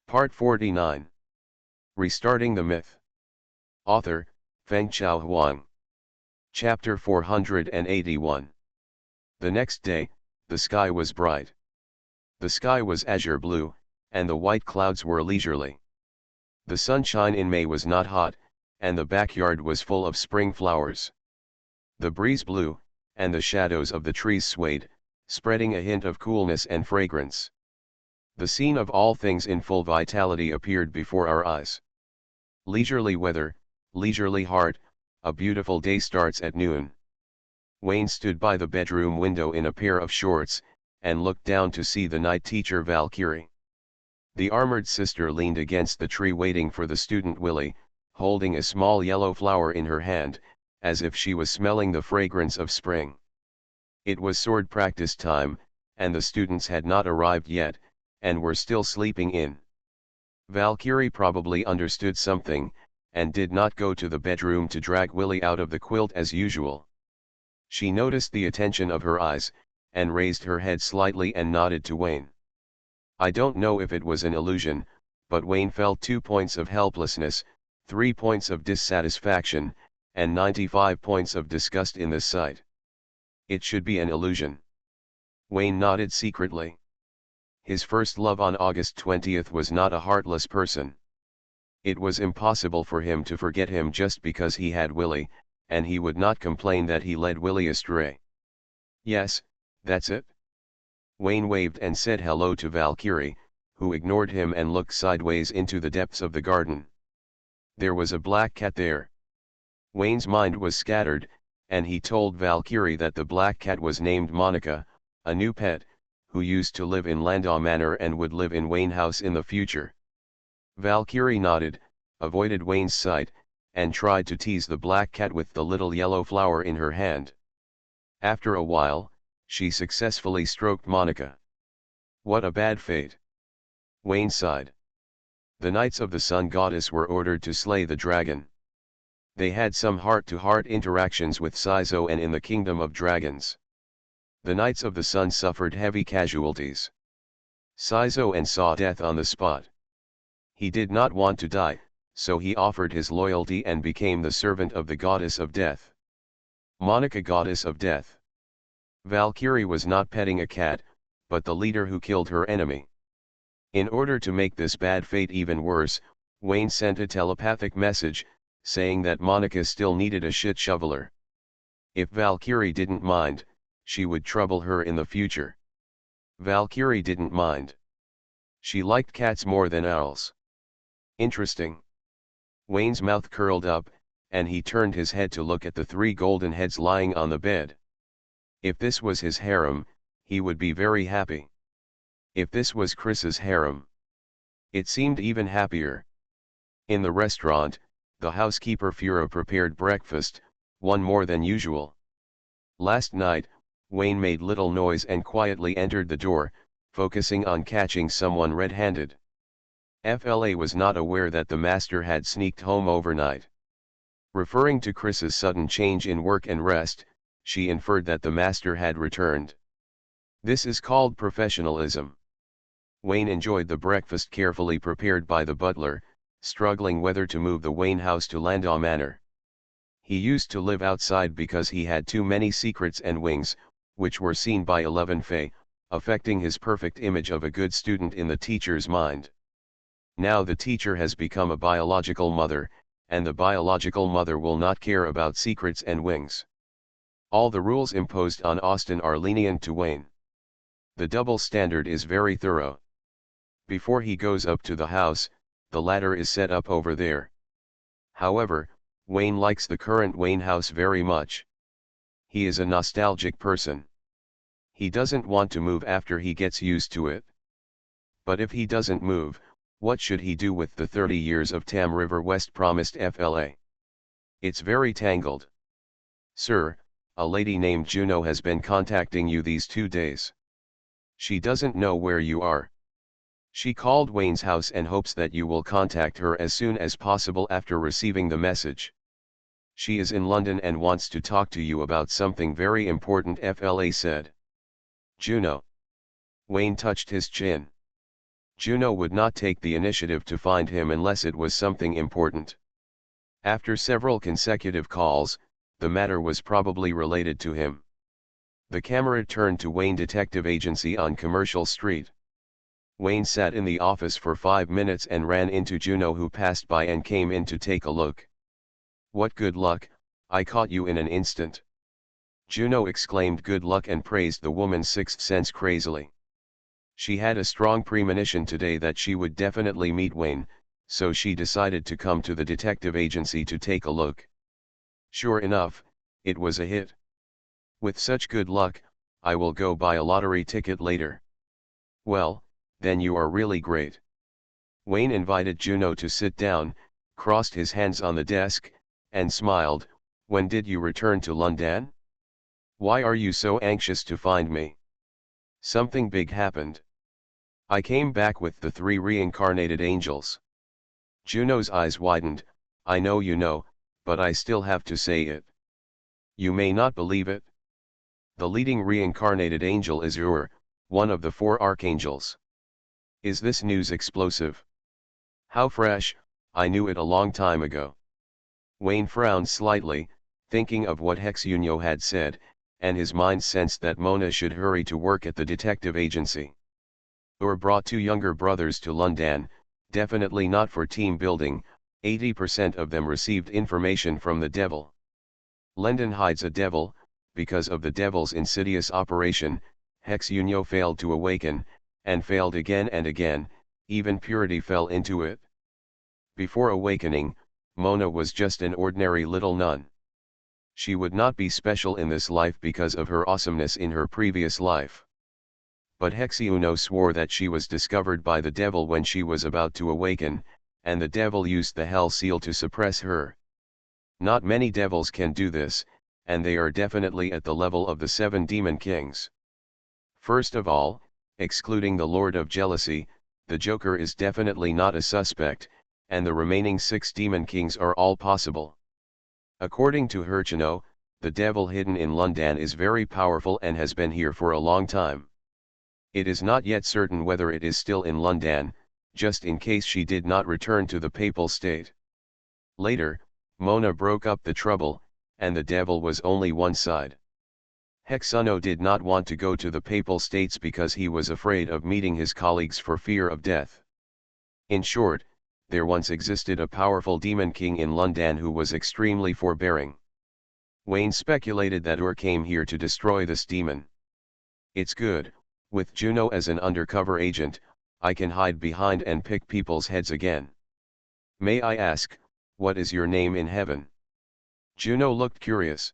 Part 49. Restarting the Myth. Author, Fengchao Huang. Chapter 481. The next day, the sky was bright. The sky was azure blue, and the white clouds were leisurely. The sunshine in May was not hot, and the backyard was full of spring flowers. The breeze blew, and the shadows of the trees swayed, spreading a hint of coolness and fragrance. The scene of all things in full vitality appeared before our eyes. Leisurely weather, leisurely heart, a beautiful day starts at noon. Wayne stood by the bedroom window in a pair of shorts, and looked down to see the night teacher Valkyrie. The armored sister leaned against the tree waiting for the student Willie, holding a small yellow flower in her hand, as if she was smelling the fragrance of spring. It was sword practice time, and the students had not arrived yet, and were still sleeping in. Valkyrie probably understood something, and did not go to the bedroom to drag Willie out of the quilt as usual. She noticed the attention of her eyes, and raised her head slightly and nodded to Wayne. I don't know if it was an illusion, but Wayne felt 2 points of helplessness, 3 points of dissatisfaction, and 95 points of disgust in this sight. It should be an illusion. Wayne nodded secretly. His first love on August 20th was not a heartless person. It was impossible for him to forget him just because he had Willie, and he would not complain that he led Willie astray. Yes, that's it. Wayne waved and said hello to Valkyrie, who ignored him and looked sideways into the depths of the garden. There was a black cat there. Wayne's mind was scattered, and he told Valkyrie that the black cat was named Monica, a new pet, who used to live in Landau Manor and would live in Wayne House in the future. Valkyrie nodded, avoided Wayne's sight, and tried to tease the black cat with the little yellow flower in her hand. After a while, she successfully stroked Monica. What a bad fate. Wayne sighed. The Knights of the Sun Goddess were ordered to slay the dragon. They had some heart-to-heart interactions with Saizo and in the Kingdom of Dragons. The Knights of the Sun suffered heavy casualties. Saizo saw death on the spot. He did not want to die, so he offered his loyalty and became the servant of the Goddess of Death. Monica, Goddess of Death. Valkyrie was not petting a cat, but the leader who killed her enemy. In order to make this bad fate even worse, Wayne sent a telepathic message, saying that Monica still needed a shit shoveler. If Valkyrie didn't mind, she would trouble her in the future. Valkyrie didn't mind. She liked cats more than owls. Interesting. Wayne's mouth curled up, and he turned his head to look at the 3 golden heads lying on the bed. If this was his harem, he would be very happy. If this was Chris's harem, it seemed even happier. In the restaurant, the housekeeper Fura prepared breakfast, one more than usual. Last night, Wayne made little noise and quietly entered the door, focusing on catching someone red-handed. FLA was not aware that the master had sneaked home overnight. Referring to Chris's sudden change in work and rest, she inferred that the master had returned. This is called professionalism. Wayne enjoyed the breakfast carefully prepared by the butler, struggling whether to move the Wayne house to Landau Manor. He used to live outside because he had too many secrets and wings, which were seen by 11 Fae, affecting his perfect image of a good student in the teacher's mind. Now the teacher has become a biological mother, and the biological mother will not care about secrets and wings. All the rules imposed on Austin are lenient to Wayne. The double standard is very thorough. Before he goes up to the house, the ladder is set up over there. However, Wayne likes the current Wayne house very much. He is a nostalgic person. He doesn't want to move after he gets used to it. But if he doesn't move, what should he do with the 30 years of Tam River West promised FLA? It's very tangled. Sir, a lady named Juno has been contacting you these 2 days. She doesn't know where you are. She called Wayne's house and hopes that you will contact her as soon as possible after receiving the message. She is in London and wants to talk to you about something very important, FLA said. Juno. Wayne touched his chin. Juno would not take the initiative to find him unless it was something important. After several consecutive calls, the matter was probably related to him. The camera turned to Wayne Detective Agency on Commercial Street. Wayne sat in the office for 5 minutes and ran into Juno, who passed by and came in to take a look. "What good luck, I caught you in an instant." Juno exclaimed good luck and praised the woman's sixth sense crazily. She had a strong premonition today that she would definitely meet Wayne, so she decided to come to the detective agency to take a look. Sure enough, it was a hit. "With such good luck, I will go buy a lottery ticket later." "Well, then you are really great." Wayne invited Juno to sit down, crossed his hands on the desk, and smiled. "When did you return to London? Why are you so anxious to find me?" "Something big happened. I came back with the 3 reincarnated angels." Juno's eyes widened. "I know you know, but I still have to say it. You may not believe it. The leading reincarnated angel is Ur, one of the 4 archangels." "Is this news explosive?" "How fresh, I knew it a long time ago." Wayne frowned slightly, thinking of what Hexunyo had said, and his mind sensed that Mona should hurry to work at the detective agency. Ur brought 2 younger brothers to London, definitely not for team building. 80% of them received information from the devil. London hides a devil. Because of the devil's insidious operation, Hexunyo failed to awaken, and failed again and again. Even purity fell into it. Before awakening, Mona was just an ordinary little nun. She would not be special in this life because of her awesomeness in her previous life. But Hexunyo swore that she was discovered by the devil when she was about to awaken, and the devil used the hell seal to suppress her. Not many devils can do this, and they are definitely at the level of the 7 demon kings. First of all, excluding the Lord of Jealousy, the Joker is definitely not a suspect, and the remaining 6 demon kings are all possible. According to Hexunyo, the devil hidden in London is very powerful and has been here for a long time. It is not yet certain whether it is still in London, just in case she did not return to the papal state. Later, Mona broke up the trouble, and the devil was only one side. Hexunyo did not want to go to the papal states because he was afraid of meeting his colleagues for fear of death. In short, there once existed a powerful demon king in London who was extremely forbearing. Wayne speculated that Ur came here to destroy this demon. "It's good, with Juno as an undercover agent, I can hide behind and pick people's heads again. May I ask, what is your name in heaven?" Juno looked curious.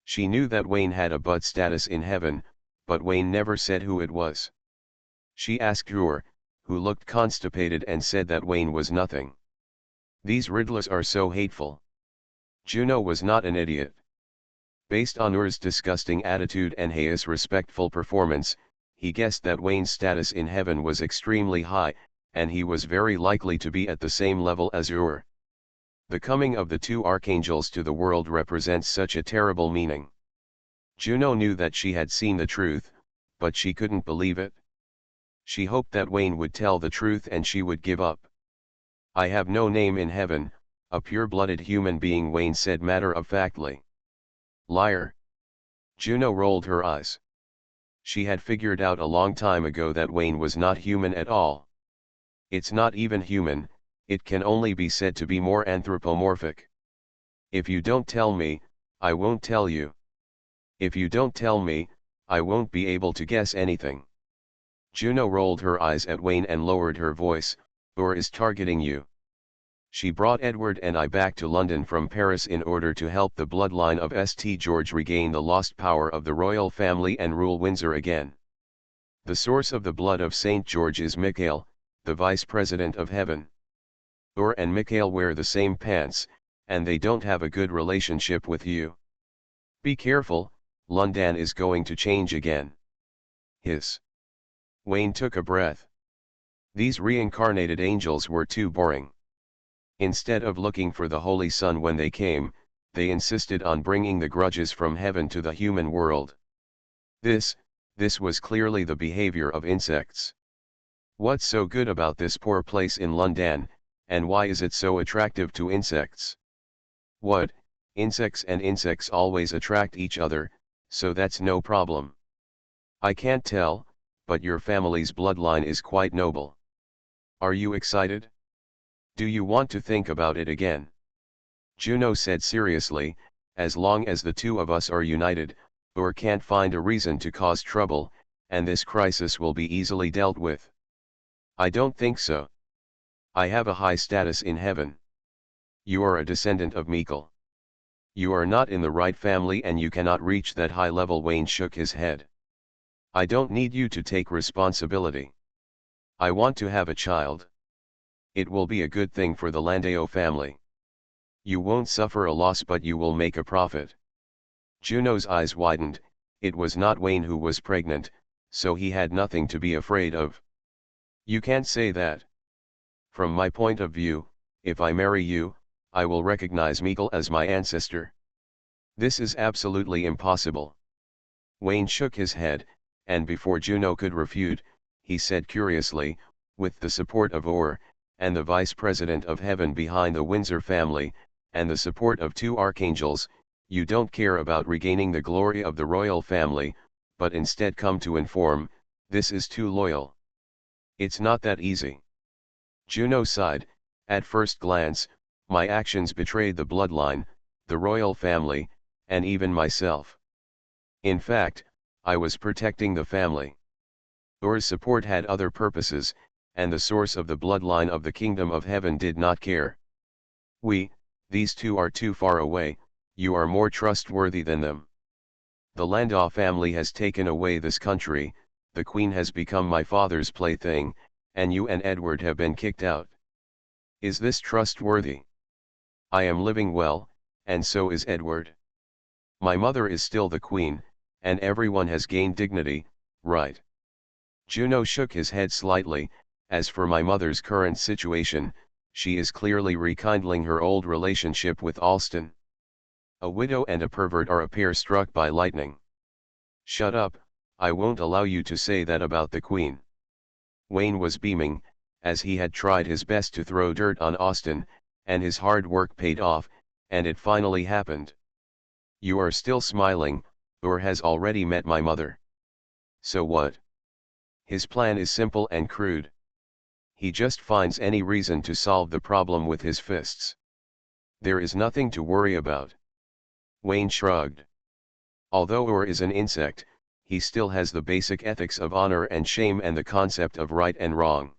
She knew that Wayne had a bud status in heaven, but Wayne never said who it was. She asked Ur, who looked constipated and said that Wayne was nothing. These riddlers are so hateful. Juno was not an idiot. Based on Ur's disgusting attitude and heinous respectful performance, he guessed that Wayne's status in heaven was extremely high, and he was very likely to be at the same level as Ur. The coming of the 2 archangels to the world represents such a terrible meaning. Juno knew that she had seen the truth, but she couldn't believe it. She hoped that Wayne would tell the truth and she would give up. "I have no name in heaven, a pure-blooded human being," Wayne said matter-of-factly. "Liar." Juno rolled her eyes. She had figured out a long time ago that Wayne was not human at all. It's not even human, it can only be said to be more anthropomorphic. "If you don't tell me, I won't tell you. If you don't tell me, I won't be able to guess anything." Juno rolled her eyes at Wayne and lowered her voice. "Ur is targeting you. She brought Edward and I back to London from Paris in order to help the bloodline of St. George regain the lost power of the royal family and rule Windsor again. The source of the blood of St. George is Michael, the vice president of heaven. Ur and Michael wear the same pants, and they don't have a good relationship with you. Be careful, London is going to change again." Hiss. Wayne took a breath. These reincarnated angels were too boring. Instead of looking for the Holy Sun when they came, they insisted on bringing the grudges from heaven to the human world. This was clearly the behavior of insects. What's so good about this poor place in London, and why is it so attractive to insects? What, insects and insects always attract each other, so that's no problem. I can't tell, but your family's bloodline is quite noble. Are you excited? Do you want to think about it again? Juno said seriously, as long as the two of us are united, or can't find a reason to cause trouble, and this crisis will be easily dealt with. I don't think so. I have a high status in heaven. You are a descendant of Mikkel. You are not in the right family and you cannot reach that high level. Wayne shook his head. I don't need you to take responsibility. I want to have a child. It will be a good thing for the Landau family. You won't suffer a loss but you will make a profit. Juno's eyes widened. It was not Wayne who was pregnant, so he had nothing to be afraid of. You can't say that. From my point of view, if I marry you, I will recognize Mikkel as my ancestor. This is absolutely impossible. Wayne shook his head, and before Juno could refute, he said curiously, with the support of Or, and the vice president of heaven behind the Windsor family, and the support of two archangels, you don't care about regaining the glory of the royal family, but instead come to inform, this is too loyal. It's not that easy. Juno sighed. At first glance, my actions betrayed the bloodline, the royal family, and even myself. In fact, I was protecting the family. Or's support had other purposes, and the source of the bloodline of the kingdom of heaven did not care. These two are too far away, you are more trustworthy than them. The Landau family has taken away this country, the Queen has become my father's plaything, and you and Edward have been kicked out. Is this trustworthy? I am living well, and so is Edward. My mother is still the Queen, and everyone has gained dignity, right? Juno shook his head slightly. As for my mother's current situation, she is clearly rekindling her old relationship with Alston. A widow and a pervert are a pair struck by lightning. Shut up, I won't allow you to say that about the Queen. Wayne was beaming, as he had tried his best to throw dirt on Austen, and his hard work paid off, and it finally happened. You are still smiling, Or has already met my mother. So what? His plan is simple and crude. He just finds any reason to solve the problem with his fists. There is nothing to worry about. Wayne shrugged. Although Or is an insect, he still has the basic ethics of honor and shame and the concept of right and wrong.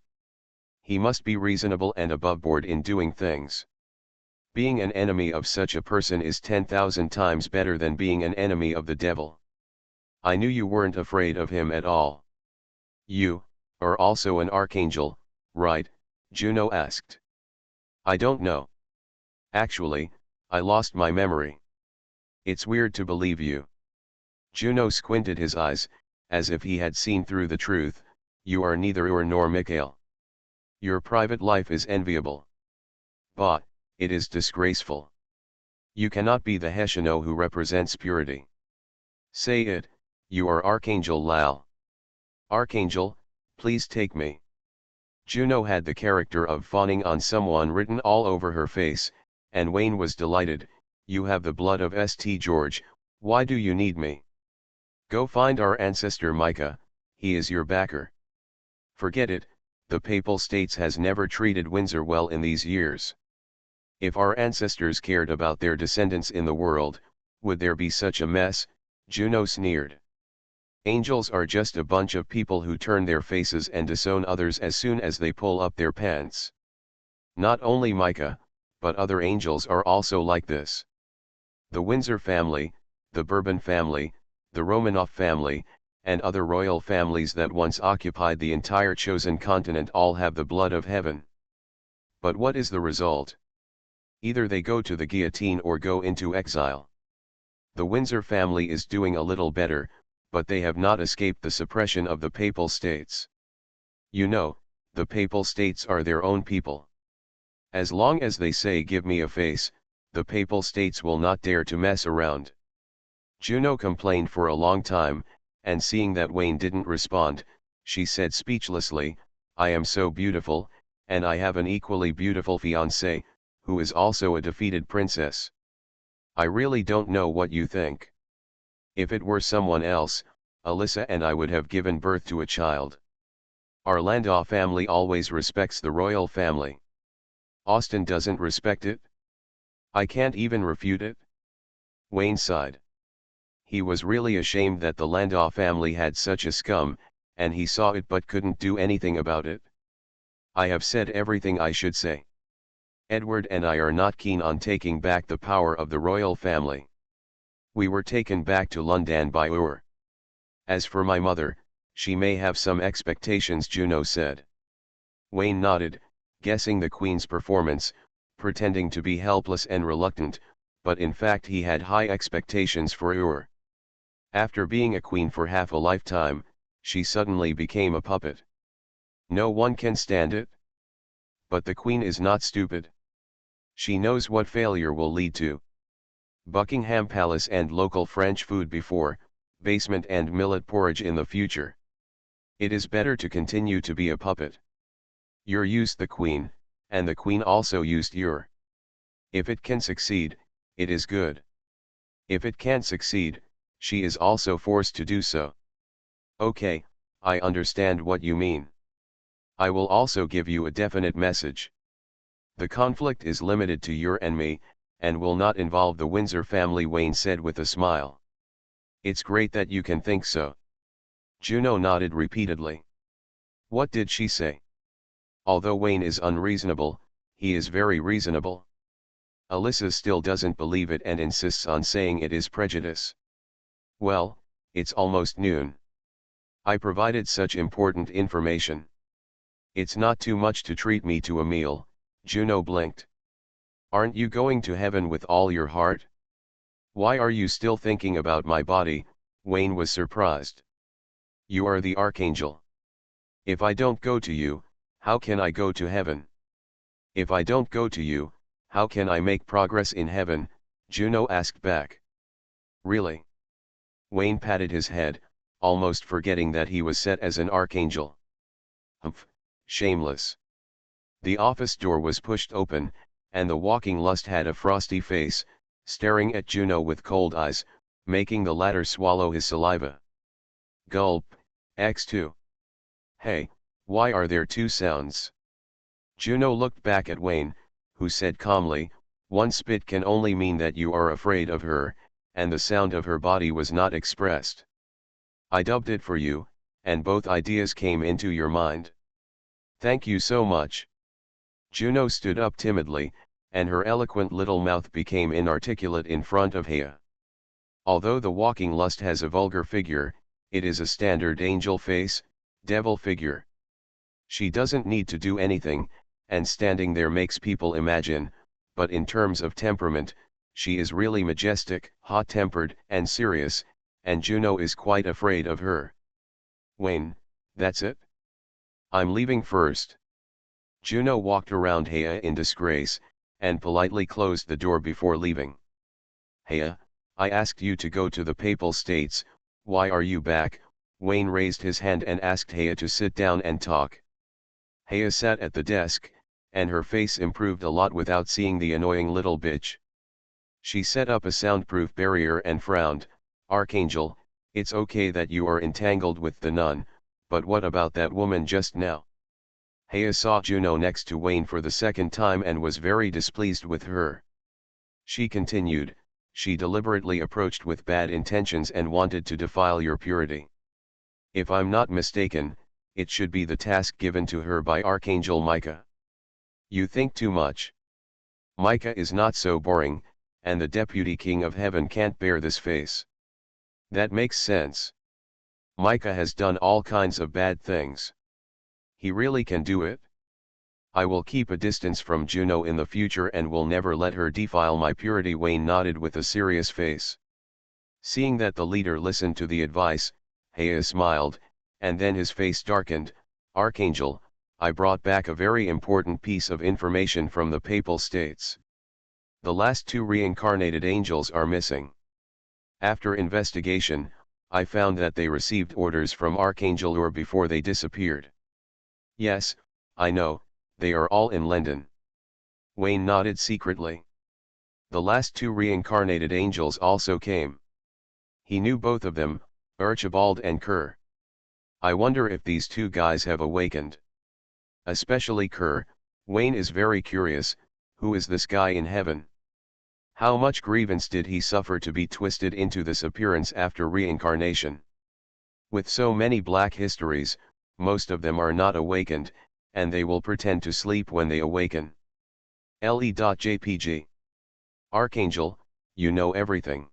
He must be reasonable and aboveboard in doing things. Being an enemy of such a person is 10,000 times better than being an enemy of the devil. I knew you weren't afraid of him at all. You are also an archangel, right? Juno asked. I don't know. Actually, I lost my memory. It's weird to believe you. Juno squinted his eyes, as if he had seen through the truth. You are neither Or nor Mikhail. Your private life is enviable. But it is disgraceful. You cannot be the Heshino who represents purity. Say it, you are Archangel Lal. Archangel, please take me. Juno had the character of fawning on someone written all over her face, and Wayne was delighted. You have the blood of St. George, why do you need me? Go find our ancestor Micah, he is your backer. Forget it, the Papal States has never treated Windsor well in these years. If our ancestors cared about their descendants in the world, would there be such a mess? Juno sneered. Angels are just a bunch of people who turn their faces and disown others as soon as they pull up their pants. Not only Micah, but other angels are also like this. The Windsor family, the Bourbon family, the Romanov family, and other royal families that once occupied the entire chosen continent all have the blood of heaven. But what is the result? Either they go to the guillotine or go into exile. The Windsor family is doing a little better, but they have not escaped the suppression of the Papal States. You know, the Papal States are their own people. As long as they say give me a face, the Papal States will not dare to mess around. Juno complained for a long time, and seeing that Wayne didn't respond, she said speechlessly, I am so beautiful, and I have an equally beautiful fiancée, who is also a defeated princess. I really don't know what you think. If it were someone else, Alyssa and I would have given birth to a child. Our Landau family always respects the royal family. Austin doesn't respect it. I can't even refute it. Wayne sighed. He was really ashamed that the Landau family had such a scum, and he saw it but couldn't do anything about it. I have said everything I should say. Edward and I are not keen on taking back the power of the royal family. We were taken back to London by Ur. As for my mother, she may have some expectations, Juno said. Wayne nodded, guessing the Queen's performance, pretending to be helpless and reluctant, but in fact he had high expectations for Ur. After being a queen for half a lifetime, she suddenly became a puppet. No one can stand it. But the Queen is not stupid. She knows what failure will lead to. Buckingham Palace and local French food before, basement and millet porridge in the future. It is better to continue to be a puppet. Ur used the Queen, and the Queen also used Ur. If it can succeed, it is good. If it can't succeed, she is also forced to do so. Okay, I understand what you mean. I will also give you a definite message. The conflict is limited to Ur and me, and will not involve the Windsor family, Wayne said with a smile. It's great that you can think so. Juno nodded repeatedly. What did she say? Although Wayne is unreasonable, he is very reasonable. Alyssa still doesn't believe it and insists on saying it is prejudice. Well, it's almost noon. I provided such important information. It's not too much to treat me to a meal, Juno blinked. Aren't you going to heaven with all your heart? Why are you still thinking about my body? Wayne was surprised. You are the archangel. If I don't go to you, how can I go to heaven? If I don't go to you, how can I make progress in heaven? Juno asked back. Really? Wayne patted his head, almost forgetting that he was set as an archangel. Humph, shameless. The office door was pushed open, and the walking lust had a frosty face, staring at Juno with cold eyes, making the latter swallow his saliva. Gulp, X2. Hey, why are there two sounds? Juno looked back at Wayne, who said calmly, one spit can only mean that you are afraid of her, and the sound of her body was not expressed. I dubbed it for you, and both ideas came into your mind. Thank you so much. Juno stood up timidly, and her eloquent little mouth became inarticulate in front of Hea. Although the walking lust has a vulgar figure, it is a standard angel face, devil figure. She doesn't need to do anything, and standing there makes people imagine, but in terms of temperament, she is really majestic, hot-tempered, and serious, and Juno is quite afraid of her. Wayne, that's it? I'm leaving first. Juno walked around Hea in disgrace, and politely closed the door before leaving. Hea, I asked you to go to the Papal States, why are you back? Wayne raised his hand and asked Hea to sit down and talk. Hea sat at the desk, and her face improved a lot without seeing the annoying little bitch. She set up a soundproof barrier and frowned. Archangel, it's okay that you are entangled with the nun, but what about that woman just now? Hea saw Juno next to Wayne for the second time and was very displeased with her. She continued, she deliberately approached with bad intentions and wanted to defile your purity. If I'm not mistaken, it should be the task given to her by Archangel Micah. You think too much. Micah is not so boring, and the Deputy King of Heaven can't bear this face. That makes sense. Micah has done all kinds of bad things. He really can do it? I will keep a distance from Juno in the future and will never let her defile my purity. Wayne nodded with a serious face. Seeing that the leader listened to the advice, Hea smiled, and then his face darkened. Archangel, I brought back a very important piece of information from the Papal States. The last two reincarnated angels are missing. After investigation, I found that they received orders from Archangel Ur before they disappeared. Yes, I know, they are all in London. Wayne nodded secretly. The last two reincarnated angels also came. He knew both of them, Archibald and Kerr. I wonder if these two guys have awakened. Especially Kerr. Wayne is very curious, who is this guy in heaven? How much grievance did he suffer to be twisted into this appearance after reincarnation? With so many black histories, most of them are not awakened, and they will pretend to sleep when they awaken. Le.jpg. Archangel, you know everything.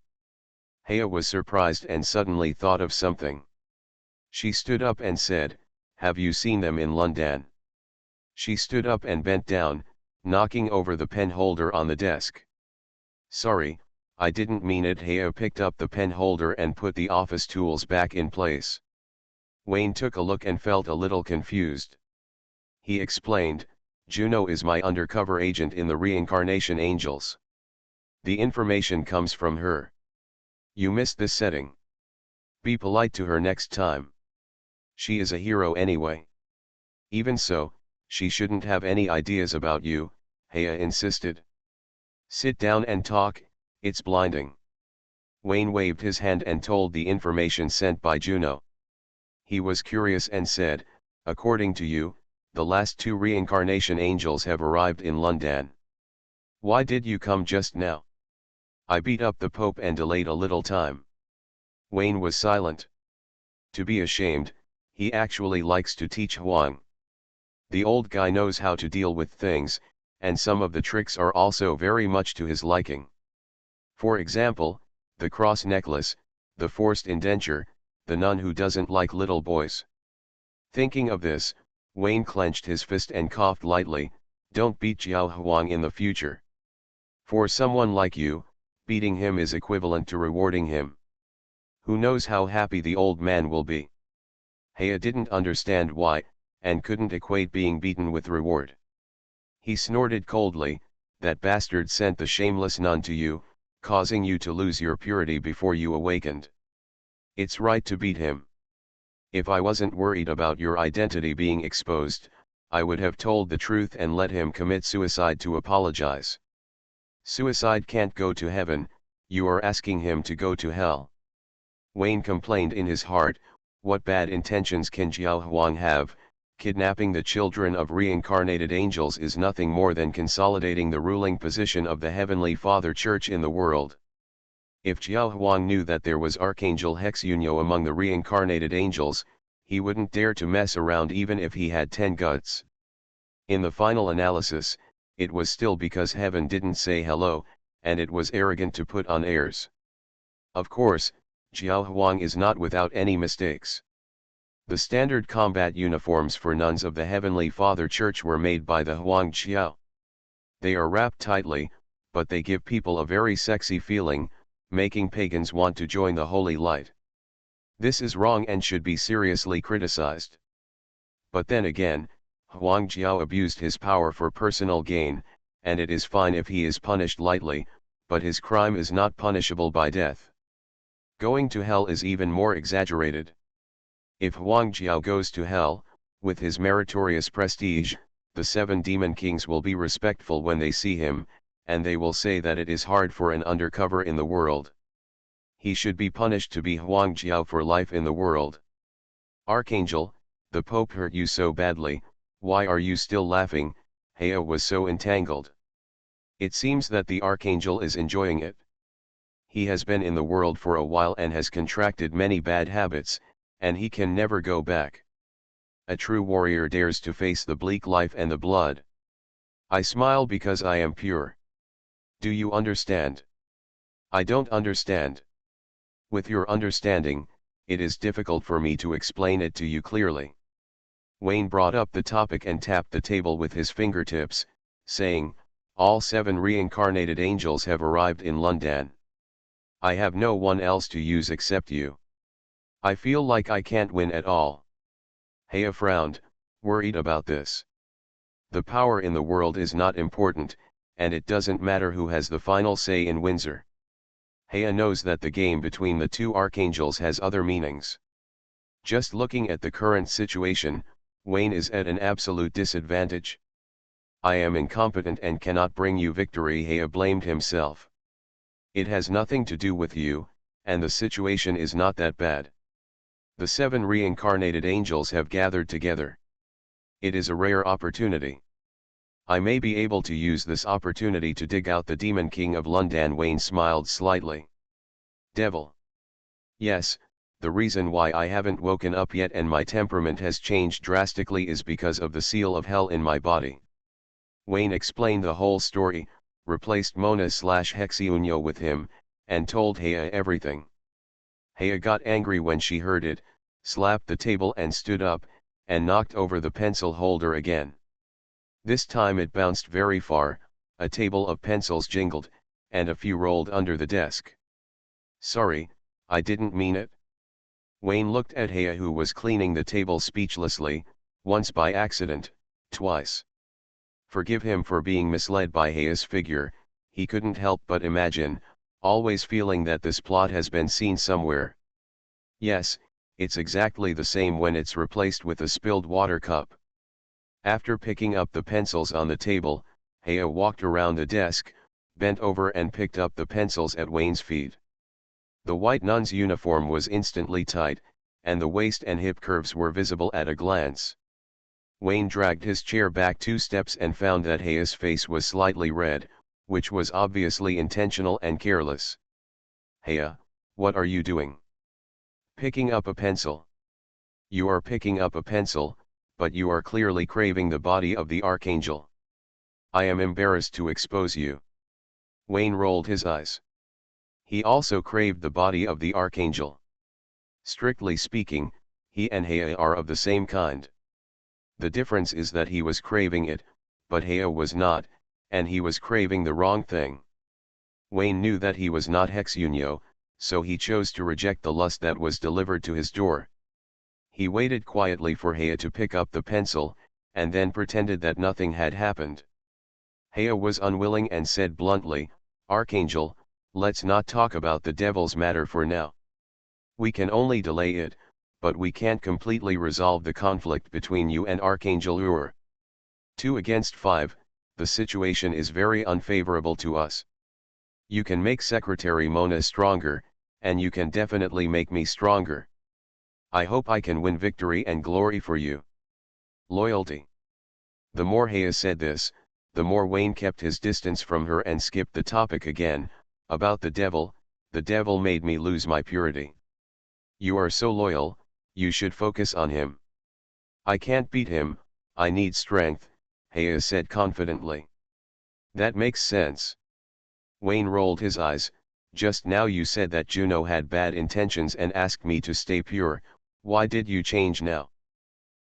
Hea was surprised and suddenly thought of something. She stood up and said, have you seen them in London? She stood up and bent down, knocking over the pen holder on the desk. Sorry, I didn't mean it. Hea picked up the pen holder and put the office tools back in place. Wayne took a look and felt a little confused. He explained, Juno is my undercover agent in the reincarnation angels. The information comes from her. You missed this setting. Be polite to her next time. She is a hero anyway. Even so, she shouldn't have any ideas about you, Hea insisted. Sit down and talk, it's blinding. Wayne waved his hand and told the information sent by Juno. He was curious and said, according to you, the last two reincarnation angels have arrived in London. Why did you come just now? I beat up the Pope and delayed a little time. Wayne was silent. To be ashamed, he actually likes to teach Huang. The old guy knows how to deal with things, and some of the tricks are also very much to his liking. For example, the cross necklace, the forced indenture, the nun who doesn't like little boys. Thinking of this, Wayne clenched his fist and coughed lightly, don't beat Jiao Huang in the future. For someone like you, beating him is equivalent to rewarding him. Who knows how happy the old man will be. Hea didn't understand why, and couldn't equate being beaten with reward. He snorted coldly, that bastard sent the shameless nun to you, causing you to lose your purity before you awakened. It's right to beat him. If I wasn't worried about your identity being exposed, I would have told the truth and let him commit suicide to apologize. Suicide can't go to heaven, you are asking him to go to hell. Wayne complained in his heart, what bad intentions can Jiao Huang have? Kidnapping the children of reincarnated angels is nothing more than consolidating the ruling position of the Heavenly Father Church in the world. If Jiao Huang knew that there was Archangel Hexunyo among the reincarnated angels, he wouldn't dare to mess around even if he had 10 guts. In the final analysis, it was still because heaven didn't say hello, and it was arrogant to put on airs. Of course, Jiao Huang is not without any mistakes. The standard combat uniforms for nuns of the Heavenly Father Church were made by the Huang Qiao. They are wrapped tightly, but they give people a very sexy feeling, making pagans want to join the holy light. This is wrong and should be seriously criticized. But then again, Huang Qiao abused his power for personal gain, and it is fine if he is punished lightly, but his crime is not punishable by death. Going to hell is even more exaggerated. If Huang Jiao goes to hell, with his meritorious prestige, the 7 demon kings will be respectful when they see him, and they will say that it is hard for an undercover in the world. He should be punished to be Huang Jiao for life in the world. Archangel, the Pope hurt you so badly, why are you still laughing? Hea was so entangled. It seems that the Archangel is enjoying it. He has been in the world for a while and has contracted many bad habits, and he can never go back. A true warrior dares to face the bleak life and the blood. I smile because I am pure. Do you understand? I don't understand. With your understanding, it is difficult for me to explain it to you clearly. Wayne brought up the topic and tapped the table with his fingertips, saying, all 7 reincarnated angels have arrived in London. I have no one else to use except you. I feel like I can't win at all. Hea frowned, worried about this. The power in the world is not important, and it doesn't matter who has the final say in Windsor. Hea knows that the game between the two archangels has other meanings. Just looking at the current situation, Wayne is at an absolute disadvantage. I am incompetent and cannot bring you victory. Heya blamed himself. It has nothing to do with you, and the situation is not that bad. The 7 reincarnated angels have gathered together. It is a rare opportunity. I may be able to use this opportunity to dig out the Demon King of London. Wayne smiled slightly. Devil. Yes, the reason why I haven't woken up yet and my temperament has changed drastically is because of the seal of hell in my body. Wayne explained the whole story, replaced Mona/Hexeunyo with him, and told Heya everything. Heya got angry when she heard it, slapped the table and stood up, and knocked over the pencil holder again. This time it bounced very far, a table of pencils jingled, and a few rolled under the desk. Sorry, I didn't mean it. Wayne looked at Heya, who was cleaning the table speechlessly, once by accident, twice. Forgive him for being misled by Heya's figure, he couldn't help but imagine, always feeling that this plot has been seen somewhere. Yes, it's exactly the same when it's replaced with a spilled water cup. After picking up the pencils on the table, Heya walked around the desk, bent over and picked up the pencils at Wayne's feet. The white nun's uniform was instantly tight, and the waist and hip curves were visible at a glance. Wayne dragged his chair back 2 steps and found that Heya's face was slightly red, which was obviously intentional and careless. Heya, what are you doing? Picking up a pencil. You are picking up a pencil, but you are clearly craving the body of the archangel. I am embarrassed to expose you. Wayne rolled his eyes. He also craved the body of the archangel. Strictly speaking, he and Heya are of the same kind. The difference is that he was craving it, but Heya was not, and he was craving the wrong thing. Wayne knew that he was not Hexeunyo, so he chose to reject the lust that was delivered to his door. He waited quietly for Heya to pick up the pencil, and then pretended that nothing had happened. Heya was unwilling and said bluntly, Archangel, let's not talk about the devil's matter for now. We can only delay it, but we can't completely resolve the conflict between you and Archangel Ur. 2 against 5, the situation is very unfavorable to us. You can make Secretary Mona stronger, and you can definitely make me stronger. I hope I can win victory and glory for you. Loyalty. The more Heya said this, the more Wayne kept his distance from her and skipped the topic again, about the devil made me lose my purity. You are so loyal, you should focus on him. I can't beat him, I need strength, Heya said confidently. That makes sense. Wayne rolled his eyes. Just now you said that Juno had bad intentions and asked me to stay pure, why did you change now?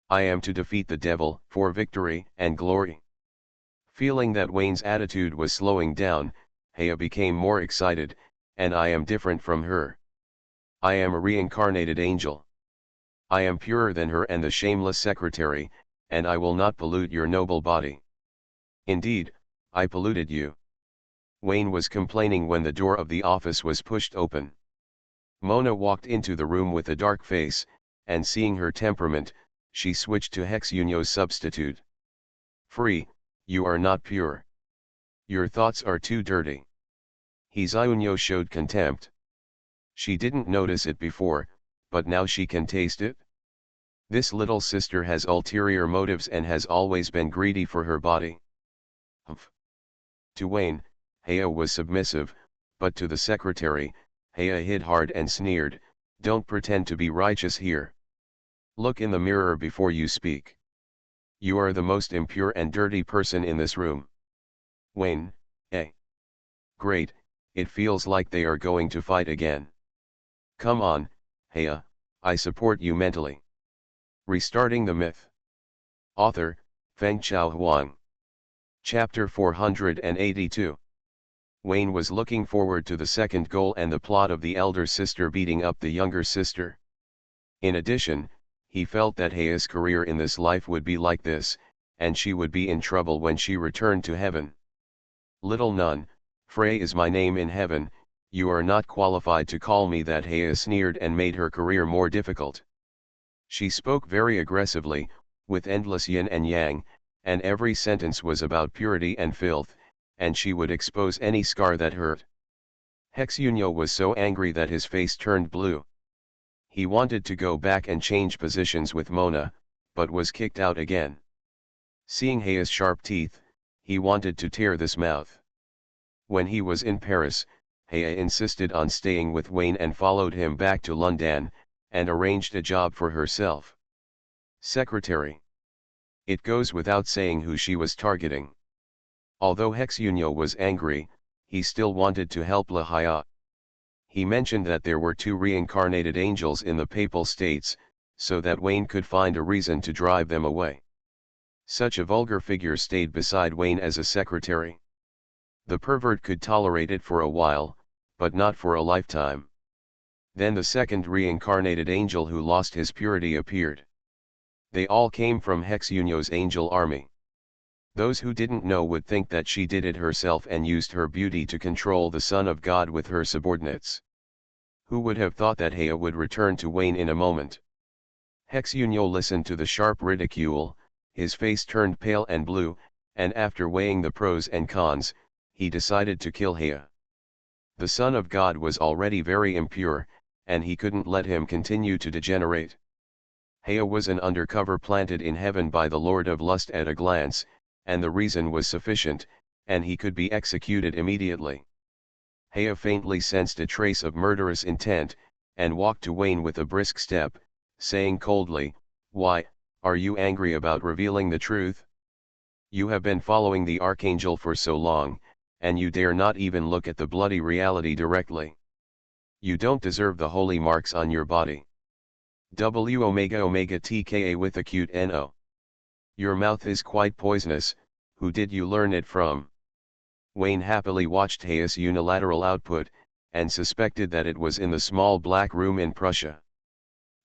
I am to defeat the devil, for victory and glory. Feeling that Wayne's attitude was slowing down, Heya became more excited, and I am different from her. I am a reincarnated angel. I am purer than her and the shameless secretary, and I will not pollute your noble body. Indeed, I polluted you. Wayne was complaining when the door of the office was pushed open. Mona walked into the room with a dark face, and seeing her temperament, she switched to Hexeunyo's substitute. Free, you are not pure. Your thoughts are too dirty. Hexeunyo showed contempt. She didn't notice it before, but now she can taste it. This little sister has ulterior motives and has always been greedy for her body. Humph. To Wayne, Heya was submissive, but to the secretary, Heya hit hard and sneered, don't pretend to be righteous here. Look in the mirror before you speak. You are the most impure and dirty person in this room. Wayne, eh? Great, it feels like they are going to fight again. Come on, Heya, I support you mentally. Restarting the myth. Author, Fengchao Huang. Chapter 482. Wayne was looking forward to the second goal and the plot of the elder sister beating up the younger sister. In addition, he felt that Heya's career in this life would be like this, and she would be in trouble when she returned to heaven. Little nun, Frey is my name in heaven, you are not qualified to call me that. Heya sneered and made her career more difficult. She spoke very aggressively, with endless yin and yang, and every sentence was about purity and filth, and she would expose any scar that hurt. Hexunyo was so angry that his face turned blue. He wanted to go back and change positions with Mona, but was kicked out again. Seeing Heia's sharp teeth, he wanted to tear this mouth. When he was in Paris, Heia insisted on staying with Wayne and followed him back to London, and arranged a job for herself. Secretary. It goes without saying who she was targeting. Although Hexunyo was angry, he still wanted to help La Heia. He mentioned that there were 2 reincarnated angels in the Papal States, so that Wayne could find a reason to drive them away. Such a vulgar figure stayed beside Wayne as a secretary. The pervert could tolerate it for a while, but not for a lifetime. Then the second reincarnated angel who lost his purity appeared. They all came from Hexunyo's angel army. Those who didn't know would think that she did it herself and used her beauty to control the Son of God with her subordinates. Who would have thought that Heia would return to Wayne in a moment? Hexunyo listened to the sharp ridicule, his face turned pale and blue, and after weighing the pros and cons, he decided to kill Heia. The Son of God was already very impure, and he couldn't let him continue to degenerate. Heia was an undercover planted in heaven by the Lord of Lust at a glance, and the reason was sufficient, and he could be executed immediately. Heia faintly sensed a trace of murderous intent, and walked to Wayne with a brisk step, saying coldly, "Why, are you angry about revealing the truth? You have been following the Archangel for so long, and you dare not even look at the bloody reality directly. You don't deserve the holy marks on your body. W omega omega tka with acute no. Your mouth is quite poisonous, who did you learn it from?" Wayne happily watched Heia's unilateral output, and suspected that it was in the small black room in Prussia.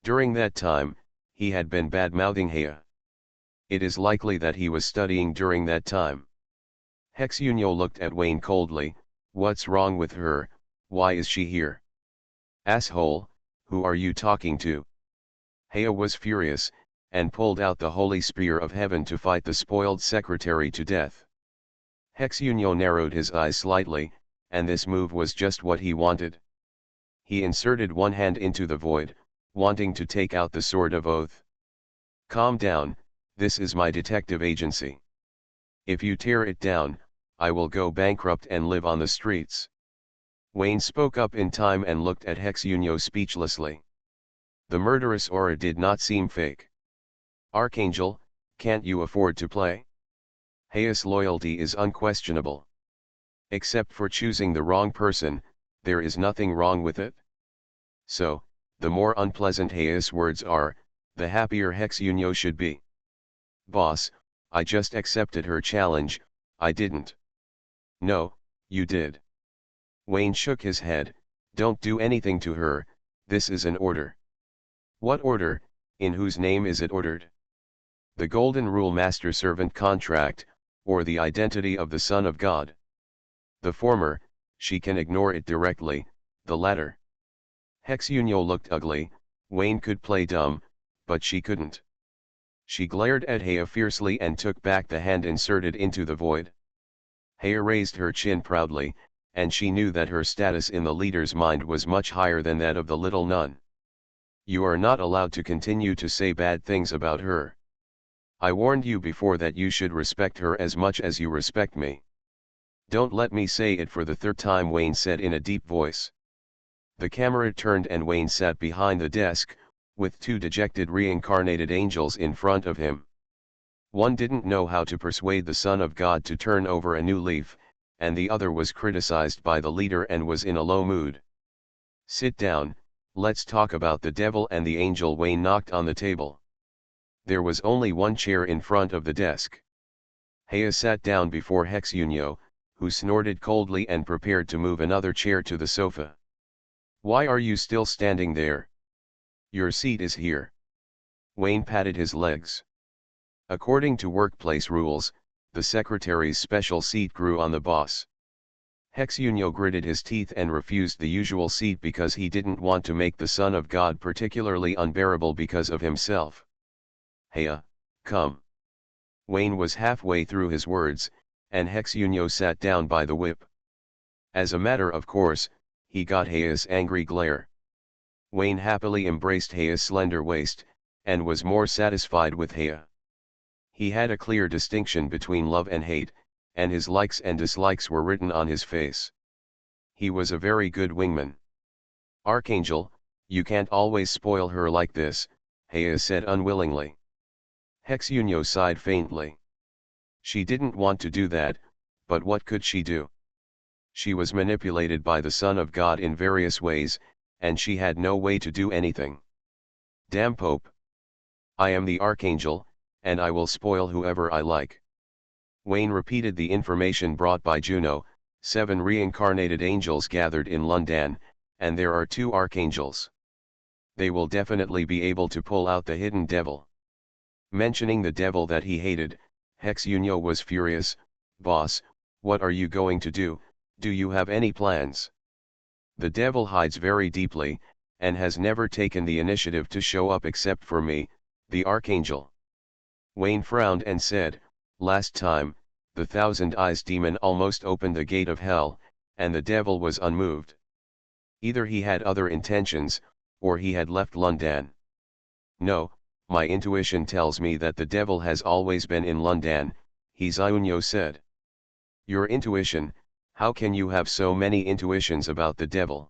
During that time, he had been bad-mouthing Heia. It is likely that he was studying during that time. Hexunyo looked at Wayne coldly. "What's wrong with her? Why is she here?" "Asshole, who are you talking to?" Heia was furious, and pulled out the holy spear of heaven to fight the spoiled secretary to death. Hexunyo narrowed his eyes slightly, and this move was just what he wanted. He inserted one hand into the void, wanting to take out the sword of oath. "Calm down, this is my detective agency. If you tear it down, I will go bankrupt and live on the streets." Wayne spoke up in time and looked at Hexunyo speechlessly. The murderous aura did not seem fake. "Archangel, can't you afford to play? Heia's loyalty is unquestionable. Except for choosing the wrong person, there is nothing wrong with it. So, the more unpleasant Heia's words are, the happier Hexunyo should be." "Boss, I just accepted her challenge, I didn't." "No, you did." Wayne shook his head. "Don't do anything to her, this is an order." "What order? In whose name is it ordered?" "The Golden Rule Master-Servant Contract, or the identity of the Son of God." "The former, she can ignore it directly, the latter." Hexunyo looked ugly. Wayne could play dumb, but she couldn't. She glared at Heia fiercely and took back the hand inserted into the void. Heia raised her chin proudly, and she knew that her status in the leader's mind was much higher than that of the little nun. "You are not allowed to continue to say bad things about her. I warned you before that you should respect her as much as you respect me." "Don't let me say it for the 3rd time," Wayne said in a deep voice. The camera turned and Wayne sat behind the desk, with 2 dejected reincarnated angels in front of him. One didn't know how to persuade the Son of God to turn over a new leaf, and the other was criticized by the leader and was in a low mood. "Sit down, let's talk about the devil and the angel." Wayne knocked on the table. There was only one chair in front of the desk. Heia sat down before Hexunyo, who snorted coldly and prepared to move another chair to the sofa. "Why are you still standing there? Your seat is here." Wayne patted his legs. According to workplace rules, the secretary's special seat grew on the boss. Hexunyo gritted his teeth and refused the usual seat because he didn't want to make the Son of God particularly unbearable because of himself. "Heia, Come. Wayne was halfway through his words, and Hexunyo sat down by the whip. As a matter of course, he got Heia's angry glare. Wayne happily embraced Heia's slender waist, and was more satisfied with Heia. He had a clear distinction between love and hate, and his likes and dislikes were written on his face. He was a very good wingman. Archangel, you can't always spoil her like this, Heia said unwillingly. Hexunyo sighed faintly. She didn't want to do that, but what could she do? She was manipulated by the Son of God in various ways, and she had no way to do anything. Damn Pope! I am the Archangel, and I will spoil whoever I like. Wayne repeated the information brought by Juno. 7 reincarnated angels gathered in London, and there are 2 archangels. They will definitely be able to pull out the hidden devil. Mentioning the devil that he hated, Hexunyo was furious. Boss, what are you going to do? Do you have any plans? The devil hides very deeply, and has never taken the initiative to show up except for me, the Archangel. Wayne frowned and said, last time, the Thousand Eyes demon almost opened the gate of hell, and the devil was unmoved. Either he had other intentions, or he had left London. No, my intuition tells me that the devil has always been in London, Hexunyo said. Your intuition? How can you have so many intuitions about the devil?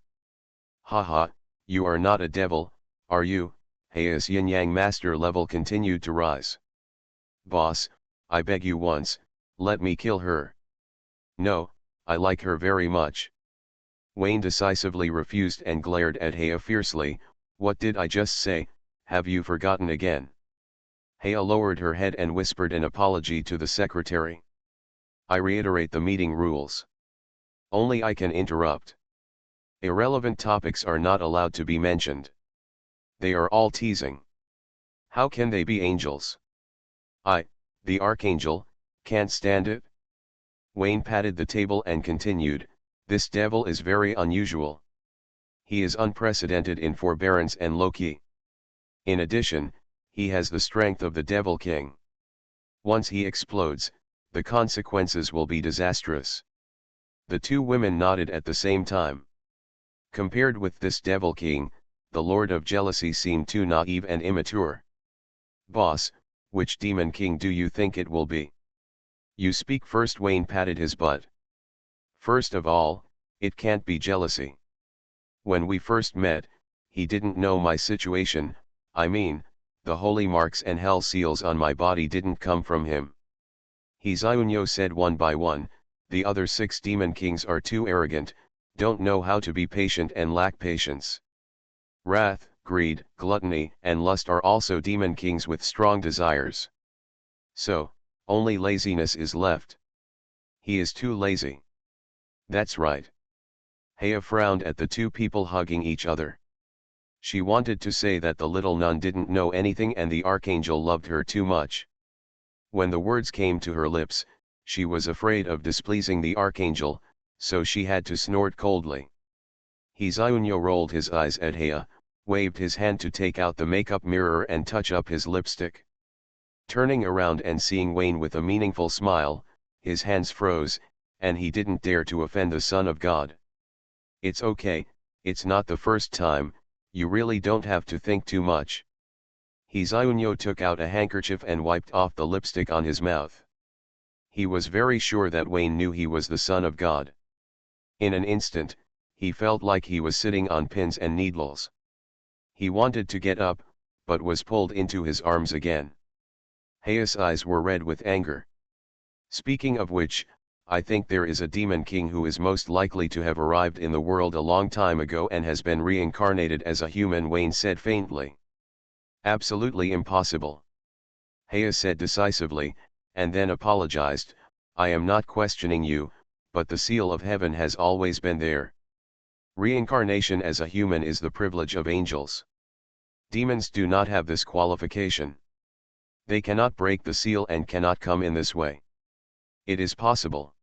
Haha, you are not a devil, are you? Heia's yin-yang master level continued to rise. Boss, I beg you once, let me kill her. No, I like her very much. Wayne decisively refused and glared at Heia fiercely. What did I just say? Have you forgotten again? Heia lowered her head and whispered an apology to the secretary. I reiterate the meeting rules. Only I can interrupt. Irrelevant topics are not allowed to be mentioned. They are all teasing. How can they be angels? I, the Archangel, can't stand it. Wayne patted the table and continued, this devil is very unusual. He is unprecedented in forbearance and low-key. In addition, he has the strength of the Devil King. Once he explodes, the consequences will be disastrous. The 2 women nodded at the same time. Compared with this Devil King, the Lord of Jealousy seemed too naive and immature. Boss, which Demon King do you think it will be? You speak first. Wayne patted his butt. First of all, it can't be jealousy. When we first met, he didn't know my situation, I mean, the holy marks and hell seals on my body didn't come from him. Hexunyo said one by one, the other 6 demon kings are too arrogant, don't know how to be patient and lack patience. Wrath, greed, gluttony, and lust are also demon kings with strong desires. So, only laziness is left. He is too lazy. That's right. Heia frowned at the 2 people hugging each other. She wanted to say that the little nun didn't know anything and the Archangel loved her too much. When the words came to her lips, she was afraid of displeasing the Archangel, so she had to snort coldly. Hexunyo rolled his eyes at Heia, waved his hand to take out the makeup mirror and touch up his lipstick. Turning around and seeing Wayne with a meaningful smile, his hands froze, and he didn't dare to offend the Son of God. It's okay, it's not the first time, you really don't have to think too much. Hexunyo took out a handkerchief and wiped off the lipstick on his mouth. He was very sure that Wayne knew he was the Son of God. In an instant, he felt like he was sitting on pins and needles. He wanted to get up, but was pulled into his arms again. Heia's eyes were red with anger. Speaking of which, I think there is a demon king who is most likely to have arrived in the world a long time ago and has been reincarnated as a human, Wayne said faintly. Absolutely impossible. Heia said decisively, and then apologized, I am not questioning you, but the seal of heaven has always been there. Reincarnation as a human is the privilege of angels. Demons do not have this qualification. They cannot break the seal and cannot come in this way. It is possible.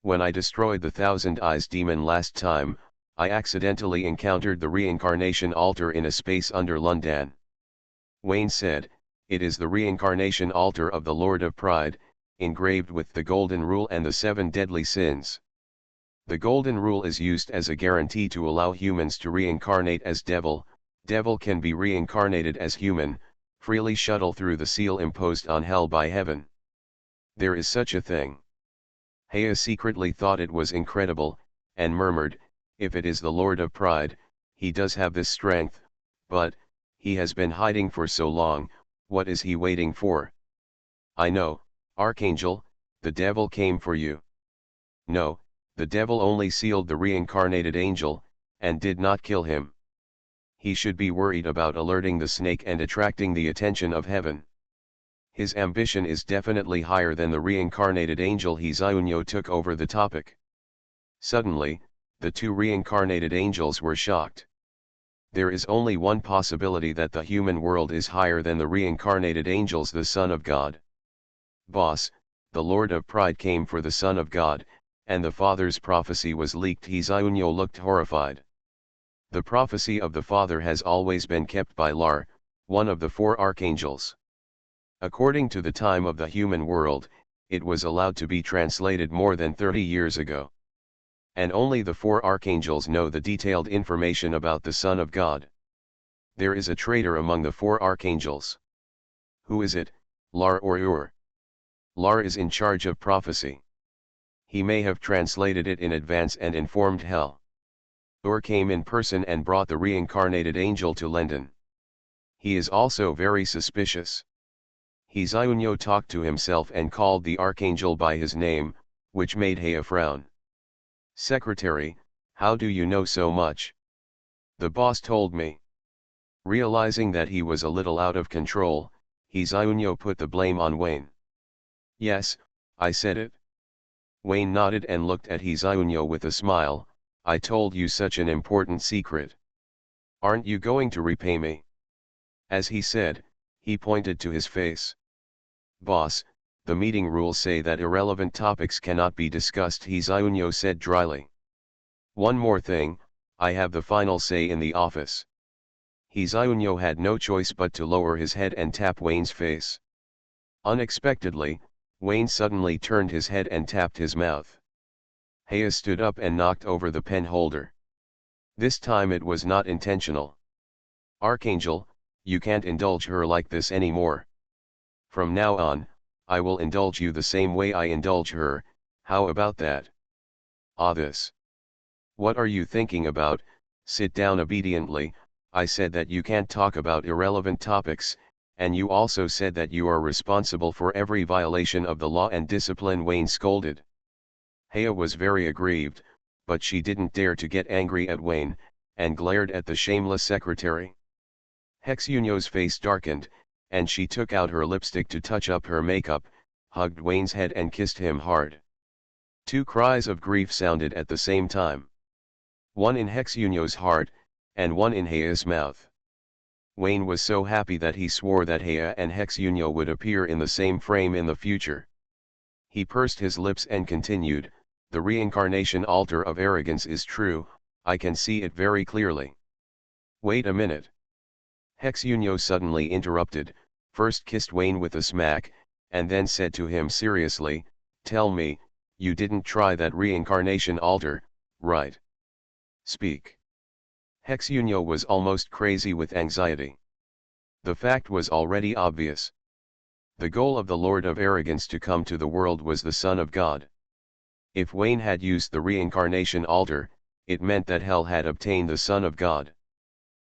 When I destroyed the Thousand Eyes demon last time, I accidentally encountered the reincarnation altar in a space under London. Wayne said, It is the reincarnation altar of the Lord of Pride, engraved with the Golden Rule and the 7 deadly sins. The Golden Rule is used as a guarantee to allow humans to reincarnate as devil. Devil can be reincarnated as human, freely shuttle through the seal imposed on hell by heaven. There is such a thing. Hea secretly thought it was incredible, and murmured, if it is the Lord of Pride, he does have this strength, but, he has been hiding for so long, what is he waiting for? I know, Archangel, the devil came for you. No, the devil only sealed the reincarnated angel, and did not kill him. He should be worried about alerting the snake and attracting the attention of heaven. His ambition is definitely higher than the reincarnated angel Hizayunyo took over the topic. Suddenly, the 2 reincarnated angels were shocked. There is only one possibility that the human world is higher than the reincarnated angels, the Son of God. Boss, the Lord of Pride came for the Son of God, and the Father's prophecy was leaked. Hizayunyo looked horrified. The prophecy of the Father has always been kept by Lar, one of the 4 archangels. According to the time of the human world, it was allowed to be translated more than 30 years ago. And only the 4 archangels know the detailed information about the Son of God. There is a traitor among the 4 archangels. Who is it, Lar or Ur? Lar is in charge of prophecy. He may have translated it in advance and informed hell. Ur came in person and brought the reincarnated angel to London. He is also very suspicious. Hizayunyo talked to himself and called the archangel by his name, which made Hea frown. Secretary, how do you know so much? The boss told me. Realizing that he was a little out of control, Hizayunyo put the blame on Wayne. Yes, I said it. Wayne nodded and looked at Hizayunyo with a smile. I told you such an important secret. Aren't you going to repay me? As he said, he pointed to his face. Boss, the meeting rules say that irrelevant topics cannot be discussed, Hizayunyo said dryly. One more thing, I have the final say in the office. Hizayunyo had no choice but to lower his head and tap Wayne's face. Unexpectedly, Wayne suddenly turned his head and tapped his mouth. Hea stood up and knocked over the pen holder. This time it was not intentional. Archangel, you can't indulge her like this anymore. From now on, I will indulge you the same way I indulge her. How about that? Ah, this. What are you thinking about? Sit down obediently. I said that you can't talk about irrelevant topics, and you also said that you are responsible for every violation of the law and discipline, Wayne scolded. Hea was very aggrieved, but she didn't dare to get angry at Wayne, and glared at the shameless secretary. Hexunyo's face darkened, and she took out her lipstick to touch up her makeup, hugged Wayne's head and kissed him hard. 2 cries of grief sounded at the same time. One in Hexunyo's heart, and one in Hea's mouth. Wayne was so happy that he swore that Hea and Hexunyo would appear in the same frame in the future. He pursed his lips and continued, the reincarnation altar of arrogance is true, I can see it very clearly. Wait a minute. Hexunyo suddenly interrupted, first kissed Wayne with a smack, and then said to him seriously, tell me, you didn't try that reincarnation altar, right? Speak. Hexunyo was almost crazy with anxiety. The fact was already obvious. The goal of the Lord of Arrogance to come to the world was the Son of God. If Wayne had used the reincarnation altar, it meant that hell had obtained the Son of God.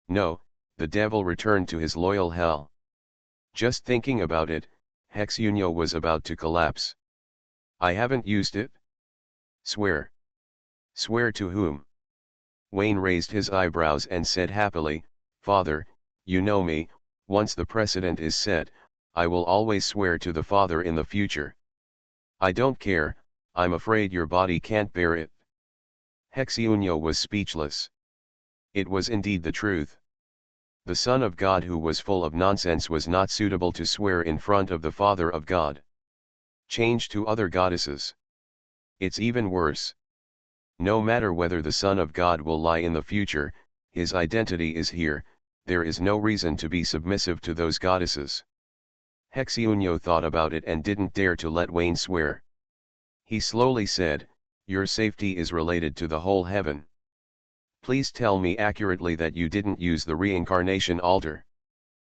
No, the devil returned to his loyal hell. Just thinking about it, Hexunyo was about to collapse. I haven't used it. Swear. Swear to whom? Wayne raised his eyebrows and said happily, Father, you know me, once the precedent is set, I will always swear to the Father in the future. I don't care, I'm afraid your body can't bear it. Hexunyo was speechless. It was indeed the truth. The Son of God who was full of nonsense was not suitable to swear in front of the Father of God. Change to other goddesses. It's even worse. No matter whether the Son of God will lie in the future, his identity is here, there is no reason to be submissive to those goddesses. Hexyunyo thought about it and didn't dare to let Wayne swear. He slowly said, "Your safety is related to the whole heaven. Please tell me accurately that you didn't use the reincarnation altar."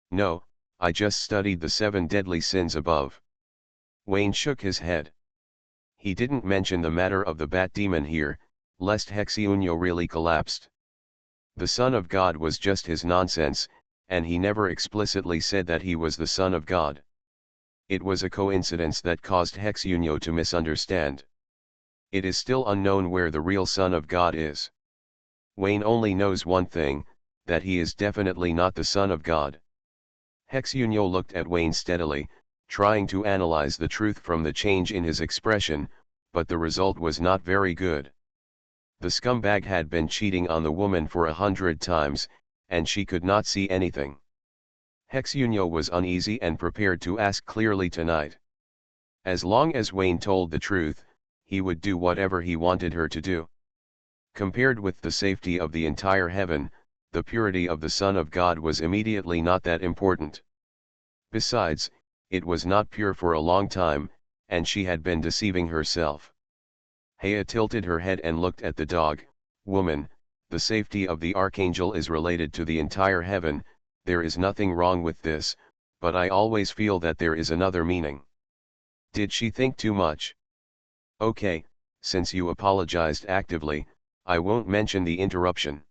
"No, I just studied the 7 deadly sins above." Wayne shook his head. He didn't mention the matter of the bat demon here, lest Hexyunyo really collapsed. The Son of God was just his nonsense, and he never explicitly said that he was the Son of God. It was a coincidence that caused Hexyunyo to misunderstand. It is still unknown where the real Son of God is. Wayne only knows one thing, that he is definitely not the Son of God. Hexyunyo looked at Wayne steadily, trying to analyze the truth from the change in his expression, but the result was not very good. The scumbag had been cheating on the woman for 100 times, and she could not see anything. Hexyunyo was uneasy and prepared to ask clearly tonight. As long as Wayne told the truth, he would do whatever he wanted her to do. Compared with the safety of the entire heaven, the purity of the Son of God was immediately not that important. Besides, it was not pure for a long time, and she had been deceiving herself. Hea tilted her head and looked at the dog. "Woman, the safety of the archangel is related to the entire heaven, there is nothing wrong with this, but I always feel that there is another meaning." Did she think too much? "Okay, since you apologized actively, I won't mention the interruption.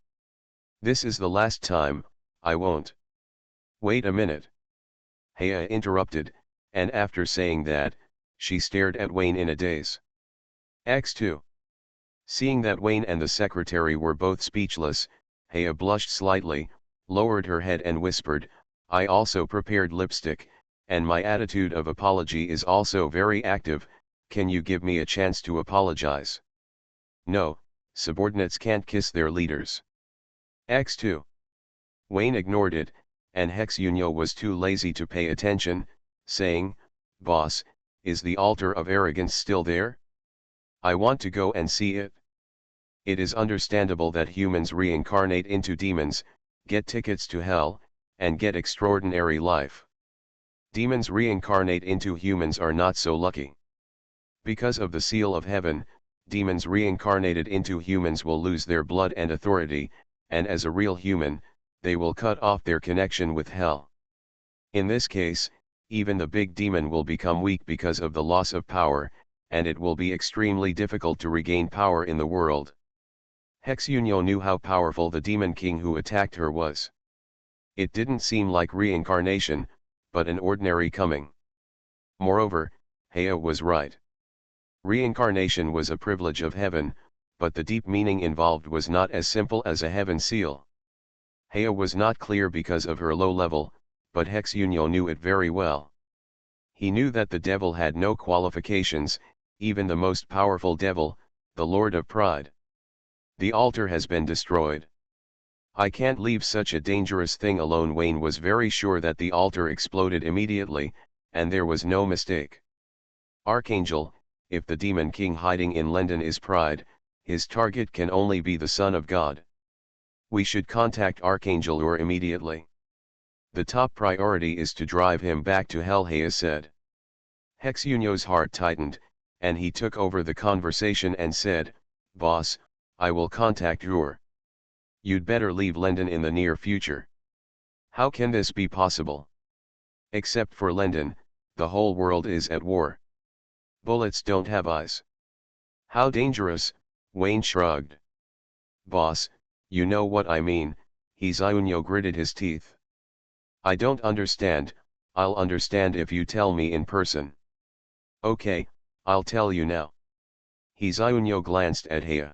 This is the last time, I won't." "Wait a minute." Hea interrupted, and after saying that, she stared at Wayne in a daze. X2. Seeing that Wayne and the secretary were both speechless, Hea blushed slightly, lowered her head and whispered, "I also prepared lipstick, and my attitude of apology is also very active, can you give me a chance to apologize?" "No, subordinates can't kiss their leaders." X2. Wayne ignored it, and Hexyunyo was too lazy to pay attention, saying, "Boss, is the altar of arrogance still there? I want to go and see it." It is understandable that humans reincarnate into demons, get tickets to hell, and get extraordinary life. Demons reincarnate into humans are not so lucky. Because of the seal of heaven, demons reincarnated into humans will lose their blood and authority, and as a real human, they will cut off their connection with hell. In this case, even the big demon will become weak because of the loss of power, and it will be extremely difficult to regain power in the world. Hexyunyo knew how powerful the demon king who attacked her was. It didn't seem like reincarnation, but an ordinary coming. Moreover, Hea was right. Reincarnation was a privilege of heaven, but the deep meaning involved was not as simple as a heaven seal. Hea was not clear because of her low level, but Hexyunyo knew it very well. He knew that the devil had no qualifications, even the most powerful devil, the Lord of Pride. The altar has been destroyed. "I can't leave such a dangerous thing alone." Wayne was very sure that the altar exploded immediately, and there was no mistake. "Archangel, if the demon king hiding in London is Pride, his target can only be the Son of God. We should contact Archangel Ur immediately. The top priority is to drive him back to hell," Hea said. Hexyunyo's heart tightened, and he took over the conversation and said, "Boss, I will contact Ur. You'd better leave London in the near future." "How can this be possible?" "Except for London, the whole world is at war. Bullets don't have eyes." "How dangerous?" Wayne shrugged. "Boss, you know what I mean." Hexyunyo gritted his teeth. "I don't understand. I'll understand if you tell me in person." "Okay, I'll tell you now." Hexyunyo glanced at Hea.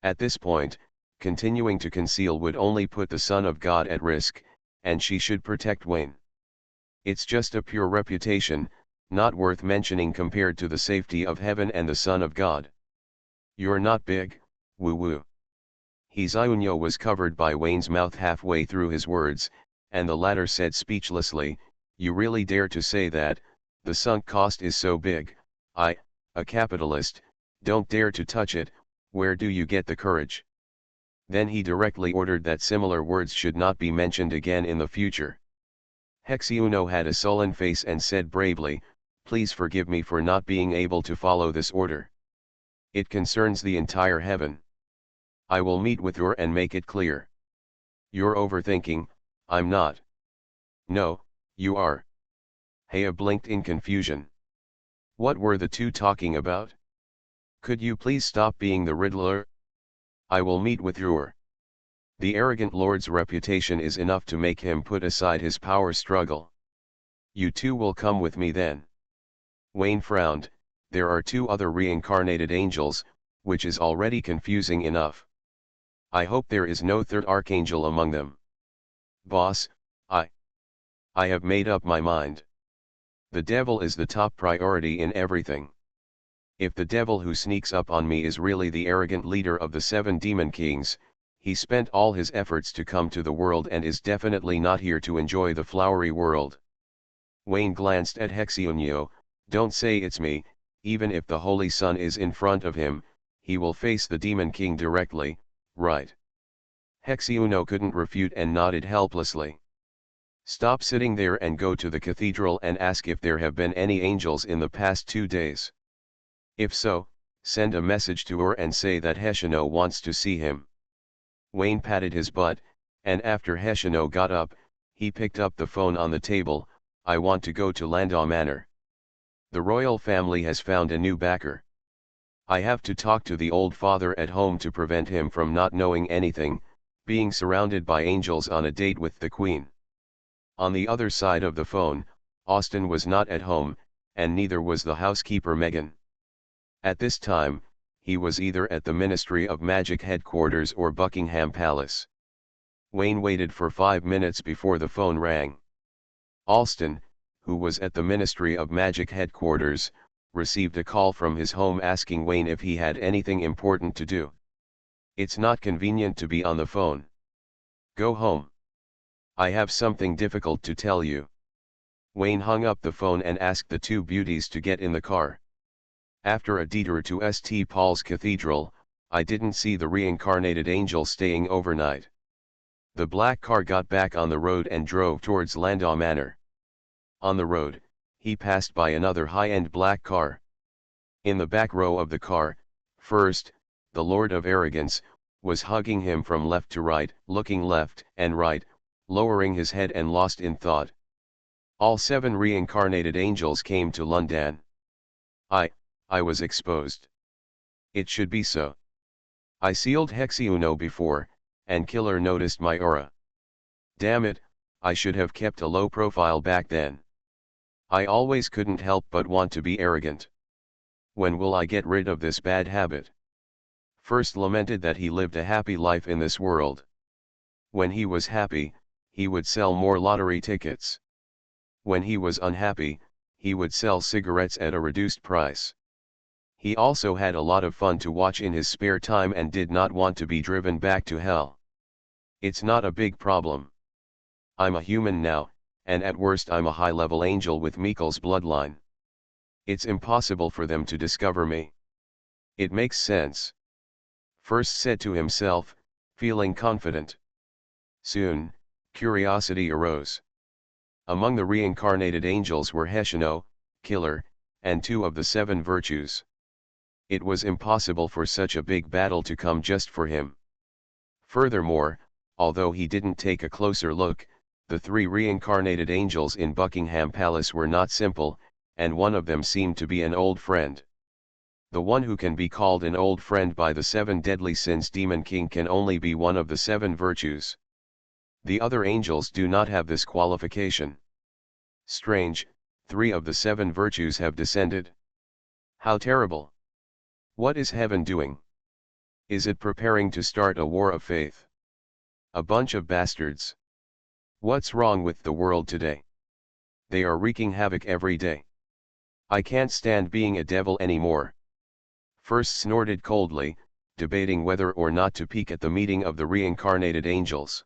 At this point, continuing to conceal would only put the Son of God at risk, and she should protect Wayne. It's just a pure reputation, not worth mentioning compared to the safety of heaven and the Son of God. "You're not big, woo-woo." Hexyunyo was covered by Wayne's mouth halfway through his words, and the latter said speechlessly, "You really dare to say that? The sunk cost is so big, I, a capitalist, don't dare to touch it. Where do you get the courage?" Then he directly ordered that similar words should not be mentioned again in the future. Hexeuno had a sullen face and said bravely, "Please forgive me for not being able to follow this order. It concerns the entire heaven. I will meet with Ur and make it clear." "You're overthinking." "I'm not." "No, you are." Hea blinked in confusion. What were the two talking about? "Could you please stop being the riddler?" "I will meet with Ur. The arrogant lord's reputation is enough to make him put aside his power struggle. You two will come with me then." Wayne frowned. There are two other reincarnated angels, which is already confusing enough. I hope there is no third archangel among them. "Boss, I have made up my mind. The devil is the top priority in everything. If the devil who sneaks up on me is really the arrogant leader of the 7 demon kings, he spent all his efforts to come to the world and is definitely not here to enjoy the flowery world." Wayne glanced at Hexeuno. "Don't say it's me. Even if the Holy Sun is in front of him, he will face the demon king directly, right?" Hexeuno couldn't refute and nodded helplessly. "Stop sitting there and go to the cathedral and ask if there have been any angels in the past 2 days. If so, send a message to Ur and say that Hexeuno wants to see him." Wayne patted his butt, and after Hexeuno got up, he picked up the phone on the table. "I want to go to Landau Manor. The royal family has found a new backer. I have to talk to the old father at home to prevent him from not knowing anything, being surrounded by angels on a date with the Queen." On the other side of the phone, Austin was not at home, and neither was the housekeeper Megan. At this time, he was either at the Ministry of Magic headquarters or Buckingham Palace. Wayne waited for 5 minutes before the phone rang. Austin, who was at the Ministry of Magic headquarters, received a call from his home asking Wayne if he had anything important to do. "It's not convenient to be on the phone. Go home. I have something difficult to tell you." Wayne hung up the phone and asked the two beauties to get in the car. "After a detour to St. Paul's Cathedral, I didn't see the reincarnated angel staying overnight." The black car got back on the road and drove towards Landau Manor. On the road, he passed by another high-end black car. In the back row of the car, first, the Lord of Arrogance, was hugging him from left to right, looking left and right, lowering his head and lost in thought. All 7 reincarnated angels came to London. I was exposed. It should be so. I sealed Hexeuno before, and Killer noticed my aura. Damn it, I should have kept a low profile back then. I always couldn't help but want to be arrogant. When will I get rid of this bad habit?" First lamented that he lived a happy life in this world. When he was happy, he would sell more lottery tickets. When he was unhappy, he would sell cigarettes at a reduced price. He also had a lot of fun to watch in his spare time and did not want to be driven back to hell. "It's not a big problem. I'm a human now, and at worst I'm a high-level angel with Mikkel's bloodline. It's impossible for them to discover me. It makes sense," First said to himself, feeling confident. Soon, curiosity arose. Among the reincarnated angels were Hexeuno, Killer, and 2 of the 7 virtues. It was impossible for such a big battle to come just for him. Furthermore, although he didn't take a closer look, the 3 reincarnated angels in Buckingham Palace were not simple, and one of them seemed to be an old friend. The one who can be called an old friend by the 7 deadly sins Demon King can only be one of the 7 virtues. The other angels do not have this qualification. Strange, 3 of the 7 virtues have descended. How terrible! What is heaven doing? Is it preparing to start a war of faith? A bunch of bastards. What's wrong with the world today? They are wreaking havoc every day. I can't stand being a devil anymore. First snorted coldly, debating whether or not to peek at the meeting of the reincarnated angels.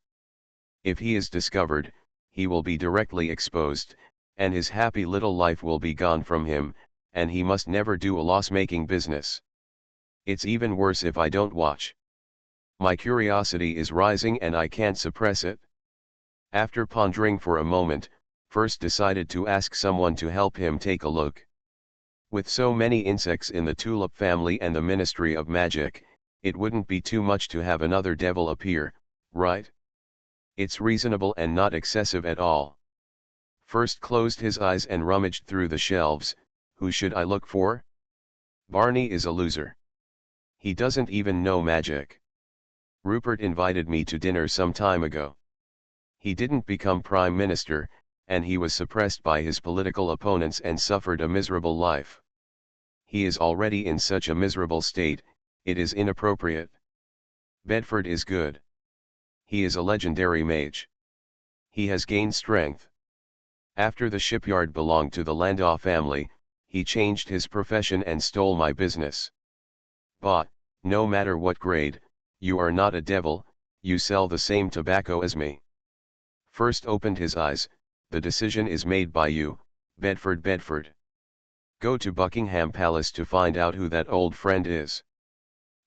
If he is discovered, he will be directly exposed, and his happy little life will be gone from him, and he must never do a loss-making business. It's even worse if I don't watch. My curiosity is rising and I can't suppress it. After pondering for a moment, first decided to ask someone to help him take a look. With so many insects in the tulip family and the Ministry of Magic, it wouldn't be too much to have another devil appear, right? It's reasonable and not excessive at all. First closed his eyes and rummaged through the shelves. Who should I look for? Barney is a loser. He doesn't even know magic. Rupert invited me to dinner some time ago. He didn't become Prime Minister, and he was suppressed by his political opponents and suffered a miserable life. He is already in such a miserable state, it is inappropriate. Bedford is good. He is a legendary mage. He has gained strength. After the shipyard belonged to the Landau family, he changed his profession and stole my business. But, no matter what grade, you are not a devil, you sell the same tobacco as me. First opened his eyes, the decision is made by you, Bedford. Go to Buckingham Palace to find out who that old friend is.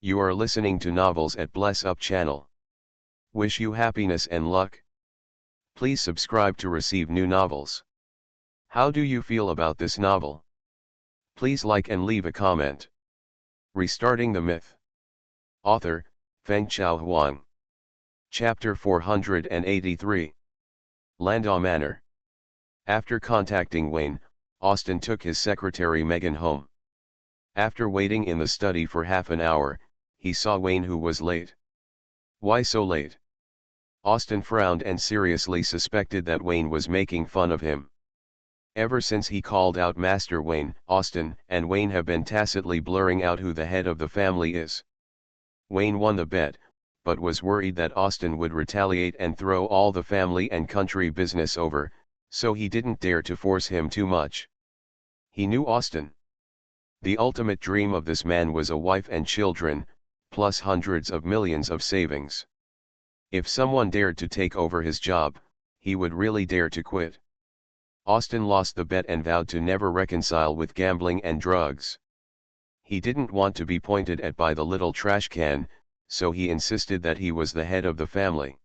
You are listening to Novels at Bless Up channel. Wish you happiness and luck. Please subscribe to receive new novels. How do you feel about this novel? Please like and leave a comment. Restarting the Myth. Author, Fengchao Huang. Chapter 483. Landau Manor. After contacting Wayne, Austin took his secretary Megan home. After waiting in the study for half an hour, he saw Wayne, who was late. Why so late? Austin frowned and seriously suspected that Wayne was making fun of him. Ever since he called out Master Wayne, Austin and Wayne have been tacitly blurring out who the head of the family is. Wayne won the bet, but was worried that Austin would retaliate and throw all the family and country business over, so he didn't dare to force him too much. He knew Austin. The ultimate dream of this man was a wife and children, plus hundreds of millions of savings. If someone dared to take over his job, he would really dare to quit. Austin lost the bet and vowed to never reconcile with gambling and drugs. He didn't want to be pointed at by the little trash can, so he insisted that he was the head of the family.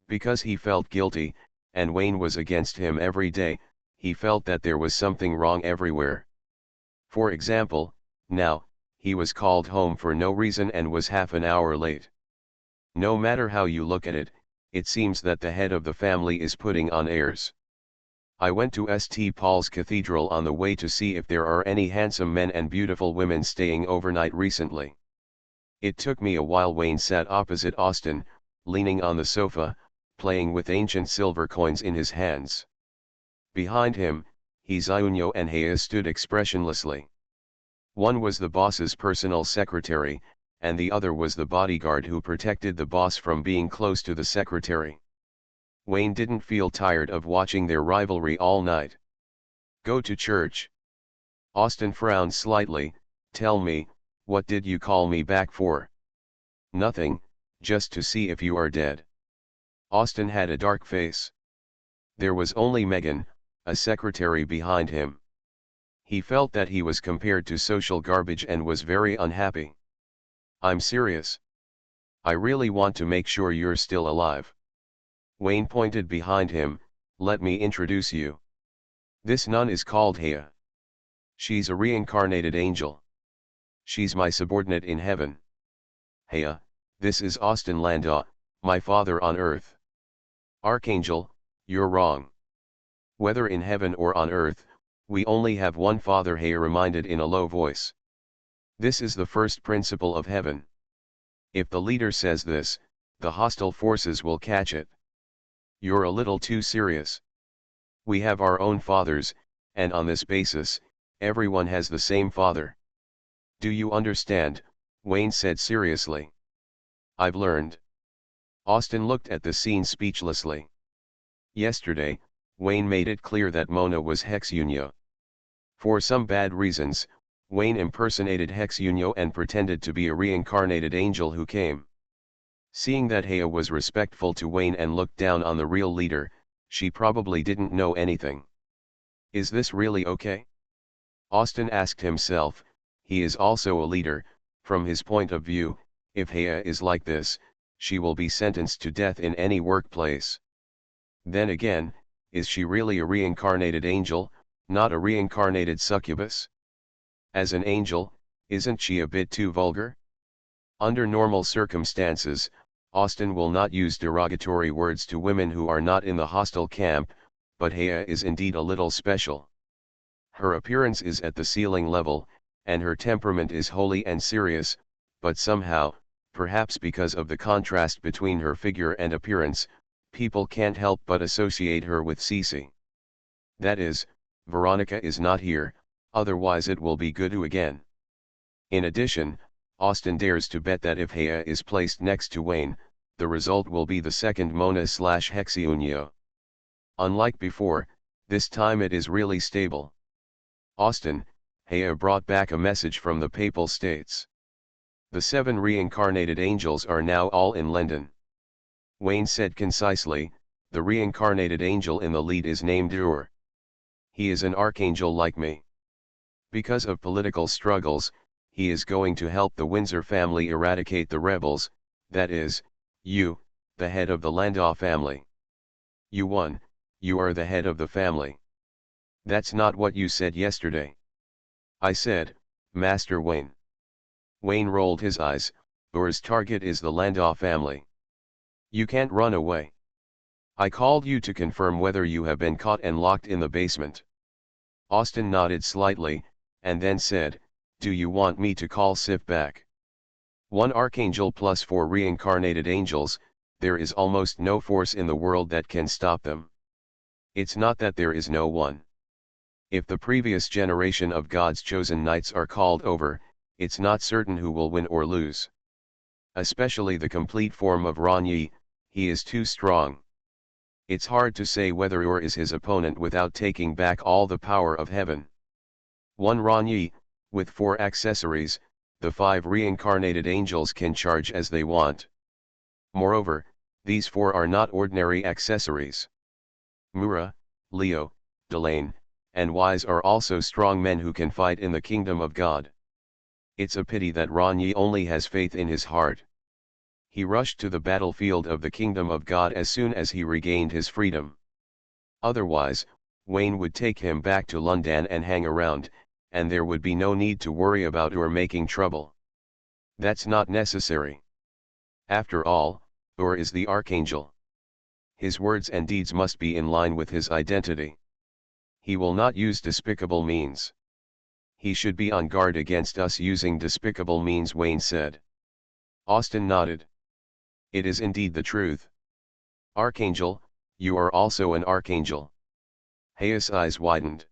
Because he felt guilty, and Wayne was against him every day, he felt that there was something wrong everywhere. For example, now, he was called home for no reason and was half an hour late. No matter how you look at it, it seems that the head of the family is putting on airs. I went to St. Paul's Cathedral on the way to see if there are any handsome men and beautiful women staying overnight recently. It took me a while. Wayne sat opposite Austin, leaning on the sofa, playing with ancient silver coins in his hands. Behind him, Hizayunyo and Heya stood expressionlessly. One was the boss's personal secretary, and the other was the bodyguard who protected the boss from being close to the secretary. Wayne didn't feel tired of watching their rivalry all night. Go to church. Austin frowned slightly. Tell me, what did you call me back for? Nothing, just to see if you are dead. Austin had a dark face. There was only Megan, a secretary, behind him. He felt that he was compared to social garbage and was very unhappy. I'm serious. I really want to make sure you're still alive. Wayne pointed behind him. Let me introduce you. This nun is called Heya. She's a reincarnated angel. She's my subordinate in heaven. Heya, this is Austin Landau, my father on earth. Archangel, you're wrong. Whether in heaven or on earth, we only have one Father, Heya reminded in a low voice. This is the first principle of heaven. If the leader says this, the hostile forces will catch it. You're a little too serious. We have our own fathers, and on this basis, everyone has the same father. Do you understand? Wayne said seriously. I've learned. Austin looked at the scene speechlessly. Yesterday, Wayne made it clear that Mona was Hexunyo. For some bad reasons, Wayne impersonated Hexunyo and pretended to be a reincarnated angel who came. Seeing that Heya was respectful to Wayne and looked down on the real leader, she probably didn't know anything. Is this really okay? Austin asked himself. He is also a leader. From his point of view, if Heya is like this, she will be sentenced to death in any workplace. Then again, is she really a reincarnated angel, not a reincarnated succubus? As an angel, isn't she a bit too vulgar? Under normal circumstances, Austin will not use derogatory words to women who are not in the hostile camp, but Hea is indeed a little special. Her appearance is at the ceiling level, and her temperament is holy and serious, but somehow, perhaps because of the contrast between her figure and appearance, people can't help but associate her with Cece. That is, Veronica is not here, otherwise it will be Gudu again. In addition, Austin dares to bet that if Hea is placed next to Wayne, the result will be the second Mona/Hexiunio. Unlike before, this time it is really stable. Austin, Hea brought back a message from the Papal States. The 7 reincarnated angels are now all in London. Wayne said concisely, the reincarnated angel in the lead is named Ur. He is an archangel like me. Because of political struggles, he is going to help the Windsor family eradicate the rebels, that is, you, the head of the Landau family. You won, you are the head of the family. That's not what you said yesterday. I said, Master Wayne. Wayne rolled his eyes, Ur's target is the Landau family. You can't run away. I called you to confirm whether you have been caught and locked in the basement. Austin nodded slightly, and then said, do you want me to call Sif back? 1 archangel plus 4 reincarnated angels, there is almost no force in the world that can stop them. It's not that there is no one. If the previous generation of God's chosen knights are called over, it's not certain who will win or lose. Especially the complete form of Ranyi, he is too strong. It's hard to say whether Ur is his opponent without taking back all the power of heaven. 1 Ranyi, with 4 accessories, the 5 reincarnated angels can charge as they want. Moreover, these 4 are not ordinary accessories. Mura, Leo, Delane, and Wise are also strong men who can fight in the kingdom of God. It's a pity that Ranyi only has faith in his heart. He rushed to the battlefield of the kingdom of God as soon as he regained his freedom. Otherwise, Wayne would take him back to London and hang around, and there would be no need to worry about Ur making trouble. That's not necessary. After all, Ur is the archangel. His words and deeds must be in line with his identity. He will not use despicable means. He should be on guard against us using despicable means, Wayne said. Austin nodded. It is indeed the truth. Archangel, you are also an archangel. Hea's eyes widened.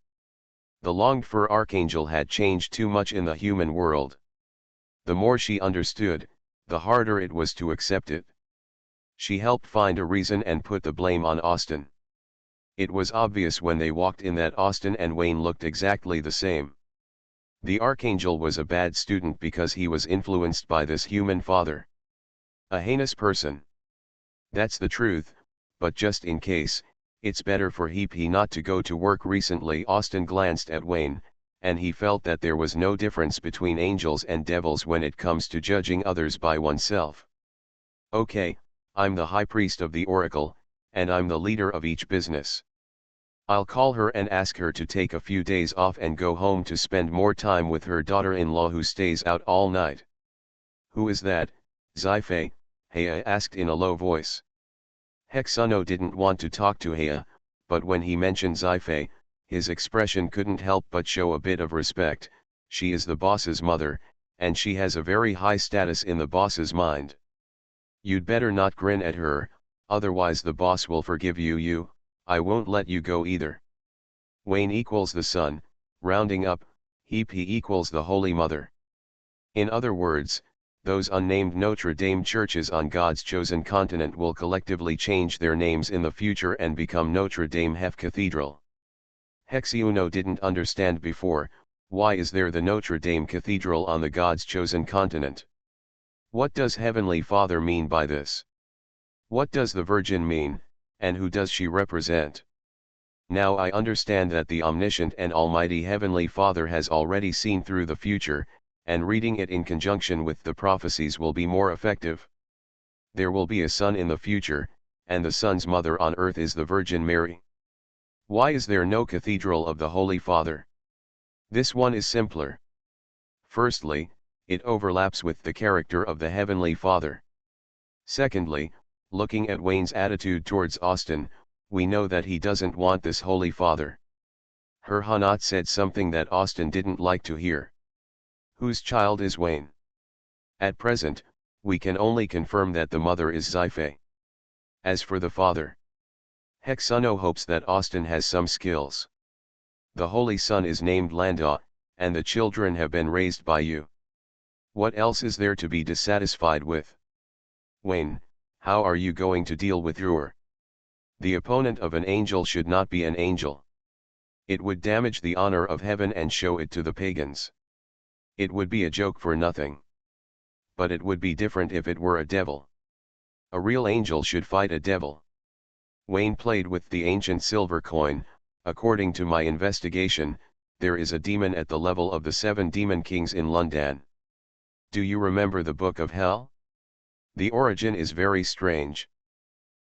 The longed-for archangel had changed too much in the human world. The more she understood, the harder it was to accept it. She helped find a reason and put the blame on Austin. It was obvious when they walked in that Austin and Wayne looked exactly the same. The archangel was a bad student because he was influenced by this human father. A heinous person. That's the truth, but just in case, it's better for he not to go to work recently. Austin glanced at Wayne, and he felt that there was no difference between angels and devils when it comes to judging others by oneself. Okay, I'm the high priest of the oracle, and I'm the leader of each business. I'll call her and ask her to take a few days off and go home to spend more time with her daughter-in-law who stays out all night. Who is that, Sci-fi? Hea asked in a low voice. Hexuno didn't want to talk to Hea, but when he mentioned Sci-fi, his expression couldn't help but show a bit of respect. She is the boss's mother, and she has a very high status in the boss's mind. You'd better not grin at her, otherwise the boss will forgive you. I won't let you go either. Wayne equals the sun, rounding up, He equals the Holy Mother. In other words, those unnamed Notre Dame churches on God's chosen continent will collectively change their names in the future and become Notre Dame Hef Cathedral. Hexiuno didn't understand before, why is there the Notre Dame Cathedral on the God's chosen continent? What does Heavenly Father mean by this? What does the Virgin mean, and who does she represent? Now I understand that the omniscient and almighty Heavenly Father has already seen through the future, and reading it in conjunction with the prophecies will be more effective. There will be a son in the future, and the son's mother on earth is the Virgin Mary. Why is there no cathedral of the Holy Father? This one is simpler. Firstly, it overlaps with the character of the Heavenly Father. Secondly, looking at Wayne's attitude towards Austin, we know that he doesn't want this Holy Father. Her Hanat said something that Austin didn't like to hear. Whose child is Wayne? At present, we can only confirm that the mother is Xife. As for the father, Hexuno hopes that Austin has some skills. The Holy Son is named Landa, and the children have been raised by you. What else is there to be dissatisfied with? Wayne, how are you going to deal with Ur? The opponent of an angel should not be an angel. It would damage the honor of heaven and show it to the pagans. It would be a joke for nothing. But it would be different if it were a devil. A real angel should fight a devil. Wayne played with the ancient silver coin. According to my investigation, there is a demon at the level of the 7 demon kings in London. Do you remember the Book of Hell? The origin is very strange.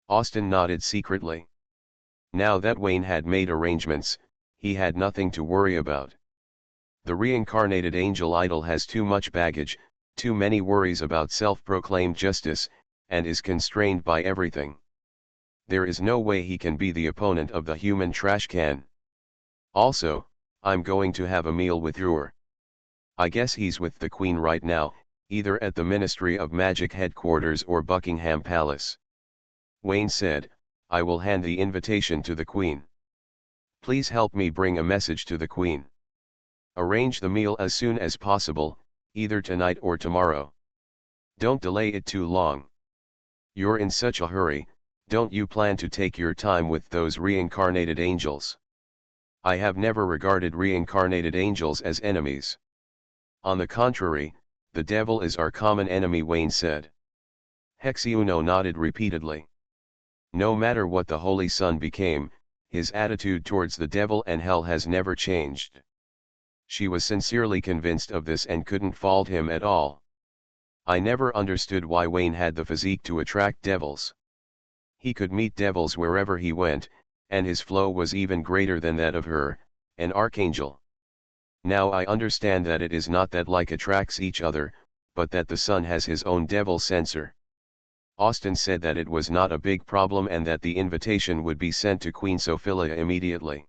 Austin nodded secretly. Now that Wayne had made arrangements, he had nothing to worry about. The reincarnated angel idol has too much baggage, too many worries about self-proclaimed justice, and is constrained by everything. There is no way he can be the opponent of the human trash can. Also, I'm going to have a meal with Ur. I guess he's with the Queen right now, either at the Ministry of Magic headquarters or Buckingham Palace. Wayne said, I will hand the invitation to the Queen. Please help me bring a message to the Queen. Arrange the meal as soon as possible, either tonight or tomorrow. Don't delay it too long. You're in such a hurry, don't you plan to take your time with those reincarnated angels? I have never regarded reincarnated angels as enemies. On the contrary, the devil is our common enemy, Wayne said. Hexuno nodded repeatedly. No matter what the Holy Son became, his attitude towards the devil and hell has never changed. She was sincerely convinced of this and couldn't fault him at all. I never understood why Wayne had the physique to attract devils. He could meet devils wherever he went, and his flow was even greater than that of her, an archangel. Now I understand that it is not that like attracts each other, but that the son has his own devil censor. Austin said that it was not a big problem and that the invitation would be sent to Queen Sophia immediately.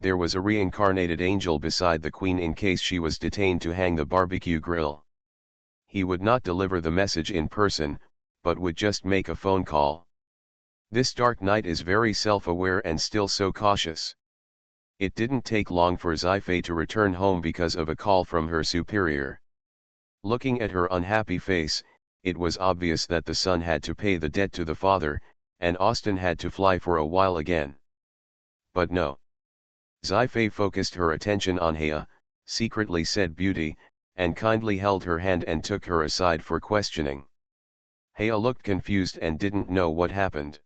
There was a reincarnated angel beside the Queen in case she was detained to hang the barbecue grill. He would not deliver the message in person, but would just make a phone call. This Dark Knight is very self-aware and still so cautious. It didn't take long for Xife to return home because of a call from her superior. Looking at her unhappy face, it was obvious that the son had to pay the debt to the father, and Austin had to fly for a while again. But no. Xife focused her attention on Hea, secretly said beauty, and kindly held her hand and took her aside for questioning. Hea looked confused and didn't know what happened.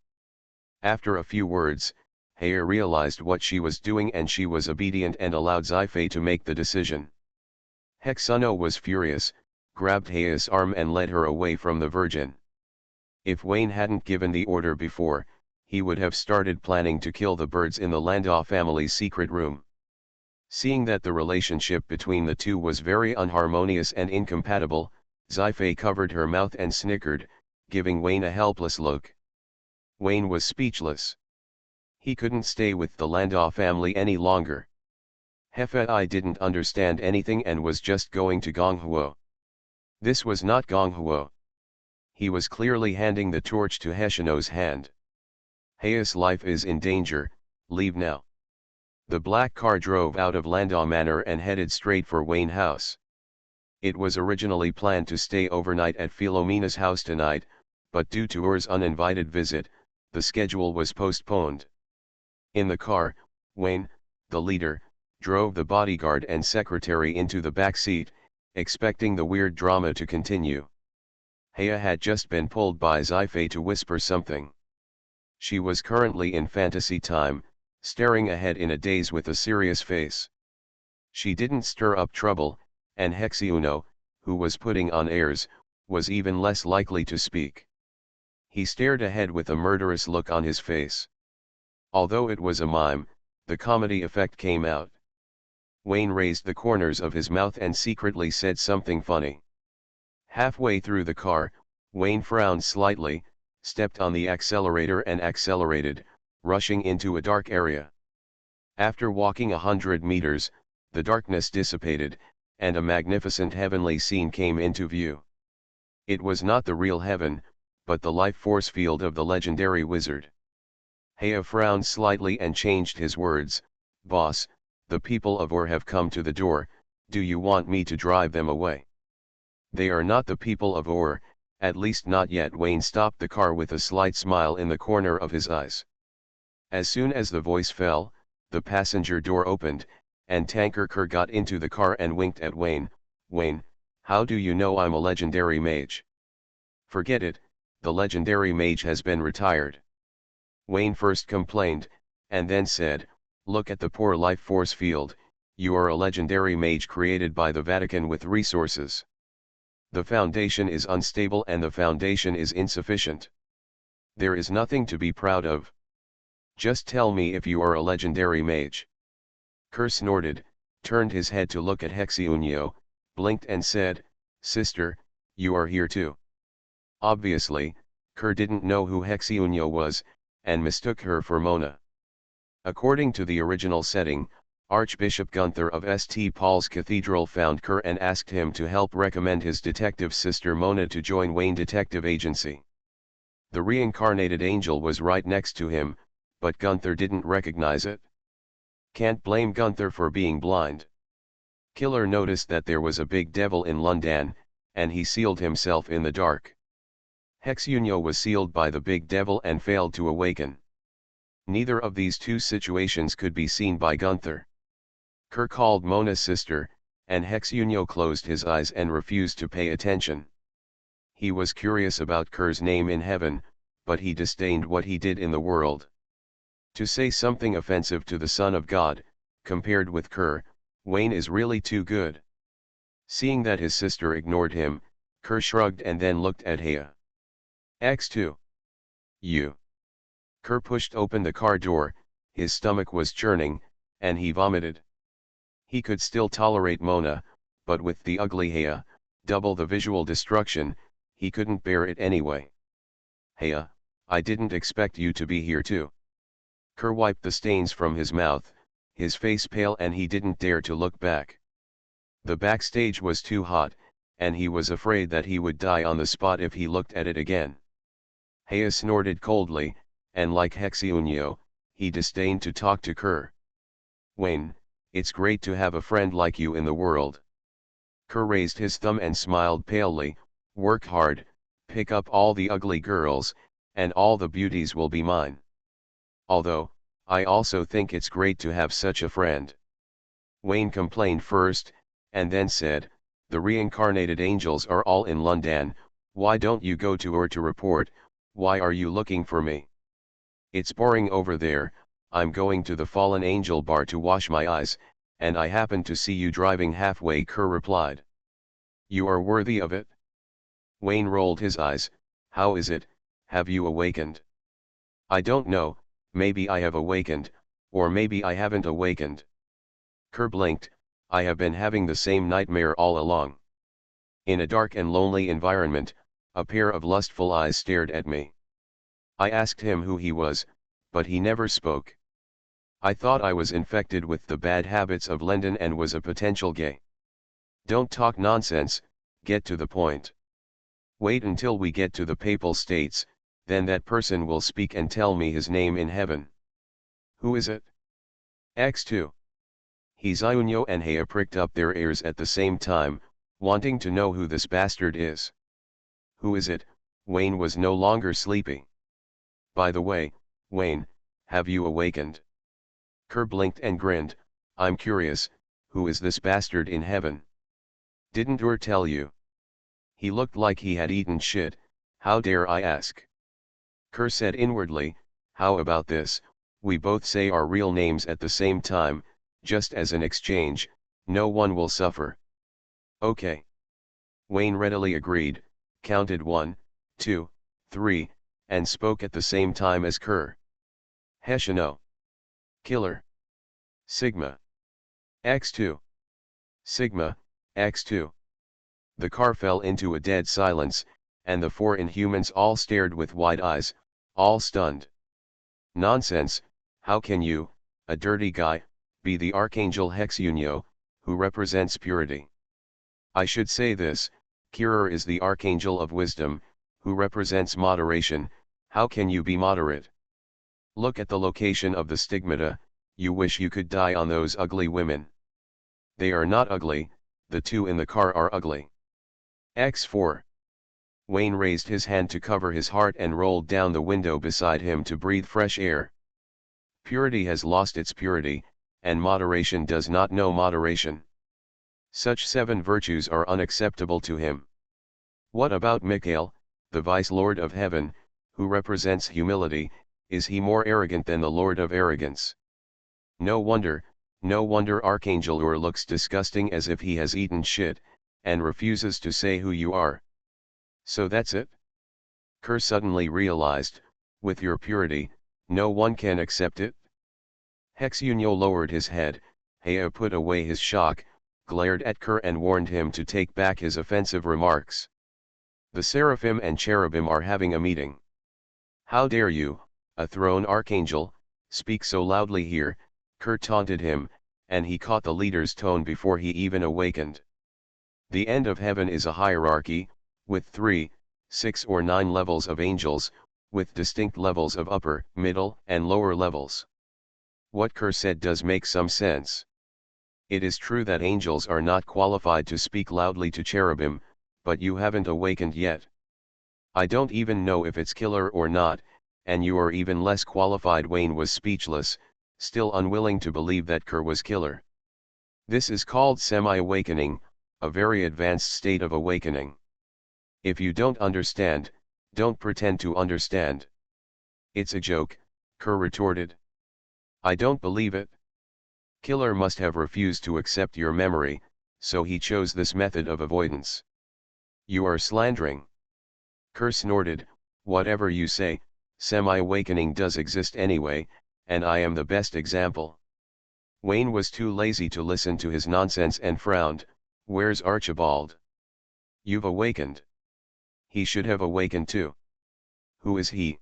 After a few words, Hea realized what she was doing and she was obedient and allowed Xife to make the decision. Hexuno was furious, grabbed Hea's arm and led her away from the Virgin. If Wayne hadn't given the order before, he would have started planning to kill the birds in the Landau family's secret room. Seeing that the relationship between the two was very unharmonious and incompatible, Xife covered her mouth and snickered, giving Wayne a helpless look. Wayne was speechless. He couldn't stay with the Landau family any longer. Hefei didn't understand anything and was just going to Gonghuo. This was not Gonghuo. He was clearly handing the torch to Heshino's hand. Hea's life is in danger, leave now. The black car drove out of Landau Manor and headed straight for Wayne House. It was originally planned to stay overnight at Philomena's house tonight, but due to Ur's uninvited visit, the schedule was postponed. In the car, Wayne, the leader, drove the bodyguard and secretary into the back seat, expecting the weird drama to continue. Hea had just been pulled by Xife to whisper something. She was currently in fantasy time, staring ahead in a daze with a serious face. She didn't stir up trouble, and Hexuno, who was putting on airs, was even less likely to speak. He stared ahead with a murderous look on his face. Although it was a mime, The comedy effect came out. Wayne raised the corners of his mouth and secretly said something funny. Halfway through the car, Wayne frowned slightly, stepped on the accelerator and accelerated, rushing into a dark area. After walking 100 meters, the darkness dissipated, and a magnificent heavenly scene came into view. It was not the real heaven, but the life force field of the legendary wizard. Hea frowned slightly and changed his words. "Boss, the people of Ur have come to the door, do you want me to drive them away?" "They are not the people of Ur, at least not yet." Wayne stopped the car with a slight smile in the corner of his eyes. As soon as the voice fell, the passenger door opened, and Tanker Kerr got into the car and winked at Wayne. "Wayne, how do you know I'm a legendary mage?" "Forget it, the legendary mage has been retired." Wayne first complained, and then said, "Look at the poor life force field, you are a legendary mage created by the Vatican with resources. The foundation is unstable and the foundation is insufficient. There is nothing to be proud of. Just tell me if you are a legendary mage." Kerr snorted, turned his head to look at Hexeunyo, blinked and said, "Sister, you are here too." Obviously, Kerr didn't know who Hexeunyo was, and mistook her for Mona. According to the original setting, Archbishop Gunther of St. Paul's Cathedral found Kerr and asked him to help recommend his detective sister Mona to join Wayne Detective Agency. The reincarnated angel was right next to him, but Gunther didn't recognize it. Can't blame Gunther for being blind. Killer noticed that there was a big devil in London, and he sealed himself in the dark. Hexeunyo was sealed by the big devil and failed to awaken. Neither of these two situations could be seen by Gunther. Kerr called Mona sister, and Hexeunyo closed his eyes and refused to pay attention. He was curious about Kerr's name in heaven, but he disdained what he did in the world. To say something offensive to the Son of God, compared with Kerr, Wayne is really too good. Seeing that his sister ignored him, Kerr shrugged and then looked at Hea. "X2. You." Kerr pushed open the car door, his stomach was churning, and he vomited. He could still tolerate Mona, but with the ugly Hea, double the visual destruction, he couldn't bear it anyway. "Hea, I didn't expect you to be here too." Kerr wiped the stains from his mouth, his face pale, and he didn't dare to look back. The backstage was too hot, and he was afraid that he would die on the spot if he looked at it again. Hea snorted coldly, and like Hexeunyo, he disdained to talk to Kerr. "Wayne, it's great to have a friend like you in the world." Kerr raised his thumb and smiled palely. "Work hard, pick up all the ugly girls, and all the beauties will be mine. Although, I also think it's great to have such a friend." Wayne complained first, and then said, "The reincarnated angels are all in London, why don't you go to Ur to report? Why are you looking for me?" "It's boring over there, I'm going to the Fallen Angel bar to wash my eyes, and I happened to see you driving halfway," Kerr replied. "You are worthy of it." Wayne rolled his eyes. "How is it, have you awakened?" "I don't know, maybe I have awakened, or maybe I haven't awakened." Kerr blinked. "I have been having the same nightmare all along." In a dark and lonely environment, a pair of lustful eyes stared at me. I asked him who he was, but he never spoke. I thought I was infected with the bad habits of London and was a potential gay. "Don't talk nonsense, get to the point. Wait until we get to the Papal States, then that person will speak and tell me his name in heaven." "Who is it?" "X2. He's Ionyo," and Hea pricked up their ears at the same time, wanting to know who this bastard is. "Who is it?" Wayne was no longer sleepy. "By the way, Wayne, have you awakened?" Kerr blinked and grinned. "I'm curious, who is this bastard in heaven?" "Didn't Ur tell you?" "He looked like he had eaten shit, how dare I ask?" Kerr said inwardly, "How about this, we both say our real names at the same time, just as an exchange, no one will suffer." "Okay." Wayne readily agreed, counted 1, 2, 3, and spoke at the same time as Kerr. "Heshino. Killer." Sigma. X2. Sigma, X2. The car fell into a dead silence, and the four Inhumans all stared with wide eyes, all stunned. Nonsense, how can you, a dirty guy, be the Archangel Hexunio, who represents purity? I should say this, Kirer is the Archangel of Wisdom, who represents moderation. How can you be moderate? Look at the location of the stigmata, you wish you could die on those ugly women. They are not ugly, the two in the car are ugly. X4. Wayne raised his hand to cover his heart and rolled down the window beside him to breathe fresh air. Purity has lost its purity, and moderation does not know moderation. Such 7 virtues are unacceptable to him. What about Michael, the Vice Lord of Heaven, who represents humility? Is he more arrogant than the Lord of Arrogance? No wonder Archangel Ur looks disgusting, as if he has eaten shit, and refuses to say who you are. So that's it? Kerr suddenly realized, with your purity, no one can accept it? Hexunio lowered his head, Hea put away his shock, glared at Kerr and warned him to take back his offensive remarks. The seraphim and cherubim are having a meeting. How dare you, a throne archangel, speak so loudly here? Kerr taunted him, and he caught the leader's tone before he even awakened. The end of heaven is a hierarchy, with 3, 6 or 9 levels of angels, with distinct levels of upper, middle, and lower levels. What Kerr said does make some sense. It is true that angels are not qualified to speak loudly to cherubim, but you haven't awakened yet. I don't even know if it's killer or not, and you are even less qualified. Wayne was speechless, still unwilling to believe that Kerr was killer. This is called semi-awakening, a very advanced state of awakening. If you don't understand, don't pretend to understand. It's a joke, Kerr retorted. I don't believe it. Killer must have refused to accept your memory, so he chose this method of avoidance. You are slandering. Kerr snorted, whatever you say, semi-awakening does exist anyway, and I am the best example. Wayne was too lazy to listen to his nonsense and frowned, where's Archibald? You've awakened. He should have awakened too. Who is he?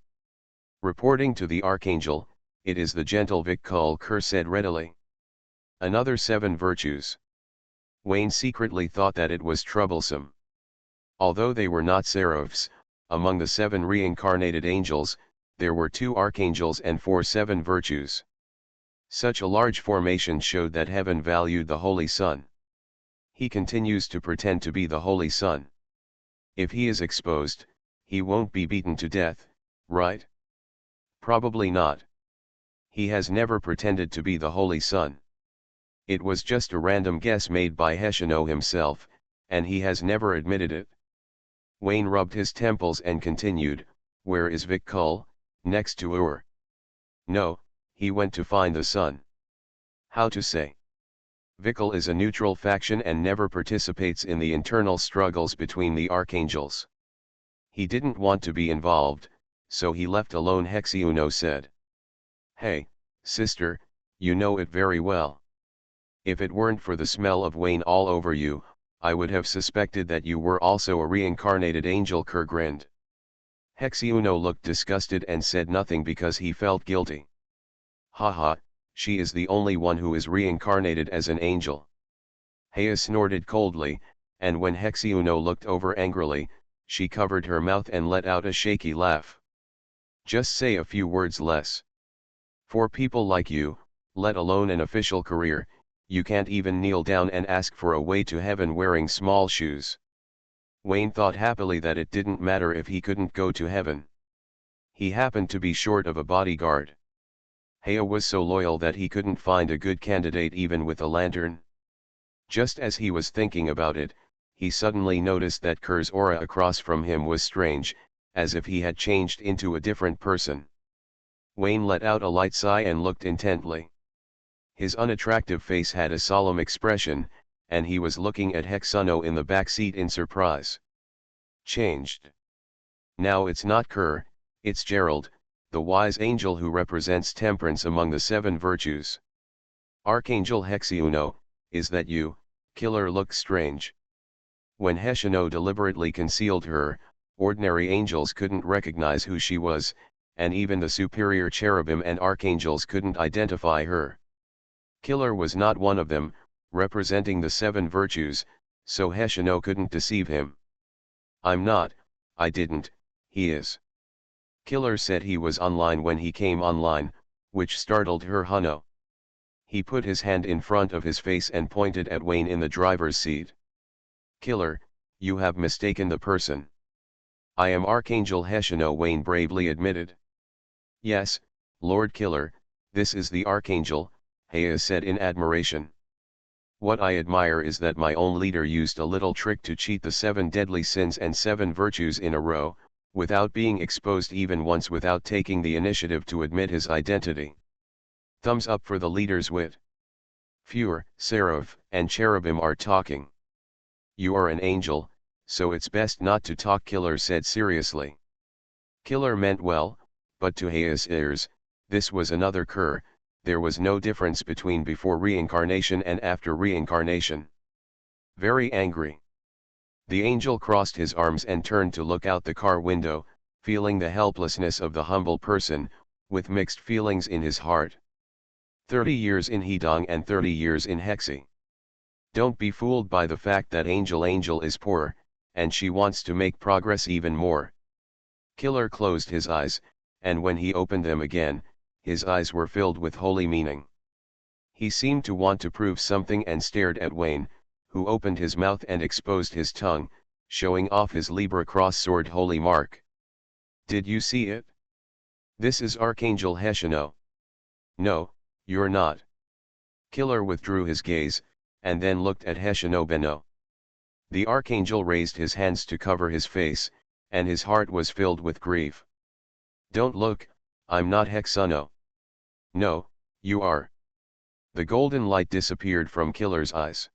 Reporting to the Archangel, it is the gentle Vikul, Kerr said readily. Another 7 virtues. Wayne secretly thought that it was troublesome. Although they were not seraphs, among the 7 reincarnated angels, there were 2 archangels and 7 virtues. Such a large formation showed that heaven valued the Holy Son. He continues to pretend to be the Holy Son. If he is exposed, he won't be beaten to death, right? Probably not. He has never pretended to be the Holy Son. It was just a random guess made by Hexunio himself, and he has never admitted it. Wayne rubbed his temples and continued, where is Vikul, next to Ur? No, he went to find the Sun. How to say? Vikul is a neutral faction and never participates in the internal struggles between the archangels. He didn't want to be involved, so he left alone. Hexunio said. Hey, sister, you know it very well. If it weren't for the smell of Wayne all over you, I would have suspected that you were also a reincarnated angel. Kerr grinned. Hexunio looked disgusted and said nothing because he felt guilty. Haha, she is the only one who is reincarnated as an angel. Hea snorted coldly, and when Hexunio looked over angrily, she covered her mouth and let out a shaky laugh. Just say a few words less. For people like you, let alone an official career, you can't even kneel down and ask for a way to heaven wearing small shoes. Wayne thought happily that it didn't matter if he couldn't go to heaven. He happened to be short of a bodyguard. Hea was so loyal that he couldn't find a good candidate even with a lantern. Just as he was thinking about it, he suddenly noticed that Kerr's aura across from him was strange, as if he had changed into a different person. Wayne let out a light sigh and looked intently. His unattractive face had a solemn expression, and he was looking at Hexunio in the back seat in surprise. Changed. Now it's not Kerr, it's Gerald, the wise angel who represents temperance among the 7 virtues. Archangel Hexiuno, is that you? Killer looked strange. When Heshino deliberately concealed her, ordinary angels couldn't recognize who she was, and even the superior cherubim and archangels couldn't identify her. Killer was not one of them, representing the 7 virtues, so Heshino couldn't deceive him. I'm not, I didn't, he is. Killer said he was online when he came online, which startled her Huno. He put his hand in front of his face and pointed at Wayne in the driver's seat. Killer, you have mistaken the person. I am Archangel Heshino, Wayne bravely admitted. Yes, Lord Killer, this is the Archangel, Hayes said in admiration. What I admire is that my own leader used a little trick to cheat the 7 deadly sins and 7 virtues in a row, without being exposed even once, without taking the initiative to admit his identity. Thumbs up for the leader's wit. Fuhrer, Seraph, and Cherubim are talking. You are an angel, so it's best not to talk, Killer said seriously. Killer meant well, but to Hayes' ears, this was another cur. There was no difference between before reincarnation and after reincarnation. Very angry. The angel crossed his arms and turned to look out the car window, feeling the helplessness of the humble person, with mixed feelings in his heart. 30 years in Hedong and 30 years in Hexi. Don't be fooled by the fact that Angel is poor, and she wants to make progress even more. Killer closed his eyes, and when he opened them again, his eyes were filled with holy meaning. He seemed to want to prove something and stared at Wayne, who opened his mouth and exposed his tongue, showing off his Libra cross sword holy mark. Did you see it? This is Archangel Heshino. No, you're not. Killer withdrew his gaze, and then looked at Heshino Beno. The Archangel raised his hands to cover his face, and his heart was filled with grief. Don't look, I'm not Hexuno. No, you are. The golden light disappeared from Killer's eyes.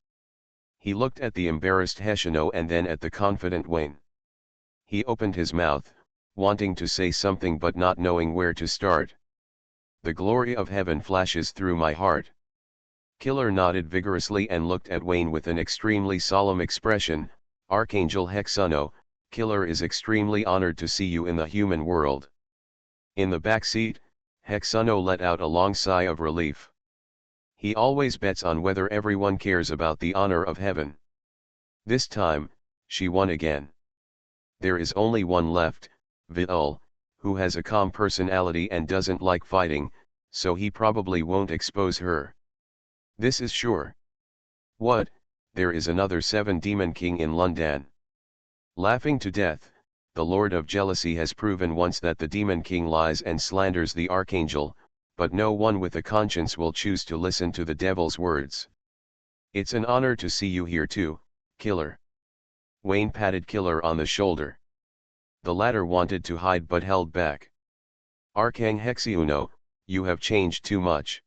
He looked at the embarrassed Heshino and then at the confident Wayne. He opened his mouth, wanting to say something but not knowing where to start. The glory of heaven flashes through my heart. Killer nodded vigorously and looked at Wayne with an extremely solemn expression. Archangel Hexuno, Killer is extremely honored to see you in the human world. In the back seat, Hexuno let out a long sigh of relief. He always bets on whether everyone cares about the honor of heaven. This time, she won again. There is only one left, Vitul, who has a calm personality and doesn't like fighting, so he probably won't expose her. This is sure. What, there is another 7 Demon King in London. Laughing to death, the Lord of Jealousy has proven once that the Demon King lies and slanders the Archangel, but no one with a conscience will choose to listen to the devil's words. It's an honor to see you here too, Killer. Wayne patted Killer on the shoulder. The latter wanted to hide but held back. Archang Hexiuno, you have changed too much.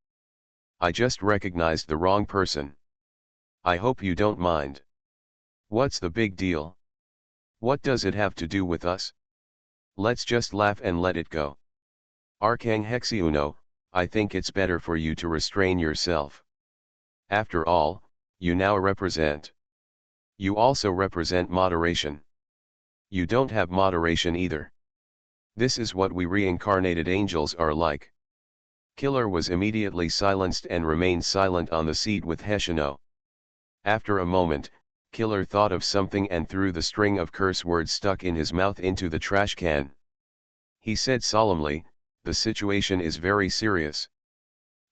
I just recognized the wrong person. I hope you don't mind. What's the big deal? What does it have to do with us? Let's just laugh and let it go. Archang Hexiuno, I think it's better for you to restrain yourself. After all, you now represent. You also represent moderation. You don't have moderation either. This is what we reincarnated angels are like. Killer was immediately silenced and remained silent on the seat with Heshino. After a moment, Killer thought of something and threw the string of curse words stuck in his mouth into the trash can. He said solemnly, the situation is very serious.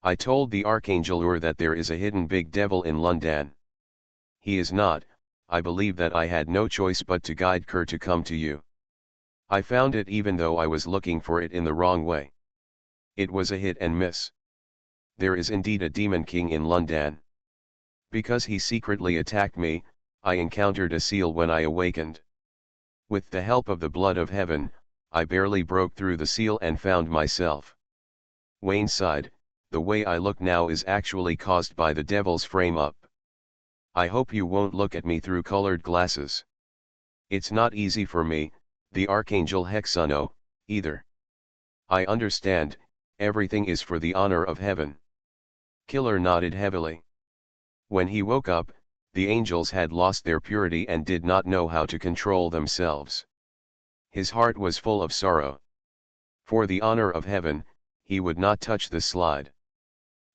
I told the Archangel that there is a hidden big devil in London. He is not. I believe that I had no choice but to guide Kerr to come to you. I found it even though I was looking for it in the wrong way. It was a hit and miss. There is indeed a Demon King in London. Because he secretly attacked me, I encountered a seal when I awakened. With the help of the blood of heaven, I barely broke through the seal and found myself. Wayne sighed, the way I look now is actually caused by the devil's frame-up. I hope you won't look at me through colored glasses. It's not easy for me, the Archangel Hexuno, either. I understand, everything is for the honor of heaven. Killer nodded heavily. When he woke up, the angels had lost their purity and did not know how to control themselves. His heart was full of sorrow. For the honor of heaven, he would not touch the slide.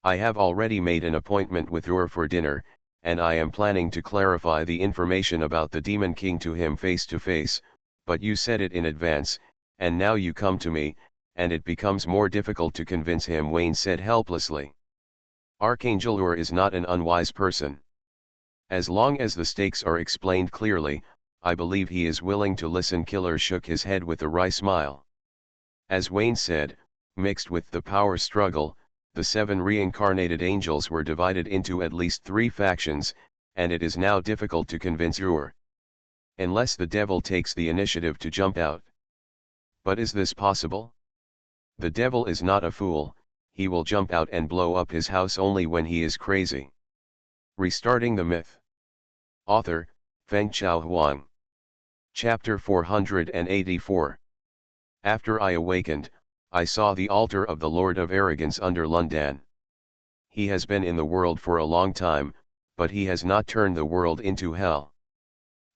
I have already made an appointment with Ur for dinner, and I am planning to clarify the information about the Demon King to him face to face, but you said it in advance, and now you come to me, and it becomes more difficult to convince him, Wayne said helplessly. Archangel Ur is not an unwise person. As long as the stakes are explained clearly, I believe he is willing to listen. Killer shook his head with a wry smile. As Wayne said, mixed with the power struggle, the 7 reincarnated angels were divided into at least 3 factions, and it is now difficult to convince Ur. Unless the devil takes the initiative to jump out. But is this possible? The devil is not a fool, he will jump out and blow up his house only when he is crazy. Restarting the myth. Author, Fengchao Huang. Chapter 484. After I awakened, I saw the altar of the Lord of Arrogance under London. He has been in the world for a long time, but he has not turned the world into hell.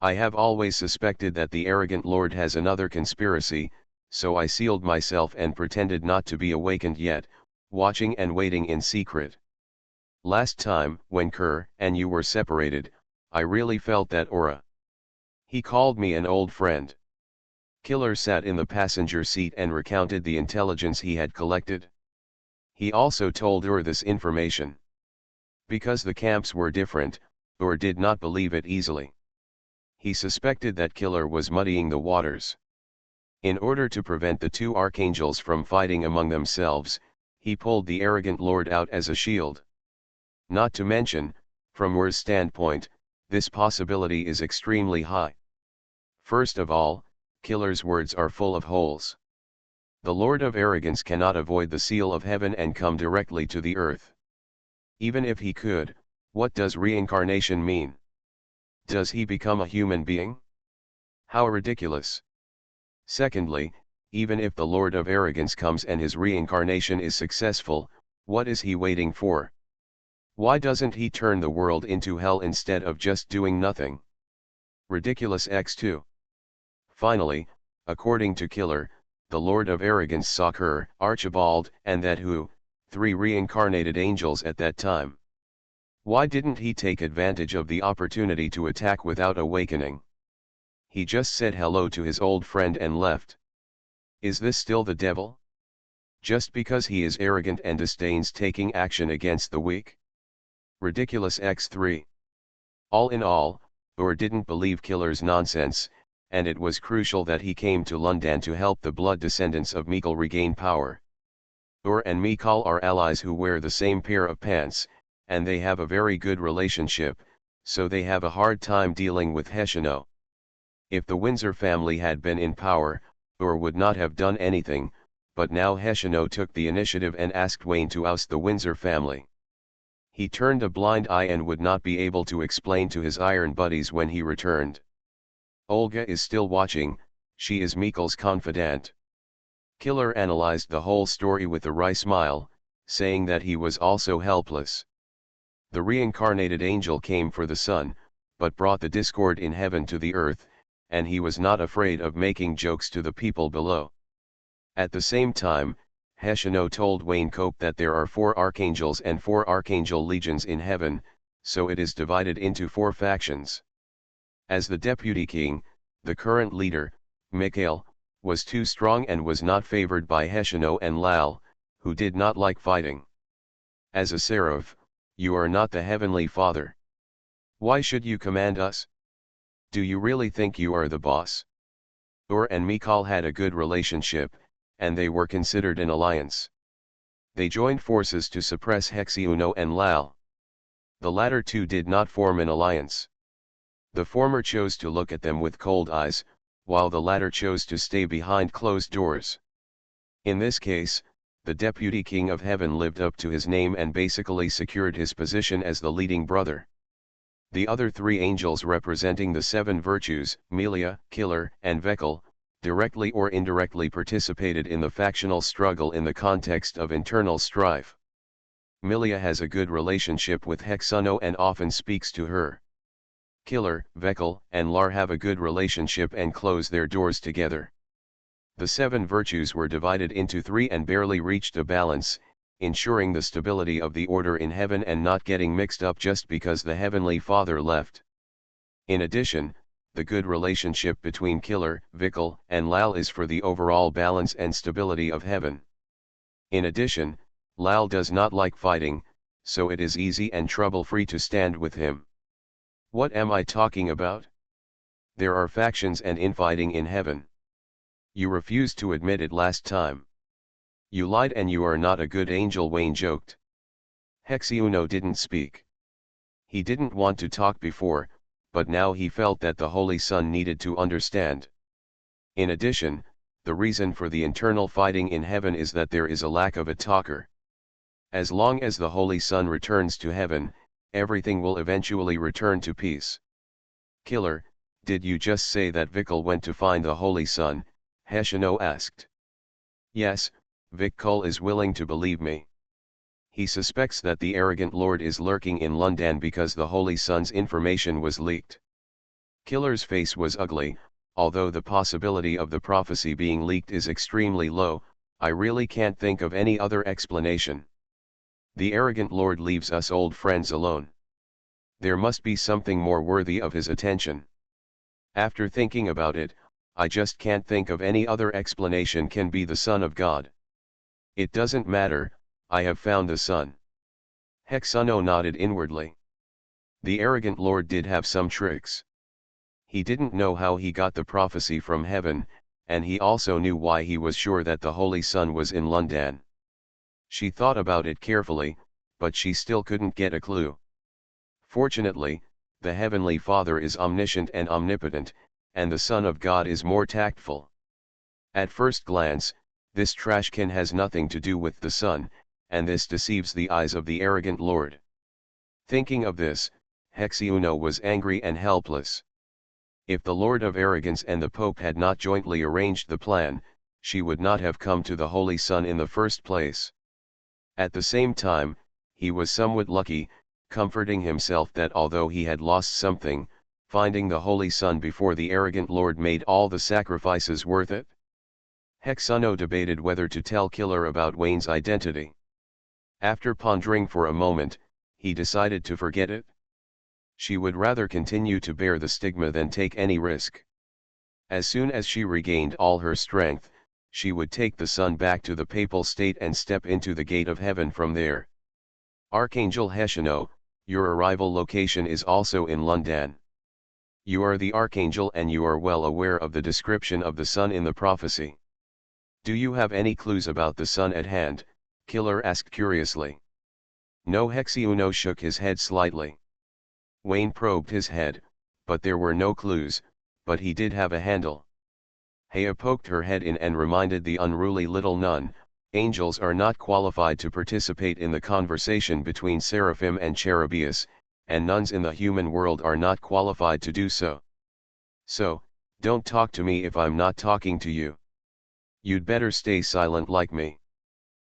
I have always suspected that the arrogant Lord has another conspiracy, so I sealed myself and pretended not to be awakened yet, watching and waiting in secret. Last time, when Kerr and you were separated, I really felt that aura. He called me an old friend. Killer sat in the passenger seat and recounted the intelligence he had collected. He also told Ur this information. Because the camps were different, Ur did not believe it easily. He suspected that Killer was muddying the waters. In order to prevent the 2 archangels from fighting among themselves, he pulled the arrogant Lord out as a shield. Not to mention, from Ur's standpoint, this possibility is extremely high. First of all, Killer's words are full of holes. The Lord of Arrogance cannot avoid the seal of heaven and come directly to the earth. Even if he could, what does reincarnation mean? Does he become a human being? How ridiculous! Secondly, even if the Lord of Arrogance comes and his reincarnation is successful, what is he waiting for? Why doesn't he turn the world into hell instead of just doing nothing? Ridiculous X2. Finally, according to Killer, the Lord of Arrogance saw Kerr, Archibald, and that who, 3 reincarnated angels at that time. Why didn't he take advantage of the opportunity to attack without awakening? He just said hello to his old friend and left. Is this still the devil? Just because he is arrogant and disdains taking action against the weak? Ridiculous X3. All in all, Ur didn't believe Killer's nonsense, and it was crucial that he came to London to help the blood descendants of Mikal regain power. Ur and Mikal are allies who wear the same pair of pants, and they have a very good relationship, so they have a hard time dealing with Heshino. If the Windsor family had been in power, Ur would not have done anything, but now Heshino took the initiative and asked Wayne to oust the Windsor family. He turned a blind eye and would not be able to explain to his iron buddies when he returned. Olga is still watching, she is Mikal's confidant. Killer analyzed the whole story with a wry smile, saying that he was also helpless. The reincarnated angel came for the sun, but brought the discord in heaven to the earth, and he was not afraid of making jokes to the people below. At the same time, Heshino told Wayne Cope that there are 4 archangels and 4 archangel legions in heaven, so it is divided into 4 factions. As the deputy king, the current leader, Mikhail, was too strong and was not favored by Heshino and Lal, who did not like fighting. As a seraph, you are not the heavenly father. Why should you command us? Do you really think you are the boss? Ur and Mikal had a good relationship, and they were considered an alliance. They joined forces to suppress Hexiuno and Lal. The latter 2 did not form an alliance. The former chose to look at them with cold eyes, while the latter chose to stay behind closed doors. In this case, the Deputy King of Heaven lived up to his name and basically secured his position as the leading brother. The other 3 angels representing the 7 virtues, Melia, Killer, and Vekal, directly or indirectly participated in the factional struggle in the context of internal strife. Milia has a good relationship with Hexuno and often speaks to her. Killer, Vekel, and Lar have a good relationship and close their doors together. The 7 virtues were divided into 3 and barely reached a balance, ensuring the stability of the order in heaven and not getting mixed up just because the Heavenly Father left. In addition, the good relationship between Killer, Vekel, and Lal is for the overall balance and stability of heaven. In addition, Lal does not like fighting, so it is easy and trouble-free to stand with him. What am I talking about? There are factions and infighting in heaven. You refused to admit it last time. You lied and you are not a good angel, Wayne joked. Hexuno didn't speak. He didn't want to talk before, but now he felt that the Holy Son needed to understand. In addition, the reason for the internal fighting in heaven is that there is a lack of a talker. As long as the Holy Son returns to heaven, everything will eventually return to peace. Killer, did you just say that Vekel went to find the Holy Son? Hexuno asked. Yes, Vekel is willing to believe me. He suspects that the arrogant Lord is lurking in London because the Holy Son's information was leaked. Killer's face was ugly. Although the possibility of the prophecy being leaked is extremely low, I really can't think of any other explanation. The arrogant Lord leaves us old friends alone. There must be something more worthy of his attention. After thinking about it, I just can't think of any other explanation can be the Son of God. It doesn't matter, I have found the Son. Hexuno nodded inwardly. The arrogant Lord did have some tricks. He didn't know how he got the prophecy from heaven, and he also knew why he was sure that the Holy Son was in London. She thought about it carefully, but she still couldn't get a clue. Fortunately, the Heavenly Father is omniscient and omnipotent, and the Son of God is more tactful. At first glance, this trash can has nothing to do with the Son, and this deceives the eyes of the arrogant Lord. Thinking of this, Hexuno was angry and helpless. If the Lord of Arrogance and the Pope had not jointly arranged the plan, she would not have come to the Holy Son in the first place. At the same time, he was somewhat lucky, comforting himself that although he had lost something, finding the Holy Son before the arrogant Lord made all the sacrifices worth it. Hexuno debated whether to tell Killer about Wayne's identity. After pondering for a moment, he decided to forget it. She would rather continue to bear the stigma than take any risk. As soon as she regained all her strength, she would take the Son back to the papal state and step into the gate of heaven from there. Archangel Hexuno, your arrival location is also in London. You are the Archangel and you are well aware of the description of the Son in the prophecy. Do you have any clues about the Son at hand? Killer asked curiously. No, Hexuno shook his head slightly. Wayne probed his head, but there were no clues, but he did have a handle. Hea poked her head in and reminded the unruly little nun, angels are not qualified to participate in the conversation between seraphim and cherubius, and nuns in the human world are not qualified to do so. So, don't talk to me if I'm not talking to you. You'd better stay silent like me.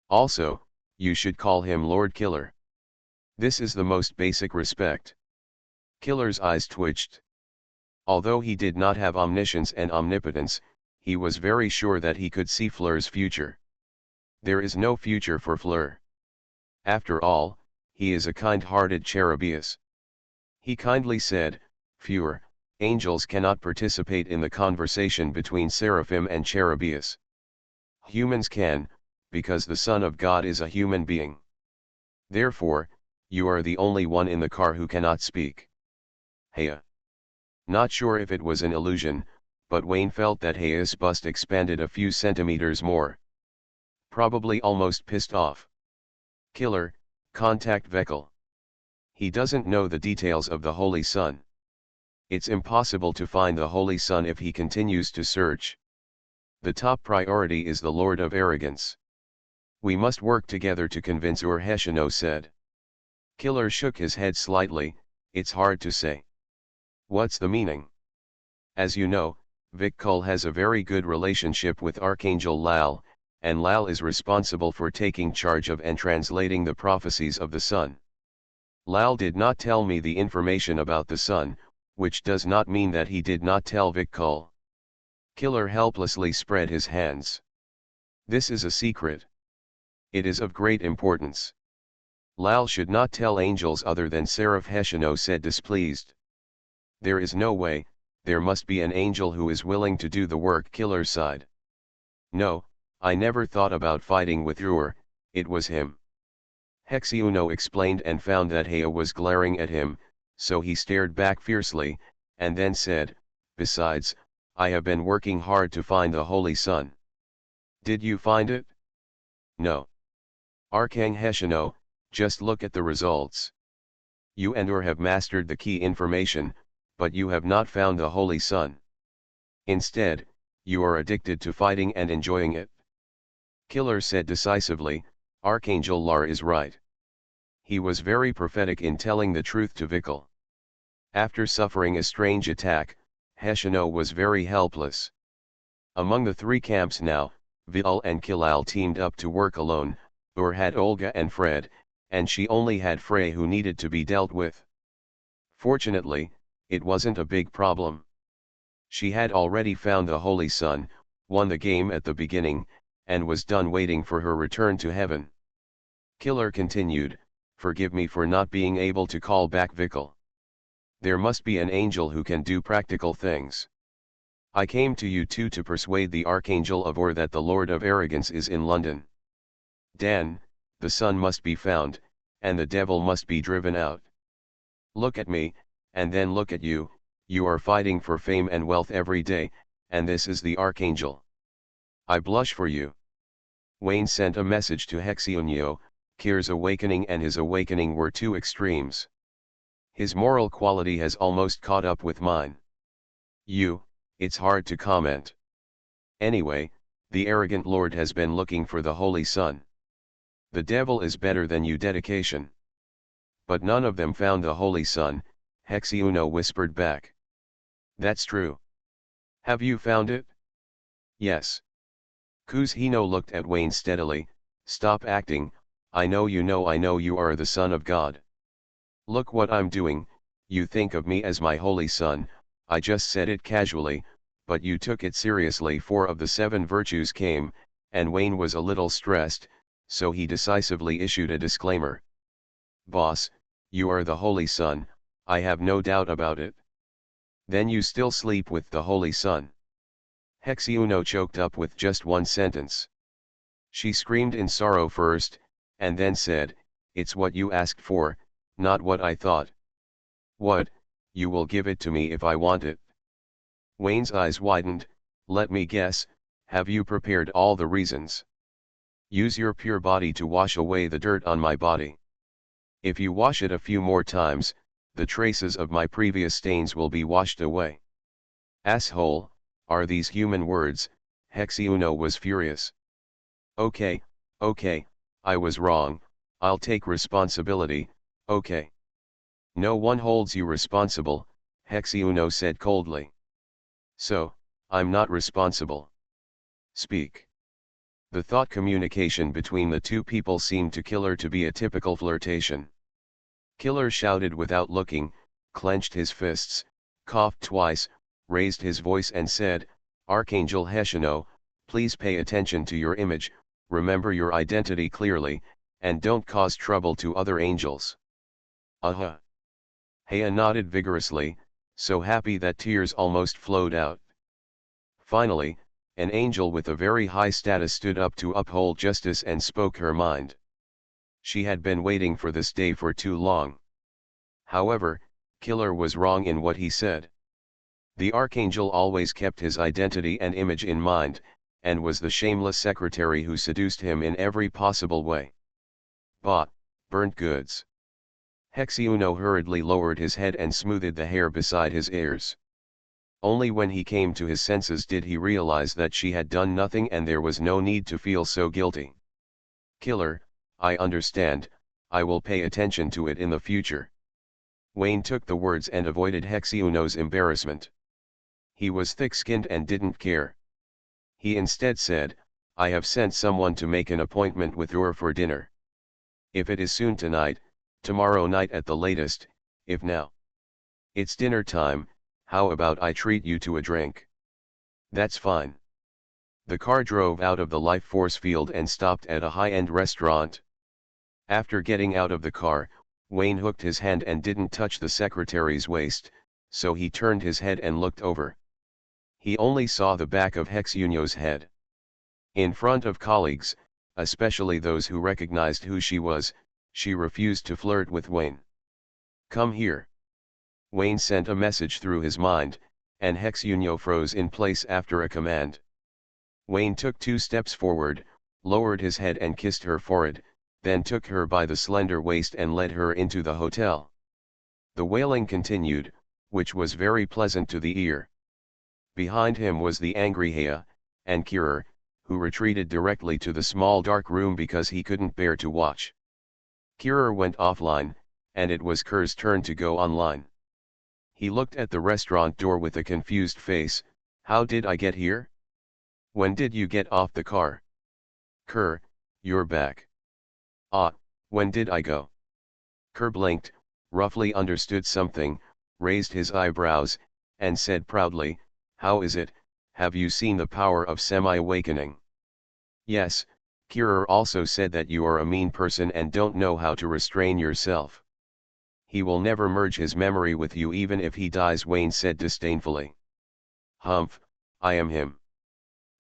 Also, you should call him Lord Killer. This is the most basic respect. Killer's eyes twitched. Although he did not have omniscience and omnipotence, he was very sure that he could see Fleur's future. There is no future for Fleur. After all, he is a kind-hearted cherubius. He kindly said, Fleur, angels cannot participate in the conversation between seraphim and cherubius. Humans can, because the Son of God is a human being. Therefore, you are the only one in the car who cannot speak. Hea. Not sure if it was an illusion, but Wayne felt that Hea's bust expanded a few centimeters more. Probably almost pissed off. Killer, contact Vekel. He doesn't know the details of the Holy Son. It's impossible to find the Holy Son if he continues to search. The top priority is the Lord of Arrogance. We must work together to convince Hexuno said. Killer shook his head slightly, it's hard to say. What's the meaning? As you know, Vekel has a very good relationship with Archangel Lal, and Lal is responsible for taking charge of and translating the prophecies of the sun. Lal did not tell me the information about the sun, which does not mean that he did not tell Vikul. Killer helplessly spread his hands. This is a secret. It is of great importance. Lal should not tell angels other than Seraph Heshino said displeased. There is no way, there must be an angel who is willing to do the work, Killer sighed. No, I never thought about fighting with Ruhr, it was him. Hexiuno explained and found that Hea was glaring at him, so he stared back fiercely, and then said, besides, I have been working hard to find the Holy Sun. Did you find it? No. Arkang Heshino, just look at the results. You and Ur have mastered the key information, but you have not found the Holy Sun. Instead, you are addicted to fighting and enjoying it. Killer said decisively, Archangel Lar is right. He was very prophetic in telling the truth to Vikul. After suffering a strange attack, Heshino was very helpless. Among the three camps now, Vil and Kilal teamed up to work alone. Ur had Olga and Fred, and she only had Frey who needed to be dealt with. Fortunately, it wasn't a big problem. She had already found the Holy Sun, won the game at the beginning, and was done waiting for her return to heaven. Killer continued, forgive me for not being able to call back Vikul. There must be an angel who can do practical things. I came to you too to persuade the Archangel of Ur that the Lord of Arrogance is in London. Dan, the sun must be found, and the devil must be driven out. Look at me, and then look at you, you are fighting for fame and wealth every day, and this is the Archangel. I blush for you. Wayne sent a message to Hexiunio, Kir's awakening and his awakening were two extremes. His moral quality has almost caught up with mine. It's hard to comment. Anyway, the arrogant Lord has been looking for the Holy Sun. The devil is better than you dedication. But none of them found the Holy Sun, Hexiuno whispered back. That's true. Have you found it? Yes. Kuzhino looked at Wayne steadily, stop acting, I know you are the son of God. Look what I'm doing, you think of me as my holy son, I just said it casually, but you took it seriously. 4 of the 7 virtues came, and Wayne was a little stressed, so he decisively issued a disclaimer. Boss, you are the Holy Son, I have no doubt about it. Then you still sleep with the Holy Son. Hexiuno choked up with just one sentence. She screamed in sorrow first, and then said, it's what you asked for, not what I thought. What, you will give it to me if I want it? Wayne's eyes widened, let me guess, have you prepared all the reasons? Use your pure body to wash away the dirt on my body. If you wash it a few more times, the traces of my previous stains will be washed away. Asshole, are these human words? Hexiuno was furious. Okay, I was wrong, I'll take responsibility, okay. No one holds you responsible, Hexiuno said coldly. So, I'm not responsible. Speak. The thought communication between the two people seemed to Killer to be a typical flirtation. Killer shouted without looking, clenched his fists, coughed twice, raised his voice and said, Archangel Heshino, please pay attention to your image, remember your identity clearly, and don't cause trouble to other angels. Uh-huh. Hea nodded vigorously, so happy that tears almost flowed out. Finally, an angel with a very high status stood up to uphold justice and spoke her mind. She had been waiting for this day for too long. However, Killer was wrong in what he said. The Archangel always kept his identity and image in mind, and was the shameless secretary who seduced him in every possible way. Bah, burnt goods. Hexiuno hurriedly lowered his head and smoothed the hair beside his ears. Only when he came to his senses did he realize that she had done nothing and there was no need to feel so guilty. Killer, I understand, I will pay attention to it in the future. Wayne took the words and avoided Hexiuno's embarrassment. He was thick-skinned and didn't care. He instead said, I have sent someone to make an appointment with Ur for dinner. If it is soon tonight, tomorrow night at the latest, if now. It's dinner time, how about I treat you to a drink? That's fine. The car drove out of the life force field and stopped at a high-end restaurant. After getting out of the car, Wayne hooked his hand and didn't touch the secretary's waist, so he turned his head and looked over. He only saw the back of Hexunyo's head. In front of colleagues, especially those who recognized who she was, she refused to flirt with Wayne. Come here. Wayne sent a message through his mind, and Hexunyo froze in place after a command. Wayne took 2 steps forward, lowered his head and kissed her forehead, then took her by the slender waist and led her into the hotel. The wailing continued, which was very pleasant to the ear. Behind him was the angry Hea, and Kirer, who retreated directly to the small dark room because he couldn't bear to watch. Kirer went offline, and it was Ker's turn to go online. He looked at the restaurant door with a confused face. How did I get here? When did you get off the car? Ker, you're back. Ah, when did I go? Ker blinked, roughly understood something, raised his eyebrows, and said proudly, how is it, have you seen the power of semi-awakening? Yes, Kirer also said that you are a mean person and don't know how to restrain yourself. He will never merge his memory with you even if he dies, Wayne said disdainfully. Humph, I am him.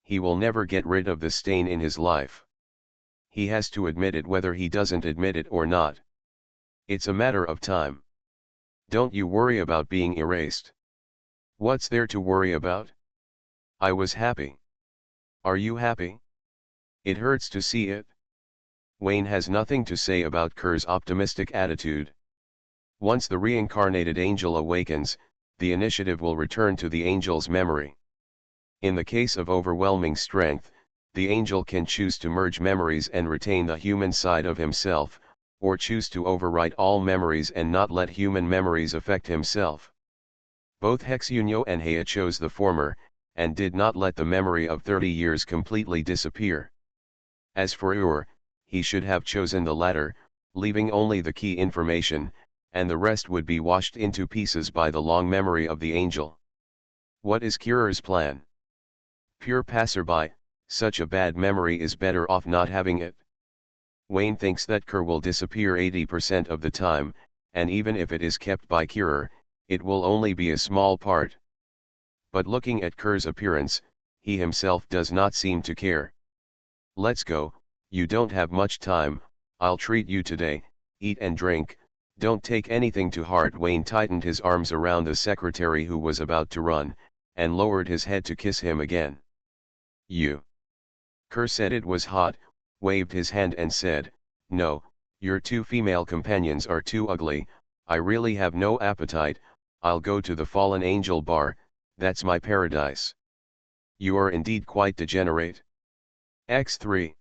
He will never get rid of the stain in his life. He has to admit it whether he doesn't admit it or not. It's a matter of time. Don't you worry about being erased. What's there to worry about? I was happy. Are you happy? It hurts to see it. Wayne has nothing to say about Ker's optimistic attitude. Once the reincarnated angel awakens, the initiative will return to the angel's memory. In the case of overwhelming strength, the angel can choose to merge memories and retain the human side of himself, or choose to overwrite all memories and not let human memories affect himself. Both Hexunyo and Hea chose the former, and did not let the memory of 30 years completely disappear. As for Ur, he should have chosen the latter, leaving only the key information, and the rest would be washed into pieces by the long memory of the angel. What is Kirer's plan? Pure passerby, such a bad memory is better off not having it. Wayne thinks that Ker will disappear 80% of the time, and even if it is kept by Kirer, it will only be a small part. But looking at Ker's appearance, he himself does not seem to care. Let's go, you don't have much time, I'll treat you today, eat and drink, don't take anything to heart. Wayne tightened his arms around the secretary who was about to run, and lowered his head to kiss him again. You. Ker said it was hot, waved his hand and said, no, your 2 female companions are too ugly, I really have no appetite, I'll go to the fallen angel bar, that's my paradise. You are indeed quite degenerate. X3.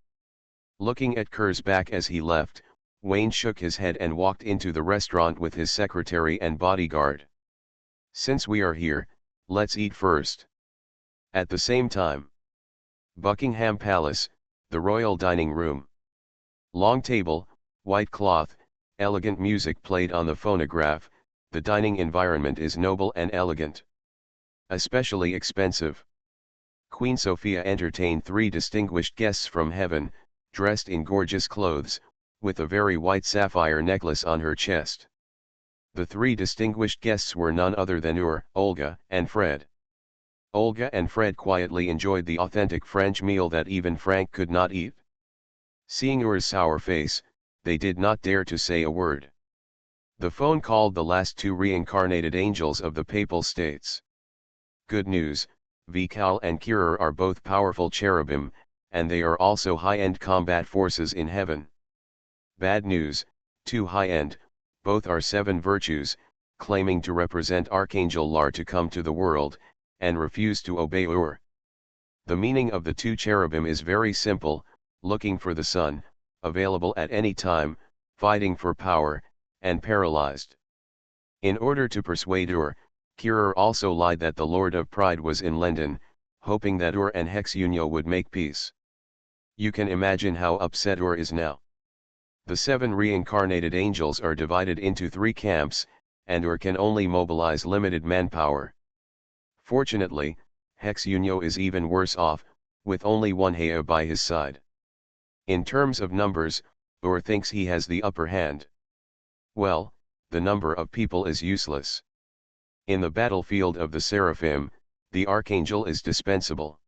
Looking at Ker's back as he left, Wayne shook his head and walked into the restaurant with his secretary and bodyguard. Since we are here, let's eat first. At the same time. Buckingham Palace, the royal dining room. Long table, white cloth, elegant music played on the phonograph, the dining environment is noble and elegant. Especially expensive. Queen Sophia entertained 3 distinguished guests from heaven, dressed in gorgeous clothes, with a very white sapphire necklace on her chest. The 3 distinguished guests were none other than Ur, Olga, and Fred. Olga and Fred quietly enjoyed the authentic French meal that even Frank could not eat. Seeing Ur's sour face, they did not dare to say a word. The phone called the last 2 reincarnated angels of the Papal States. Good news, Vikal and Kirer are both powerful cherubim, and they are also high-end combat forces in heaven. Bad news, 2 high-end, both are 7 virtues, claiming to represent Archangel Lar to come to the world, and refuse to obey Ur. The meaning of the 2 cherubim is very simple, looking for the sun, available at any time, fighting for power, and paralyzed. In order to persuade Ur, Kirer also lied that the Lord of Pride was in London, hoping that Ur and Hexunyo would make peace. You can imagine how upset Ur is now. The 7 reincarnated angels are divided into 3 camps, and Ur can only mobilize limited manpower. Fortunately, Hexunyo is even worse off, with only 1 Hea by his side. In terms of numbers, Ur thinks he has the upper hand. Well, the number of people is useless. In the battlefield of the Seraphim, the Archangel is dispensable.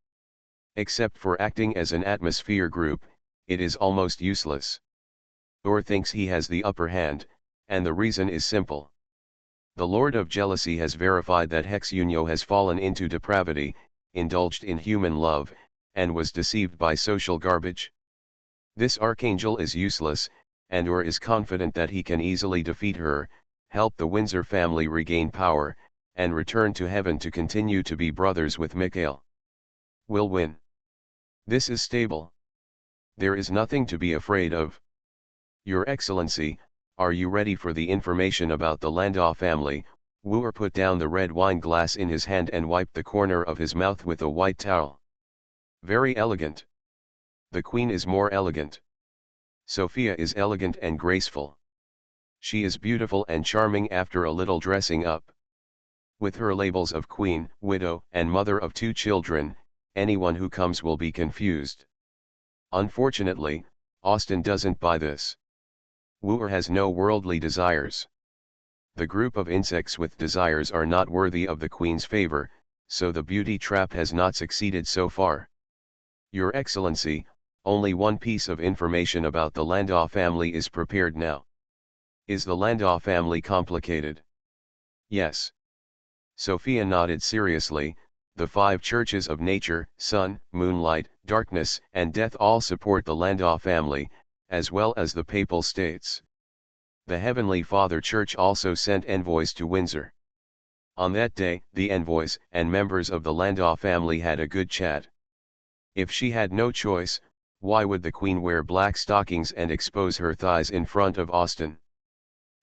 Except for acting as an atmosphere group, it is almost useless. Ur thinks he has the upper hand, and the reason is simple. The Lord of Jealousy has verified that Hexunyo has fallen into depravity, indulged in human love, and was deceived by social garbage. This Archangel is useless, and Ur is confident that he can easily defeat her, help the Windsor family regain power, and return to heaven to continue to be brothers with Mikhail. Will win. This is stable. There is nothing to be afraid of. Your Excellency, are you ready for the information about the Landau family? Wu put down the red wine glass in his hand and wiped the corner of his mouth with a white towel. Very elegant. The Queen is more elegant. Sophia is elegant and graceful. She is beautiful and charming after a little dressing up. With her labels of queen, widow, and mother of 2 children, anyone who comes will be confused. Unfortunately, Austin doesn't buy this. Wu has no worldly desires. The group of insects with desires are not worthy of the Queen's favor, so the beauty trap has not succeeded so far. Your Excellency, only one piece of information about the Landau family is prepared now. Is the Landau family complicated? Yes. Sophia nodded seriously. The 5 churches of nature, sun, moonlight, darkness, and death all support the Landau family, as well as the Papal States. The Heavenly Father Church also sent envoys to Windsor. On that day, the envoys and members of the Landau family had a good chat. If she had no choice, why would the Queen wear black stockings and expose her thighs in front of Austin?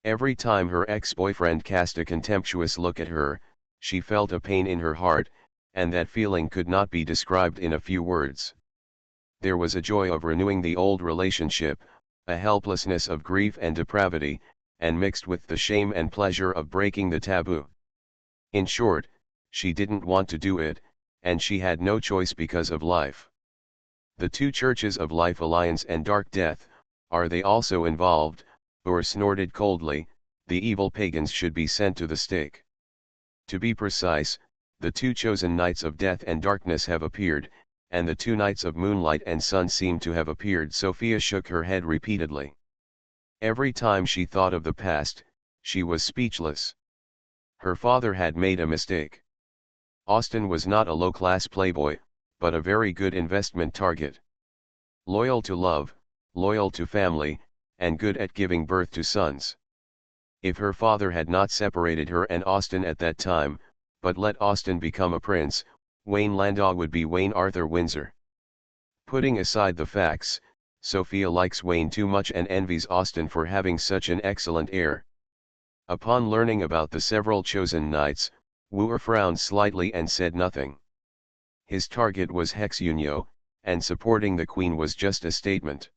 Every time her ex-boyfriend cast a contemptuous look at her, she felt a pain in her heart, and that feeling could not be described in a few words. There was a joy of renewing the old relationship, a helplessness of grief and depravity, and mixed with the shame and pleasure of breaking the taboo. In short, she didn't want to do it, and she had no choice because of life. The 2 churches of Life Alliance and Dark Death, are they also involved? Ur snorted coldly. The evil pagans should be sent to the stake. To be precise, the 2 chosen knights of death and darkness have appeared, and the 2 knights of moonlight and sun seem to have appeared. Sophia shook her head repeatedly. Every time she thought of the past, she was speechless. Her father had made a mistake. Austin was not a low-class playboy, but a very good investment target. Loyal to love, loyal to family, and good at giving birth to sons. If her father had not separated her and Austin at that time, but let Austin become a prince, Wayne Landau would be Wayne Arthur Windsor. Putting aside the facts, Sophia likes Wayne too much and envies Austin for having such an excellent heir. Upon learning about the several chosen knights, Wu frowned slightly and said nothing. His target was Hexunyo, and supporting the Queen was just a statement.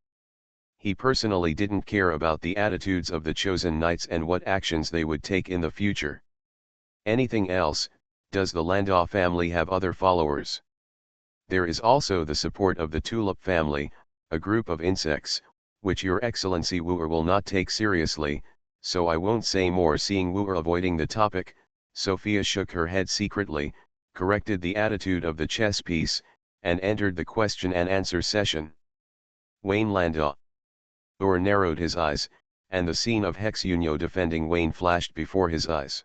He personally didn't care about the attitudes of the chosen knights and what actions they would take in the future. Anything else? Does the Landau family have other followers? There is also the support of the Tulip family, a group of insects, which Your Excellency Wu will not take seriously, so I won't say more. Seeing Wu avoiding the topic, Sophia shook her head secretly, corrected the attitude of the chess piece, and entered the question and answer session. Wayne Landau. Ur narrowed his eyes, and the scene of Hexunyo defending Wayne flashed before his eyes.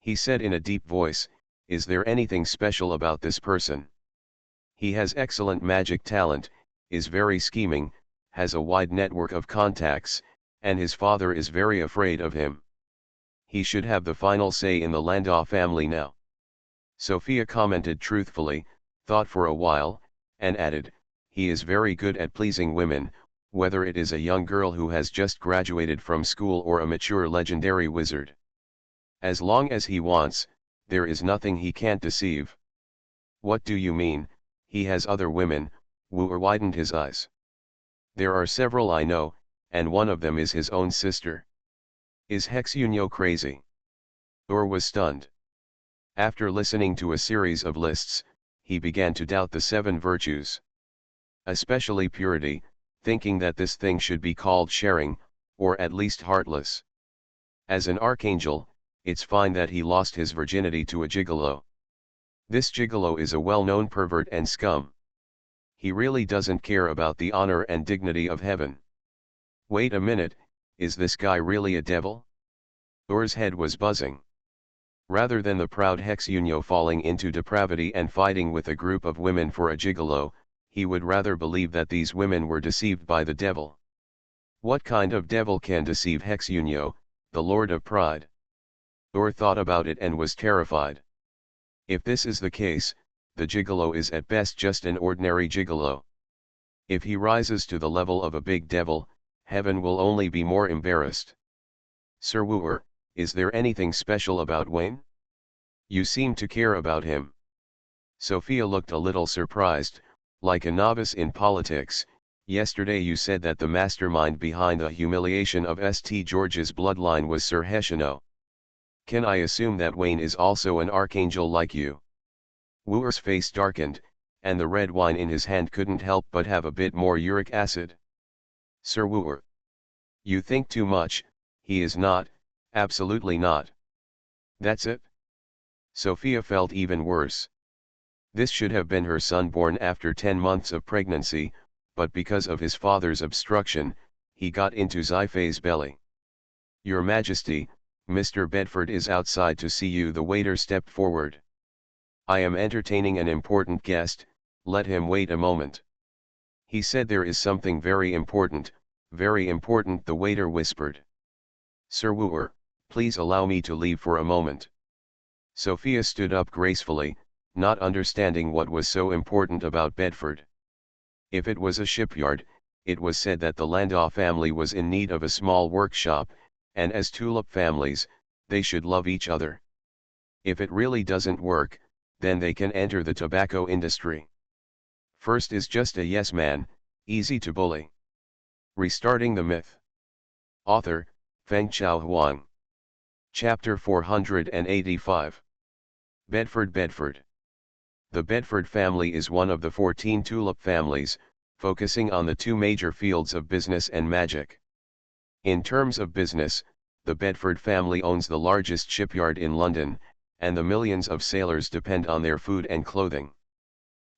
He said in a deep voice, "Is there anything special about this person? He has excellent magic talent, is very scheming, has a wide network of contacts, and his father is very afraid of him. He should have the final say in the Landau family now." Sophia commented truthfully, thought for a while, and added, "He is very good at pleasing women, whether it is a young girl who has just graduated from school or a mature legendary wizard. As long as he wants, there is nothing he can't deceive." "What do you mean? He has other women, Wooer widened his eyes. There are several I know, and one of them is his own sister. Is Hexunyo crazy? Ur was stunned. After listening to a series of lists, he began to doubt the 7 virtues. Especially purity, thinking that this thing should be called sharing, or at least heartless. As an archangel, it's fine that he lost his virginity to a gigolo. This gigolo is a well-known pervert and scum. He really doesn't care about the honor and dignity of heaven. Wait a minute, is this guy really a devil? Ur's head was buzzing. Rather than the proud Hexunyo falling into depravity and fighting with a group of women for a gigolo, he would rather believe that these women were deceived by the devil. What kind of devil can deceive Hexunyo, the Lord of Pride? Ur thought about it and was terrified. If this is the case, the gigolo is at best just an ordinary gigolo. If he rises to the level of a big devil, heaven will only be more embarrassed. Sir Wooer, is there anything special about Wayne? You seem to care about him. Sophia looked a little surprised, like a novice in politics. Yesterday you said that the mastermind behind the humiliation of St. George's bloodline was Sir Heshino. Can I assume that Wayne is also an archangel like you? Wooer's face darkened, and the red wine in his hand couldn't help but have a bit more uric acid. Sir Wooer. You think too much, he is not, absolutely not. That's it? Sophia felt even worse. This should have been her son born after 10 months of pregnancy, but because of his father's obstruction, he got into Xiphae's belly. Your Majesty, Mr. Bedford is outside to see you. The waiter stepped forward. I am entertaining an important guest, let him wait a moment. He said there is something very important, the waiter whispered. Sir Wooer, please allow me to leave for a moment. Sophia stood up gracefully, not understanding what was so important about Bedford. If it was a shipyard, it was said that the Landau family was in need of a small workshop, and as tulip families, they should love each other. If it really doesn't work, then they can enter the tobacco industry. First is just a yes man, easy to bully. Restarting the myth. Author, Fengchao Huang. Chapter 485. Bedford. The Bedford family is one of the 14 tulip families, focusing on the 2 major fields of business and magic. In terms of business, the Bedford family owns the largest shipyard in London, and the millions of sailors depend on their food and clothing.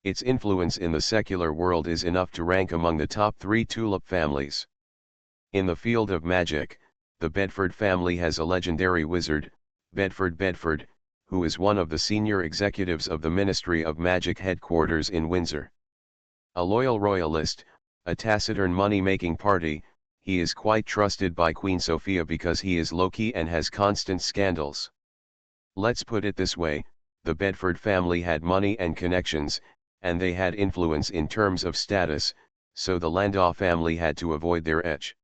Its influence in the secular world is enough to rank among the top 3 tulip families. In the field of magic, the Bedford family has a legendary wizard, Bedford, who is one of the senior executives of the Ministry of Magic headquarters in Windsor. A loyal royalist, a taciturn money-making party, he is quite trusted by Queen Sophia because he is low-key and has constant scandals. Let's put it this way, the Bedford family had money and connections, and they had influence in terms of status, so the Landau family had to avoid their edge.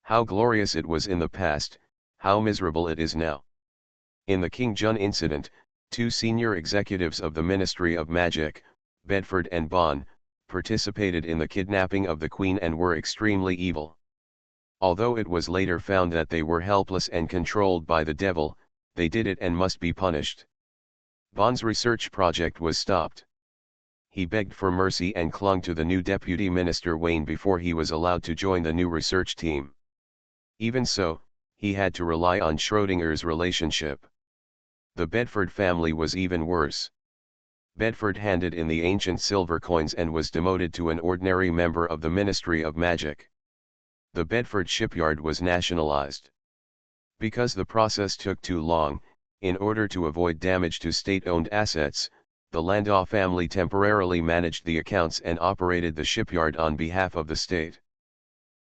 How glorious it was in the past, how miserable it is now. In the King Jun incident, 2 senior executives of the Ministry of Magic, Bedford and Bond, participated in the kidnapping of the Queen and were extremely evil. Although it was later found that they were helpless and controlled by the devil, they did it and must be punished. Bond's research project was stopped. He begged for mercy and clung to the new Deputy Minister Wayne before he was allowed to join the new research team. Even so, he had to rely on Schrodinger's relationship. The Bedford family was even worse. Bedford handed in the ancient silver coins and was demoted to an ordinary member of the Ministry of Magic. The Bedford shipyard was nationalized. Because the process took too long, in order to avoid damage to state-owned assets, the Landau family temporarily managed the accounts and operated the shipyard on behalf of the state.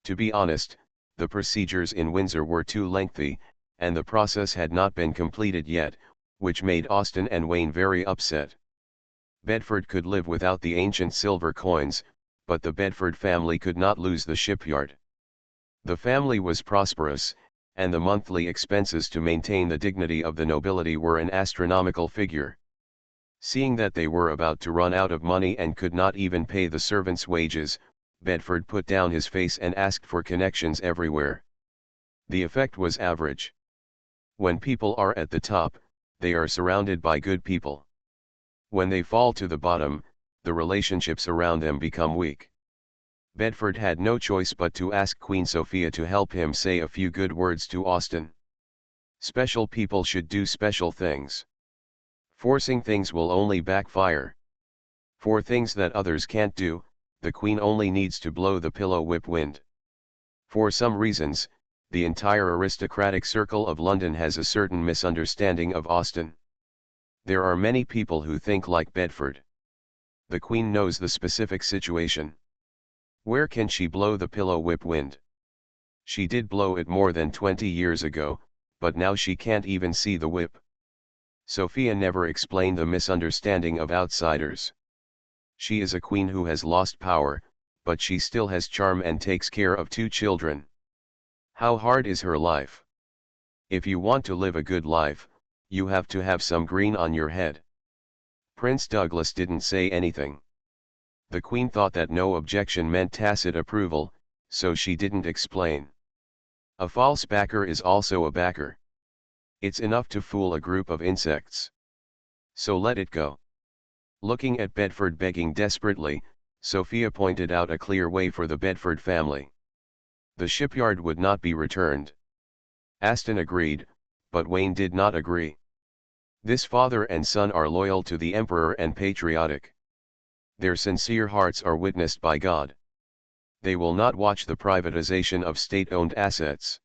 To be honest, the procedures in Windsor were too lengthy, and the process had not been completed yet, which made Austen and Wayne very upset. Bedford could live without the ancient silver coins, but the Bedford family could not lose the shipyard. The family was prosperous, and the monthly expenses to maintain the dignity of the nobility were an astronomical figure. Seeing that they were about to run out of money and could not even pay the servants' wages, Bedford put down his face and asked for connections everywhere. The effect was average. When people are at the top, they are surrounded by good people. When they fall to the bottom, the relationships around them become weak. Bedford had no choice but to ask Queen Sophia to help him say a few good words to Austen. Special people should do special things. Forcing things will only backfire. For things that others can't do, the Queen only needs to blow the pillow whip wind. For some reasons, the entire aristocratic circle of London has a certain misunderstanding of Austen. There are many people who think like Bedford. The Queen knows the specific situation. Where can she blow the pillow whip wind? She did blow it more than 20 years ago, but now she can't even see the whip. Sophia never explained the misunderstanding of outsiders. She is a queen who has lost power, but she still has charm and takes care of 2 children. How hard is her life? If you want to live a good life, you have to have some green on your head. Prince Douglas didn't say anything. The Queen thought that no objection meant tacit approval, so she didn't explain. A false backer is also a backer. It's enough to fool a group of insects. So let it go. Looking at Bedford begging desperately, Sophia pointed out a clear way for the Bedford family. The shipyard would not be returned. Austen agreed, but Wayne did not agree. This father and son are loyal to the Emperor and patriotic. Their sincere hearts are witnessed by God. They will not watch the privatization of state-owned assets.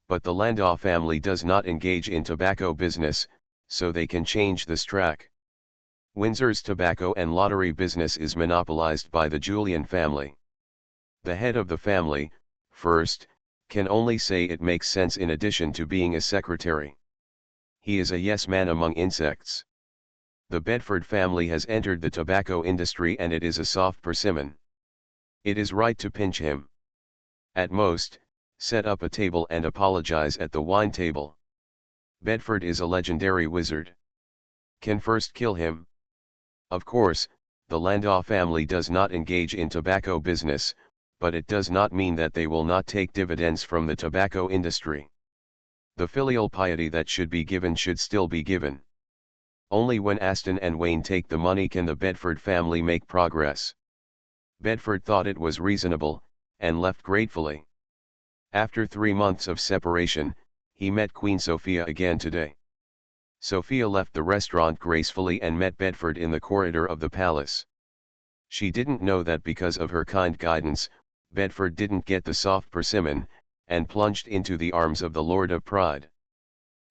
But the Landau family does not engage in tobacco business, so they can change this track. Windsor's tobacco and lottery business is monopolized by the Julian family. The head of the family, first, can only say it makes sense in addition to being a secretary. He is a yes man among insects. The Bedford family has entered the tobacco industry and it is a soft persimmon. It is right to pinch him. At most, set up a table and apologize at the wine table. Bedford is a legendary wizard. Can first kill him. Of course, the Landau family does not engage in tobacco business, but it does not mean that they will not take dividends from the tobacco industry. The filial piety that should be given should still be given. Only when Austen and Wayne take the money can the Bedford family make progress. Bedford thought it was reasonable, and left gratefully. After 3 months of separation, he met Queen Sophia again today. Sophia left the restaurant gracefully and met Bedford in the corridor of the palace. She didn't know that because of her kind guidance, Bedford didn't get the soft persimmon, and plunged into the arms of the Lord of Pride.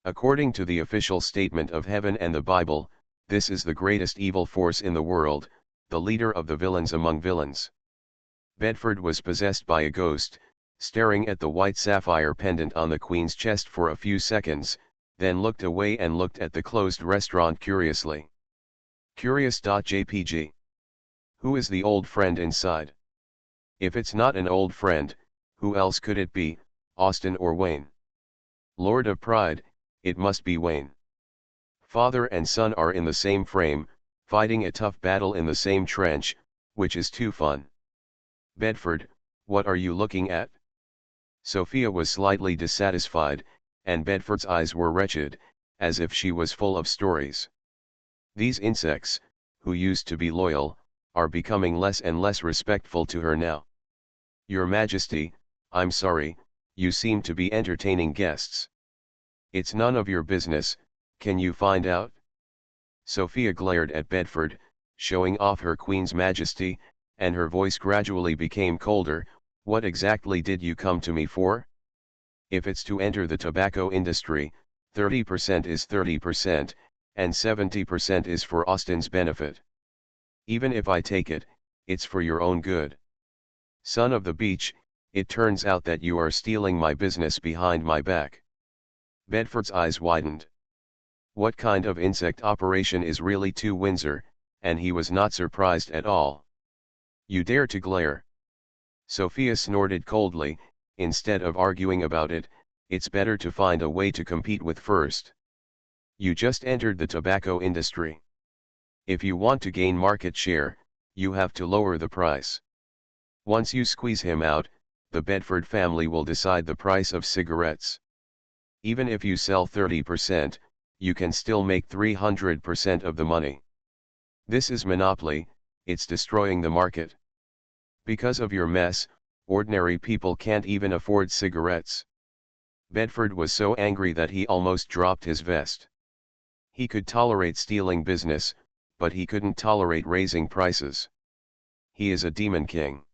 According to the official statement of heaven and the Bible, this is the greatest evil force in the world, the leader of the villains among villains. Bedford was possessed by a ghost, staring at the white sapphire pendant on the Queen's chest for a few seconds, then looked away and looked at the closed restaurant curiously. Curious.jpg. Who is the old friend inside? If it's not an old friend, who else could it be, Austen or Wayne? Lord of Pride, it must be Wayne. Father and son are in the same frame, fighting a tough battle in the same trench, which is too fun. Bedford, what are you looking at? Sophia was slightly dissatisfied, and Bedford's eyes were wretched, as if she was full of stories. These insects, who used to be loyal, are becoming less and less respectful to her now. Your Majesty, I'm sorry, you seem to be entertaining guests. It's none of your business, can you find out? Sophia glared at Bedford, showing off her Queen's majesty, and her voice gradually became colder. What exactly did you come to me for? If it's to enter the tobacco industry, 30% is 30%, and 70% is for Austen's benefit. Even if I take it, it's for your own good. Son of the beach, it turns out that you are stealing my business behind my back. Bedford's eyes widened. What kind of insect operation is really to Windsor? And he was not surprised at all. You dare to glare? Sophia snorted coldly. Instead of arguing about it, it's better to find a way to compete with first. You just entered the tobacco industry. If you want to gain market share, you have to lower the price. Once you squeeze him out, the Bedford family will decide the price of cigarettes. Even if you sell 30%, you can still make 300% of the money. This is monopoly, it's destroying the market. Because of your mess, ordinary people can't even afford cigarettes. Bedford was so angry that he almost dropped his vest. He could tolerate stealing business, but he couldn't tolerate raising prices. He is a demon king.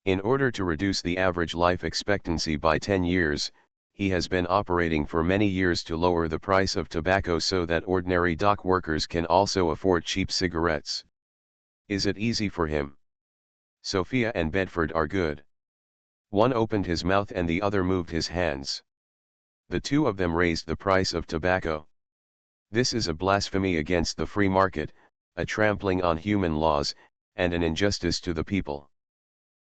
In order to reduce the average life expectancy by 10 years, he has been operating for many years to lower the price of tobacco so that ordinary dock workers can also afford cheap cigarettes. Is it easy for him? Sophia and Bedford are good. One opened his mouth and the other moved his hands. The two of them raised the price of tobacco. This is a blasphemy against the free market, a trampling on human laws, and an injustice to the people.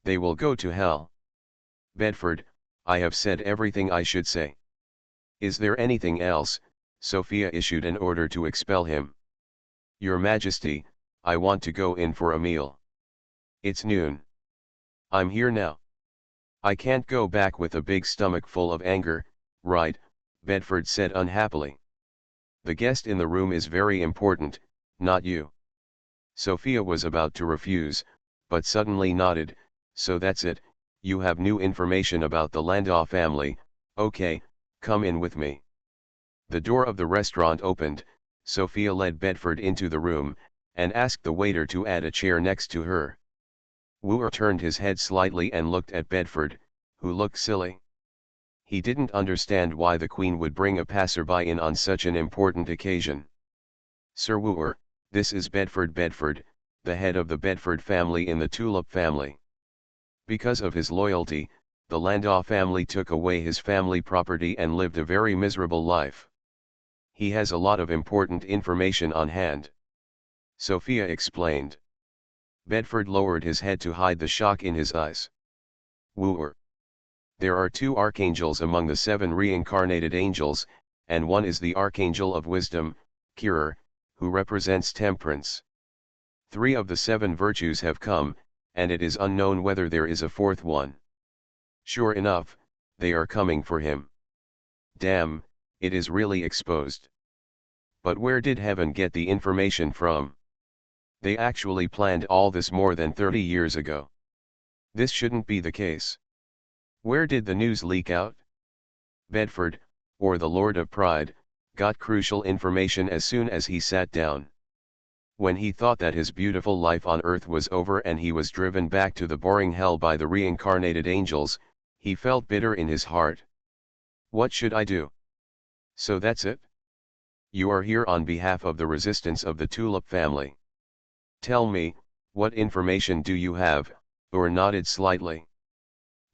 They will go to hell. Bedford, I have said everything I should say. Is there anything else? Sophia issued an order to expel him. Your Majesty, I want to go in for a meal. It's noon. I'm here now. I can't go back with a big stomach full of anger, right? Bedford said unhappily. The guest in the room is very important, not you. Sophia was about to refuse, but suddenly nodded. So that's it, you have new information about the Landau family. Okay, come in with me. The door of the restaurant opened, Sophia led Bedford into the room, and asked the waiter to add a chair next to her. Wooer turned his head slightly and looked at Bedford, who looked silly. He didn't understand why the Queen would bring a passerby in on such an important occasion. Sir Wooer, this is Bedford Bedford, the head of the Bedford family in the Tulip family. Because of his loyalty, the Landau family took away his family property and lived a very miserable life. He has a lot of important information on hand. Sophia explained. Bedford lowered his head to hide the shock in his eyes. Wooer. There are 2 archangels among the 7 reincarnated angels, and one is the Archangel of Wisdom, Kirer, who represents temperance. 3 of the 7 virtues have come, and it is unknown whether there is a 4th one. Sure enough, they are coming for him. Damn, it is really exposed. But where did heaven get the information from? They actually planned all this more than 30 years ago. This shouldn't be the case. Where did the news leak out? Bedford, or the Lord of Pride, got crucial information as soon as he sat down. When he thought that his beautiful life on earth was over and he was driven back to the boring hell by the reincarnated angels, he felt bitter in his heart. What should I do? So that's it? You are here on behalf of the resistance of the Tulip family. Tell me, what information do you have? Or nodded slightly.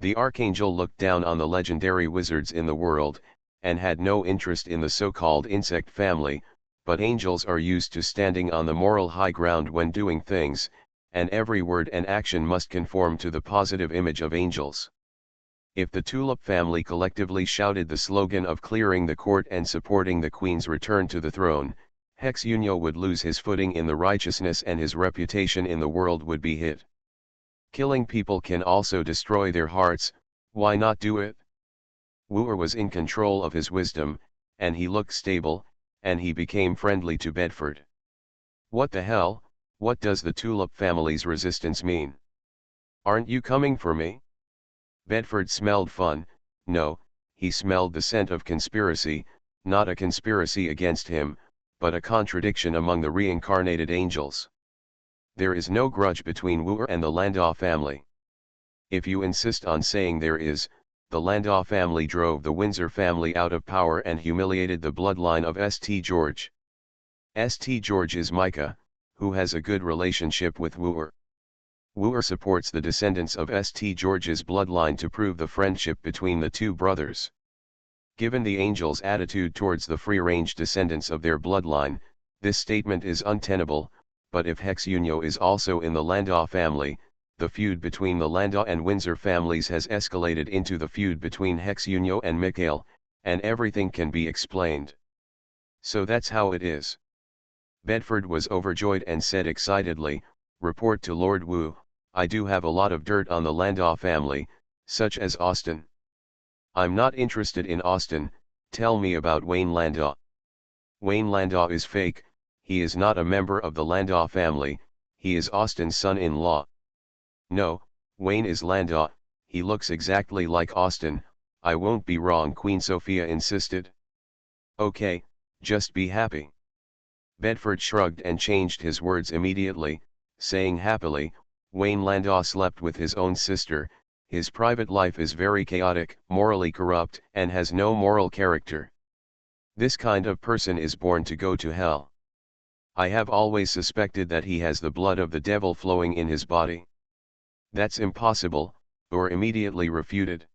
The Archangel looked down on the legendary wizards in the world, and had no interest in the so-called insect family, but angels are used to standing on the moral high ground when doing things, and every word and action must conform to the positive image of angels. If the Tulip family collectively shouted the slogan of clearing the court and supporting the Queen's return to the throne, Hex Unio would lose his footing in the righteousness and his reputation in the world would be hit. Killing people can also destroy their hearts, why not do it? Wooer was in control of his wisdom, and he looked stable, and he became friendly to Bedford. What the hell, what does the Tulip family's resistance mean? Aren't you coming for me? Bedford smelled fun. No, he smelled the scent of conspiracy, not a conspiracy against him, but a contradiction among the reincarnated angels. There is no grudge between Wooer and the Landau family. If you insist on saying there is, the Landau family drove the Windsor family out of power and humiliated the bloodline of St. George. St. George is Micah, who has a good relationship with Wooer. Wooer supports the descendants of St. George's bloodline to prove the friendship between the two brothers. Given the angels' attitude towards the free-range descendants of their bloodline, this statement is untenable, but if Hex Unio is also in the Landau family, the feud between the Landau and Windsor families has escalated into the feud between Hex Unio and Michael, and everything can be explained. So that's how it is. Bedford was overjoyed and said excitedly, "Report to Lord Wu, I do have a lot of dirt on the Landau family, such as Austin." "I'm not interested in Austin, tell me about Wayne Landau." "Wayne Landau is fake, he is not a member of the Landau family, he is Austin's son-in-law." "No, Wayne is Landau, he looks exactly like Austin, I won't be wrong," Queen Sophia insisted. "Okay, just be happy." Bedford shrugged and changed his words immediately, saying happily, "Wayne Landau slept with his own sister, his private life is very chaotic, morally corrupt, and has no moral character. This kind of person is born to go to hell. I have always suspected that he has the blood of the devil flowing in his body." "That's impossible," Ur immediately refuted.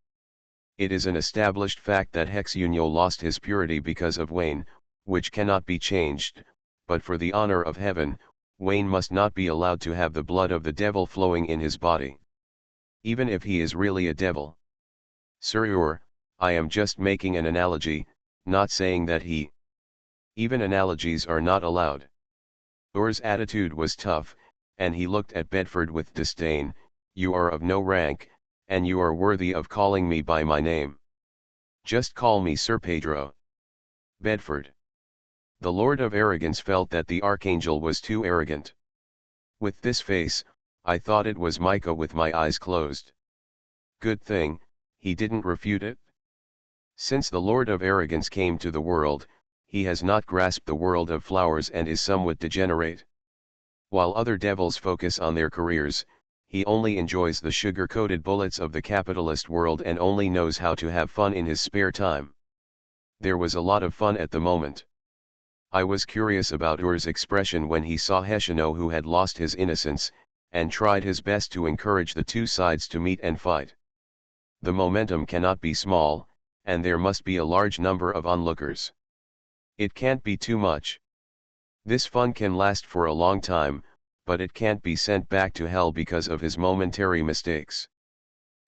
"It is an established fact that Hexunyo lost his purity because of Wayne, which cannot be changed, but for the honor of heaven, Wayne must not be allowed to have the blood of the devil flowing in his body. Even if he is really a devil. Sir Ur, I am just making an analogy, not saying that he. Even analogies are not allowed." Ur's attitude was tough, and he looked at Bedford with disdain. "You are of no rank, and you are worthy of calling me by my name. Just call me Sir Pedro." Bedford. The Lord of Arrogance felt that the Archangel was too arrogant. "With this face, I thought it was Micah with my eyes closed." Good thing, he didn't refute it. Since the Lord of Arrogance came to the world, he has not grasped the world of flowers and is somewhat degenerate. While other devils focus on their careers, he only enjoys the sugar-coated bullets of the capitalist world and only knows how to have fun in his spare time. There was a lot of fun at the moment. I was curious about Ur's expression when he saw Heshino, who had lost his innocence, and tried his best to encourage the two sides to meet and fight. The momentum cannot be small, and there must be a large number of onlookers. It can't be too much. This fun can last for a long time, but it can't be sent back to hell because of his momentary mistakes.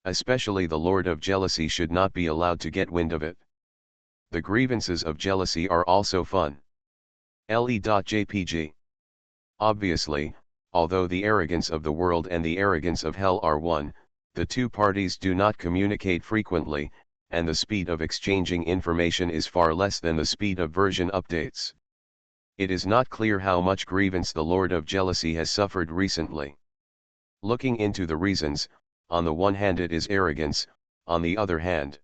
Especially the Lord of Jealousy should not be allowed to get wind of it. The grievances of jealousy are also fun. Le.jpg. Obviously, although the arrogance of the world and the arrogance of hell are one, the two parties do not communicate frequently, and the speed of exchanging information is far less than the speed of version updates. It is not clear how much grievance the Lord of Jealousy has suffered recently. Looking into the reasons, on the one hand it is arrogance, on the other hand.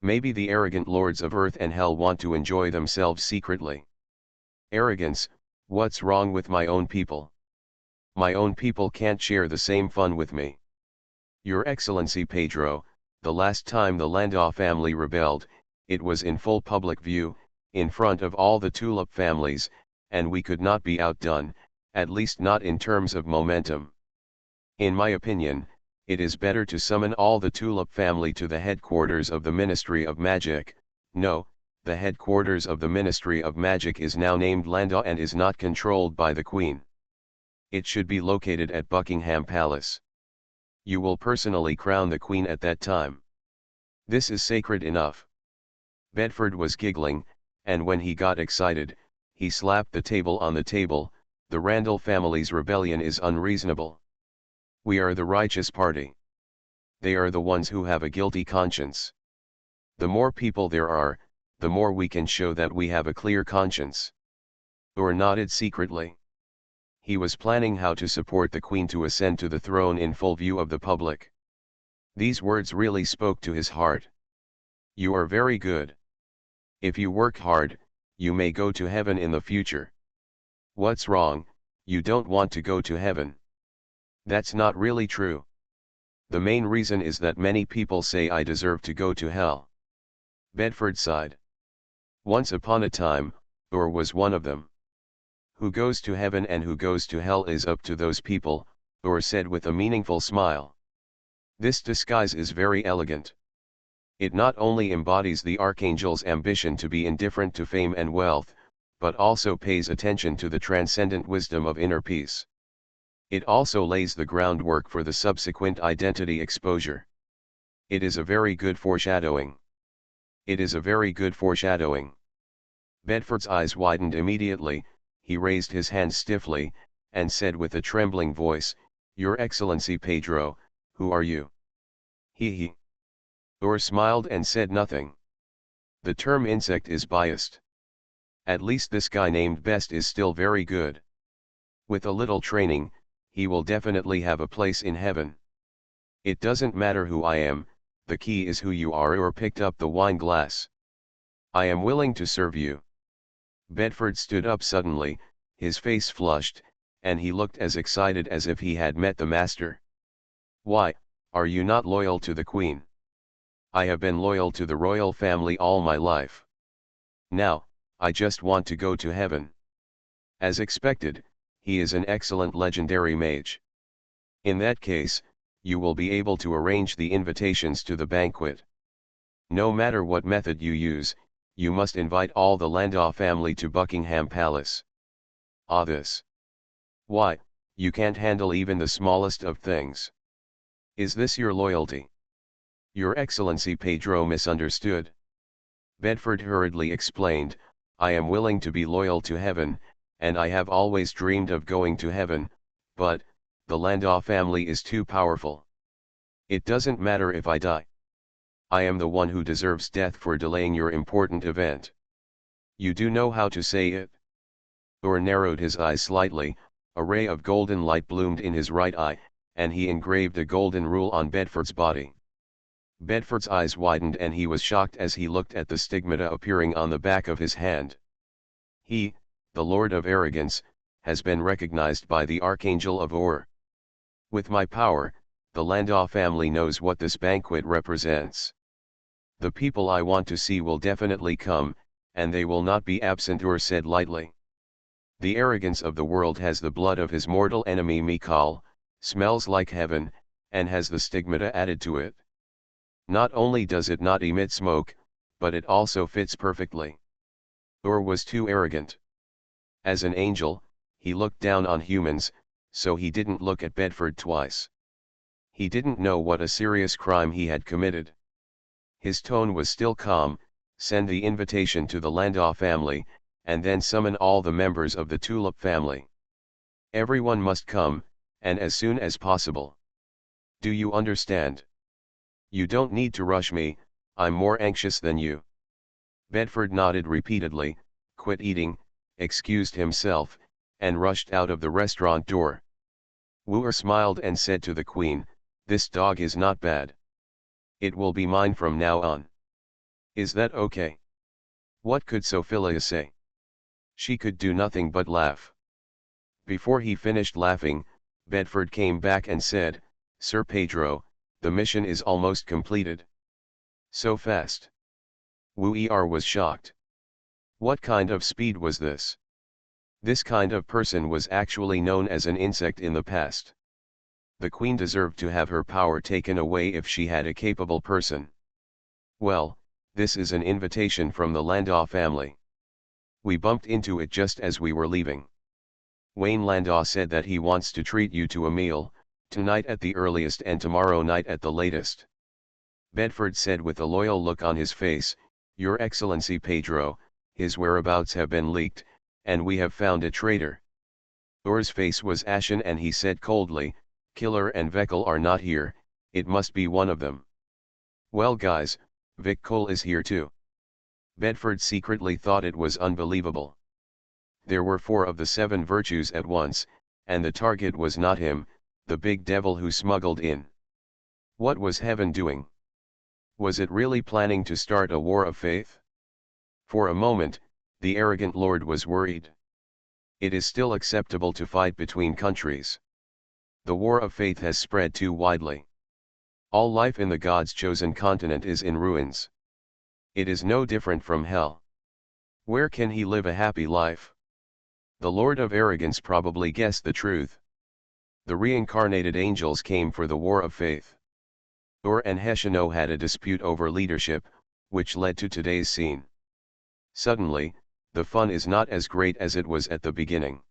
Maybe the arrogant lords of earth and hell want to enjoy themselves secretly. Arrogance, what's wrong with my own people? My own people can't share the same fun with me. Your Excellency Pedro, the last time the Landau family rebelled, it was in full public view, in front of all the tulip families, and we could not be outdone, at least not in terms of momentum. In my opinion, it is better to summon all the tulip family to the headquarters of the Ministry of Magic. No, the headquarters of the Ministry of Magic is now named Landau and is not controlled by the Queen. It should be located at Buckingham Palace. You will personally crown the Queen at that time. This is sacred enough." Bedford was giggling, and when he got excited, he slapped the table on the table. "The Randall family's rebellion is unreasonable. We are the righteous party. They are the ones who have a guilty conscience. The more people there are, the more we can show that we have a clear conscience." Ur nodded secretly. He was planning how to support the Queen to ascend to the throne in full view of the public. These words really spoke to his heart. "You are very good. If you work hard, you may go to heaven in the future." "What's wrong? You don't want to go to heaven." "That's not really true. The main reason is that many people say I deserve to go to hell." Bedford sighed. "Once upon a time, Ur was one of them. Who goes to heaven and who goes to hell is up to those people," Ur said with a meaningful smile. "This disguise is very elegant. It not only embodies the Archangel's ambition to be indifferent to fame and wealth, but also pays attention to the transcendent wisdom of inner peace. It also lays the groundwork for the subsequent identity exposure. It is a very good foreshadowing. It is a very good foreshadowing." Bedford's eyes widened immediately, he raised his hand stiffly, and said with a trembling voice, "Your Excellency Pedro, who are you?" He. Or smiled and said nothing. The term insect is biased. At least this guy named Best is still very good. With a little training, he will definitely have a place in heaven. It doesn't matter who I am, the key is who you are. Or picked up the wine glass. "I am willing to serve you." Bedford stood up suddenly, his face flushed, and he looked as excited as if he had met the master. "Why, are you not loyal to the Queen?" "I have been loyal to the royal family all my life. Now, I just want to go to heaven." As expected, he is an excellent legendary mage. "In that case, you will be able to arrange the invitations to the banquet. No matter what method you use, you must invite all the Landau family to Buckingham Palace." "Ah, this. Why, you can't handle even the smallest of things. Is this your loyalty?" "Your Excellency Pedro misunderstood." Bedford hurriedly explained, "I am willing to be loyal to heaven, and I have always dreamed of going to heaven, but, the Landau family is too powerful. It doesn't matter if I die. I am the one who deserves death for delaying your important event. You do know how to say it?" Or narrowed his eyes slightly, a ray of golden light bloomed in his right eye, and he engraved a golden rule on Bedford's body. Bedford's eyes widened and he was shocked as he looked at the stigmata appearing on the back of his hand. He, the Lord of Arrogance, has been recognized by the Archangel of Or. With my power, the Landau family knows what this banquet represents. The people I want to see will definitely come, and they will not be absent. Or said lightly. The arrogance of the world has the blood of his mortal enemy Mikal, smells like heaven, and has the stigmata added to it. Not only does it not emit smoke, but it also fits perfectly. Or was too arrogant. As an angel, he looked down on humans, so he didn't look at Bedford twice. He didn't know what a serious crime he had committed. His tone was still calm. "Send the invitation to the Landau family, and then summon all the members of the Tulip family. Everyone must come, and as soon as possible. Do you understand? You don't need to rush me, I'm more anxious than you." Bedford nodded repeatedly, quit eating, excused himself, and rushed out of the restaurant door. Wooer smiled and said to the Queen, "This dog is not bad. It will be mine from now on. Is that okay?" What could Sophia say? She could do nothing but laugh. Before he finished laughing, Bedford came back and said, "Sir Pedro, the mission is almost completed." "So fast?" Wooer was shocked. What kind of speed was this? This kind of person was actually known as an insect in the past. The Queen deserved to have her power taken away if she had a capable person. "Well, this is an invitation from the Landau family. We bumped into it just as we were leaving. Wayne Landau said that he wants to treat you to a meal, tonight at the earliest and tomorrow night at the latest." Bedford said with a loyal look on his face, "Your Excellency Pedro, his whereabouts have been leaked, and we have found a traitor." Or's face was ashen and he said coldly, "Killer and Vekal are not here, it must be one of them." "Well guys, Vic Cole is here too." Bedford secretly thought it was unbelievable. There were 4 of the 7 virtues at once, and the target was not him, the big devil who smuggled in. What was heaven doing? Was it really planning to start a war of faith? For a moment, the arrogant lord was worried. It is still acceptable to fight between countries. The war of faith has spread too widely. All life in the God's chosen continent is in ruins. It is no different from hell. Where can he live a happy life? The Lord of Arrogance probably guessed the truth. The reincarnated angels came for the war of faith. Or and Heshino had a dispute over leadership, which led to today's scene. Suddenly, the fun is not as great as it was at the beginning.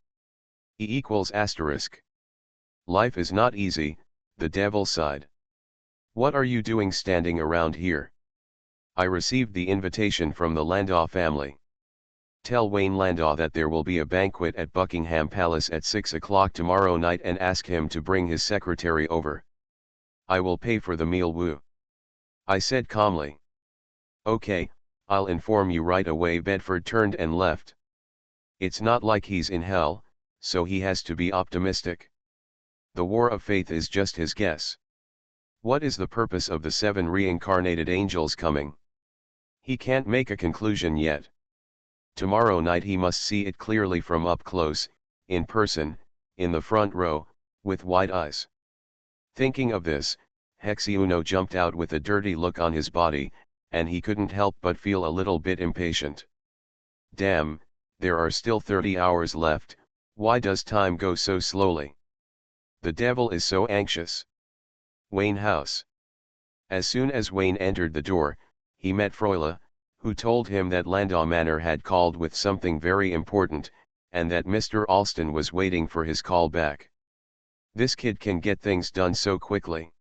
****. Life is not easy, the devil sighed. What are you doing standing around here? I received the invitation from the Landau family. Tell Wayne Landau that there will be a banquet at Buckingham Palace at 6 o'clock tomorrow night and ask him to bring his secretary over. I will pay for the meal. Woo. I said calmly. Okay, I'll inform you right away. Bedford turned and left. It's not like he's in hell, so he has to be optimistic. The war of faith is just his guess. What is the purpose of the 7 reincarnated angels coming? He can't make a conclusion yet. Tomorrow night he must see it clearly from up close, in person, in the front row, with wide eyes. Thinking of this, Hexiuno jumped out with a dirty look on his body, and he couldn't help but feel a little bit impatient. Damn, there are still 30 hours left, why does time go so slowly? The devil is so anxious. Wayne House. As soon as Wayne entered the door, he met Froila, who told him that Landau Manor had called with something very important, and that Mr. Alston was waiting for his call back. This kid can get things done so quickly.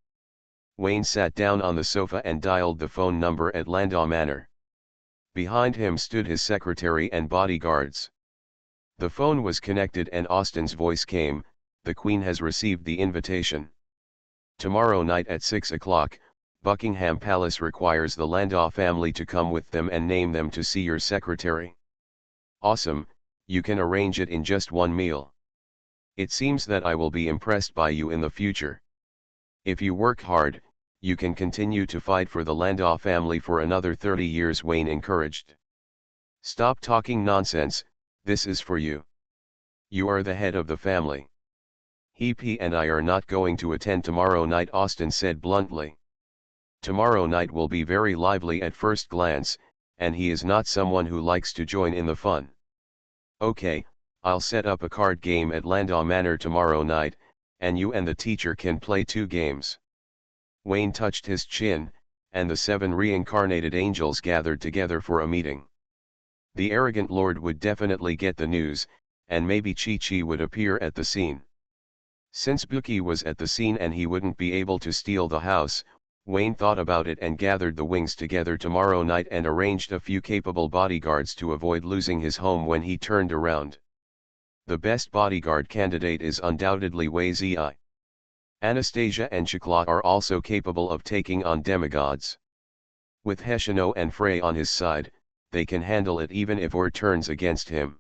Wayne sat down on the sofa and dialed the phone number at Landau Manor. Behind him stood his secretary and bodyguards. The phone was connected and Austin's voice came, "The Queen has received the invitation. Tomorrow night at 6 o'clock, Buckingham Palace requires the Landau family to come with them and name them to see your secretary." Awesome, you can arrange it in just one meal. It seems that I will be impressed by you in the future. If you work hard, you can continue to fight for the Landau family for another 30 years, Wayne encouraged. Stop talking nonsense, this is for you. You are the head of the family. He and I are not going to attend tomorrow night, Austin said bluntly. Tomorrow night will be very lively at first glance, and he is not someone who likes to join in the fun. Okay, I'll set up a card game at Landau Manor tomorrow night, and you and the teacher can play 2 games. Wayne touched his chin, and the 7 reincarnated angels gathered together for a meeting. The arrogant lord would definitely get the news, and maybe Chi-Chi would appear at the scene. Since Buki was at the scene and he wouldn't be able to steal the house, Wayne thought about it and gathered the wings together tomorrow night and arranged a few capable bodyguards to avoid losing his home when he turned around. The best bodyguard candidate is undoubtedly Wei Zi. Anastasia and Chikla are also capable of taking on demigods. With Heshino and Frey on his side, they can handle it even if Or turns against him.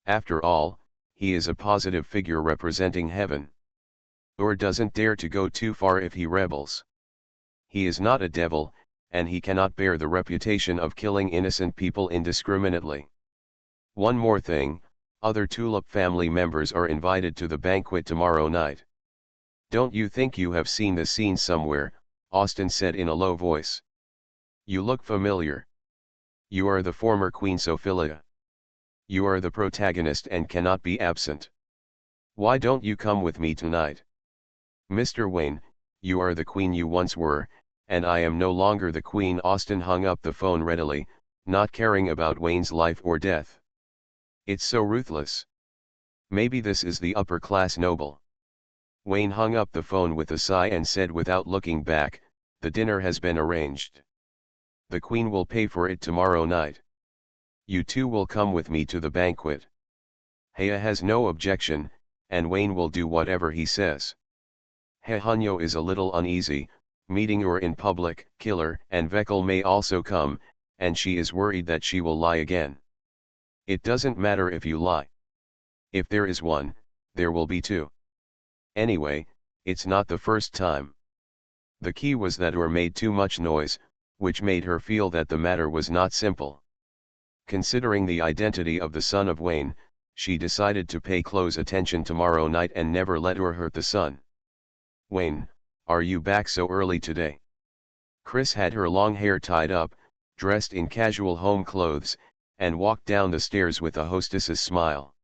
After all, he is a positive figure representing heaven. Or doesn't dare to go too far if he rebels. He is not a devil, and he cannot bear the reputation of killing innocent people indiscriminately. One more thing, other Tulip family members are invited to the banquet tomorrow night. Don't you think you have seen this scene somewhere? Austin said in a low voice. You look familiar. You are the former Queen Sophia. You are the protagonist and cannot be absent. Why don't you come with me tonight? Mr. Wayne, you are the queen you once were, and I am no longer the queen. Austin hung up the phone readily, not caring about Wayne's life or death. It's so ruthless. Maybe this is the upper-class noble. Wayne hung up the phone with a sigh and said without looking back, the dinner has been arranged. The queen will pay for it tomorrow night. You two will come with me to the banquet. Hea has no objection, and Wayne will do whatever he says. Hehunyo is a little uneasy, meeting Ur in public. Killer and Vekel may also come, and she is worried that she will lie again. It doesn't matter if you lie. If there is one, there will be 2. Anyway, it's not the first time. The key was that Ur made too much noise, which made her feel that the matter was not simple. Considering the identity of the son of Wayne, she decided to pay close attention tomorrow night and never let Ur hurt the son. Wayne, are you back so early today? Chris had her long hair tied up, dressed in casual home clothes, and walked down the stairs with a hostess's smile.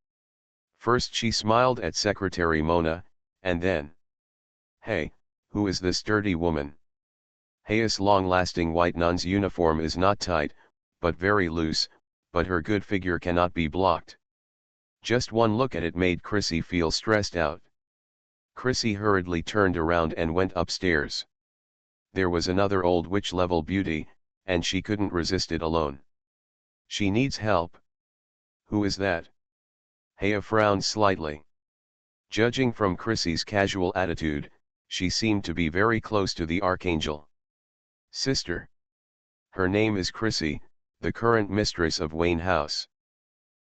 First she smiled at Secretary Mona, and then, "Hey, who is this dirty woman?" Hea's long-lasting white nun's uniform is not tight, but very loose, but her good figure cannot be blocked. Just one look at it made Chrissy feel stressed out. Chrissy hurriedly turned around and went upstairs. There was another old witch-level beauty, and she couldn't resist it alone. She needs help. Who is that? Hea frowned slightly. Judging from Chrissy's casual attitude, she seemed to be very close to the archangel. Sister. Her name is Chrissy, the current mistress of Wayne House.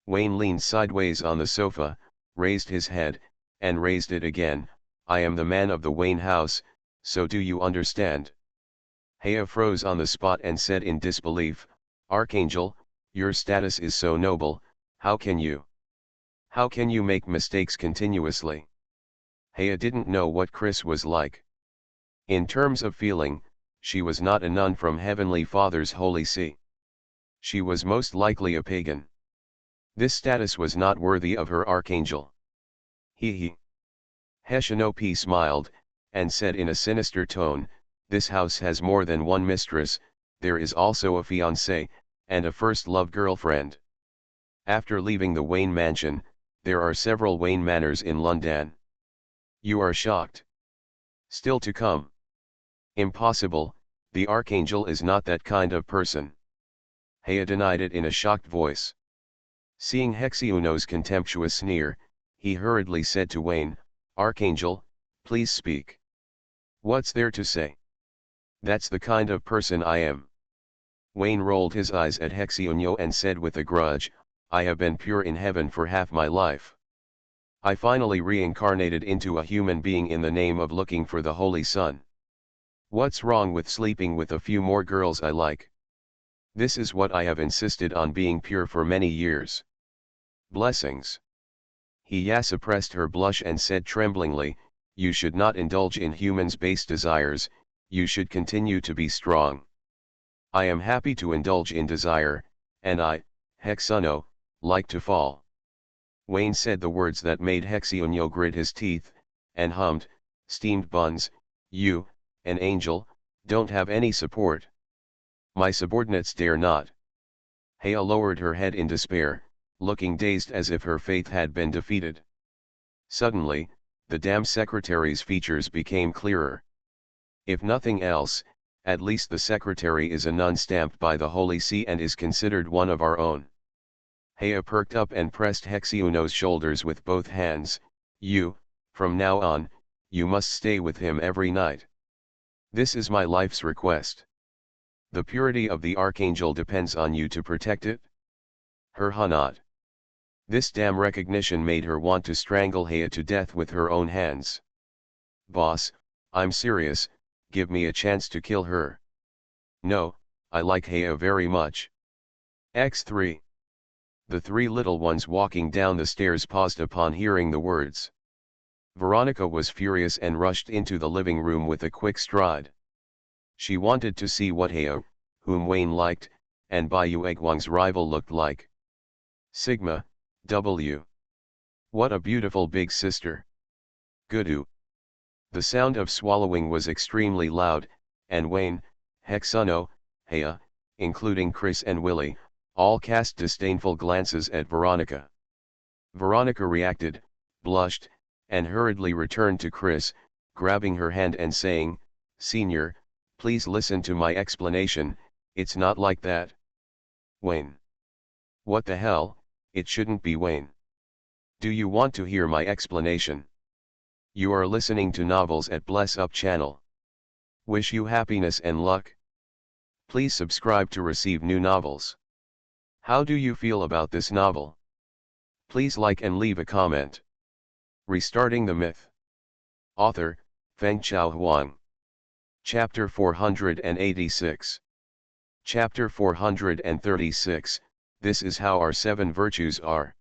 Wayne leaned sideways on the sofa, raised his head, and raised it again. I am the man of the Wayne House, so do you understand? Hea froze on the spot and said in disbelief, Archangel, your status is so noble, how can you make mistakes continuously? Hea didn't know what Chris was like. In terms of feeling, she was not a nun from Heavenly Father's Holy See. She was most likely a pagan. This status was not worthy of her archangel. He. Heshinope smiled, and said in a sinister tone, this house has more than one mistress, there is also a fiancée, and a first love girlfriend. After leaving the Wayne mansion, there are several Wayne manors in London. You are shocked. Still to come. Impossible, the archangel is not that kind of person. Hea denied it in a shocked voice. Seeing Hexeuno's contemptuous sneer, he hurriedly said to Wayne, Archangel, please speak. What's there to say? That's the kind of person I am. Wayne rolled his eyes at Hexeuno and said with a grudge, I have been pure in heaven for half my life. I finally reincarnated into a human being in the name of looking for the Holy Sun. What's wrong with sleeping with a few more girls I like? This is what I have insisted on being pure for many years. Blessings. Hea suppressed her blush and said tremblingly, you should not indulge in humans' base desires, you should continue to be strong. I am happy to indulge in desire, and I, Hexuno, like to fall. Wayne said the words that made Hexeuno grit his teeth, and hummed, steamed buns, you, an angel, don't have any support. My subordinates dare not. Hea lowered her head in despair, looking dazed as if her faith had been defeated. Suddenly, the damn secretary's features became clearer. If nothing else, at least the secretary is a nun stamped by the Holy See and is considered one of our own. Hea perked up and pressed Hexeuno's shoulders with both hands, you, from now on, you must stay with him every night. This is my life's request. The purity of the archangel depends on you to protect it. Her Hanat. This damn recognition made her want to strangle Hea to death with her own hands. Boss, I'm serious, give me a chance to kill her. No, I like Hea very much. X3. The three little ones walking down the stairs paused upon hearing the words. Veronica was furious and rushed into the living room with a quick stride. She wanted to see what Hea, whom Wayne liked, and Bayu Egwang's rival looked like. Sigma, W. What a beautiful big sister. Gudu. The sound of swallowing was extremely loud, and Wayne, Hexuno, Hea, including Chris and Willie, all cast disdainful glances at Veronica. Veronica reacted, blushed, and hurriedly returned to Chris, grabbing her hand and saying, Senior, please listen to my explanation, it's not like that. Wayne. What the hell, it shouldn't be Wayne. Do you want to hear my explanation? You are listening to novels at Bless Up channel. Wish you happiness and luck. Please subscribe to receive new novels. How do you feel about this novel? Please like and leave a comment. Restarting the Myth. Author, Fengchao Huang. Chapter 486. Chapter 436, This is how our 7 virtues are.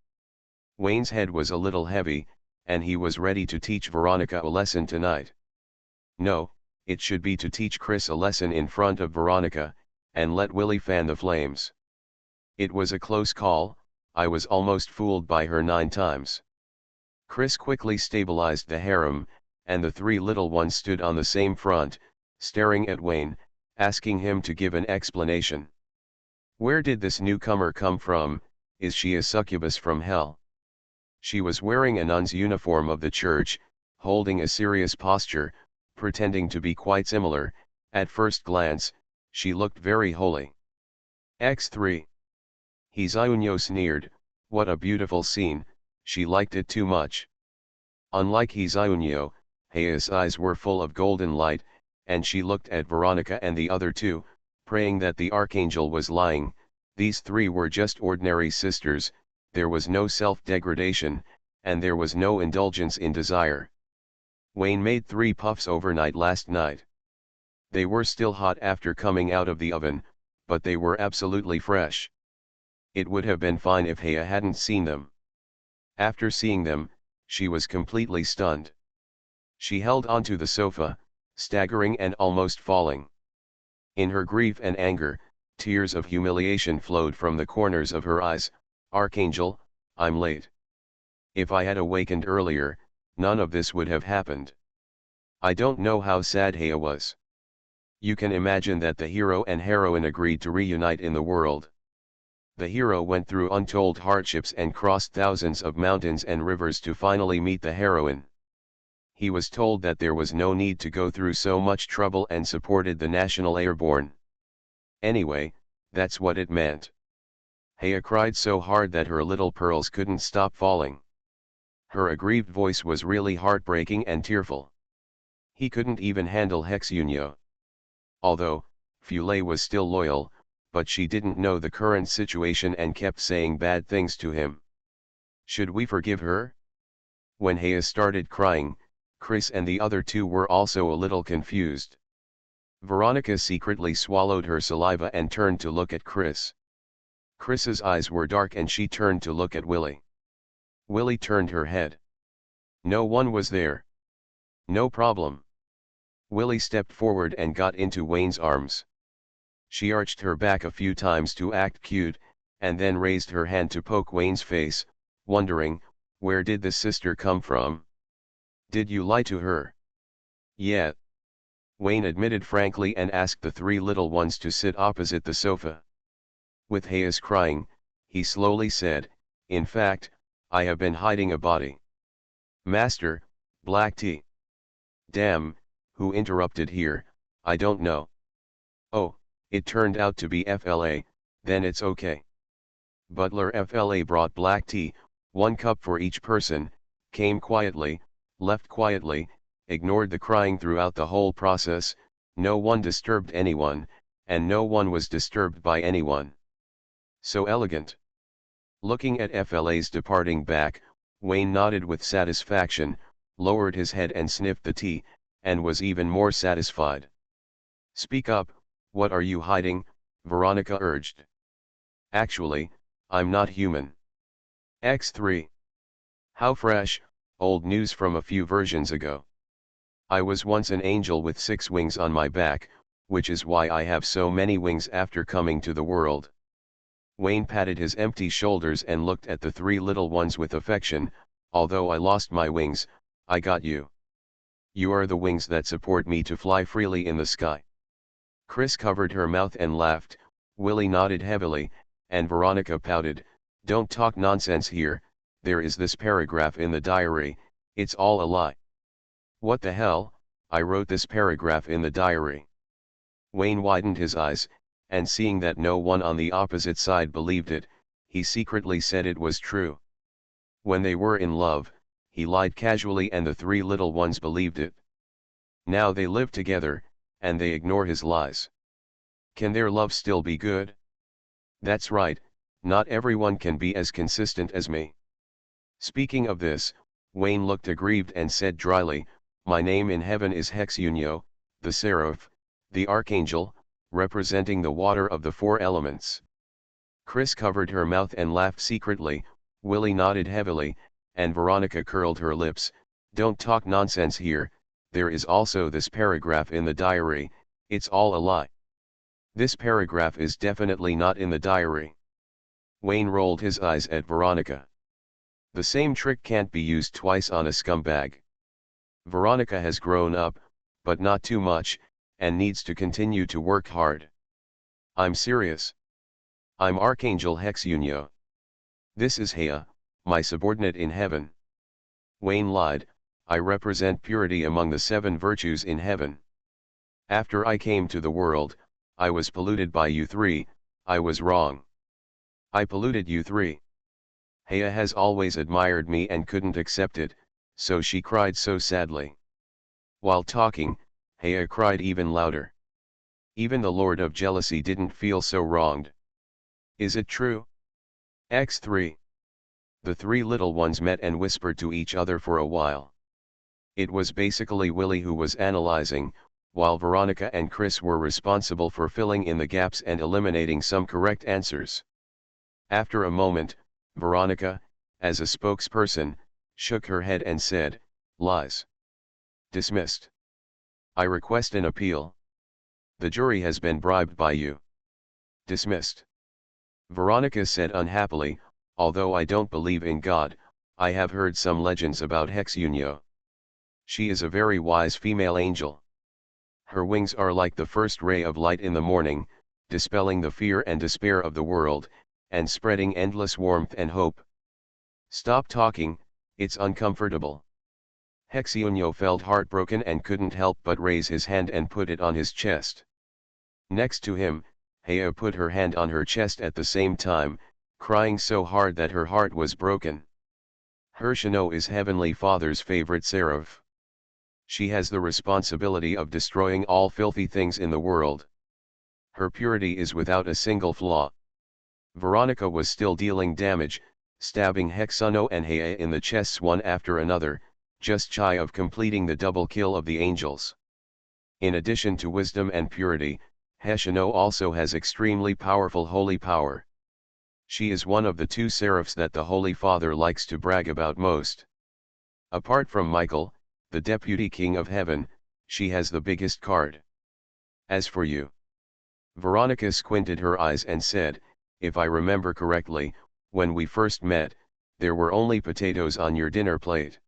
Wayne's head was a little heavy, and he was ready to teach Veronica a lesson tonight. No, it should be to teach Chris a lesson in front of Veronica, and let Willie fan the flames. It was a close call, I was almost fooled by her 9 times. Chris quickly stabilized the harem, and the 3 little ones stood on the same front, staring at Wayne, asking him to give an explanation. Where did this newcomer come from? Is she a succubus from hell? She was wearing a nun's uniform of the church, holding a serious posture, pretending to be quite similar. At first glance, she looked very holy. X3. Hexeuno sneered, What a beautiful scene, she liked it too much. Unlike Hizayunyo, Heia's eyes were full of golden light, and she looked at Veronica and the other two, praying that the archangel was lying. These three were just ordinary sisters, there was no self-degradation, and there was no indulgence in desire. Wayne made 3 puffs overnight last night. They were still hot after coming out of the oven, but they were absolutely fresh. It would have been fine if Heia hadn't seen them. After seeing them, she was completely stunned. She held onto the sofa, staggering and almost falling. In her grief and anger, tears of humiliation flowed from the corners of her eyes. Archangel, I'm late. If I had awakened earlier, none of this would have happened. I don't know how sad Heia was. You can imagine that the hero and heroine agreed to reunite in the world. The hero went through untold hardships and crossed thousands of mountains and rivers to finally meet the heroine. He was told that there was no need to go through so much trouble and supported the National Airborne. Anyway, that's what it meant. Heia cried so hard that her little pearls couldn't stop falling. Her aggrieved voice was really heartbreaking and tearful. He couldn't even handle Hexunyo. Although, Fule was still loyal, but she didn't know the current situation and kept saying bad things to him. Should we forgive her? When Heia started crying, Chris and the other two were also a little confused. Veronica secretly swallowed her saliva and turned to look at Chris. Chris's eyes were dark and she turned to look at Willie. Willie turned her head. No one was there. No problem. Willie stepped forward and got into Wayne's arms. She arched her back a few times to act cute, and then raised her hand to poke Wayne's face, wondering, where did this sister come from? Did you lie to her? Yeah. Wayne admitted frankly and asked the 3 little ones to sit opposite the sofa. With Heia's crying, he slowly said, in fact, I have been hiding a body. Master, black tea. Damn, who interrupted here, I don't know. Oh, it turned out to be FLA, then it's okay. Butler FLA brought black tea, 1 cup for each person, came quietly, left quietly, ignored the crying throughout the whole process, no one disturbed anyone, and no one was disturbed by anyone. So elegant. Looking at FLA's departing back, Wayne nodded with satisfaction, lowered his head and sniffed the tea, and was even more satisfied. Speak up, what are you hiding? Veronica urged. Actually, I'm not human. X3. How fresh, old news from a few versions ago. I was once an angel with 6 wings on my back, which is why I have so many wings after coming to the world. Wayne patted his empty shoulders and looked at the 3 little ones with affection. Although I lost my wings, I got you. You are the wings that support me to fly freely in the sky. Chris covered her mouth and laughed, Willie nodded heavily, and Veronica pouted, don't talk nonsense here, there is this paragraph in the diary, it's all a lie. What the hell, I wrote this paragraph in the diary. Wayne widened his eyes, and seeing that no one on the opposite side believed it, he secretly said it was true. When they were in love, he lied casually and the 3 little ones believed it. Now they live together, and they ignore his lies. Can their love still be good? That's right, not everyone can be as consistent as me. Speaking of this, Wayne looked aggrieved and said dryly, my name in heaven is Hexunyo, the seraph, the archangel, representing the water of the 4 elements. Chris covered her mouth and laughed secretly, Willie nodded heavily, and Veronica curled her lips, don't talk nonsense here, there is also this paragraph in the diary, it's all a lie. This paragraph is definitely not in the diary. Wayne rolled his eyes at Veronica. The same trick can't be used twice on a scumbag. Veronica has grown up, but not too much, and needs to continue to work hard. I'm serious. I'm Archangel Hexunyo. This is Heia, my subordinate in heaven. Wayne lied, I represent purity among the 7 virtues in heaven. After I came to the world, I was polluted by you 3, I was wrong. I polluted you 3. Hea has always admired me and couldn't accept it, so she cried so sadly. While talking, Hea cried even louder. Even the Lord of Jealousy didn't feel so wronged. Is it true? X3. The three little ones met and whispered to each other for a while. It was basically Willie who was analyzing, while Veronica and Chris were responsible for filling in the gaps and eliminating some correct answers. After a moment, Veronica, as a spokesperson, shook her head and said, "Lies. Dismissed. I request an appeal. The jury has been bribed by you. Dismissed." Veronica said unhappily, "Although I don't believe in God, I have heard some legends about Hexunyo. She is a very wise female angel. Her wings are like the first ray of light in the morning, dispelling the fear and despair of the world, and spreading endless warmth and hope." "Stop talking, it's uncomfortable." Hexunyo felt heartbroken and couldn't help but raise his hand and put it on his chest. Next to him, Hea put her hand on her chest at the same time, crying so hard that her heart was broken. Hershino is Heavenly Father's favorite seraph. She has the responsibility of destroying all filthy things in the world. Her purity is without a single flaw. Veronica was still dealing damage, stabbing Hexuno and Hea in the chests one after another, just shy of completing the double kill of the angels. In addition to wisdom and purity, Hexuno also has extremely powerful holy power. She is one of the two seraphs that the Holy Father likes to brag about most. Apart from Michael, the Deputy King of Heaven, she has the biggest card. As for you. Veronica squinted her eyes and said, "If I remember correctly, when we first met, there were only potatoes on your dinner plate.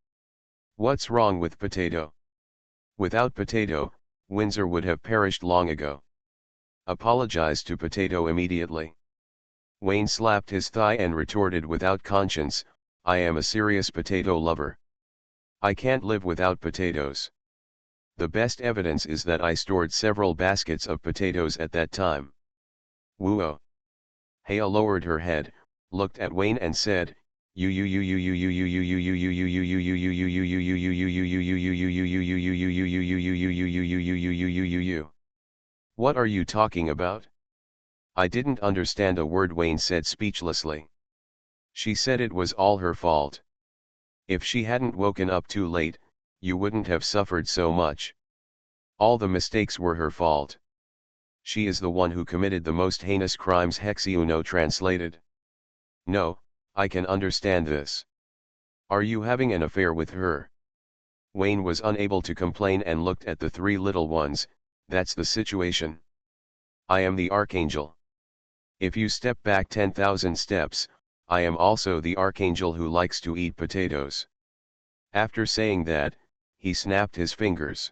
What's wrong with potato? Without potato, Windsor would have perished long ago. Apologize to potato immediately." Wayne slapped his thigh and retorted without conscience, "I am a serious potato lover. I can't live without potatoes. The best evidence is that I stored several baskets of potatoes at that time." "Whoa." Hea lowered her head, looked at Wayne and said, "What are you talking about?" "I didn't understand a word," Wayne said speechlessly. "She said it was all her fault. If she hadn't woken up too late, you wouldn't have suffered so much. All the mistakes were her fault. She is the one who committed the most heinous crimes." Hexuno translated. "No, I can understand this. Are you having an affair with her?" Wayne was unable to complain and looked at the three little ones. "That's the situation. I am the Archangel. If you step back 10,000 steps, I am also the Archangel who likes to eat potatoes." After saying that, he snapped his fingers.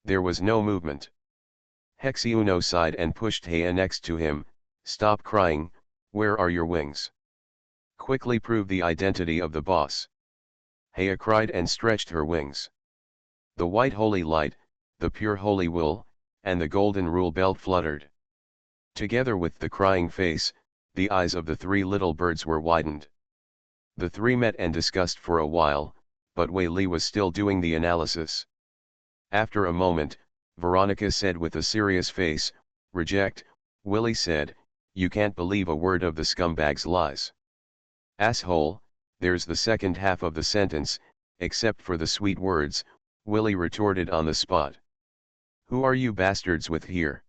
There was no movement. Hexuno sighed and pushed Hea next to him. "Stop crying, where are your wings? Quickly prove the identity of the boss." Hea cried and stretched her wings. The white holy light, the pure holy wool, and the golden rule belt fluttered. Together with the crying face, the eyes of the three little birds were widened. The three met and discussed for a while, but Wei Li was still doing the analysis. After a moment, Veronica said with a serious face, "Reject." Willie said, "You can't believe a word of the scumbag's lies." "Asshole, there's the second half of the sentence, except for the sweet words," Willie retorted on the spot. "Who are you bastards with here?"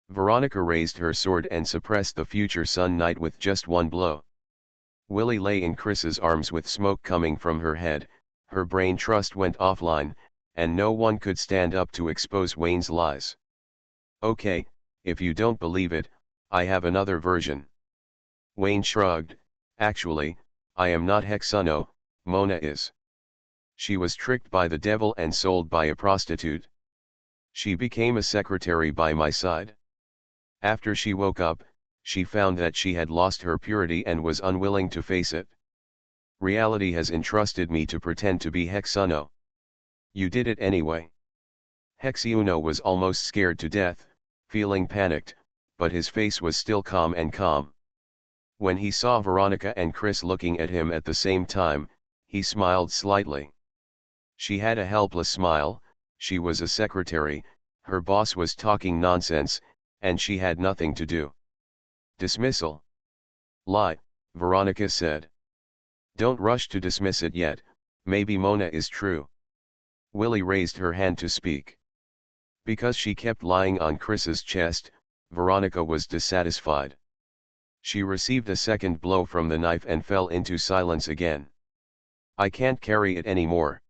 Veronica raised her sword and suppressed the future Sun Knight with just one blow. Willie lay in Chris's arms with smoke coming from her head. Her brain trust went offline, and no one could stand up to expose Wayne's lies. "Okay, if you don't believe it, I have another version." Wayne shrugged. "Actually, I am not Hexuno, Mona is. She was tricked by the devil and sold by a prostitute. She became a secretary by my side. After she woke up, she found that she had lost her purity and was unwilling to face it. Reality has entrusted me to pretend to be Hexuno. You did it anyway." Hexuno was almost scared to death, feeling panicked, but his face was still calm and calm. When he saw Veronica and Chris looking at him at the same time, he smiled slightly. She had a helpless smile. She was a secretary, her boss was talking nonsense, and she had nothing to do. Dismissal. Lie, Veronica said. Don't rush to dismiss it yet, maybe Mona is true. Willie raised her hand to speak. Because she kept lying on Chris's chest, Veronica was dissatisfied. She received a second blow from the knife and fell into silence again. I can't carry it anymore.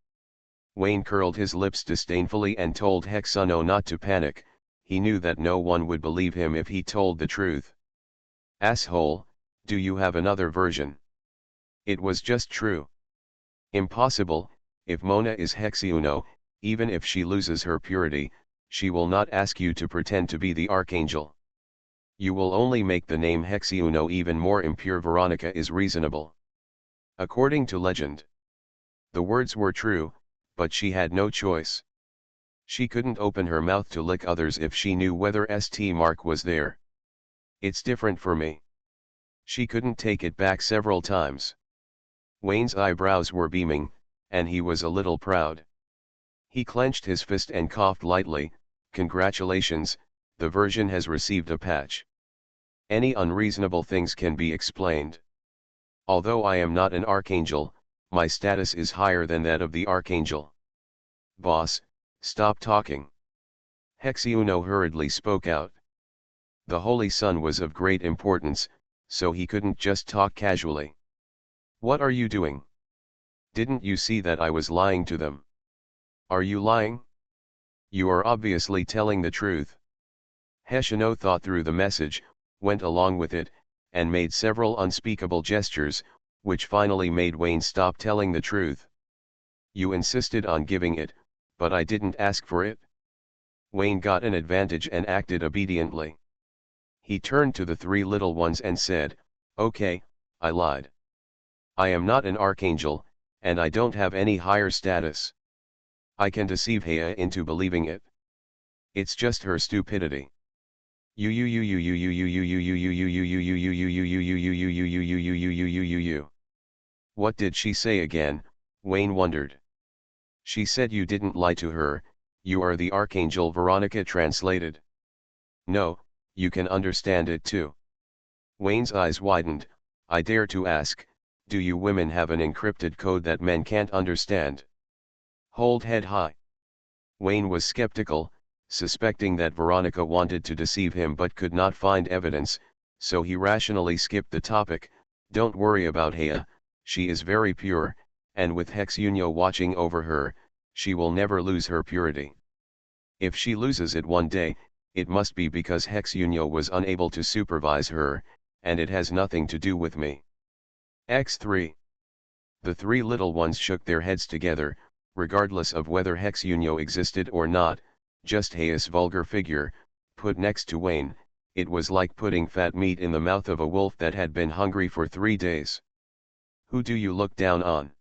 Wayne curled his lips disdainfully and told Hexuno not to panic. He knew that no one would believe him if he told the truth. Asshole, do you have another version? It was just true. Impossible, if Mona is Hexuno, even if she loses her purity, she will not ask you to pretend to be the archangel. You will only make the name Hexuno even more impure. Veronica is reasonable. According to legend. The words were true, but she had no choice. She couldn't open her mouth to lick others if she knew whether St. Mark was there. It's different for me. She couldn't take it back several times. Wayne's eyebrows were beaming, and he was a little proud. He clenched his fist and coughed lightly. Congratulations, the version has received a patch. Any unreasonable things can be explained. Although I am not an archangel, my status is higher than that of the archangel. Boss, stop talking. Hexuno hurriedly spoke out. The Holy Son was of great importance, so he couldn't just talk casually. What are you doing? Didn't you see that I was lying to them? Are you lying? You are obviously telling the truth. Hexuno thought through the message, went along with it, and made several unspeakable gestures, which finally made Wayne stop telling the truth. You insisted on giving it, but I didn't ask for it. Wayne got an advantage and acted obediently. He turned to the three little ones and said, okay, I lied. I am not an archangel, and I don't have any higher status. I can deceive Hea into believing it. It's just her stupidity. What did she say again? Wayne wondered. She said you didn't lie to her, you are the archangel. Veronica translated. No, you can understand it too. Wayne's eyes widened. I dare to ask, do you women have an encrypted code that men can't understand? Hold head high. Wayne was skeptical, suspecting that Veronica wanted to deceive him but could not find evidence, so he rationally skipped the topic. Don't worry about Hea, she is very pure, and with Hexuno watching over her, she will never lose her purity. If she loses it one day, it must be because Hexuno was unable to supervise her, and it has nothing to do with me. X3. The three little ones shook their heads together, regardless of whether Hexuno existed or not. Just Hea's vulgar figure, put next to Wayne, it was like putting fat meat in the mouth of a wolf that had been hungry for 3 days. Who do you look down on?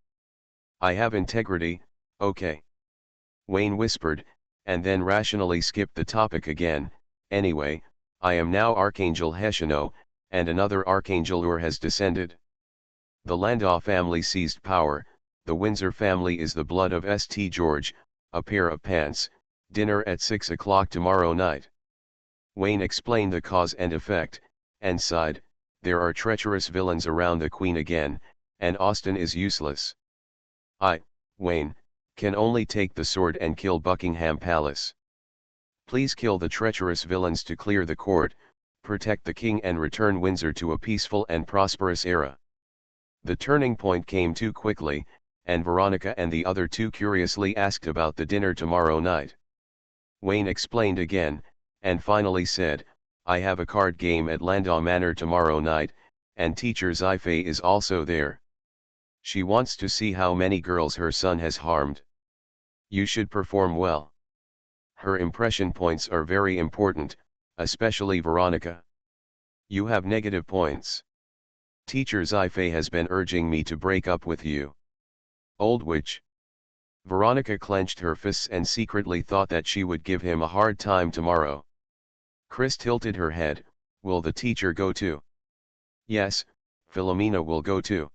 I have integrity, okay. Wayne whispered, and then rationally skipped the topic again. Anyway, I am now Archangel Hexuno, and another Archangel Ur has descended. The Landau family seized power, the Windsor family is the blood of St. George, a pair of pants, dinner at 6 o'clock tomorrow night. Wayne explained the cause and effect, and sighed, there are treacherous villains around the Queen again, and Austen is useless. I, Wayne, can only take the sword and kill Buckingham Palace. Please kill the treacherous villains to clear the court, protect the king and return Windsor to a peaceful and prosperous era. The turning point came too quickly, and Veronica and the other two curiously asked about the dinner tomorrow night. Wayne explained again, and finally said, I have a card game at Landau Manor tomorrow night, and teacher Sci-fi is also there. She wants to see how many girls her son has harmed. You should perform well. Her impression points are very important, especially Veronica. You have negative points. Teacher Sci-fi has been urging me to break up with you. Old witch. Veronica clenched her fists and secretly thought that she would give him a hard time tomorrow. Chris tilted her head, will the teacher go too? Yes, Philomena will go too.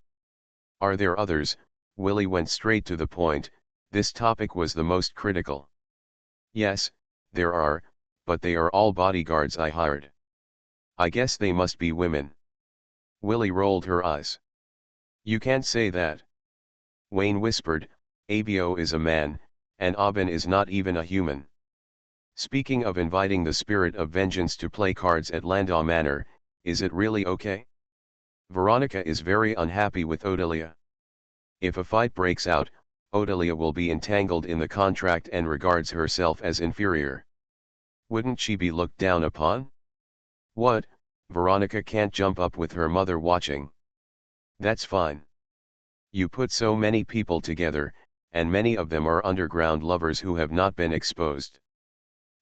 Are there others? Willie went straight to the point, this topic was the most critical. Yes, there are, but they are all bodyguards I hired. I guess they must be women. Willie rolled her eyes. You can't say that. Wayne whispered, Abio is a man, and Aubin is not even a human. Speaking of inviting the spirit of vengeance to play cards at Landau Manor, is it really okay? Veronica is very unhappy with Odelia. If a fight breaks out, Odelia will be entangled in the contract and regards herself as inferior. Wouldn't she be looked down upon? What, Veronica can't jump up with her mother watching. That's fine. You put so many people together, and many of them are underground lovers who have not been exposed.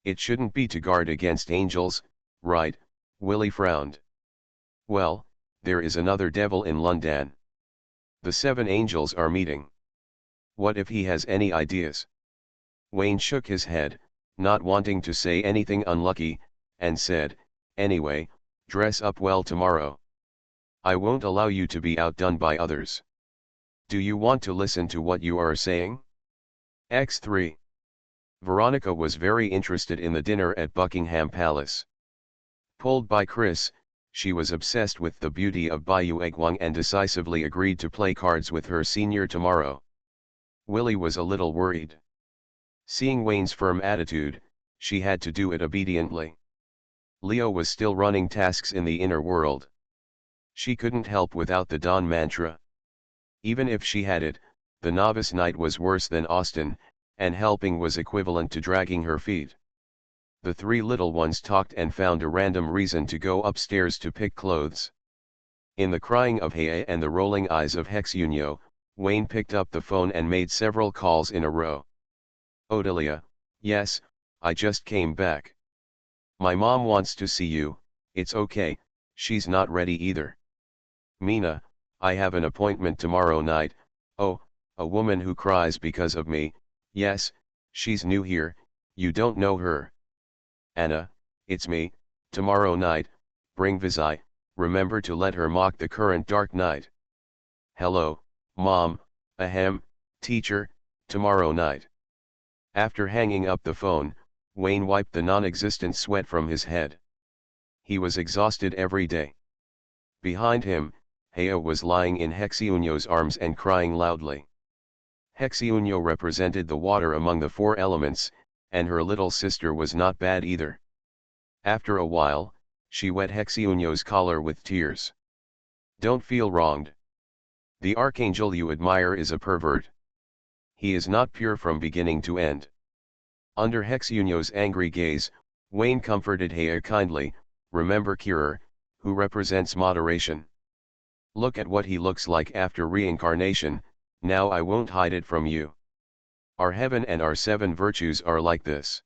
It shouldn't be to guard against angels, right? Willie frowned. Well, there is another devil in London. The 7 angels are meeting. What if he has any ideas? Wayne shook his head, not wanting to say anything unlucky, and said, anyway, dress up well tomorrow. I won't allow you to be outdone by others. Do you want to listen to what you are saying? X3. Veronica was very interested in the dinner at Buckingham Palace. Pulled by Chris, she was obsessed with the beauty of Bayu Egwang and decisively agreed to play cards with her senior tomorrow. Willie was a little worried. Seeing Wayne's firm attitude, she had to do it obediently. Leo was still running tasks in the inner world. She couldn't help without the Dawn mantra. Even if she had it, the novice knight was worse than Austin, and helping was equivalent to dragging her feet. The 3 little ones talked and found a random reason to go upstairs to pick clothes. In the crying of Hea and the rolling eyes of Hexunyo, Wayne picked up the phone and made several calls in a row. Odelia, yes, I just came back. My mom wants to see you, it's okay, she's not ready either. Mina, I have an appointment tomorrow night, oh, a woman who cries because of me, yes, she's new here, you don't know her. Anna, it's me, tomorrow night, bring Vizai, remember to let her mock the current dark night. Hello, Mom, ahem, teacher, tomorrow night. After hanging up the phone, Wayne wiped the non-existent sweat from his head. He was exhausted every day. Behind him, Hea was lying in Hexiunyo's arms and crying loudly. Hexiunyo represented the water among the 4 elements, and her little sister was not bad either. After a while, she wet Hexiunyo's collar with tears. Don't feel wronged. The archangel you admire is a pervert. He is not pure from beginning to end. Under Hexiunyo's angry gaze, Wayne comforted Hea kindly, remember Kirer, who represents moderation. Look at what he looks like after reincarnation, now I won't hide it from you. Our heaven and our 7 virtues are like this.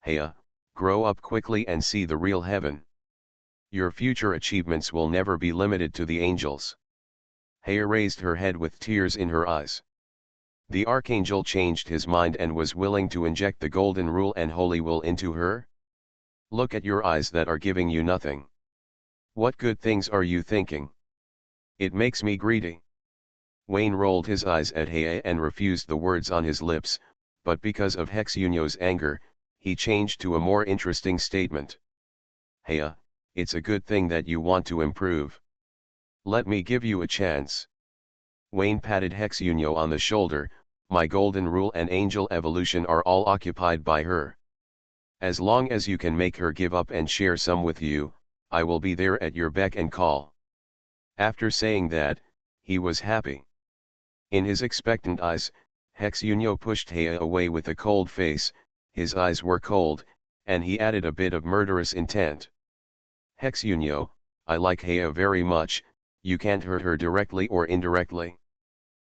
Hea, grow up quickly and see the real heaven. Your future achievements will never be limited to the angels. Hea raised her head with tears in her eyes. The archangel changed his mind and was willing to inject the golden rule and holy will into her? Look at your eyes that are giving you nothing. What good things are you thinking? It makes me greedy. Wayne rolled his eyes at Hea and refused the words on his lips, but because of Hexunyo's anger, he changed to a more interesting statement. Hea, it's a good thing that you want to improve. Let me give you a chance. Wayne patted Hexunyo on the shoulder, my golden rule and angel evolution are all occupied by her. As long as you can make her give up and share some with you, I will be there at your beck and call. After saying that, he was happy. In his expectant eyes, Hexunyo pushed Hea away with a cold face, his eyes were cold, and he added a bit of murderous intent. Hexunyo, I like Hea very much, you can't hurt her directly or indirectly.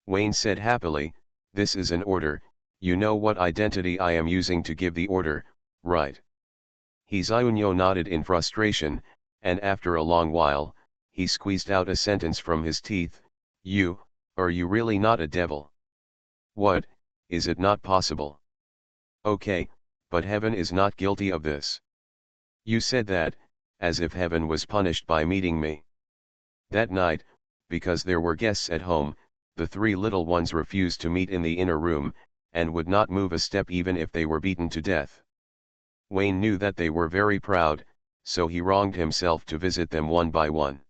Wayne said happily, this is an order, you know what identity I am using to give the order, right? Hexunyo nodded in frustration, and after a long while, he squeezed out a sentence from his teeth, are you really not a devil? What, is it not possible? Okay, but heaven is not guilty of this. You said that, as if heaven was punished by meeting me. That night, because there were guests at home, the three little ones refused to meet in the inner room, and would not move a step even if they were beaten to death. Wayne knew that they were very proud, so he wronged himself to visit them one by one.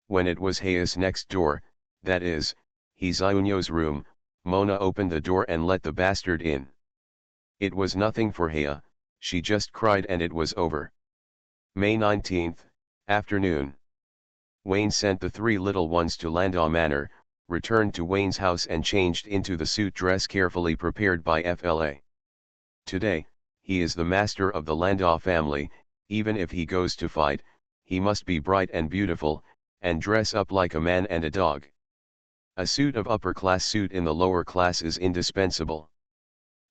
When it was Hea's next door, that is, Hezionyo's room, Mona opened the door and let the bastard in. It was nothing for Hea, she just cried and it was over. May 19th, afternoon. Wayne sent the three little ones to Landau Manor, returned to Wayne's house and changed into the suit dress carefully prepared by FLA. Today, he is the master of the Landau family. Even if he goes to fight, he must be bright and beautiful, and dress up like a man and a dog. A suit of upper-class suit in the lower class is indispensable.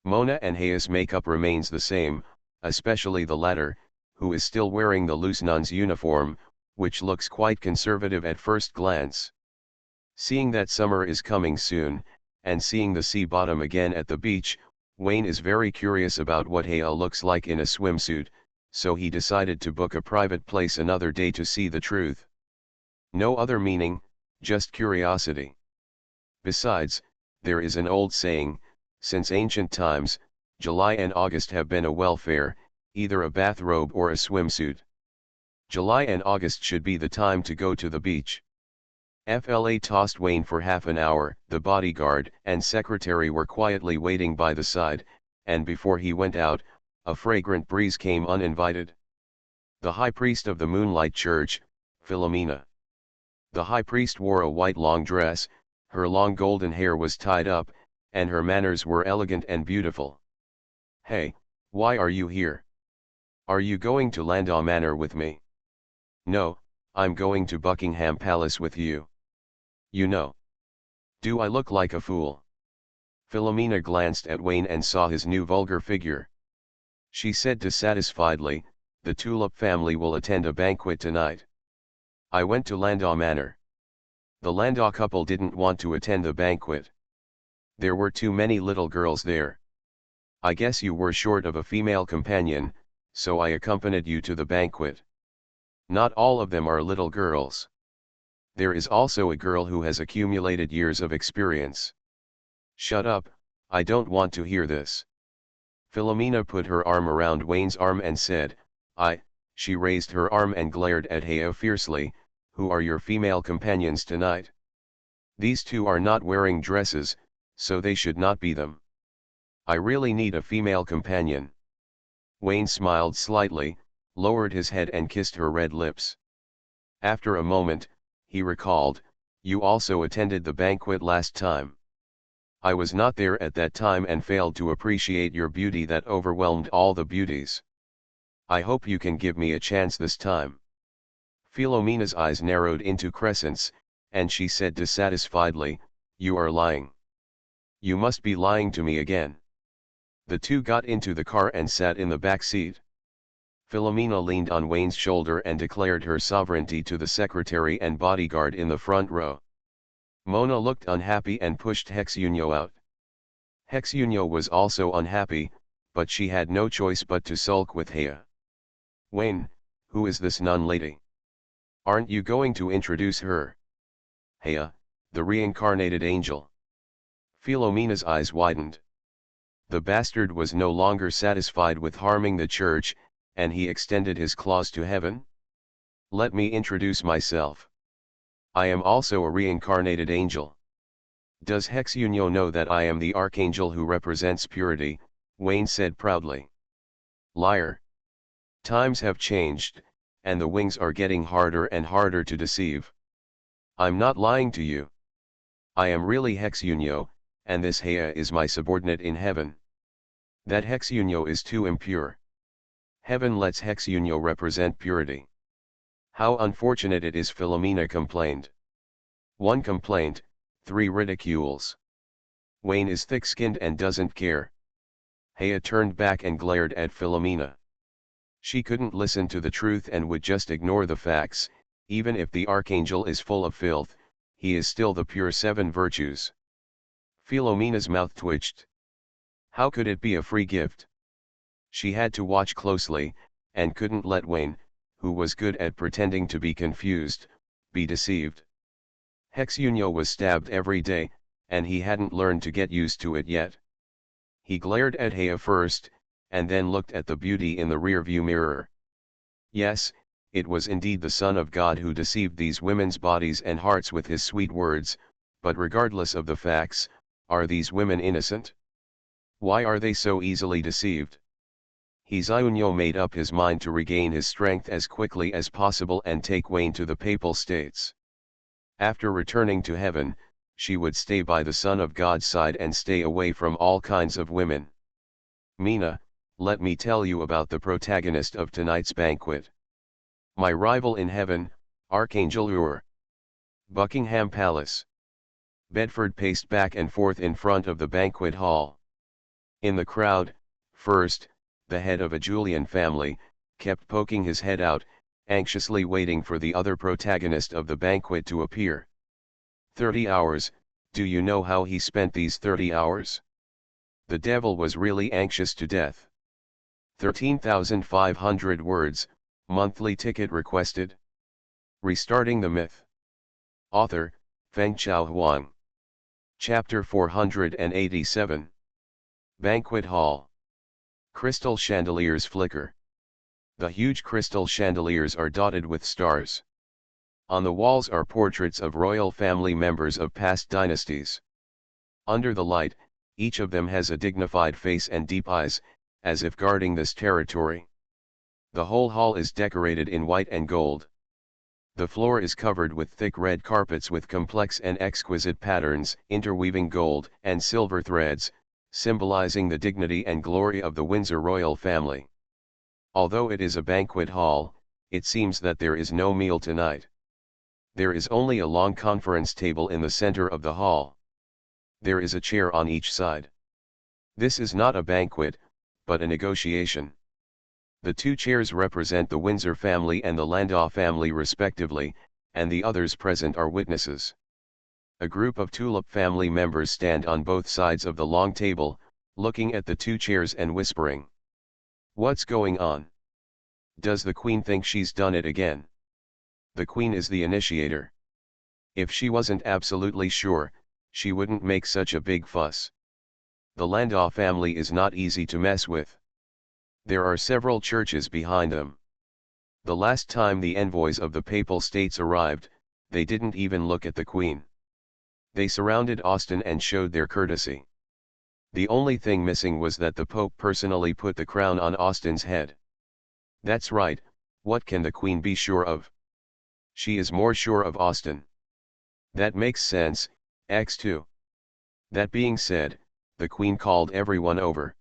Mona and Hea's makeup remains the same, especially the latter, who is still wearing the loose nun's uniform, which looks quite conservative at first glance. Seeing that summer is coming soon, and seeing the sea bottom again at the beach, Wayne is very curious about what Hea looks like in a swimsuit, so he decided to book a private place another day to see the truth. No other meaning, just curiosity. Besides, there is an old saying, since ancient times, July and August have been a welfare, either a bathrobe or a swimsuit. July and August should be the time to go to the beach. FLA tossed Wayne for half an hour. The bodyguard and secretary were quietly waiting by the side, and before he went out, a fragrant breeze came uninvited. The high priest of the Moonlight Church, Philomena. The high priest wore a white long dress, her long golden hair was tied up, and her manners were elegant and beautiful. "Hey, why are you here? Are you going to Landau Manor with me?" "No, I'm going to Buckingham Palace with you." "You know. Do I look like a fool?" Philomena glanced at Wayne and saw his new vulgar figure. She said dissatisfiedly, "The Tulip family will attend a banquet tonight. I went to Landau Manor. The Landau couple didn't want to attend the banquet. There were too many little girls there. I guess you were short of a female companion, so I accompanied you to the banquet. Not all of them are little girls. There is also a girl who has accumulated years of experience." "Shut up, I don't want to hear this." Philomena put her arm around Wayne's arm and said, She raised her arm and glared at Hea fiercely, "Who are your female companions tonight? These two are not wearing dresses, so they should not be them. I really need a female companion." Wayne smiled slightly, lowered his head and kissed her red lips. After a moment, he recalled, "You also attended the banquet last time. I was not there at that time and failed to appreciate your beauty that overwhelmed all the beauties. I hope you can give me a chance this time." Philomena's eyes narrowed into crescents, and she said dissatisfiedly, "You are lying. You must be lying to me again." The two got into the car and sat in the back seat. Philomena leaned on Wayne's shoulder and declared her sovereignty to the secretary and bodyguard in the front row. Mona looked unhappy and pushed Hexunyo out. Hexunyo was also unhappy, but she had no choice but to sulk with Hea. "Wayne, who is this nun lady? Aren't you going to introduce her?" "Hea, the reincarnated angel." Philomena's eyes widened. The bastard was no longer satisfied with harming the church, and he extended his claws to heaven. "Let me introduce myself. I am also a reincarnated angel." "Does Hexunyo know that I am the archangel who represents purity?" Wayne said proudly. "Liar. Times have changed, and the wings are getting harder and harder to deceive. I'm not lying to you. I am really Hexunyo, and this Hea is my subordinate in heaven. That Hexunyo is too impure. Heaven lets Hexunyo represent purity." "How unfortunate it is," Philomena complained. One complaint, three ridicules. Wayne is thick-skinned and doesn't care. Hea turned back and glared at Philomena. She couldn't listen to the truth and would just ignore the facts. Even if the archangel is full of filth, he is still the pure seven virtues. Philomena's mouth twitched. How could it be a free gift? She had to watch closely, and couldn't let Wayne, who was good at pretending to be confused, be deceived. Hexunyo was stabbed every day, and he hadn't learned to get used to it yet. He glared at Hea first, and then looked at the beauty in the rearview mirror. Yes, it was indeed the Son of God who deceived these women's bodies and hearts with his sweet words, but regardless of the facts, are these women innocent? Why are they so easily deceived? Hexunyo made up his mind to regain his strength as quickly as possible and take Wayne to the Papal States. After returning to heaven, she would stay by the Son of God's side and stay away from all kinds of women. Mina, let me tell you about the protagonist of tonight's banquet. My rival in heaven, Archangel Ur. Buckingham Palace. Bedford paced back and forth in front of the banquet hall. In the crowd, first, the head of a Julian family, kept poking his head out, anxiously waiting for the other protagonist of the banquet to appear. 30 hours, do you know how he spent these 30 hours? The devil was really anxious to death. 13,500 words, monthly ticket requested. Restarting the myth. Author, Fengchao Huang. Chapter 487. Banquet Hall. Crystal chandeliers flicker. The huge crystal chandeliers are dotted with stars. On the walls are portraits of royal family members of past dynasties. Under the light, each of them has a dignified face and deep eyes, as if guarding this territory. The whole hall is decorated in white and gold. The floor is covered with thick red carpets with complex and exquisite patterns, interweaving gold and silver threads, symbolizing the dignity and glory of the Windsor royal family. Although it is a banquet hall, it seems that there is no meal tonight. There is only a long conference table in the center of the hall. There is a chair on each side. This is not a banquet, but a negotiation. The two chairs represent the Windsor family and the Landau family respectively, and the others present are witnesses. A group of Tulip family members stand on both sides of the long table, looking at the two chairs and whispering. What's going on? Does the Queen think she's done it again? The Queen is the initiator. If she wasn't absolutely sure, she wouldn't make such a big fuss. The Landau family is not easy to mess with. There are several churches behind them. The last time the envoys of the Papal States arrived, they didn't even look at the Queen. They surrounded Austin and showed their courtesy. The only thing missing was that the Pope personally put the crown on Austin's head. That's right, what can the Queen be sure of? She is more sure of Austin. That makes sense, X2. That being said, the Queen called everyone over.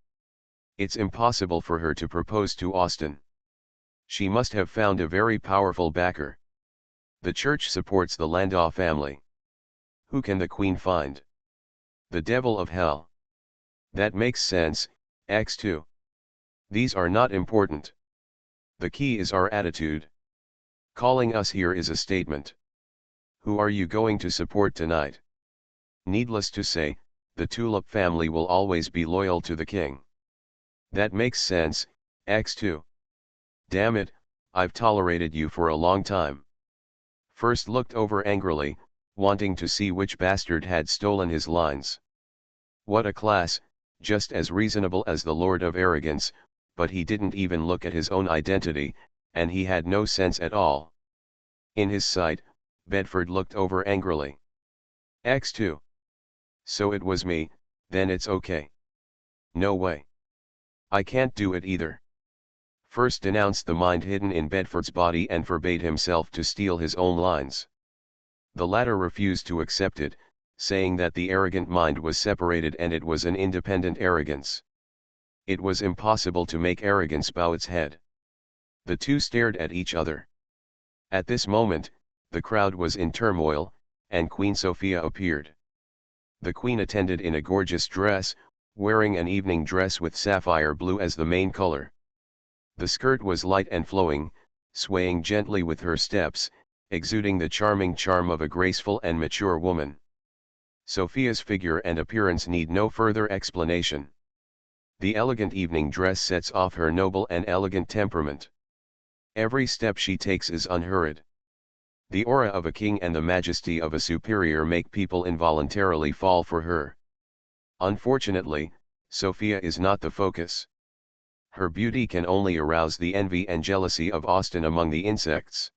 It's impossible for her to propose to Austin. She must have found a very powerful backer. The church supports the Landau family. Who can the Queen find? The devil of hell. That makes sense, X2. These are not important. The key is our attitude. Calling us here is a statement. Who are you going to support tonight? Needless to say, the Tulip family will always be loyal to the king. That makes sense, X2. Damn it, I've tolerated you for a long time. First looked over angrily, wanting to see which bastard had stolen his lines. What a class, just as reasonable as the Lord of Arrogance, but he didn't even look at his own identity, and he had no sense at all. In his sight, Bedford looked over angrily. X2. So it was me, then it's okay. No way. I can't do it either. First denounced the mind hidden in Bedford's body and forbade himself to steal his own lines. The latter refused to accept it, saying that the arrogant mind was separated and it was an independent arrogance. It was impossible to make arrogance bow its head. The two stared at each other. At this moment, the crowd was in turmoil, and Queen Sophia appeared. The Queen attended in a gorgeous dress, wearing an evening dress with sapphire blue as the main color. The skirt was light and flowing, swaying gently with her steps, exuding the charming charm of a graceful and mature woman. Sophia's figure and appearance need no further explanation. The elegant evening dress sets off her noble and elegant temperament. Every step she takes is unhurried. The aura of a king and the majesty of a superior make people involuntarily fall for her. Unfortunately, Sophia is not the focus. Her beauty can only arouse the envy and jealousy of Austin among the insects.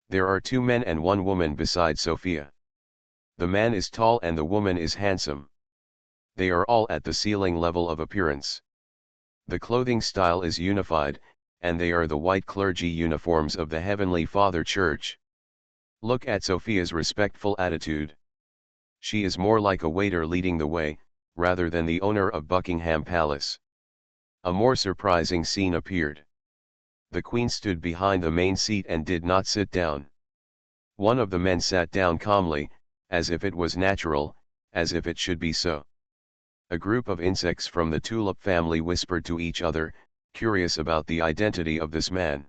There are 2 men and 1 woman beside Sophia. The man is tall and the woman is handsome. They are all at the ceiling level of appearance. The clothing style is unified, and they are the white clergy uniforms of the Heavenly Father Church. Look at Sophia's respectful attitude. She is more like a waiter leading the way, rather than the owner of Buckingham Palace. A more surprising scene appeared. The Queen stood behind the main seat and did not sit down. One of the men sat down calmly, as if it was natural, as if it should be so. A group of insects from the tulip family whispered to each other, curious about the identity of this man.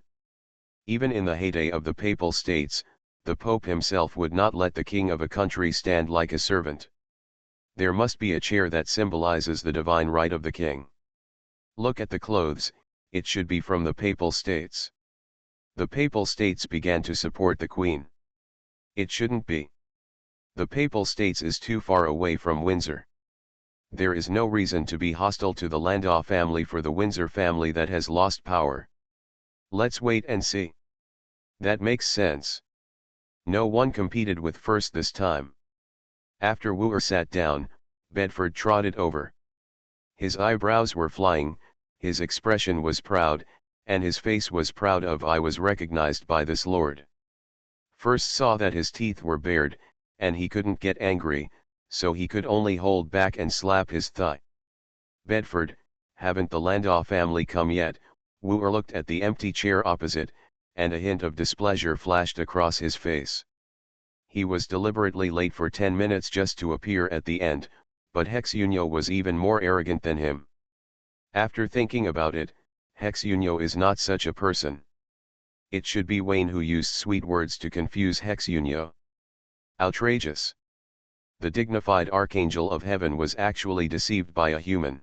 Even in the heyday of the Papal States, the Pope himself would not let the king of a country stand like a servant. There must be a chair that symbolizes the divine right of the king. Look at the clothes, it should be from the Papal States. The Papal States began to support the Queen. It shouldn't be. The Papal States is too far away from Windsor. There is no reason to be hostile to the Landau family for the Windsor family that has lost power. Let's wait and see. That makes sense. No one competed with first this time. After Wooer sat down, Bedford trotted over. His eyebrows were flying, his expression was proud, and his face was proud of I was recognized by this lord. First saw that his teeth were bared, and he couldn't get angry, so he could only hold back and slap his thigh. Bedford, haven't the Landau family come yet? Wooer looked at the empty chair opposite, and a hint of displeasure flashed across his face. He was deliberately late for 10 minutes just to appear at the end, but Hexunio was even more arrogant than him. After thinking about it, Hexunio is not such a person. It should be Wayne who used sweet words to confuse Hexunio. Outrageous. The dignified archangel of heaven was actually deceived by a human.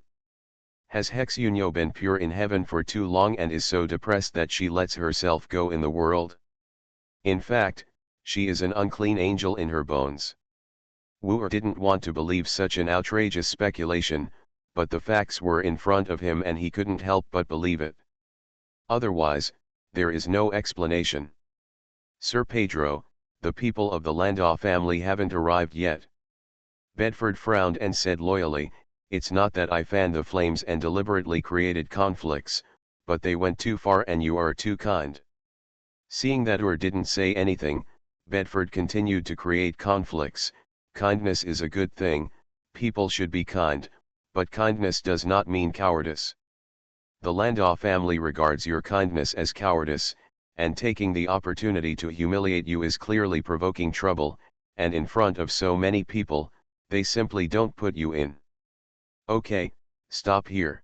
Has Hexunio been pure in heaven for too long and is so depressed that she lets herself go in the world? In fact, she is an unclean angel in her bones. Wooer didn't want to believe such an outrageous speculation, but the facts were in front of him and he couldn't help but believe it. Otherwise, there is no explanation. Sir Pedro, the people of the Landau family haven't arrived yet. Bedford frowned and said loyally, it's not that I fanned the flames and deliberately created conflicts, but they went too far and you are too kind. Seeing that Wooer didn't say anything, Bedford continued to create conflicts. Kindness is a good thing, people should be kind, but kindness does not mean cowardice. The Landau family regards your kindness as cowardice, and taking the opportunity to humiliate you is clearly provoking trouble, and in front of so many people, they simply don't put you in. Okay, stop here.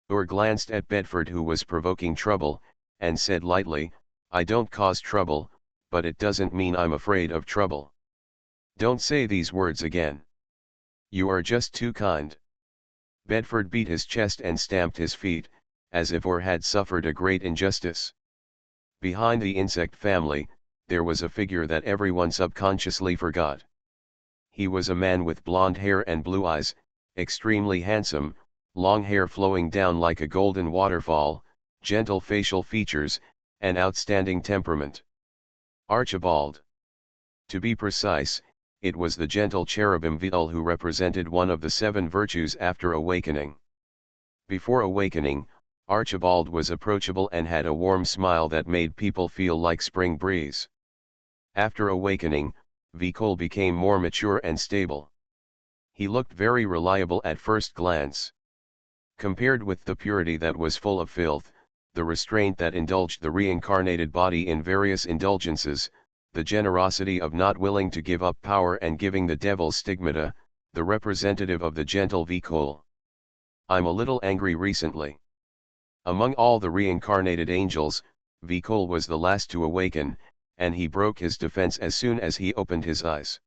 Wooer glanced at Bedford who was provoking trouble, and said lightly, I don't cause trouble, but it doesn't mean I'm afraid of trouble. Don't say these words again. You are just too kind. Bedford beat his chest and stamped his feet, as if Wooer had suffered a great injustice. Behind the insect family, there was a figure that everyone subconsciously forgot. He was a man with blonde hair and blue eyes, extremely handsome, long hair flowing down like a golden waterfall, gentle facial features, and outstanding temperament. Archibald. To be precise, it was the gentle cherubim Vital who represented one of the 7 virtues after awakening. Before awakening, Archibald was approachable and had a warm smile that made people feel like spring breeze. After awakening, Vital became more mature and stable. He looked very reliable at first glance. Compared with the purity that was full of filth, the restraint that indulged the reincarnated body in various indulgences, the generosity of not willing to give up power and giving the devil stigmata, the representative of the gentle Vital. I'm a little angry recently. Among all the reincarnated angels, Vital was the last to awaken, and he broke his defense as soon as he opened his eyes.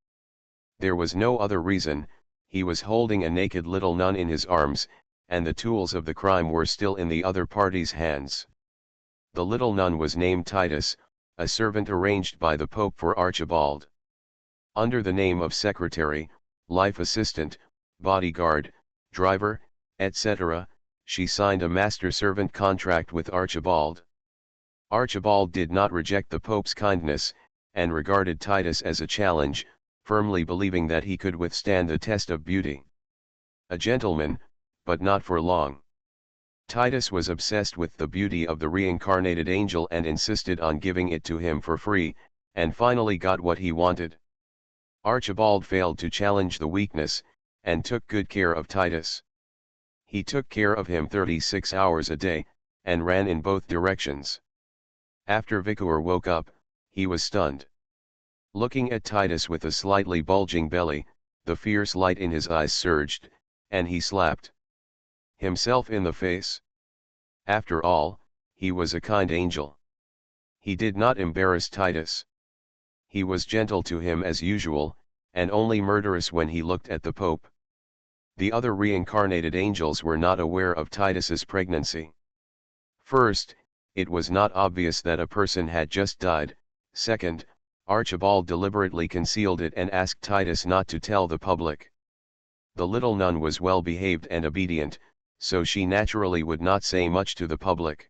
There was no other reason, he was holding a naked little nun in his arms, and the tools of the crime were still in the other party's hands. The little nun was named Titus, a servant arranged by the Pope for Archibald. Under the name of secretary, life assistant, bodyguard, driver, etc., she signed a master-servant contract with Archibald. Archibald did not reject the Pope's kindness, and regarded Titus as a challenge, firmly believing that he could withstand the test of beauty. A gentleman, but not for long. Titus was obsessed with the beauty of the reincarnated angel and insisted on giving it to him for free, and finally got what he wanted. Archibald failed to challenge the weakness, and took good care of Titus. He took care of him 36 hours a day, and ran in both directions. After Vicar woke up, he was stunned. Looking at Titus with a slightly bulging belly, the fierce light in his eyes surged, and he slapped himself in the face. After all, he was a kind angel. He did not embarrass Titus. He was gentle to him as usual, and only murderous when he looked at the Pope. The other reincarnated angels were not aware of Titus's pregnancy. First, it was not obvious that a person had just died. Second, Archibald deliberately concealed it and asked Titus not to tell the public. The little nun was well behaved and obedient, so she naturally would not say much to the public.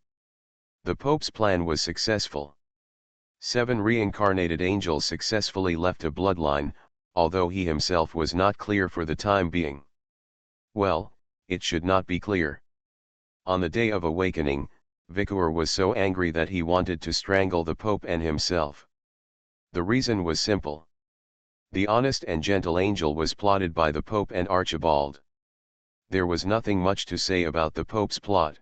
The Pope's plan was successful. 7 reincarnated angels successfully left a bloodline, although he himself was not clear for the time being. Well, it should not be clear. On the day of awakening, Vicar was so angry that he wanted to strangle the Pope and himself. The reason was simple. The honest and gentle angel was plotted by the Pope and Archibald. There was nothing much to say about the Pope's plot.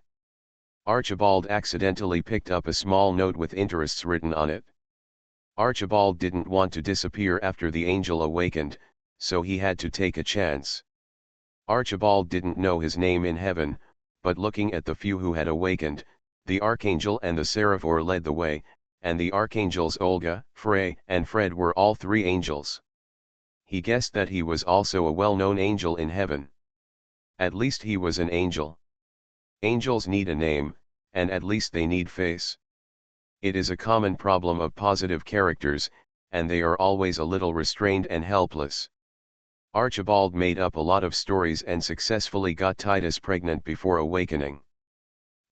Archibald accidentally picked up a small note with interests written on it. Archibald didn't want to disappear after the angel awakened, so he had to take a chance. Archibald didn't know his name in heaven, but looking at the few who had awakened, the Archangel and the Seraphor led the way, and the Archangels Olga, Frey, and Fred were all 3 angels. He guessed that he was also a well-known angel in heaven. At least he was an angel. Angels need a name, and at least they need face. It is a common problem of positive characters, and they are always a little restrained and helpless. Archibald made up a lot of stories and successfully got Titus pregnant before awakening.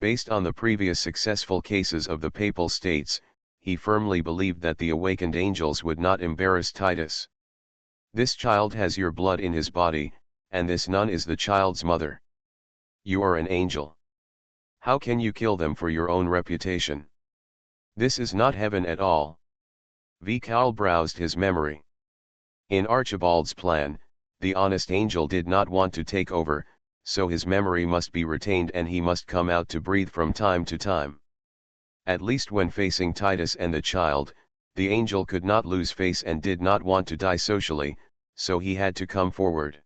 Based on the previous successful cases of the Papal States, he firmly believed that the awakened angels would not embarrass Titus. This child has your blood in his body, and this nun is the child's mother. You are an angel. How can you kill them for your own reputation? This is not heaven at all. Vical browsed his memory. In Archibald's plan, the honest angel did not want to take over, so his memory must be retained and he must come out to breathe from time to time. At least when facing Titus and the child, the angel could not lose face and did not want to die socially, so he had to come forward.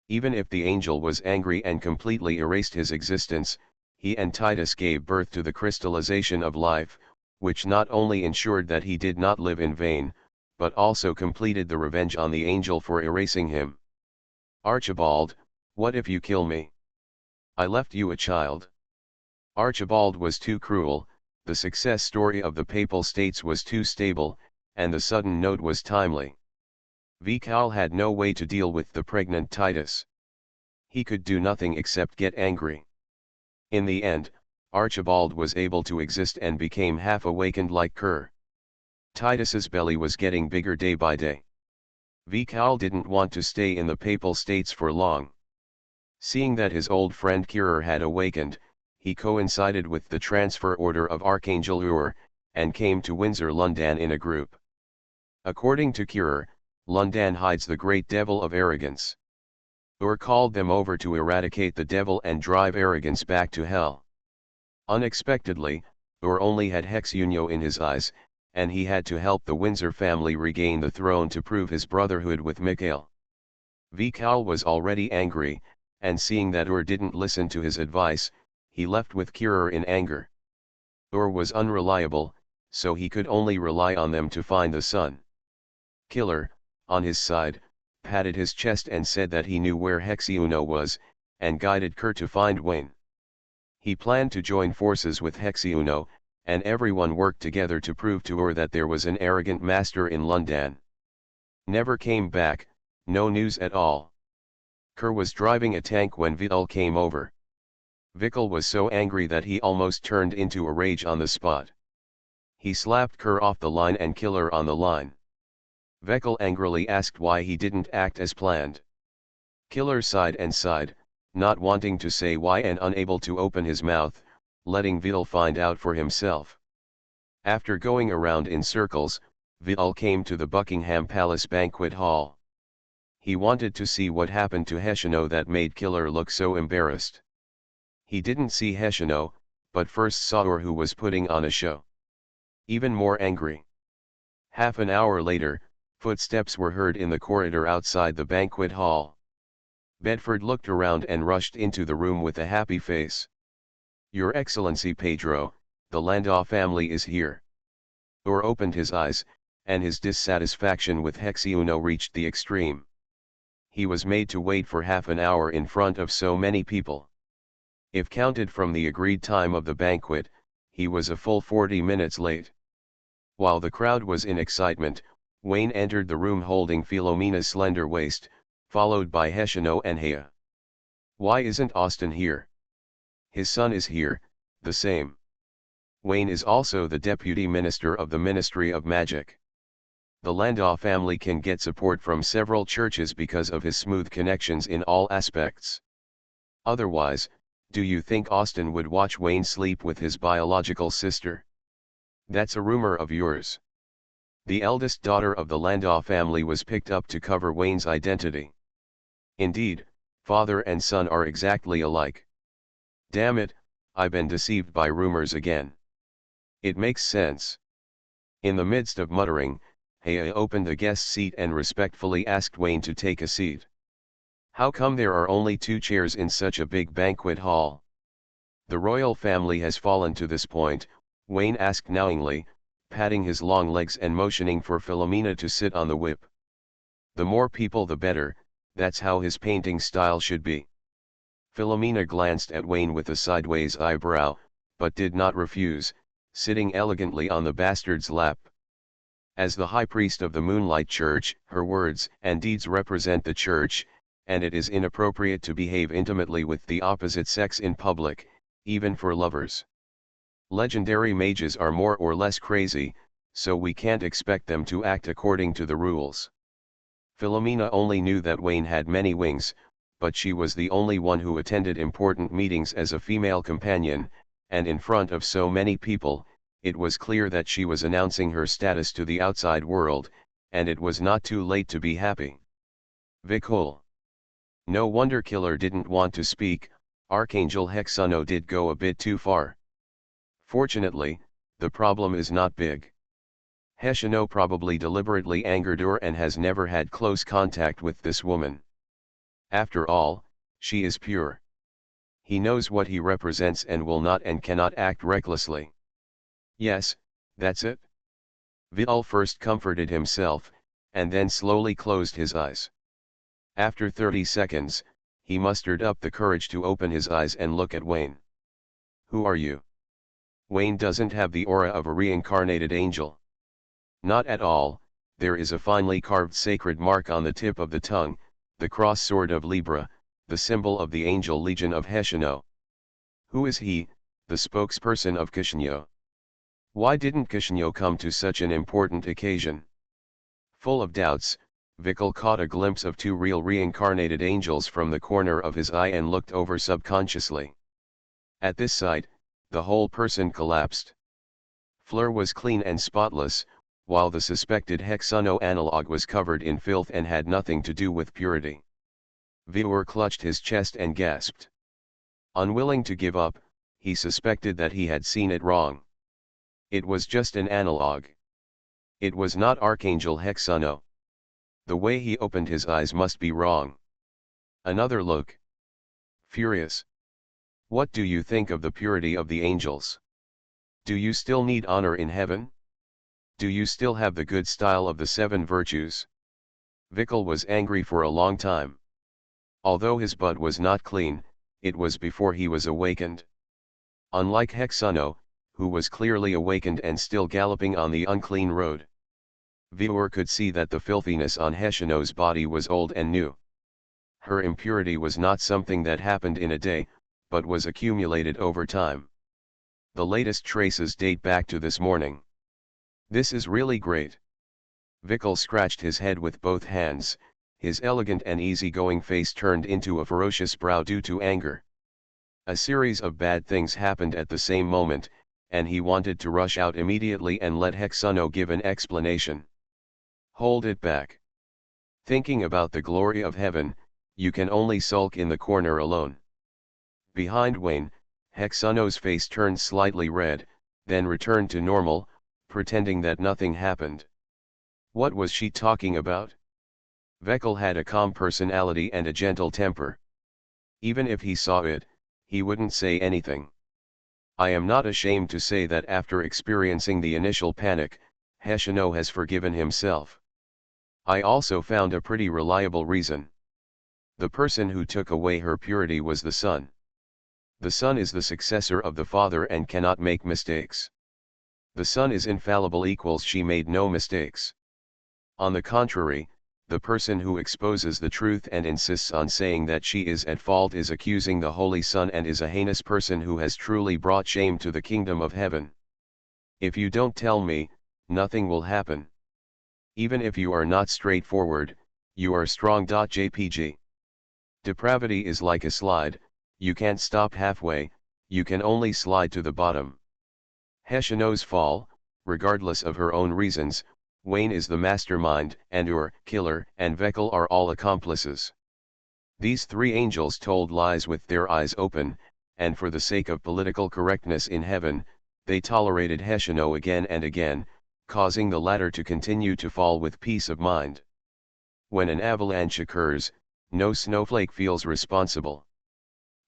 Even if the angel was angry and completely erased his existence, he and Titus gave birth to the crystallization of life, which not only ensured that he did not live in vain, but also completed the revenge on the angel for erasing him. Archibald, what if you kill me? I left you a child. Archibald was too cruel, the success story of the Papal States was too stable, and the sudden note was timely. Vical had no way to deal with the pregnant Titus. He could do nothing except get angry. In the end, Archibald was able to exist and became half awakened like Kerr. Titus's belly was getting bigger day by day. Vical didn't want to stay in the Papal States for long. Seeing that his old friend Kerr had awakened, he coincided with the transfer order of Archangel Ur, and came to Windsor, London in a group. According to Kerr, London hides the great devil of arrogance. Ur called them over to eradicate the devil and drive arrogance back to hell. Unexpectedly, Ur only had Hexunio in his eyes, and he had to help the Windsor family regain the throne to prove his brotherhood with Mikhail. Vical was already angry, and seeing that Ur didn't listen to his advice, he left with Kerr in anger. Ur was unreliable, so he could only rely on them to find the son. Killer, on his side, patted his chest and said that he knew where Hexuno was, and guided Kerr to find Wayne. He planned to join forces with Hexuno, and everyone worked together to prove to her that there was an arrogant master in London. Never came back, no news at all. Kerr was driving a tank when Vital came over. Vical was so angry that he almost turned into a rage on the spot. He slapped Kerr off the line and Killer on the line. Vical angrily asked why he didn't act as planned. Killer sighed and sighed, not wanting to say why and unable to open his mouth, letting Vital find out for himself. After going around in circles, Vital came to the Buckingham Palace banquet hall. He wanted to see what happened to Heshino that made Killer look so embarrassed. He didn't see Heshino, but first saw her, who was putting on a show. Even more angry. Half an hour later, footsteps were heard in the corridor outside the banquet hall. Bedford looked around and rushed into the room with a happy face. "Your Excellency Pedro, the Landau family is here." Or opened his eyes, and his dissatisfaction with Hexeuno reached the extreme. He was made to wait for half an hour in front of so many people. If counted from the agreed time of the banquet, he was a full 40 minutes late. While the crowd was in excitement, Wayne entered the room holding Philomena's slender waist, followed by Heshino and Hea. "Why isn't Austin here?" "His son is here, the same. Wayne is also the Deputy Minister of the Ministry of Magic. The Landau family can get support from several churches because of his smooth connections in all aspects. Otherwise, do you think Austin would watch Wayne sleep with his biological sister? That's a rumor of yours." The eldest daughter of the Landau family was picked up to cover Wayne's identity. "Indeed, father and son are exactly alike. Damn it, I've been deceived by rumors again. It makes sense." In the midst of muttering, Hea opened a guest seat and respectfully asked Wayne to take a seat. "How come there are only 2 chairs in such a big banquet hall?" "The royal family has fallen to this point," Wayne asked knowingly, patting his long legs and motioning for Philomena to sit on the whip. "The more people the better, that's how his painting style should be." Philomena glanced at Wayne with a sideways eyebrow, but did not refuse, sitting elegantly on the bastard's lap. As the high priest of the Moonlight Church, her words and deeds represent the church, and it is inappropriate to behave intimately with the opposite sex in public, even for lovers. Legendary mages are more or less crazy, so we can't expect them to act according to the rules. Philomena only knew that Wayne had many wings, but she was the only one who attended important meetings as a female companion, and in front of so many people, it was clear that she was announcing her status to the outside world, and it was not too late to be happy. Vicol. No wonder Killer didn't want to speak. Archangel Hexuno did go a bit too far. Fortunately, the problem is not big. Heshino probably deliberately angered her and has never had close contact with this woman. After all, she is pure. He knows what he represents and will not and cannot act recklessly. Yes, that's it. Vital first comforted himself, and then slowly closed his eyes. After 30 seconds, he mustered up the courage to open his eyes and look at Wayne. "Who are you?" Wayne doesn't have the aura of a reincarnated angel. Not at all. There is a finely carved sacred mark on the tip of the tongue, the cross sword of Libra, the symbol of the angel legion of Heshino. Who is he, the spokesperson of Kishinyo? Why didn't Kishinyo come to such an important occasion? Full of doubts, Vical caught a glimpse of 2 real reincarnated angels from the corner of his eye and looked over subconsciously. At this sight, the whole person collapsed. Fleur was clean and spotless, while the suspected Hexuno analog was covered in filth and had nothing to do with purity. Vior clutched his chest and gasped. Unwilling to give up, he suspected that he had seen it wrong. It was just an analog. It was not Archangel Hexuno. The way he opened his eyes must be wrong. Another look. Furious. What do you think of the purity of the angels? Do you still need honor in heaven? Do you still have the good style of the 7 virtues? Vical was angry for a long time. Although his butt was not clean, it was before he was awakened. Unlike Hexuno, who was clearly awakened and still galloping on the unclean road. Viewer could see that the filthiness on Heshino's body was old and new. Her impurity was not something that happened in a day, but was accumulated over time. The latest traces date back to this morning. This is really great. Vikal scratched his head with both hands, his elegant and easygoing face turned into a ferocious brow due to anger. A series of bad things happened at the same moment, and he wanted to rush out immediately and let Hexuno give an explanation. Hold it back. Thinking about the glory of heaven, you can only sulk in the corner alone. Behind Wayne, Hexuno's face turned slightly red, then returned to normal, pretending that nothing happened. What was she talking about? Vikal had a calm personality and a gentle temper. Even if he saw it, he wouldn't say anything. I am not ashamed to say that after experiencing the initial panic, Heshino has forgiven himself. I also found a pretty reliable reason. The person who took away her purity was the Son. The Son is the successor of the Father and cannot make mistakes. The Son is infallible equals she made no mistakes. On the contrary, the person who exposes the truth and insists on saying that she is at fault is accusing the Holy Son and is a heinous person who has truly brought shame to the kingdom of heaven. If you don't tell me, nothing will happen. Even if you are not straightforward, you are strong. JPG. Depravity is like a slide, you can't stop halfway, you can only slide to the bottom. Heshino's fall, regardless of her own reasons, Wayne is the mastermind, and killer, and Vikal are all accomplices. These three angels told lies with their eyes open, and for the sake of political correctness in heaven, they tolerated Heshino again and again, causing the latter to continue to fall with peace of mind. When an avalanche occurs, no snowflake feels responsible.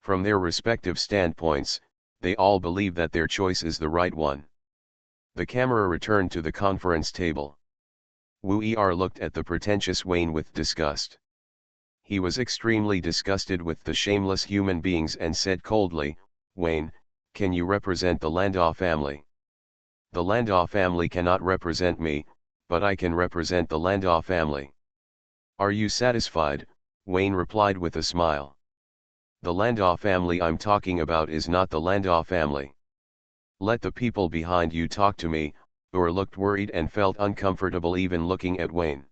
From their respective standpoints, they all believe that their choice is the right one. The camera returned to the conference table. Wu looked at the pretentious Wayne with disgust. He was extremely disgusted with the shameless human beings and said coldly, "Wayne, can you represent the Landau family?" "The Landau family cannot represent me, but I can represent the Landau family." "Are you satisfied?" Wayne replied with a smile. "The Landau family I'm talking about is not the Landau family. Let the people behind you talk to me." Looked worried and felt uncomfortable even looking at Wayne.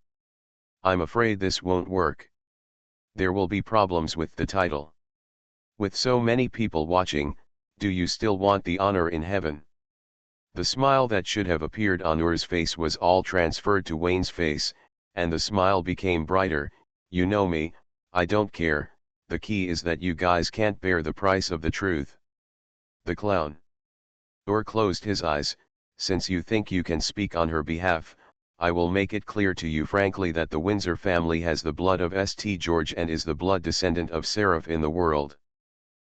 "I'm afraid this won't work. There will be problems with the title. With so many people watching, do you still want the honor in heaven?" The smile that should have appeared on Ur's face was all transferred to Wayne's face, and the smile became brighter. "You know me, I don't care, the key is that you guys can't bear the price of the truth." The clown. Ur closed his eyes. "Since you think you can speak on her behalf, I will make it clear to you frankly that the Windsor family has the blood of St. George and is the blood descendant of Seraph in the world.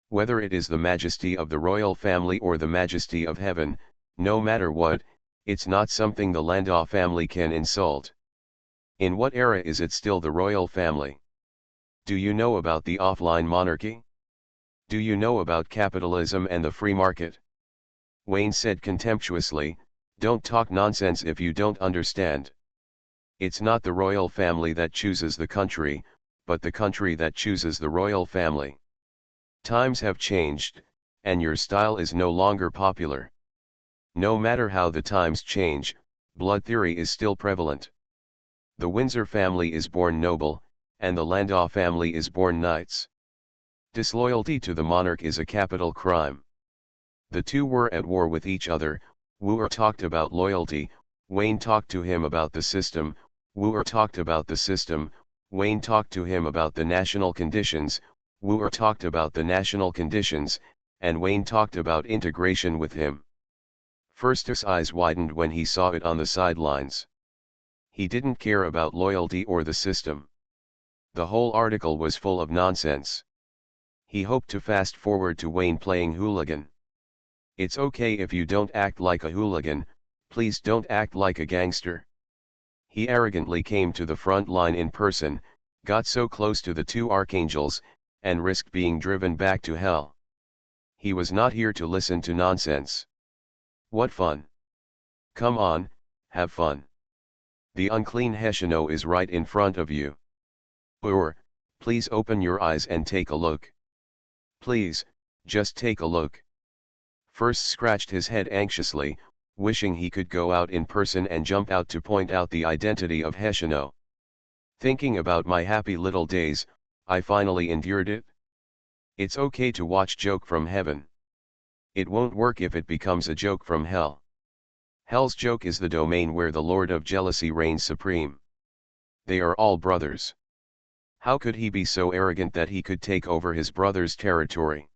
Whether it is the majesty of the royal family or the majesty of heaven, no matter what, it's not something the Landau family can insult. In what era is it still the royal family? Do you know about the offline monarchy? Do you know about capitalism and the free market?" Wayne said contemptuously, "Don't talk nonsense if you don't understand. It's not the royal family that chooses the country, but the country that chooses the royal family. Times have changed, and your style is no longer popular. No matter how the times change, blood theory is still prevalent. The Windsor family is born noble, and the Landau family is born knights. Disloyalty to the monarch is a capital crime. The two were at war with each other. Wu talked about loyalty, Wayne talked to him about the system. Wu talked about the system, Wayne talked to him about the national conditions. Wu talked about the national conditions, and Wayne talked about integration with him. First's eyes widened when he saw it on the sidelines. He didn't care about loyalty or the system. The whole article was full of nonsense. He hoped to fast forward to Wayne playing hooligan. "It's okay if you don't act like a hooligan, please don't act like a gangster." He arrogantly came to the front line in person, got so close to the two archangels, and risked being driven back to hell. He was not here to listen to nonsense. What fun! Come on, have fun. The unclean Heshino is right in front of you. Or, please open your eyes and take a look. Please, just take a look. First scratched his head anxiously, wishing he could go out in person and jump out to point out the identity of Heshino. Thinking about my happy little days, I finally endured it. It's okay to watch joke from heaven. It won't work if it becomes a joke from hell. Hell's joke is the domain where the Lord of Jealousy reigns supreme. They are all brothers. How could he be so arrogant that he could take over his brother's territory?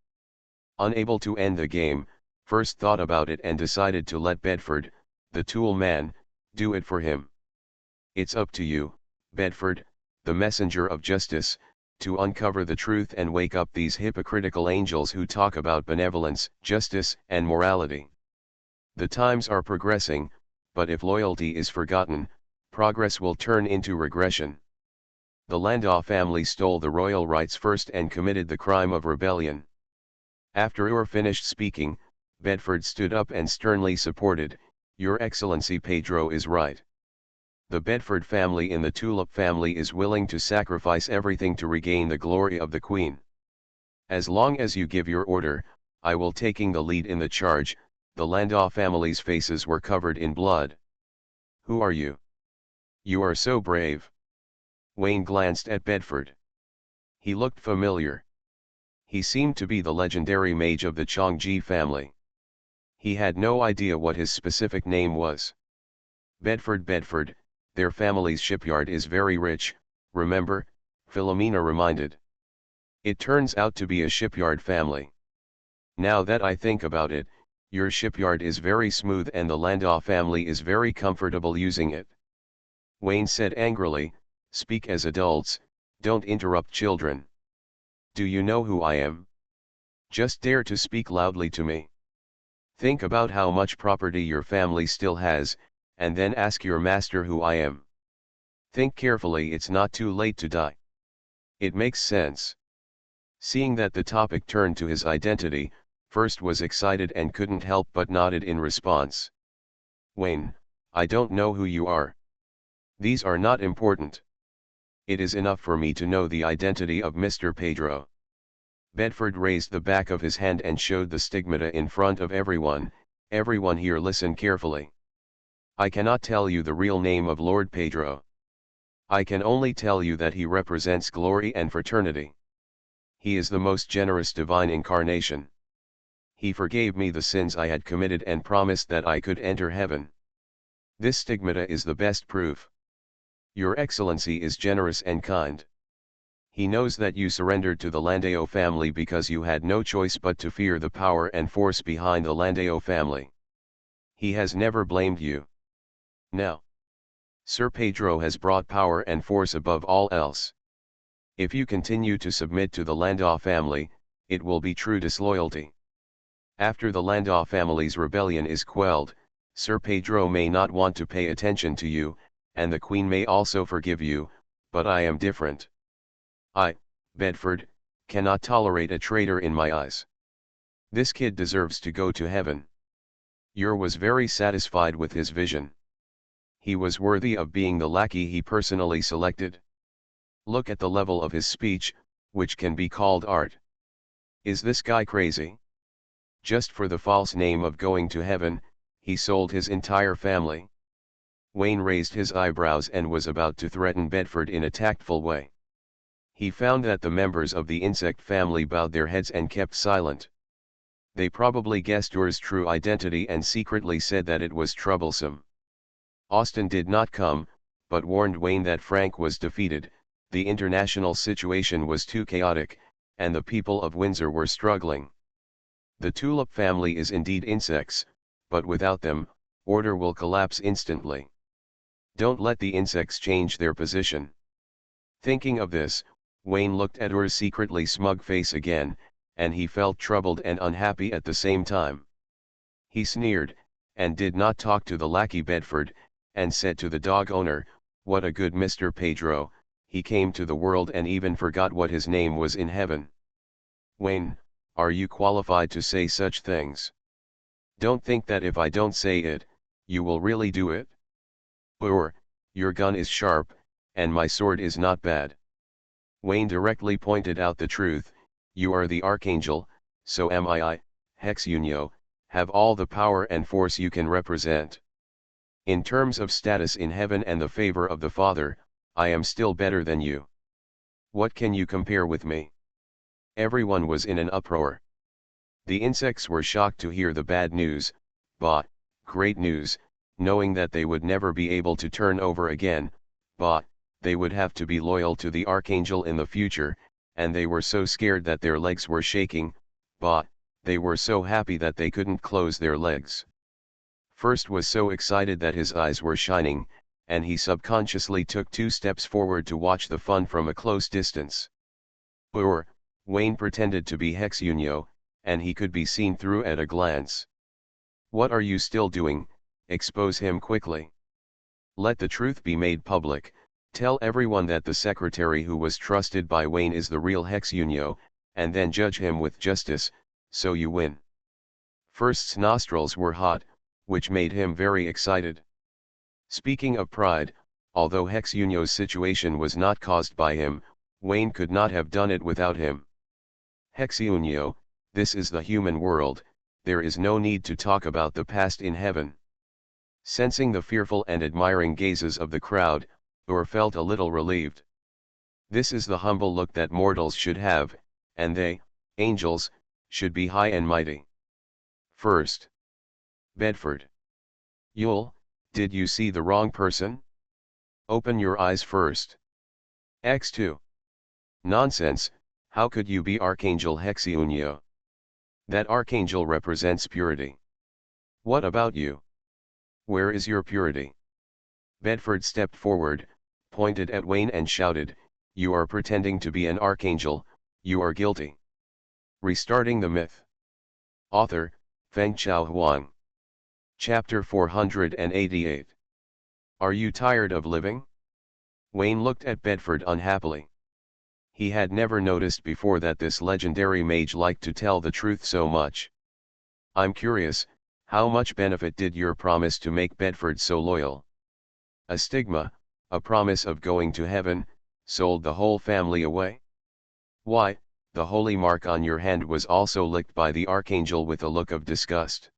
Unable to end the game, first thought about it and decided to let Bedford, the tool man, do it for him. It's up to you, Bedford, the messenger of justice, to uncover the truth and wake up these hypocritical angels who talk about benevolence, justice, and morality. The times are progressing, but if loyalty is forgotten, progress will turn into regression. The Landau family stole the royal rights first and committed the crime of rebellion. After Ur finished speaking, Bedford stood up and sternly supported, "Your Excellency Pedro is right. The Bedford family in the Tulip family is willing to sacrifice everything to regain the glory of the Queen. As long as you give your order, I will taking the lead in the charge." The Landau family's faces were covered in blood. "Who are you? You are so brave." Wayne glanced at Bedford. He looked familiar. He seemed to be the legendary mage of the Chongji family. He had no idea what his specific name was. Bedford, their family's shipyard is very rich, remember?" Philomena reminded. "It turns out to be a shipyard family. Now that I think about it, your shipyard is very smooth and the Landau family is very comfortable using it." Wayne said angrily, "Speak as adults, don't interrupt children. Do you know who I am? Just dare to speak loudly to me. Think about how much property your family still has, and then ask your master who I am. Think carefully, it's not too late to die." It makes sense. Seeing that the topic turned to his identity, First was excited and couldn't help but nodded in response. "Wayne, I don't know who you are. These are not important. It is enough for me to know the identity of Mr. Pedro." Bedford raised the back of his hand and showed the stigmata in front of everyone. "Everyone here listen carefully. I cannot tell you the real name of Lord Pedro. I can only tell you that he represents glory and fraternity. He is the most generous divine incarnation. He forgave me the sins I had committed and promised that I could enter heaven. This stigmata is the best proof. Your Excellency is generous and kind. He knows that you surrendered to the Landau family because you had no choice but to fear the power and force behind the Landau family. He has never blamed you. Now, Sir Pedro has brought power and force above all else. If you continue to submit to the Landau family, it will be true disloyalty. After the Landau family's rebellion is quelled, Sir Pedro may not want to pay attention to you, and the Queen may also forgive you, but I am different. I, Bedford, cannot tolerate a traitor in my eyes. This kid deserves to go to heaven." Ur was very satisfied with his vision. He was worthy of being the lackey he personally selected. Look at the level of his speech, which can be called art. Is this guy crazy? Just for the false name of going to heaven, he sold his entire family. Wayne raised his eyebrows and was about to threaten Bedford in a tactful way. He found that the members of the insect family bowed their heads and kept silent. They probably guessed Ur's true identity and secretly said that it was troublesome. Austin did not come, but warned Wayne that Frank was defeated, the international situation was too chaotic, and the people of Windsor were struggling. The tulip family is indeed insects, but without them, order will collapse instantly. Don't let the insects change their position. Thinking of this, Wayne looked at Ur's secretly smug face again, and he felt troubled and unhappy at the same time. He sneered, and did not talk to the lackey Bedford, and said to the dog owner, "What a good Mr. Pedro, he came to the world and even forgot what his name was in heaven." "Wayne, are you qualified to say such things?" Don't think that if I don't say it, you will really do it? Or, your gun is sharp, and my sword is not bad. Wayne directly pointed out the truth. You are the Archangel, so am I, Hexunio, have all the power and force you can represent. In terms of status in heaven and the favor of the Father, I am still better than you. What can you compare with me? Everyone was in an uproar. The insects were shocked to hear the bad news, but, great news, knowing that they would never be able to turn over again, but, they would have to be loyal to the Archangel in the future, and they were so scared that their legs were shaking, but, they were so happy that they couldn't close their legs. First was so excited that his eyes were shining, and he subconsciously took 2 steps forward to watch the fun from a close distance. Wayne pretended to be Hexunio, and he could be seen through at a glance. What are you still doing? Expose him quickly. Let the truth be made public. Tell everyone that the secretary who was trusted by Wayne is the real Hexunio, and then judge him with justice, so you win. First's nostrils were hot, which made him very excited. Speaking of pride, although Hexunio's situation was not caused by him, Wayne could not have done it without him. Hexunio, this is the human world, there is no need to talk about the past in heaven. Sensing the fearful and admiring gazes of the crowd, felt a little relieved. This is the humble look that mortals should have, and they, angels, should be high and mighty. First. Bedford. Yule, did you see the wrong person? Open your eyes first. X2. Nonsense, how could you be Archangel Hexunio? That archangel represents purity. What about you? Where is your purity? Bedford stepped forward, pointed at Wayne and shouted, you are pretending to be an archangel, you are guilty. Restarting the myth. Author, Fengchao Huang. Chapter 488. Are you tired of living? Wayne looked at Bedford unhappily. He had never noticed before that this legendary mage liked to tell the truth so much. I'm curious, how much benefit did your promise to make Bedford so loyal? A stigma, a promise of going to heaven, sold the whole family away? Why, the holy mark on your hand was also licked by the Archangel with a look of disgust.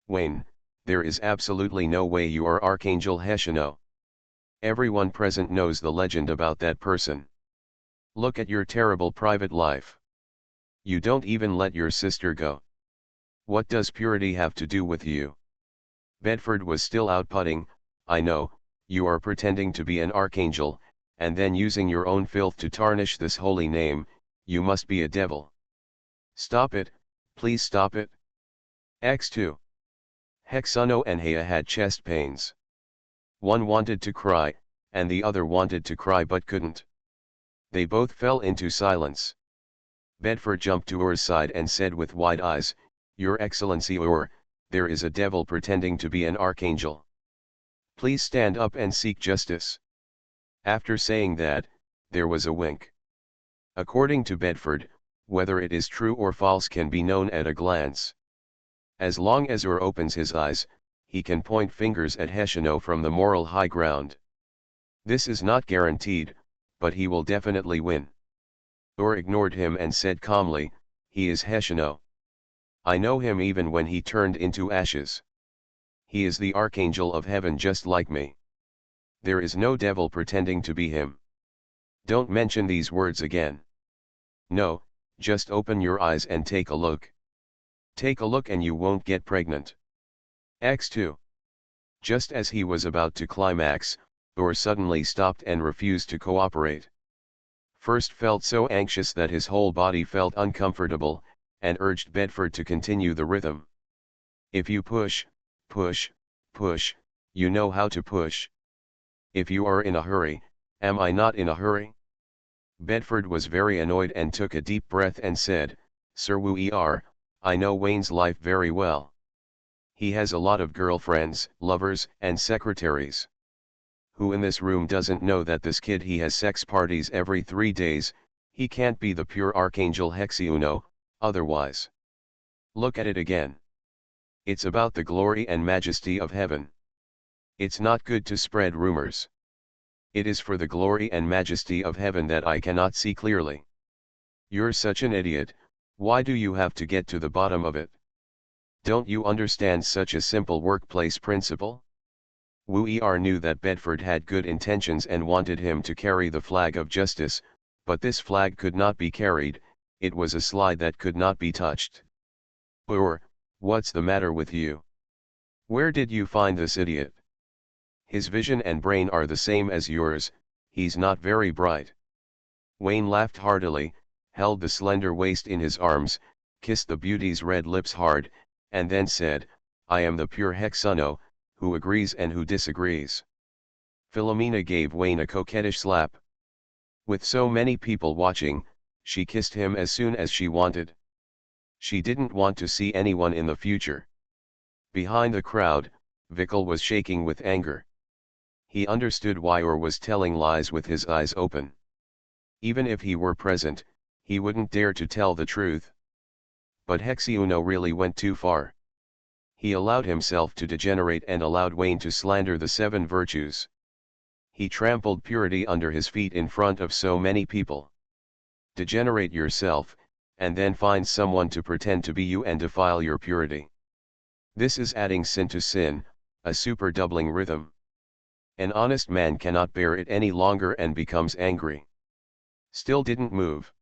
Wayne, there is absolutely no way you are Archangel Hexunio. Everyone present knows the legend about that person. Look at your terrible private life. You don't even let your sister go. What does purity have to do with you? Bedford was still outputting, I know, you are pretending to be an archangel, and then using your own filth to tarnish this holy name, you must be a devil. Stop it, please stop it. X2. Hexunio and Hea had chest pains. One wanted to cry, and the other wanted to cry but couldn't. They both fell into silence. Bedford jumped to Ur's side and said with wide eyes, Your Excellency there is a devil pretending to be an archangel. Please stand up and seek justice. After saying that, there was a wink. According to Bedford, whether it is true or false can be known at a glance. As long as opens his eyes, he can point fingers at Hexunio from the moral high ground. This is not guaranteed, but he will definitely win. Ignored him and said calmly, he is Hexunio. I know him even when he turned into ashes. He is the Archangel of heaven just like me. There is no devil pretending to be him. Don't mention these words again. No, just open your eyes and take a look. Take a look and you won't get pregnant. X2. Just as he was about to climax, suddenly stopped and refused to cooperate. First felt so anxious that his whole body felt uncomfortable, and urged Bedford to continue the rhythm. If you push, push, push, you know how to push. If you are in a hurry, am I not in a hurry? Bedford was very annoyed and took a deep breath and said, Sir I know Wayne's life very well. He has a lot of girlfriends, lovers, and secretaries. Who in this room doesn't know that this kid he has sex parties every 3 days, he can't be the pure Archangel Hexunio, otherwise. Look at it again. It's about the glory and majesty of heaven. It's not good to spread rumors. It is for the glory and majesty of heaven that I cannot see clearly. You're such an idiot, why do you have to get to the bottom of it? Don't you understand such a simple workplace principle? Wu Er knew that Bedford had good intentions and wanted him to carry the flag of justice, but this flag could not be carried, it was a slide that could not be touched. Or, what's the matter with you? Where did you find this idiot? His vision and brain are the same as yours, he's not very bright. Wayne laughed heartily, held the slender waist in his arms, kissed the beauty's red lips hard, and then said, I am the pure Hexuno, who agrees and who disagrees. Philomena gave Wayne a coquettish slap. With so many people watching, she kissed him as soon as she wanted. She didn't want to see anyone in the future. Behind the crowd, Vikal was shaking with anger. He understood why Ur was telling lies with his eyes open. Even if he were present, he wouldn't dare to tell the truth. But Hexuno really went too far. He allowed himself to degenerate and allowed Wayne to slander the 7 virtues. He trampled purity under his feet in front of so many people. Degenerate yourself, and then find someone to pretend to be you and defile your purity. This is adding sin to sin, a super doubling rhythm. An honest man cannot bear it any longer and becomes angry. Still didn't move.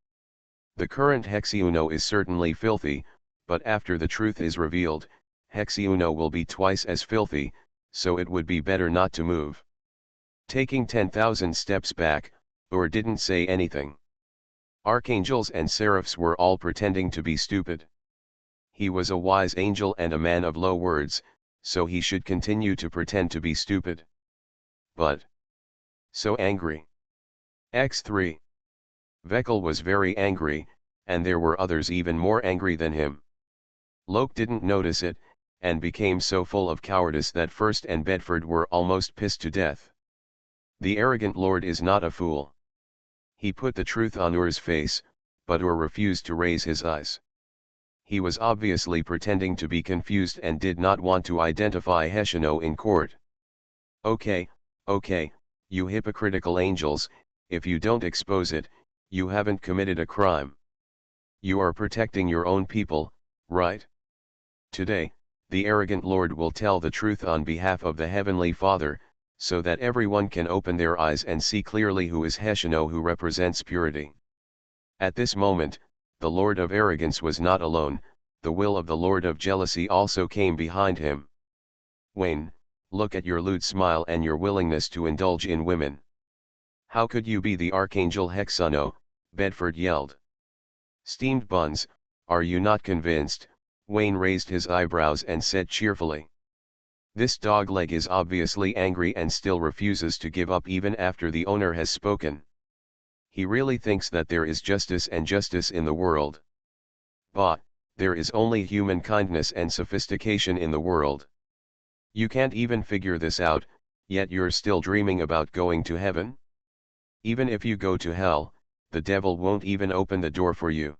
The current Hexuno is certainly filthy, but after the truth is revealed, Hexuno will be twice as filthy, so it would be better not to move. Taking 10,000 steps back, Ur didn't say anything. Archangels and seraphs were all pretending to be stupid. He was a wise angel and a man of low words, so he should continue to pretend to be stupid. But so angry. X3. Vekel was very angry, and there were others even more angry than him. Loke didn't notice it, and became so full of cowardice that First and Bedford were almost pissed to death. The arrogant lord is not a fool. He put the truth on Ur's face, but Ur refused to raise his eyes. He was obviously pretending to be confused and did not want to identify Heshino in court. Okay, you hypocritical angels, if you don't expose it, you haven't committed a crime. You are protecting your own people, right? Today, the arrogant Lord will tell the truth on behalf of the Heavenly Father, so that everyone can open their eyes and see clearly who is Heshino, who represents purity. At this moment, the Lord of Arrogance was not alone, the will of the Lord of Jealousy also came behind him. Wayne, look at your lewd smile and your willingness to indulge in women. How could you be the Archangel Hexuno? Bedford yelled. Steamed buns, are you not convinced? Wayne raised his eyebrows and said cheerfully. This dogleg is obviously angry and still refuses to give up even after the owner has spoken. He really thinks that there is justice and justice in the world. But, there is only human kindness and sophistication in the world. You can't even figure this out, yet you're still dreaming about going to heaven? Even if you go to hell, the devil won't even open the door for you.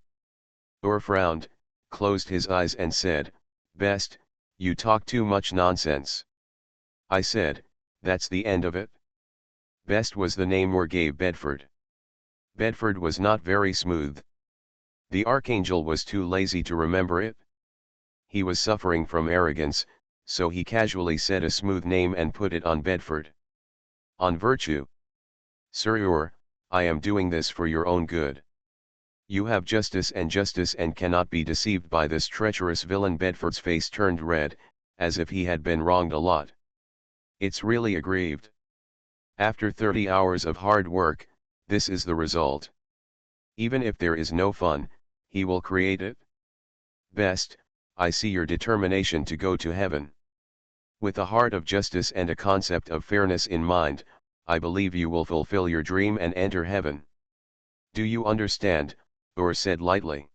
Ur frowned, closed his eyes and said, Best, you talk too much nonsense. I said, that's the end of it. Best was the name Ur gave Bedford. Bedford was not very smooth. The Archangel was too lazy to remember it. He was suffering from arrogance, so he casually said a smooth name and put it on Bedford. On virtue. Sir Ur, I am doing this for your own good. You have justice and cannot be deceived by this treacherous villain. Bedford's face turned red, as if he had been wronged a lot. It's really aggrieved. After 30 hours of hard work, this is the result. Even if there is no fun, he will create it. Best, I see your determination to go to heaven. With a heart of justice and a concept of fairness in mind, I believe you will fulfill your dream and enter heaven. Do you understand? Ur said lightly.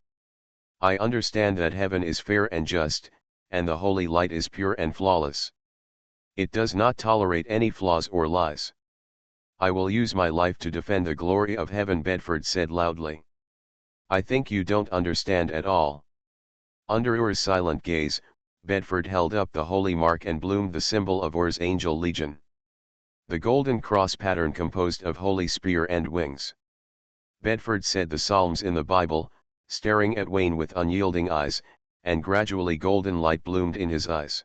I understand that heaven is fair and just, and the holy light is pure and flawless. It does not tolerate any flaws or lies. I will use my life to defend the glory of heaven, Bedford said loudly. I think you don't understand at all. Under Ur's silent gaze, Bedford held up the holy mark and bloomed the symbol of Ur's angel legion. The golden cross pattern composed of holy spear and wings. Bedford said the Psalms in the Bible, staring at Wayne with unyielding eyes, and gradually golden light bloomed in his eyes.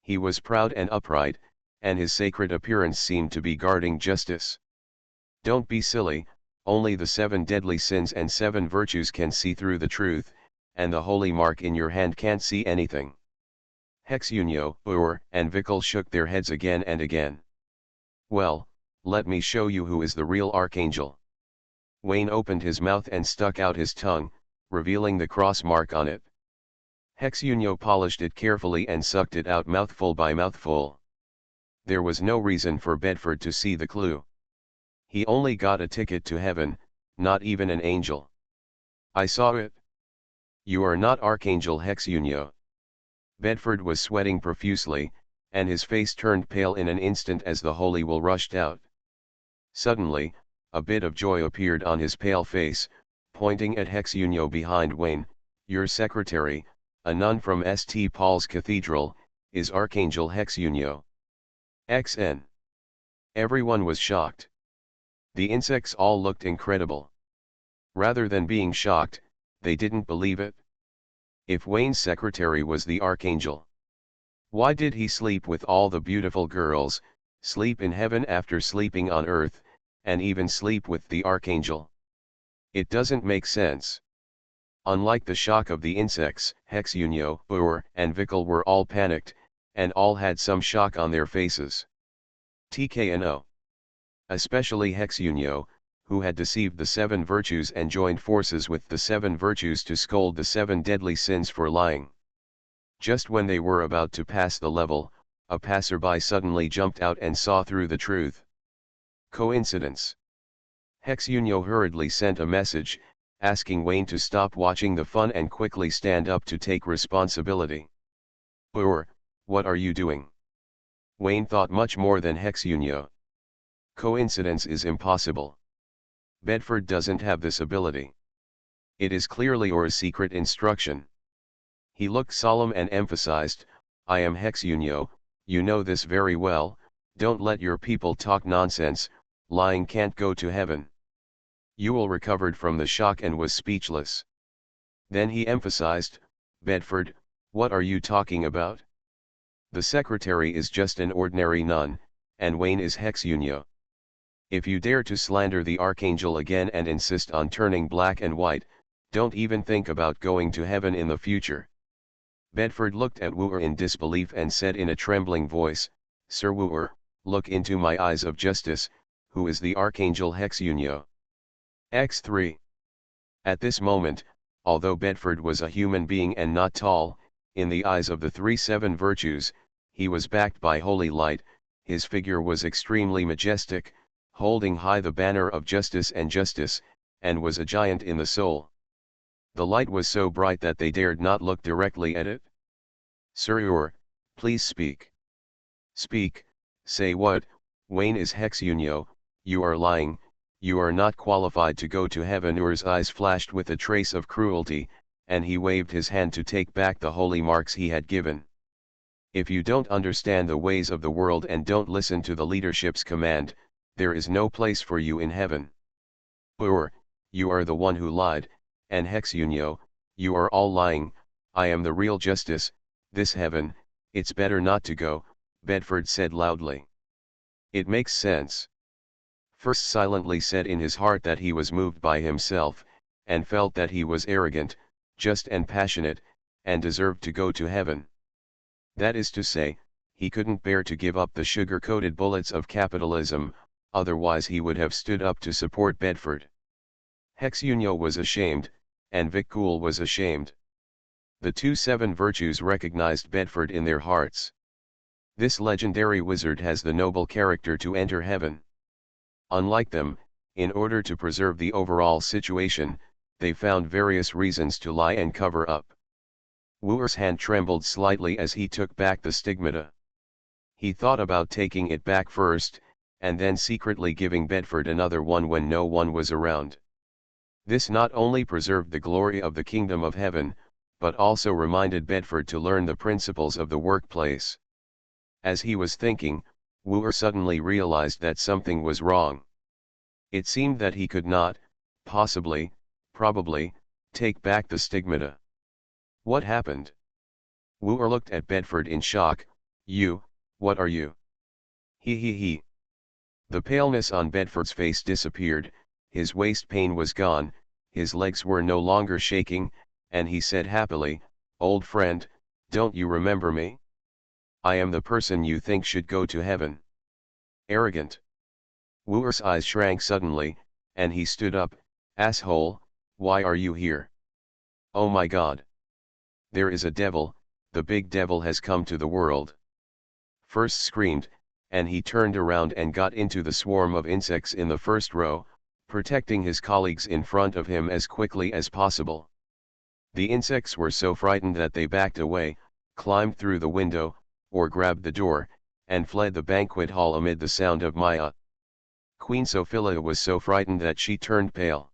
He was proud and upright, and his sacred appearance seemed to be guarding justice. Don't be silly, only the 7 deadly sins and 7 virtues can see through the truth, and the holy mark in your hand can't see anything. Hexunio, Ur, and Vikul shook their heads again and again. Well, let me show you who is the real archangel. Wayne opened his mouth and stuck out his tongue, revealing the cross mark on it. Hexunio polished it carefully and sucked it out mouthful by mouthful. There was no reason for Bedford to see the clue. He only got a ticket to heaven, not even an angel. I saw it. You are not Archangel Hexunio. Bedford was sweating profusely, and his face turned pale in an instant as the holy will rushed out. Suddenly, a bit of joy appeared on his pale face, pointing at Hexunio behind Wayne. Your secretary, a nun from St. Paul's Cathedral, is Archangel Hexunio. XN. Everyone was shocked. The insects all looked incredible. Rather than being shocked, they didn't believe it. If Wayne's secretary was the archangel, why did he sleep with all the beautiful girls, sleep in heaven after sleeping on earth, and even sleep with the archangel? It doesn't make sense. Unlike the shock of the insects, Hexunio, Ur, and Vikul were all panicked, and all had some shock on their faces. TKNO. Especially Hexunio, who had deceived the 7 virtues and joined forces with the 7 virtues to scold the 7 deadly sins for lying. Just when they were about to pass the level, a passerby suddenly jumped out and saw through the truth. Coincidence? Hexunio hurriedly sent a message, asking Wayne to stop watching the fun and quickly stand up to take responsibility. What are you doing? Wayne thought much more than Hexunio. Coincidence is impossible. Bedford doesn't have this ability. It is clearly Ur's secret instruction. He looked solemn and emphasized, I am Hexunio, you know this very well, don't let your people talk nonsense, lying can't go to heaven. Ewell recovered from the shock and was speechless. Then he emphasized, Bedford, what are you talking about? The secretary is just an ordinary nun, and Wayne is Hexunio. If you dare to slander the archangel again and insist on turning black and white, don't even think about going to heaven in the future. Bedford looked at Wooer in disbelief and said in a trembling voice, Sir Wooer, look into my eyes of justice, who is the archangel Hexunio? X3. At this moment, although Bedford was a human being and not tall, in the eyes of the 7 virtues, he was backed by holy light, his figure was extremely majestic, holding high the banner of justice, and was a giant in the soul. The light was so bright that they dared not look directly at it. Sir Ur, please speak. Speak, say what? Wayne is Hexunio, you are lying, you are not qualified to go to heaven. Ur's eyes flashed with a trace of cruelty, and he waved his hand to take back the holy marks he had given. If you don't understand the ways of the world and don't listen to the leadership's command, there is no place for you in heaven. Ur, you are the one who lied, and Hexunio, you are all lying, I am the real justice, this heaven, it's better not to go, Bedford said loudly. It makes sense. First silently said in his heart that he was moved by himself, and felt that he was arrogant, just and passionate, and deserved to go to heaven. That is to say, he couldn't bear to give up the sugar-coated bullets of capitalism, otherwise he would have stood up to support Bedford. Hexunio was ashamed, and Vikul was ashamed. The 7 virtues recognized Bedford in their hearts. This legendary wizard has the noble character to enter heaven. Unlike them, in order to preserve the overall situation, they found various reasons to lie and cover up. Wooer's hand trembled slightly as he took back the stigmata. He thought about taking it back first, and then secretly giving Bedford another one when no one was around. This not only preserved the glory of the kingdom of heaven, but also reminded Bedford to learn the principles of the workplace. As he was thinking, Wooer suddenly realized that something was wrong. It seemed that he could not, possibly, probably, take back the stigmata. What happened? Wooer looked at Bedford in shock. You, what are you? He. The paleness on Bedford's face disappeared, his waist pain was gone, his legs were no longer shaking, and he said happily, old friend, don't you remember me? I am the person you think should go to heaven. Arrogant. Wooer's eyes shrank suddenly, and he stood up. Asshole, why are you here? Oh my God. There is a devil, the big devil has come to the world. First screamed, and he turned around and got into the swarm of insects in the first row, protecting his colleagues in front of him as quickly as possible. The insects were so frightened that they backed away, climbed through the window, or grabbed the door, and fled the banquet hall amid the sound of Maya. Queen Sophia was so frightened that she turned pale.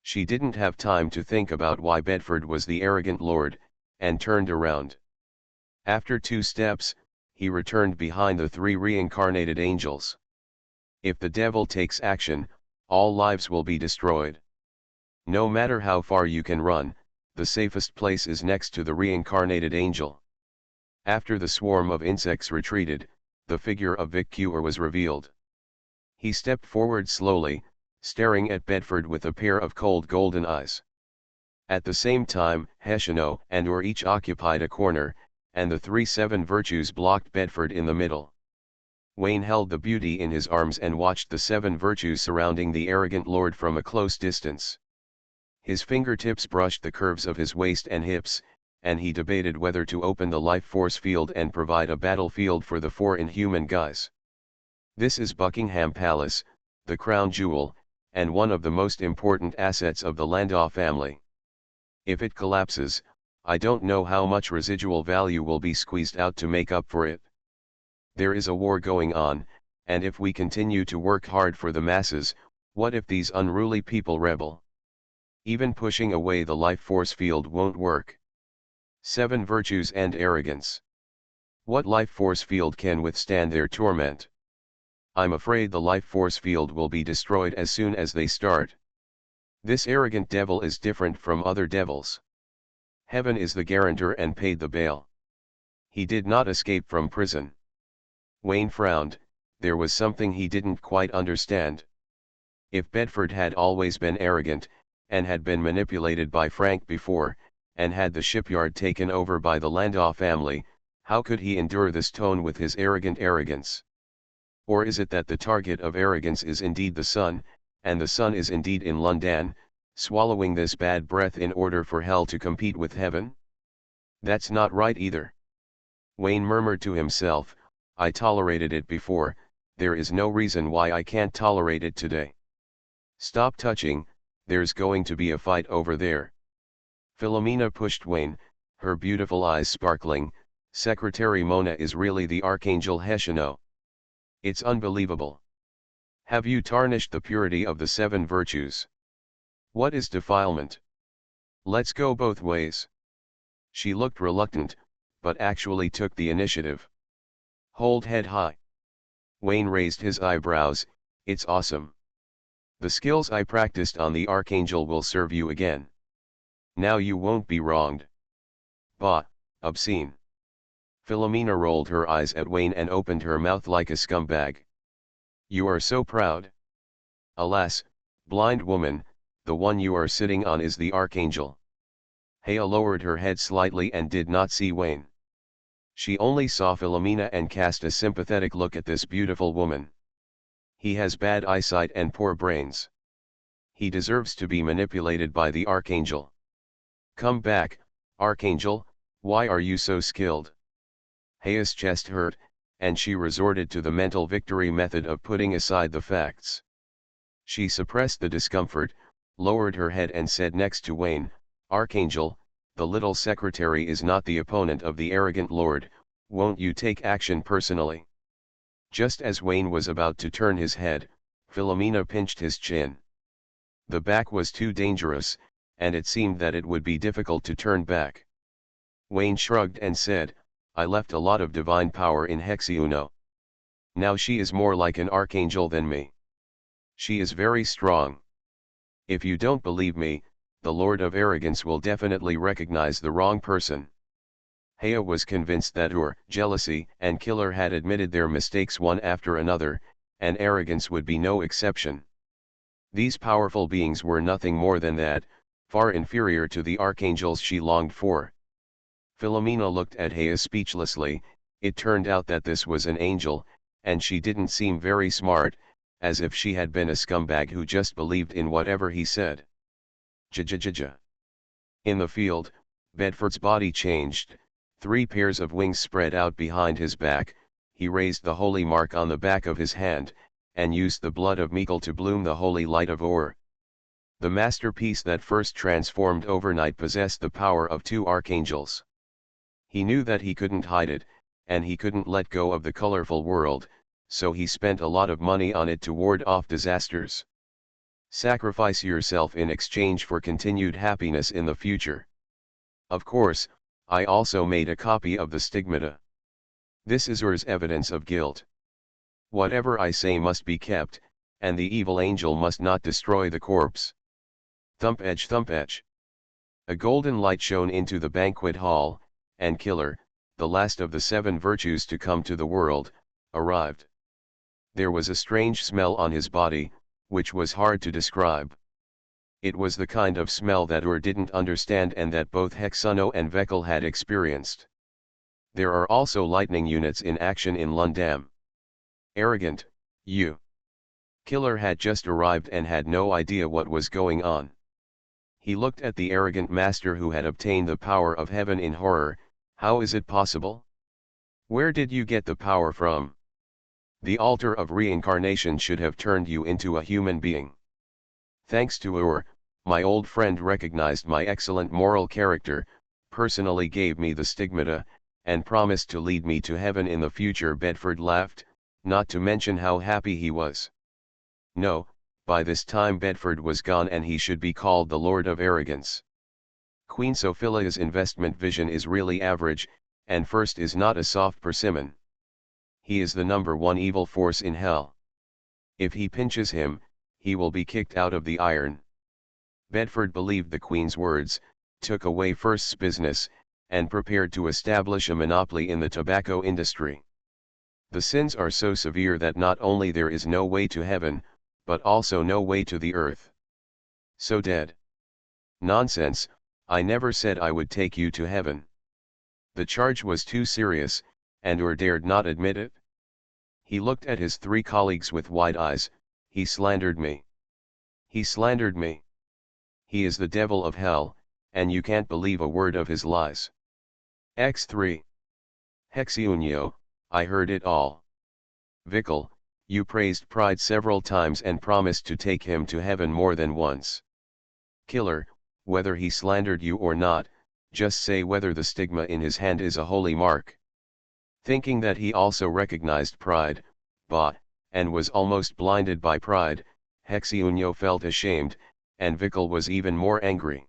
She didn't have time to think about why Bedford was the arrogant lord, and turned around. After 2 steps, he returned behind the 3 reincarnated angels. If the devil takes action, all lives will be destroyed. No matter how far you can run, the safest place is next to the reincarnated angel. After the swarm of insects retreated, the figure of Vic Cure was revealed. He stepped forward slowly, staring at Bedford with a pair of cold golden eyes. At the same time, Heshino and Ur each occupied a corner, and the 3 7 virtues blocked Bedford in the middle. Wayne held the beauty in his arms and watched the 7 virtues surrounding the arrogant lord from a close distance. His fingertips brushed the curves of his waist and hips, and he debated whether to open the life force field and provide a battlefield for the 4 inhuman guys. This is Buckingham Palace, the crown jewel, and one of the most important assets of the Landau family. If it collapses, I don't know how much residual value will be squeezed out to make up for it. There is a war going on, and if we continue to work hard for the masses, what if these unruly people rebel? Even pushing away the life force field won't work. 7 virtues and arrogance. What life force field can withstand their torment? I'm afraid the life force field will be destroyed as soon as they start. This arrogant devil is different from other devils. Heaven is the guarantor and paid the bail. He did not escape from prison. Wayne frowned, there was something he didn't quite understand. If Bedford had always been arrogant, and had been manipulated by Frank before, and had the shipyard taken over by the Landau family, how could he endure this tone with his arrogant arrogance? Or is it that the target of arrogance is indeed the sun, and the sun is indeed in London, swallowing this bad breath in order for hell to compete with heaven? That's not right either. Wayne murmured to himself, I tolerated it before, there is no reason why I can't tolerate it today. Stop touching, there's going to be a fight over there. Philomena pushed Wayne, her beautiful eyes sparkling. Secretary Mona is really the Archangel Heshino. It's unbelievable. Have you tarnished the purity of the 7 virtues? What is defilement? Let's go both ways. She looked reluctant, but actually took the initiative. Hold head high. Wayne raised his eyebrows, it's awesome. The skills I practiced on the Archangel will serve you again. Now you won't be wronged. Bah, obscene. Philomena rolled her eyes at Wayne and opened her mouth like a scumbag. You are so proud. Alas, blind woman, the one you are sitting on is the Archangel. Hea lowered her head slightly and did not see Wayne. She only saw Philomena and cast a sympathetic look at this beautiful woman. He has bad eyesight and poor brains. He deserves to be manipulated by the Archangel. Come back, Archangel, why are you so skilled? Hea's chest hurt, and she resorted to the mental victory method of putting aside the facts. She suppressed the discomfort, lowered her head and said next to Wayne, Archangel, the little secretary is not the opponent of the arrogant lord, won't you take action personally? Just as Wayne was about to turn his head, Philomena pinched his chin. The back was too dangerous, and it seemed that it would be difficult to turn back. Wayne shrugged and said, I left a lot of divine power in Hexyuno. Now she is more like an archangel than me. She is very strong. If you don't believe me, the Lord of Arrogance will definitely recognize the wrong person. Hea was convinced that jealousy, and Killer had admitted their mistakes one after another, and Arrogance would be no exception. These powerful beings were nothing more than that, far inferior to the archangels she longed for. Philomena looked at Hea speechlessly. It turned out that this was an angel, and she didn't seem very smart, as if she had been a scumbag who just believed in whatever he said. Ja. In the field, Bedford's body changed, 3 pairs of wings spread out behind his back, he raised the holy mark on the back of his hand, and used the blood of Meikle to bloom the holy light of Ur. The masterpiece that first transformed overnight possessed the power of 2 archangels. He knew that he couldn't hide it, and he couldn't let go of the colorful world, so he spent a lot of money on it to ward off disasters. Sacrifice yourself in exchange for continued happiness in the future. Of course, I also made a copy of the stigmata. This is Ur's evidence of guilt. Whatever I say must be kept, and the evil angel must not destroy the corpse. Thump edge thump edge. A golden light shone into the banquet hall, and Killer, the last of the 7 virtues to come to the world, arrived. There was a strange smell on his body, which was hard to describe. It was the kind of smell that Ur didn't understand and that both Hexuno and Vekel had experienced. There are also lightning units in action in Lundam. Arrogant, you. Killer had just arrived and had no idea what was going on. He looked at the arrogant master who had obtained the power of heaven in horror. How is it possible? Where did you get the power from? The altar of reincarnation should have turned you into a human being. Thanks to Ur, my old friend recognized my excellent moral character, personally gave me the stigmata, and promised to lead me to heaven in the future. Bedford laughed, not to mention how happy he was. No, by this time Bedford was gone and he should be called the Lord of Arrogance. Queen Sophia's investment vision is really average, and First is not a soft persimmon. He is the #1 evil force in hell. If he pinches him, he will be kicked out of the iron. Bedford believed the Queen's words, took away First's business, and prepared to establish a monopoly in the tobacco industry. The sins are so severe that not only there is no way to heaven, but also no way to the earth. So dead. Nonsense, I never said I would take you to heaven. The charge was too serious, and Ur dared not admit it. He looked at his 3 colleagues with wide eyes. He slandered me. He slandered me. He is the devil of hell, and you can't believe a word of his lies. X3. Hexyunyo, I heard it all. Vikel, you praised Pride several times and promised to take him to heaven more than once. Killer, whether he slandered you or not, just say whether the stigma in his hand is a holy mark. Thinking that he also recognized Pride, and was almost blinded by pride, Hexyunyo felt ashamed, and Vikel was even more angry.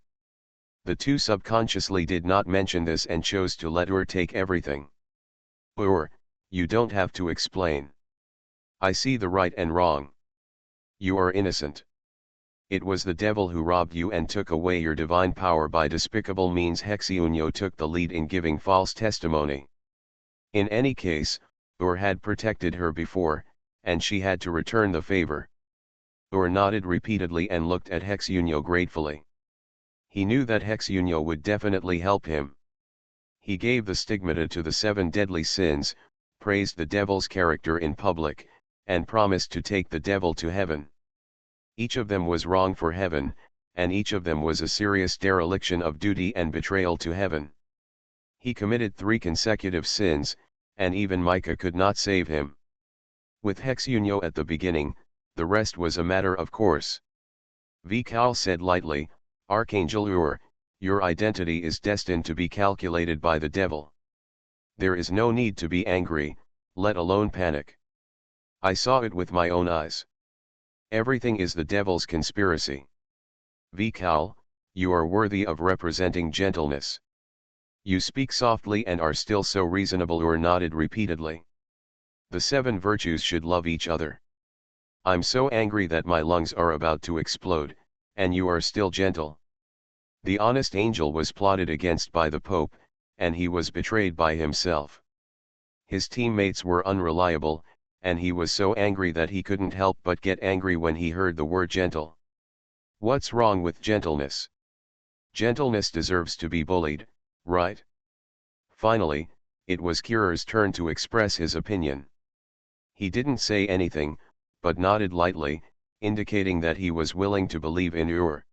The 2 subconsciously did not mention this and chose to let Ur take everything. Ur, you don't have to explain. I see the right and wrong. You are innocent. It was the devil who robbed you and took away your divine power by despicable means. Hexyunyo took the lead in giving false testimony. In any case, Ur had protected her before, and she had to return the favor. Ur nodded repeatedly and looked at Hexyunyo gratefully. He knew that Hexyunyo would definitely help him. He gave the stigmata to the 7 deadly sins, praised the devil's character in public, and promised to take the devil to heaven. Each of them was wrong for heaven, and each of them was a serious dereliction of duty and betrayal to heaven. He committed 3 consecutive sins, and even Micah could not save him. With Hexyunyo at the beginning, the rest was a matter of course. Vikal said lightly, Archangel Ur, your identity is destined to be calculated by the devil. There is no need to be angry, let alone panic. I saw it with my own eyes. Everything is the devil's conspiracy. Vikal, You are worthy of representing gentleness. You speak softly and are still so reasonable. Nodded repeatedly. The 7 virtues should love each other. I'm so angry that my lungs are about to explode, and you are still gentle. The honest angel was plotted against by the Pope, and he was betrayed by himself. His teammates were unreliable, and he was so angry that he couldn't help but get angry when he heard the word gentle. What's wrong with gentleness? Gentleness deserves to be bullied, right? Finally, it was Curer's turn to express his opinion. He didn't say anything, but nodded lightly, indicating that he was willing to believe in Ur.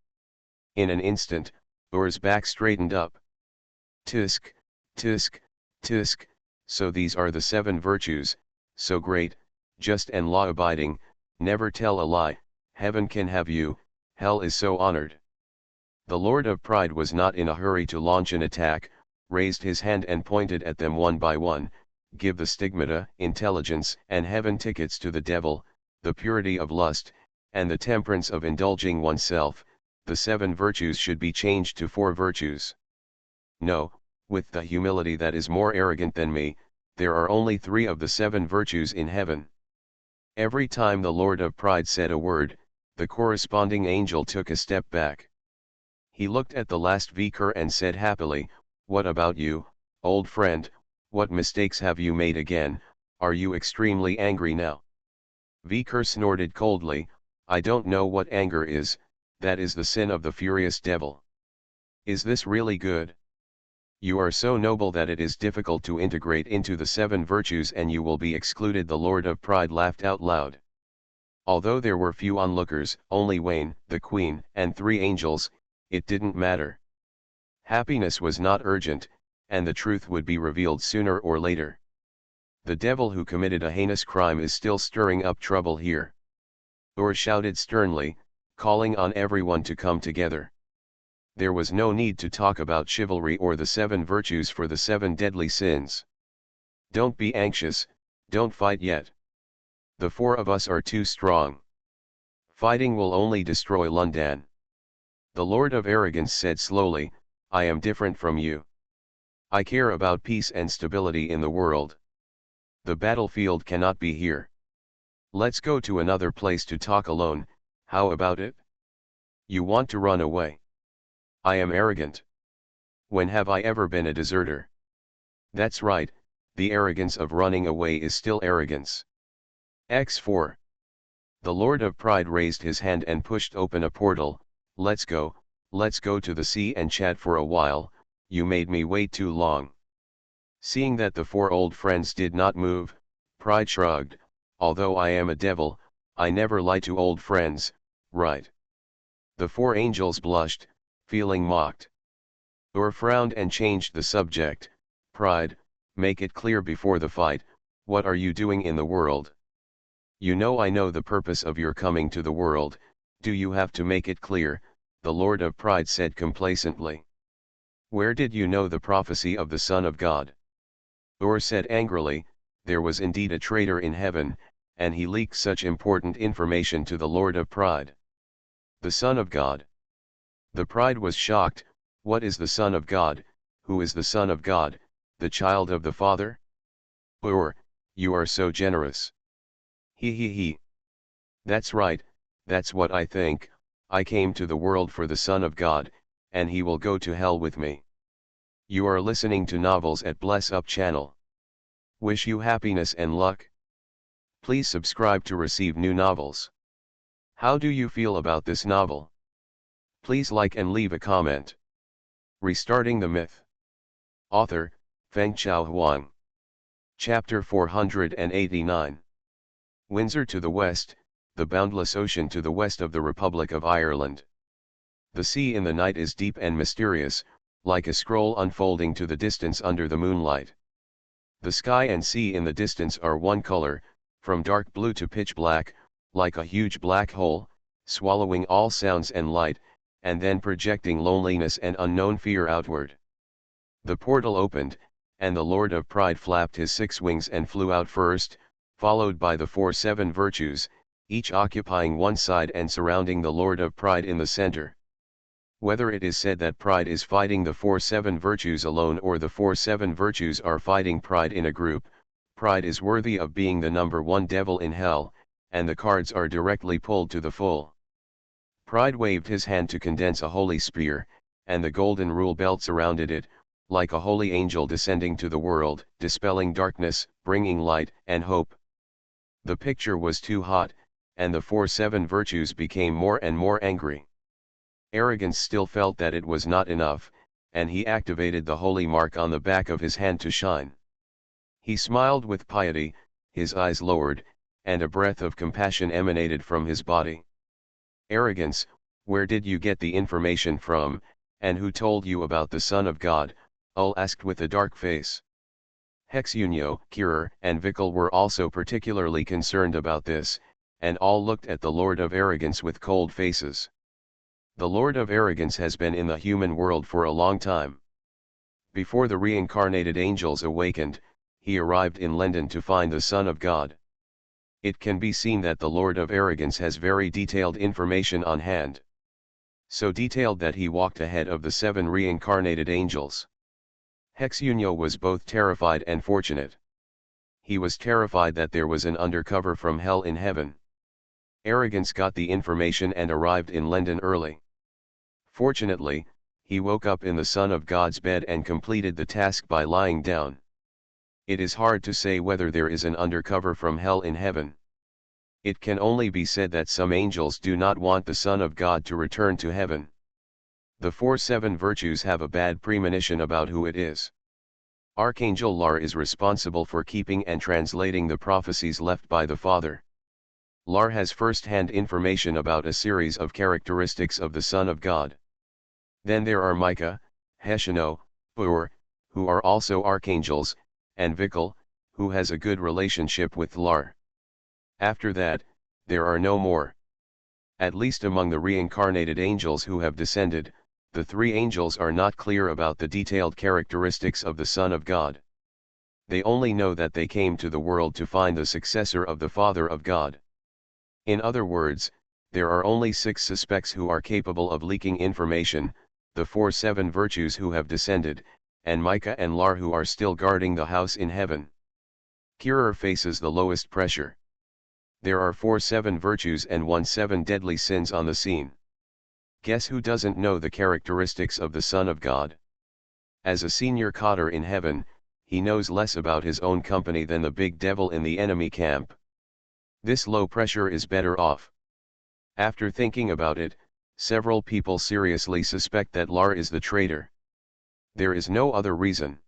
In an instant, Ur's back straightened up. Tisk, tisk, tisk, so these are the 7 virtues, so great, just and law-abiding, never tell a lie, heaven can have you, hell is so honored. The Lord of Pride was not in a hurry to launch an attack, raised his hand and pointed at them one by one. Give the stigmata, intelligence and heaven tickets to the devil, the purity of lust, and the temperance of indulging oneself. The 7 virtues should be changed to 4 virtues. No, with the humility that is more arrogant than me, there are only 3 of the 7 virtues in heaven. Every time the Lord of Pride said a word, the corresponding angel took a step back. He looked at the last vicar and said happily, "What about you, old friend, what mistakes have you made again, are you extremely angry now?" Vicar snorted coldly, "I don't know what anger is, that is the sin of the furious devil. Is this really good? You are so noble that it is difficult to integrate into the 7 virtues and you will be excluded." The Lord of Pride laughed out loud. Although there were few onlookers, only Wayne, the Queen, and 3 angels, it didn't matter. Happiness was not urgent, and the truth would be revealed sooner or later. The devil who committed a heinous crime is still stirring up trouble here. Ur shouted sternly, calling on everyone to come together. There was no need to talk about chivalry or the 7 virtues for the 7 deadly sins. Don't be anxious, don't fight yet. The 4 of us are too strong. Fighting will only destroy London. The Lord of Arrogance said slowly, "I am different from you. I care about peace and stability in the world. The battlefield cannot be here. Let's go to another place to talk alone, how about it? You want to run away? I am arrogant. When have I ever been a deserter? That's right, the arrogance of running away is still arrogance. X4. The Lord of Pride raised his hand and pushed open a portal. Let's go to the sea and chat for a while, you made me wait too long." Seeing that the 4 old friends did not move, Pride shrugged, "Although I am a devil, I never lie to old friends, right?" The 4 angels blushed, feeling mocked. Ur frowned and changed the subject. "Pride, make it clear before the fight, what are you doing in the world? You know I know the purpose of your coming to the world, do you have to make it clear?" The Lord of Pride said complacently. "Where did you know the prophecy of the Son of God?" Ur said angrily, "There was indeed a traitor in heaven, and he leaked such important information to the Lord of Pride." The Son of God. The Pride was shocked. What is the Son of God? Who is the Son of God, the child of the Father? Ur, you are so generous. He. That's right, that's what I think. I came to the world for the Son of God, and he will go to hell with me. You are listening to Novels at Bless Up channel. Wish you happiness and luck. Please subscribe to receive new novels. How do you feel about this novel? Please like and leave a comment. Restarting the Myth. Author, Fengchao Huang. Chapter 489. Windsor to the west, the boundless ocean to the west of the Republic of Ireland. The sea in the night is deep and mysterious, like a scroll unfolding to the distance under the moonlight. The sky and sea in the distance are one color, from dark blue to pitch black, like a huge black hole, swallowing all sounds and light, and then projecting loneliness and unknown fear outward. The portal opened, and the Lord of Pride flapped his 6 wings and flew out first, followed by the 7 virtues, each occupying one side and surrounding the Lord of Pride in the center. Whether it is said that pride is fighting the 4-7 virtues alone or the 4-7 virtues are fighting pride in a group, pride is worthy of being the number one devil in hell, and the cards are directly pulled to the full. Pride waved his hand to condense a holy spear, and the golden rule belt surrounded it, like a holy angel descending to the world, dispelling darkness, bringing light and hope. The picture was too hot, and the 4-7 virtues became more and more angry. Arrogance still felt that it was not enough, and he activated the holy mark on the back of his hand to shine. He smiled with piety, his eyes lowered, and a breath of compassion emanated from his body. Arrogance, where did you get the information from, and who told you about the Son of God? Ul asked with a dark face. Hexunio, Kirer, and Vikal were also particularly concerned about this, and all looked at the Lord of Arrogance with cold faces. The Lord of Arrogance has been in the human world for a long time. Before the reincarnated angels awakened, he arrived in London to find the Son of God. It can be seen that the Lord of Arrogance has very detailed information on hand. So detailed that he walked ahead of the 7 reincarnated angels. Hexunio was both terrified and fortunate. He was terrified that there was an undercover from hell in heaven. Arrogance got the information and arrived in London early. Fortunately, he woke up in the Son of God's bed and completed the task by lying down. It is hard to say whether there is an undercover from hell in heaven. It can only be said that some angels do not want the Son of God to return to heaven. The 4-7 virtues have a bad premonition about who it is. Archangel Lar is responsible for keeping and translating the prophecies left by the Father. Lar has first-hand information about a series of characteristics of the Son of God. Then there are Micah, Heshino, Ur, who are also archangels, and Vikal, who has a good relationship with Lar. After that, there are no more. At least among the reincarnated angels who have descended, the 3 angels are not clear about the detailed characteristics of the Son of God. They only know that they came to the world to find the successor of the Father of God. In other words, there are only 6 suspects who are capable of leaking information, the 4-7 virtues who have descended, and Micah and Lar who are still guarding the house in heaven. Kirer faces the lowest pressure. There are 4-7 virtues and 1-7 deadly sins on the scene. Guess who doesn't know the characteristics of the Son of God? As a senior cotter in heaven, he knows less about his own company than the big devil in the enemy camp. This low pressure is better off. After thinking about it, several people seriously suspect that Lar is the traitor. There is no other reason.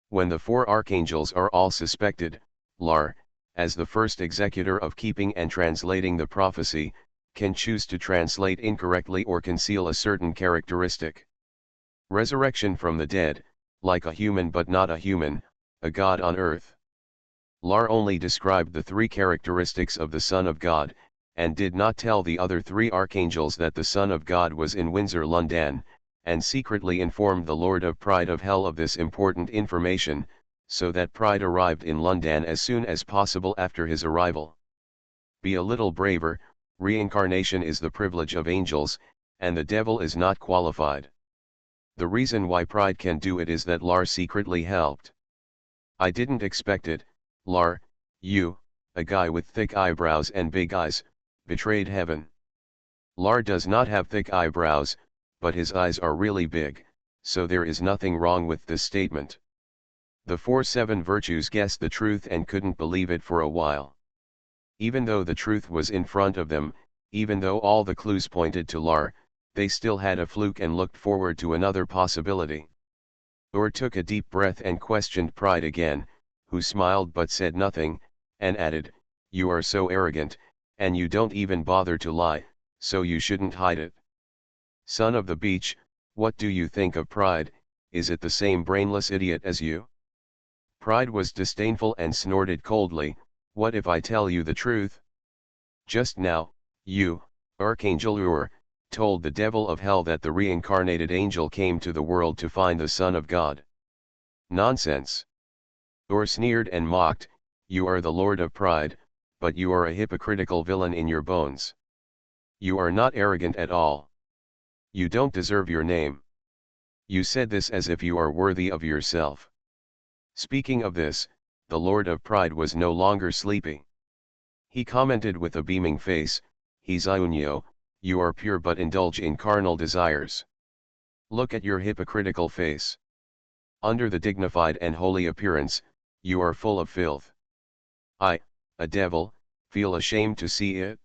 When the 4 archangels are all suspected, Lar, as the first executor of keeping and translating the prophecy, can choose to translate incorrectly or conceal a certain characteristic. Resurrection from the dead, like a human but not a human, a god on earth. Lar only described the 3 characteristics of the Son of God, and did not tell the other 3 archangels that the Son of God was in Windsor, London, and secretly informed the Lord of Pride of Hell of this important information, so that Pride arrived in London as soon as possible after his arrival. Be a little braver. Reincarnation is the privilege of angels, and the devil is not qualified. The reason why Pride can do it is that Lar secretly helped. I didn't expect it. Lar, you, a guy with thick eyebrows and big eyes, betrayed heaven. Lar does not have thick eyebrows, but his eyes are really big, so there is nothing wrong with this statement. The 4-7 virtues guessed the truth and couldn't believe it for a while. Even though the truth was in front of them, even though all the clues pointed to Lar, they still had a fluke and looked forward to another possibility. Ur took a deep breath and questioned Pride again, who smiled but said nothing, and added, "You are so arrogant, and you don't even bother to lie, so you shouldn't hide it. Son of the beach, what do you think of Pride? Is it the same brainless idiot as you?" Pride was disdainful and snorted coldly, "What if I tell you the truth? Just now, you, Archangel Ur, told the devil of hell that the reincarnated angel came to the world to find the Son of God. Nonsense." Ur sneered and mocked, "You are the Lord of Pride, but you are a hypocritical villain in your bones. You are not arrogant at all. You don't deserve your name. You said this as if you are worthy of yourself. Speaking of this, the Lord of Pride was no longer sleeping. He commented with a beaming face, Hizaiunyo, you are pure but indulge in carnal desires. Look at your hypocritical face. Under the dignified and holy appearance, you are full of filth. I, a devil, feel ashamed to see it.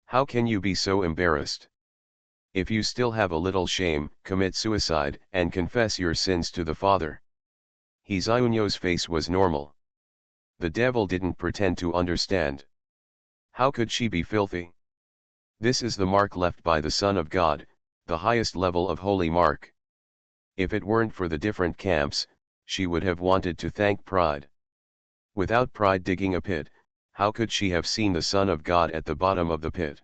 How can you be so embarrassed? If you still have a little shame, commit suicide and confess your sins to the Father. Hizaiunyo's face was normal. The devil didn't pretend to understand. How could she be filthy? This is the mark left by the Son of God, the highest level of holy mark. If it weren't for the different camps, she would have wanted to thank pride. Without pride digging a pit, how could she have seen the Son of God at the bottom of the pit?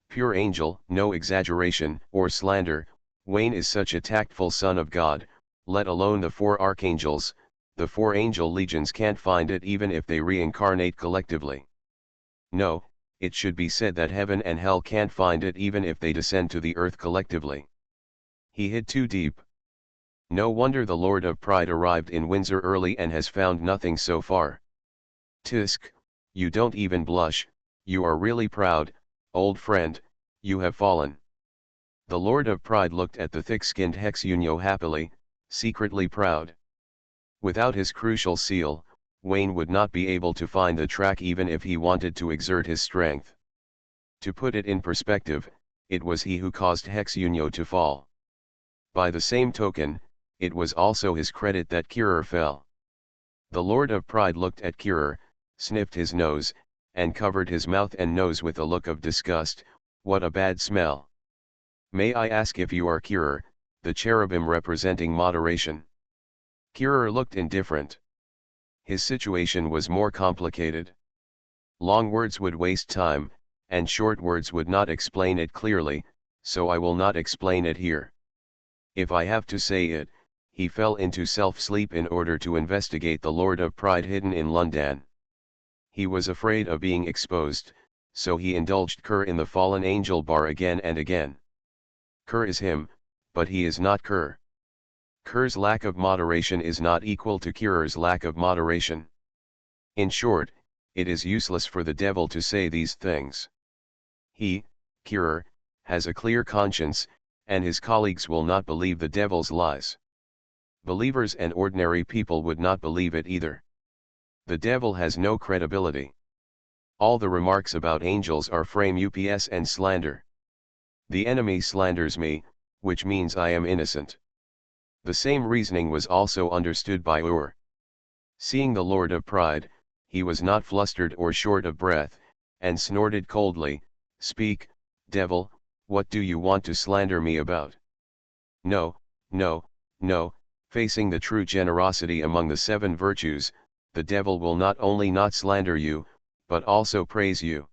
Pure angel, no exaggeration or slander, Wayne is such a tactful Son of God, let alone the 4 archangels, the 4 angel legions can't find it even if they reincarnate collectively. No, it should be said that heaven and hell can't find it even if they descend to the earth collectively. He hid too deep. No wonder the Lord of Pride arrived in Windsor early and has found nothing so far. Tisk, you don't even blush, you are really proud, old friend, you have fallen. The Lord of Pride looked at the thick-skinned Hexunyo happily, secretly proud. Without his crucial seal, Wayne would not be able to find the track even if he wanted to exert his strength. To put it in perspective, it was he who caused Hexunyo to fall. By the same token, it was also his credit that Kirer fell. The Lord of Pride looked at Kirer, sniffed his nose, and covered his mouth and nose with a look of disgust. What a bad smell. May I ask if you are Kirer, the cherubim representing moderation? Kirer looked indifferent. His situation was more complicated. Long words would waste time, and short words would not explain it clearly, so I will not explain it here. If I have to say it, he fell into self-sleep in order to investigate the Lord of Pride hidden in London. He was afraid of being exposed, so he indulged Kerr in the fallen angel bar again and again. Kerr is him, but he is not Kerr. Kerr's lack of moderation is not equal to Kirer's lack of moderation. In short, it is useless for the devil to say these things. He, Kirer, has a clear conscience, and his colleagues will not believe the devil's lies. Believers and ordinary people would not believe it either. The devil has no credibility. All the remarks about angels are frame ups and slander. The enemy slanders me, which means I am innocent. The same reasoning was also understood by Ur. Seeing the Lord of Pride, he was not flustered or short of breath, and snorted coldly, "Speak, devil, what do you want to slander me about?" No, no, no, facing the true generosity among the 7 virtues, the devil will not only not slander you, but also praise you.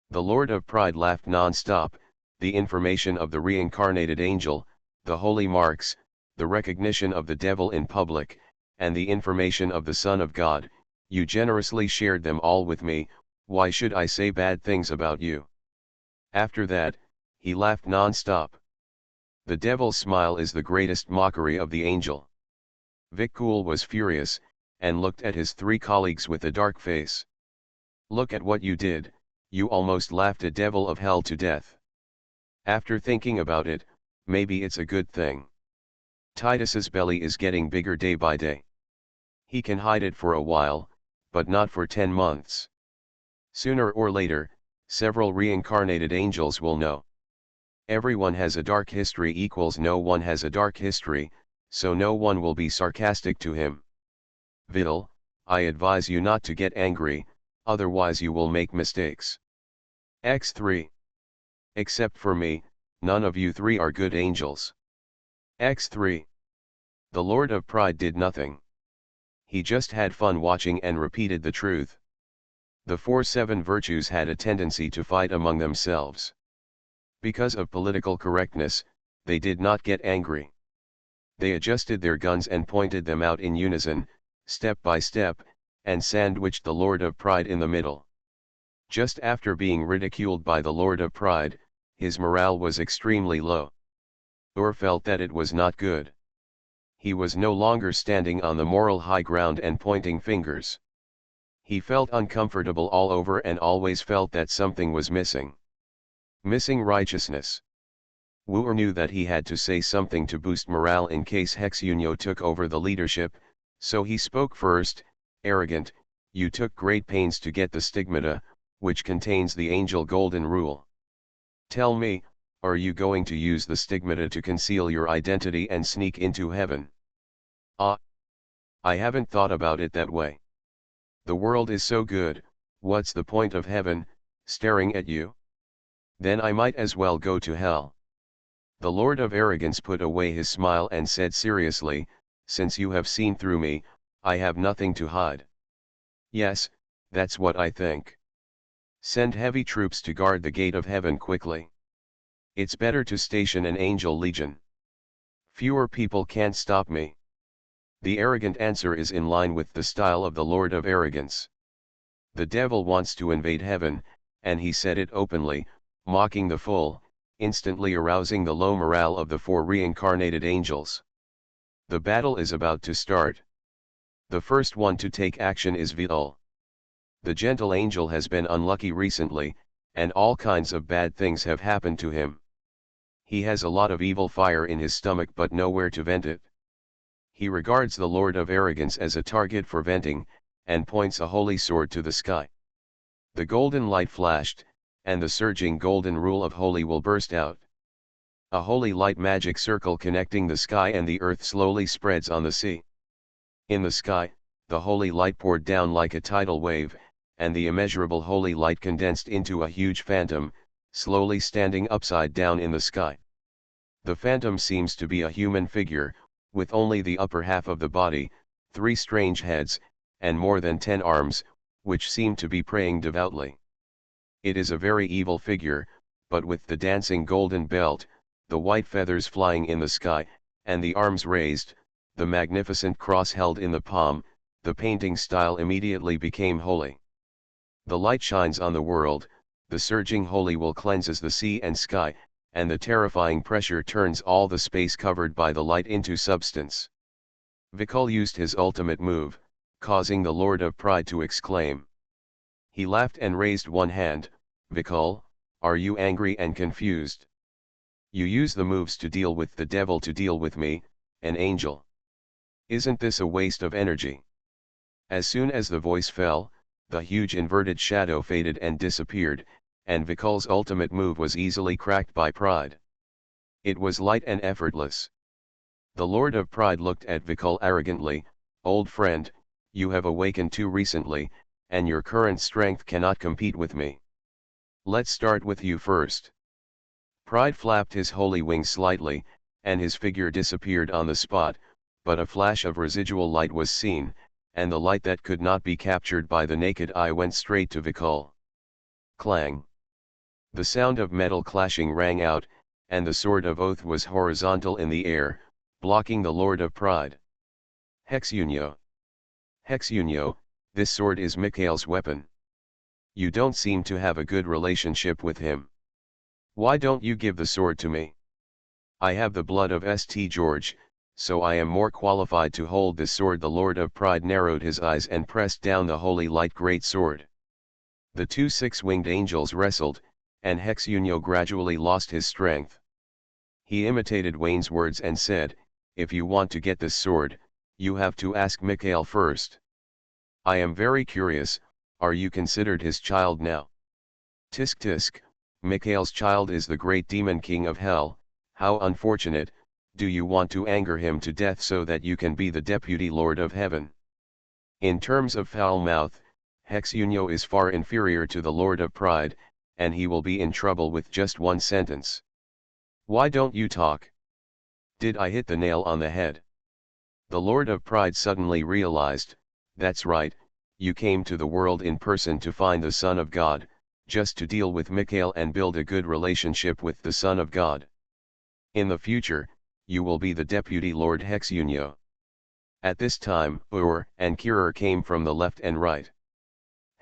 The Lord of Pride laughed non-stop, the information of the reincarnated angel, the holy marks, the recognition of the devil in public, and the information of the Son of God, you generously shared them all with me, why should I say bad things about you? After that, he laughed non-stop. The devil's smile is the greatest mockery of the angel. Vikul was furious, and looked at his 3 colleagues with a dark face. Look at what you did, you almost laughed a devil of hell to death. After thinking about it, maybe it's a good thing. Titus's belly is getting bigger day by day. He can hide it for a while, but not for 10 months. Sooner or later, several reincarnated angels will know. Everyone has a dark history equals no one has a dark history, so no one will be sarcastic to him. Vidal, I advise you not to get angry, otherwise you will make mistakes. X3. Except for me, none of you 3 are good angels. X3. The Lord of Pride did nothing. He just had fun watching and repeated the truth. The 7 virtues had a tendency to fight among themselves. Because of political correctness, they did not get angry. They adjusted their guns and pointed them out in unison, step by step, and sandwiched the Lord of Pride in the middle. Just after being ridiculed by the Lord of Pride, his morale was extremely low. Ur felt that it was not good. He was no longer standing on the moral high ground and pointing fingers. He felt uncomfortable all over and always felt that something was missing. Missing righteousness. Ur knew that he had to say something to boost morale in case Hexunyo took over the leadership, so he spoke first. Arrogant, you took great pains to get the stigmata, which contains the angel golden rule. Tell me, are you going to use the stigmata to conceal your identity and sneak into heaven? Ah! I haven't thought about it that way. The world is so good, what's the point of heaven, staring at you? Then I might as well go to hell. The Lord of Arrogance put away his smile and said seriously, since you have seen through me, I have nothing to hide. Yes, that's what I think. Send heavy troops to guard the gate of heaven quickly. It's better to station an angel legion. Fewer people can't stop me. The arrogant answer is in line with the style of the Lord of Arrogance. The devil wants to invade heaven, and he said it openly, mocking the fool, instantly arousing the low morale of the four reincarnated angels. The battle is about to start. The first one to take action is Vitul. The gentle angel has been unlucky recently, and all kinds of bad things have happened to him. He has a lot of evil fire in his stomach but nowhere to vent it. He regards the Lord of Arrogance as a target for venting, and points a holy sword to the sky. The golden light flashed, and the surging golden rule of holy will burst out. A holy light magic circle connecting the sky and the earth slowly spreads on the sea. In the sky, the holy light poured down like a tidal wave, and the immeasurable holy light condensed into a huge phantom, slowly standing upside down in the sky. The phantom seems to be a human figure, with only the upper half of the body, 3 strange heads, and more than 10 arms, which seem to be praying devoutly. It is a very evil figure, but with the dancing golden belt, the white feathers flying in the sky, and the arms raised, the magnificent cross held in the palm, the painting style immediately became holy. The light shines on the world, the surging holy will cleanses the sea and sky, and the terrifying pressure turns all the space covered by the light into substance. Vikul used his ultimate move, causing the Lord of Pride to exclaim. He laughed and raised one hand. Vikul, are you angry and confused? You use the moves to deal with the devil to deal with me, an angel. Isn't this a waste of energy? As soon as the voice fell, the huge inverted shadow faded and disappeared, and Vikul's ultimate move was easily cracked by Pride. It was light and effortless. The Lord of Pride looked at Vikul arrogantly. Old friend, you have awakened too recently, and your current strength cannot compete with me. Let's start with you first. Pride flapped his holy wings slightly, and his figure disappeared on the spot, but a flash of residual light was seen, and the light that could not be captured by the naked eye went straight to Vikul. Clang! The sound of metal clashing rang out, and the sword of oath was horizontal in the air, blocking the Lord of Pride. Hexunyo! Hexunyo, this sword is Mikhail's weapon. You don't seem to have a good relationship with him. Why don't you give the sword to me? I have the blood of St. George, so I am more qualified to hold this sword. The Lord of Pride narrowed his eyes and pressed down the holy light great sword. The 2 6-winged angels wrestled, and Hexunyo gradually lost his strength. He imitated Wayne's words and said, if you want to get this sword, you have to ask Mikhail first. I am very curious, are you considered his child now? Tisk tisk, Mikhail's child is the great demon king of hell. How unfortunate. Do you want to anger him to death so that you can be the deputy Lord of Heaven? In terms of foul mouth, Hexunyo is far inferior to the Lord of Pride, and he will be in trouble with just one sentence. Why don't you talk? Did I hit the nail on the head? The Lord of Pride suddenly realized, that's right, you came to the world in person to find the Son of God, just to deal with Mikhail and build a good relationship with the Son of God. In the future, you will be the deputy Lord Hexunyo. At this time, Ur and Kirir came from the left and right.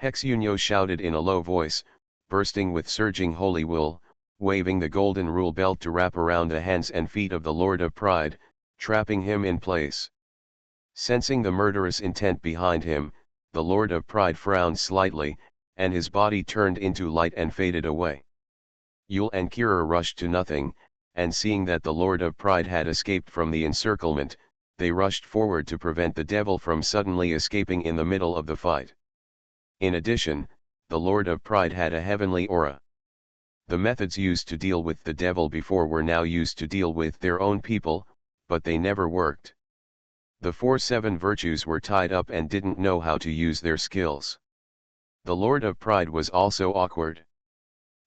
Hexunyo shouted in a low voice, bursting with surging holy will, waving the golden rule belt to wrap around the hands and feet of the Lord of Pride, trapping him in place. Sensing the murderous intent behind him, the Lord of Pride frowned slightly, and his body turned into light and faded away. Yule and Kira rushed to nothing, and seeing that the Lord of Pride had escaped from the encirclement, they rushed forward to prevent the devil from suddenly escaping in the middle of the fight. In addition, the Lord of Pride had a heavenly aura. The methods used to deal with the devil before were now used to deal with their own people, but they never worked. The 4-7 virtues were tied up and didn't know how to use their skills. The Lord of Pride was also awkward.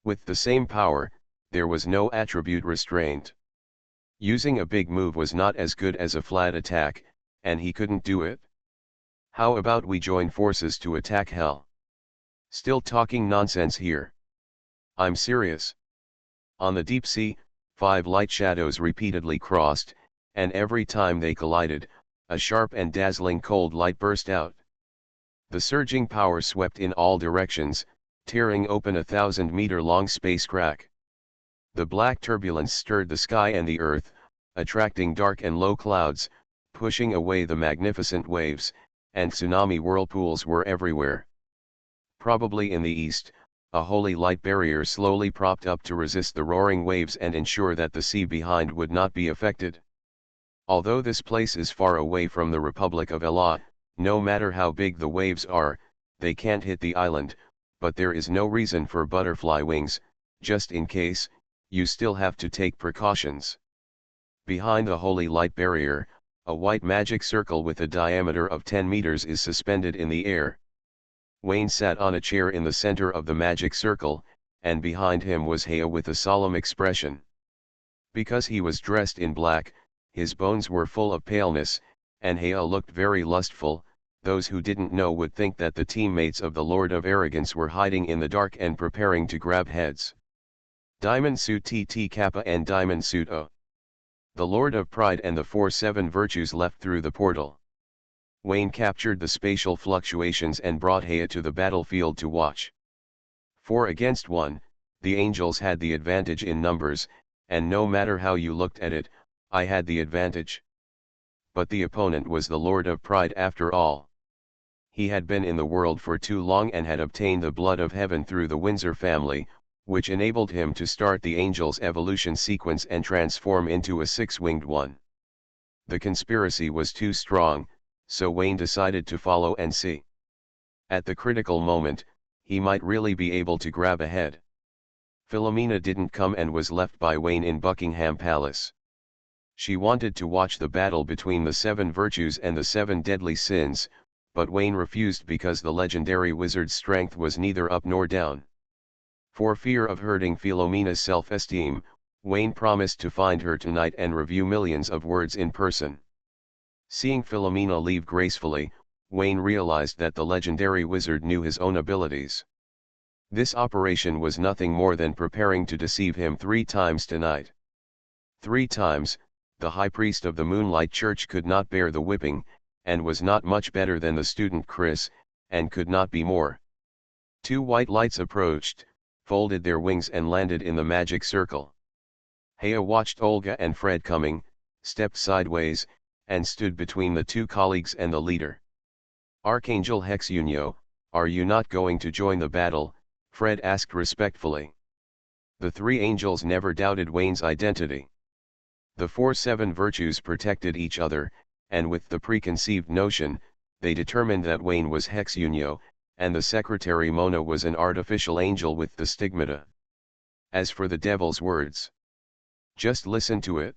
With the same power, there was no attribute restraint. Using a big move was not as good as a flat attack, and he couldn't do it. How about we join forces to attack hell? Still talking nonsense here. I'm serious. On the deep sea, 5 light shadows repeatedly crossed, and every time they collided, a sharp and dazzling cold light burst out. The surging power swept in all directions, tearing open a 1,000-meter-long space crack. The black turbulence stirred the sky and the earth, attracting dark and low clouds, pushing away the magnificent waves, and tsunami whirlpools were everywhere. Probably in the east, a holy light barrier slowly propped up to resist the roaring waves and ensure that the sea behind would not be affected. Although this place is far away from the Republic of Allah, no matter how big the waves are, they can't hit the island, but there is no reason for butterfly wings. Just in case, you still have to take precautions. Behind the holy light barrier, a white magic circle with a diameter of 10 meters is suspended in the air. Wayne sat on a chair in the center of the magic circle, and behind him was Hea with a solemn expression. Because he was dressed in black, his bones were full of paleness, and Hea looked very lustful. Those who didn't know would think that the teammates of the Lord of Arrogance were hiding in the dark and preparing to grab heads. Diamond Suit TT Kappa and Diamond Suit O. The Lord of Pride and the 4-7 virtues left through the portal. Wayne captured the spatial fluctuations and brought Hea to the battlefield to watch. 4 against 1, the angels had the advantage in numbers, and no matter how you looked at it, I had the advantage. But the opponent was the Lord of Pride after all. He had been in the world for too long and had obtained the blood of heaven through the Windsor family, which enabled him to start the angel's evolution sequence and transform into a 6-winged one. The conspiracy was too strong, so Wayne decided to follow and see. At the critical moment, he might really be able to grab a head. Philomena didn't come and was left by Wayne in Buckingham Palace. She wanted to watch the battle between the 7 virtues and the 7 deadly sins, but Wayne refused because the legendary wizard's strength was neither up nor down. For fear of hurting Philomena's self-esteem, Wayne promised to find her tonight and review millions of words in person. Seeing Philomena leave gracefully, Wayne realized that the legendary wizard knew his own abilities. This operation was nothing more than preparing to deceive him 3 times tonight. 3 times, the high priest of the Moonlight Church could not bear the whipping, and was not much better than the student Chris, and could not be more. 2 white lights approached, folded their wings and landed in the magic circle. Hea watched Olga and Fred coming, stepped sideways, and stood between the 2 colleagues and the leader. Archangel Hexunio, are you not going to join the battle? Fred asked respectfully. The 3 angels never doubted Wayne's identity. The 4-7 virtues protected each other, and with the preconceived notion, they determined that Wayne was Hexunio, and the secretary Mona was an artificial angel with the stigmata. As for the devil's words, just listen to it.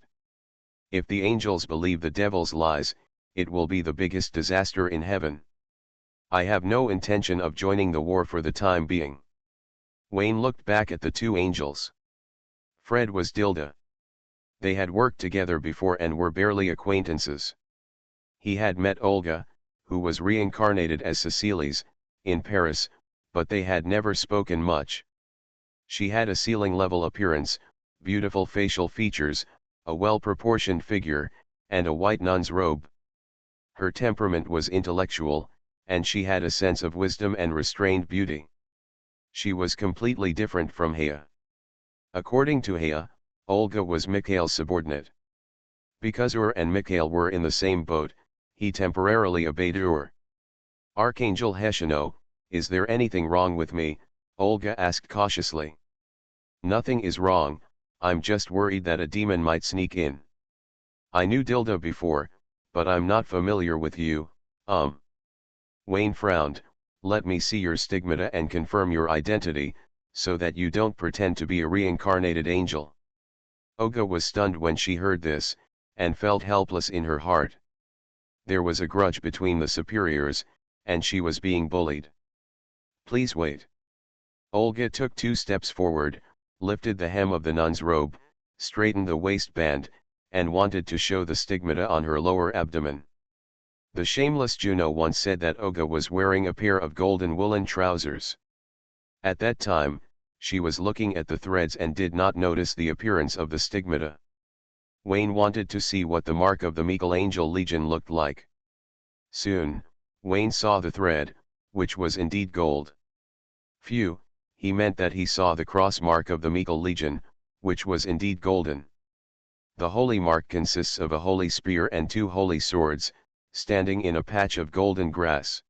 If the angels believe the devil's lies, it will be the biggest disaster in heaven. I have no intention of joining the war for the time being. Wayne looked back at the 2 angels. Fred was Dilda. They had worked together before and were barely acquaintances. He had met Olga, who was reincarnated as Cecily's, in Paris, but they had never spoken much. She had a ceiling-level appearance, beautiful facial features, a well-proportioned figure, and a white nun's robe. Her temperament was intellectual, and she had a sense of wisdom and restrained beauty. She was completely different from Hea. According to Hea, Olga was Mikhail's subordinate. Because Ur and Mikhail were in the same boat, he temporarily obeyed Ur. Archangel Heshino, is there anything wrong with me? Olga asked cautiously. Nothing is wrong, I'm just worried that a demon might sneak in. I knew Dilda before, but I'm not familiar with you. Wayne frowned. Let me see your stigmata and confirm your identity, so that you don't pretend to be a reincarnated angel. Olga was stunned when she heard this, and felt helpless in her heart. There was a grudge between the superiors, and she was being bullied. Please wait. Olga took 2 steps forward, lifted the hem of the nun's robe, straightened the waistband, and wanted to show the stigmata on her lower abdomen. The shameless Juno once said that Olga was wearing a pair of golden woolen trousers. At that time, she was looking at the threads and did not notice the appearance of the stigmata. Wayne wanted to see what the mark of the Michelangelo Legion looked like. Soon, Wayne saw the thread, which was indeed gold. Phew, he meant that he saw the cross mark of the Michelangelo Legion, which was indeed golden. The holy mark consists of a holy spear and 2 holy swords, standing in a patch of golden grass.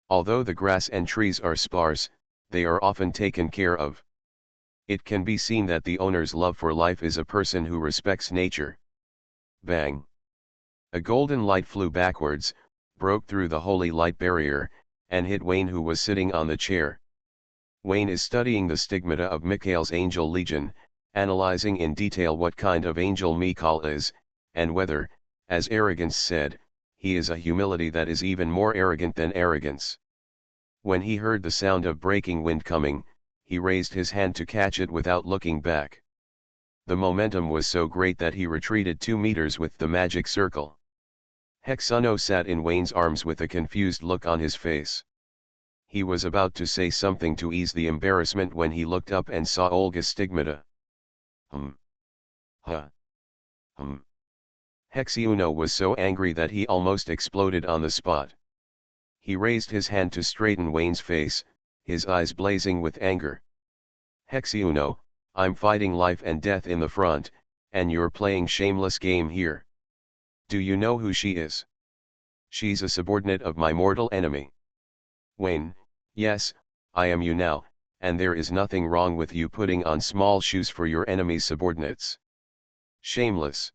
Although the grass and trees are sparse, they are often taken care of. It can be seen that the owner's love for life is a person who respects nature. Bang! A golden light flew backwards, broke through the holy light barrier, and hit Wayne, who was sitting on the chair. Wayne is studying the stigmata of Mikhail's angel legion, analyzing in detail what kind of angel Mikhail is, and whether, as arrogance said, he is a humility that is even more arrogant than arrogance. When he heard the sound of breaking wind coming, he raised his hand to catch it without looking back. The momentum was so great that he retreated 2 meters with the magic circle. Hexuno sat in Wayne's arms with a confused look on his face. He was about to say something to ease the embarrassment when he looked up and saw Olga's stigmata. Hexuno was so angry that he almost exploded on the spot. He raised his hand to straighten Wayne's face, his eyes blazing with anger. Hexuno, I'm fighting life and death in the front, and you're playing shameless game here. Do you know who she is? She's a subordinate of my mortal enemy. Wayne, yes, I am you now, and there is nothing wrong with you putting on small shoes for your enemy's subordinates. Shameless.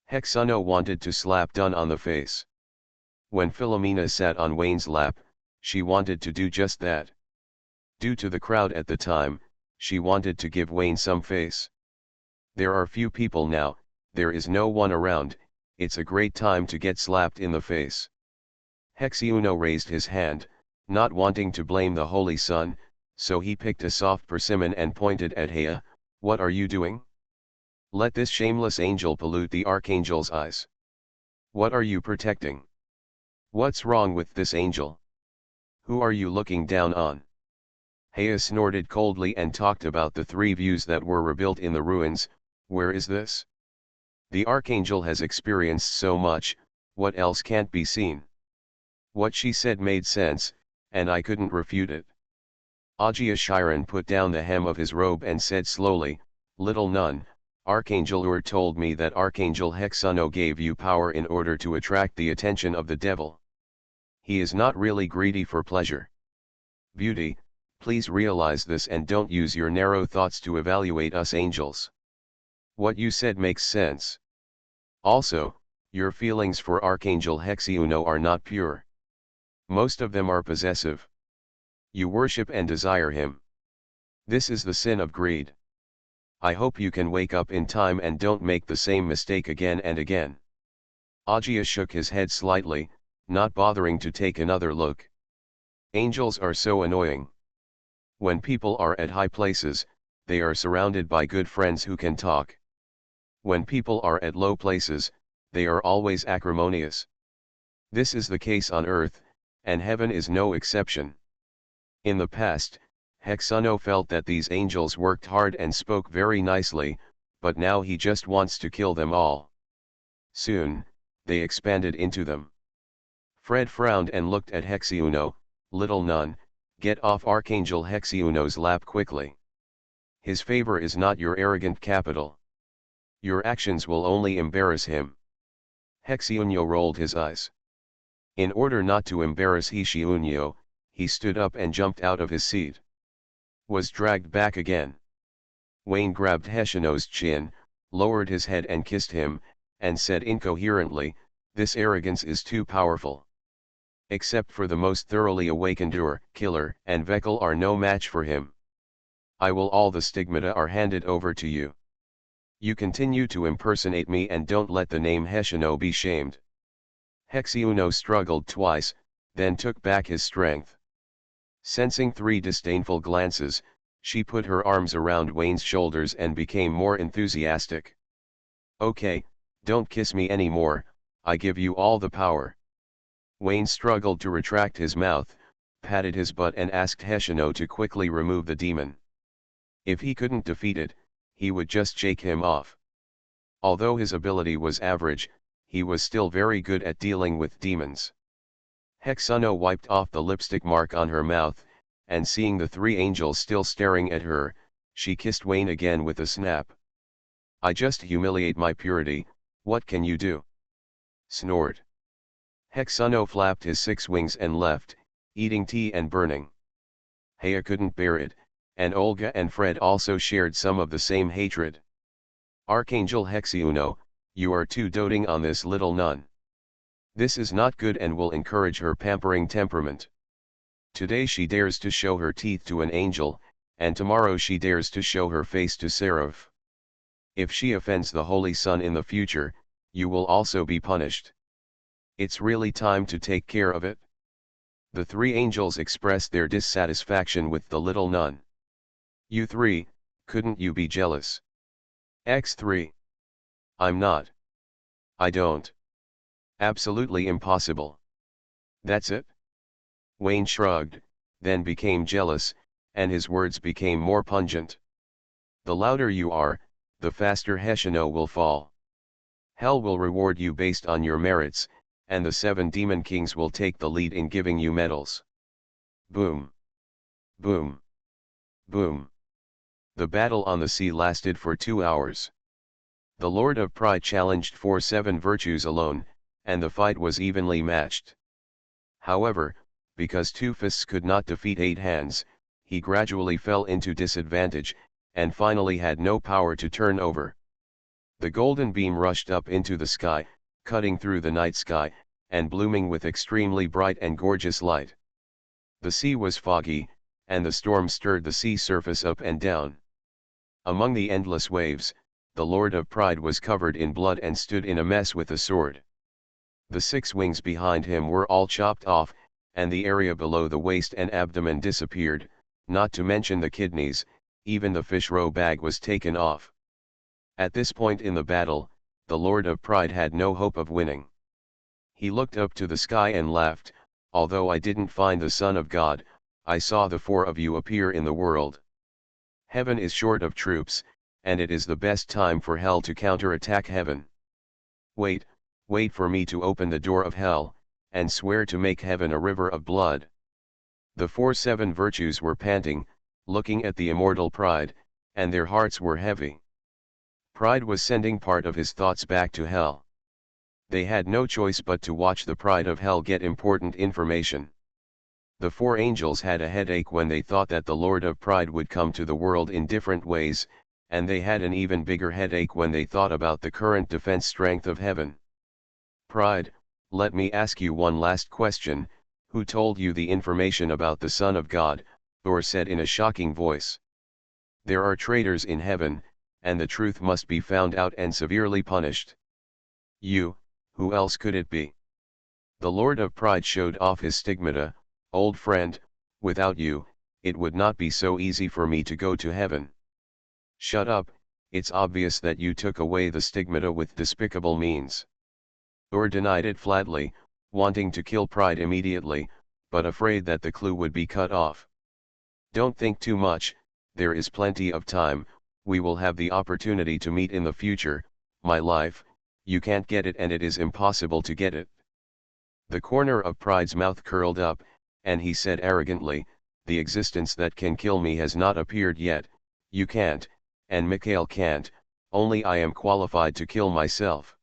Hexuno wanted to slap Dunn on the face. When Philomena sat on Wayne's lap, she wanted to do just that. Due to the crowd at the time, she wanted to give Wayne some face. There are few people now, there is no one around, it's a great time to get slapped in the face. Hexuno raised his hand, not wanting to blame the Holy Sun, so he picked a soft persimmon and pointed at Hea. What are you doing? Let this shameless angel pollute the archangel's eyes. What are you protecting? What's wrong with this angel? Who are you looking down on? Hea snorted coldly and talked about the 3 views that were rebuilt in the ruins. Where is this? The archangel has experienced so much, what else can't be seen? What she said made sense, and I couldn't refute it. Agia Shiran put down the hem of his robe and said slowly, Little nun, Archangel Ur told me that Archangel Hexuno gave you power in order to attract the attention of the devil. He is not really greedy for pleasure. Beauty, please realize this and don't use your narrow thoughts to evaluate us angels. What you said makes sense. Also, your feelings for Archangel Hexuno are not pure. Most of them are possessive. You worship and desire him. This is the sin of greed. I hope you can wake up in time and don't make the same mistake again and again. Agia shook his head slightly, not bothering to take another look. Angels are so annoying. When people are at high places, they are surrounded by good friends who can talk. When people are at low places, they are always acrimonious. This is the case on earth, and heaven is no exception. In the past, Hexuno felt that these angels worked hard and spoke very nicely, but now he just wants to kill them all. Soon, they expanded into them. Fred frowned and looked at Hexuno. Little nun, get off Archangel Hexuno's lap quickly. His favor is not your arrogant capital. Your actions will only embarrass him. Hexiunyo rolled his eyes. In order not to embarrass Hishiunyo, he stood up and jumped out of his seat. Was dragged back again. Wayne grabbed Heshino's chin, lowered his head and kissed him, and said incoherently, "This arrogance is too powerful. Except for the most thoroughly awakened killer and Vekel are no match for him. All the stigmata are handed over to you. You continue to impersonate me and don't let the name Heshino be shamed." Hexiuno struggled twice, then took back his strength. Sensing 3 disdainful glances, she put her arms around Wayne's shoulders and became more enthusiastic. "Okay, don't kiss me anymore, I give you all the power." Wayne struggled to retract his mouth, patted his butt and asked Heshino to quickly remove the demon. If he couldn't defeat it, he would just shake him off. Although his ability was average, he was still very good at dealing with demons. Hexuno wiped off the lipstick mark on her mouth, and seeing the 3 angels still staring at her, she kissed Wayne again with a snap. "I just humiliate my purity, what can you do?" Snored. Hexuno flapped his 6 wings and left, eating tea and burning. Heya couldn't bear it, and Olga and Fred also shared some of the same hatred. "Archangel Hexiuno, you are too doting on this little nun. This is not good and will encourage her pampering temperament. Today she dares to show her teeth to an angel, and tomorrow she dares to show her face to Seraph. If she offends the Holy Sun in the future, you will also be punished. It's really time to take care of it." The 3 angels expressed their dissatisfaction with the little nun. "You 3, couldn't you be jealous?" X3. "I'm not. I don't. Absolutely impossible." "That's it?" Wayne shrugged, then became jealous, and his words became more pungent. "The louder you are, the faster Heshino will fall. Hell will reward you based on your merits, and the 7 demon kings will take the lead in giving you medals." Boom. Boom. Boom. The battle on the sea lasted for 2 hours. The Lord of Pride challenged for 7 virtues alone, and the fight was evenly matched. However, because 2 fists could not defeat 8 hands, he gradually fell into disadvantage, and finally had no power to turn over. The golden beam rushed up into the sky, cutting through the night sky, and blooming with extremely bright and gorgeous light. The sea was foggy, and the storm stirred the sea surface up and down. Among the endless waves, the Lord of Pride was covered in blood and stood in a mess with a sword. The 6 wings behind him were all chopped off, and the area below the waist and abdomen disappeared, not to mention the kidneys, even the fish roe bag was taken off. At this point in the battle, the Lord of Pride had no hope of winning. He looked up to the sky and laughed, "Although I didn't find the Son of God, I saw the 4 of you appear in the world. Heaven is short of troops, and it is the best time for hell to counterattack heaven. Wait for me to open the door of hell, and swear to make heaven a river of blood." The 7 virtues were panting, looking at the immortal Pride, and their hearts were heavy. Pride was sending part of his thoughts back to hell. They had no choice but to watch the Pride of hell get important information. The 4 angels had a headache when they thought that the Lord of Pride would come to the world in different ways, and they had an even bigger headache when they thought about the current defense strength of heaven. "Pride, let me ask you one last question, who told you the information about the Son of God?" Thor said in a shocking voice. "There are traitors in heaven, and the truth must be found out and severely punished." "You, who else could it be?" The Lord of Pride showed off his stigmata. "Old friend, without you, it would not be so easy for me to go to heaven." "Shut up, it's obvious that you took away the stigmata with despicable means." Thor denied it flatly, wanting to kill Pride immediately, but afraid that the clue would be cut off. "Don't think too much, there is plenty of time, we will have the opportunity to meet in the future, my life, you can't get it and it is impossible to get it." The corner of Pride's mouth curled up, and he said arrogantly, "The existence that can kill me has not appeared yet, You can't, and Mikhail can't, only I am qualified to kill myself.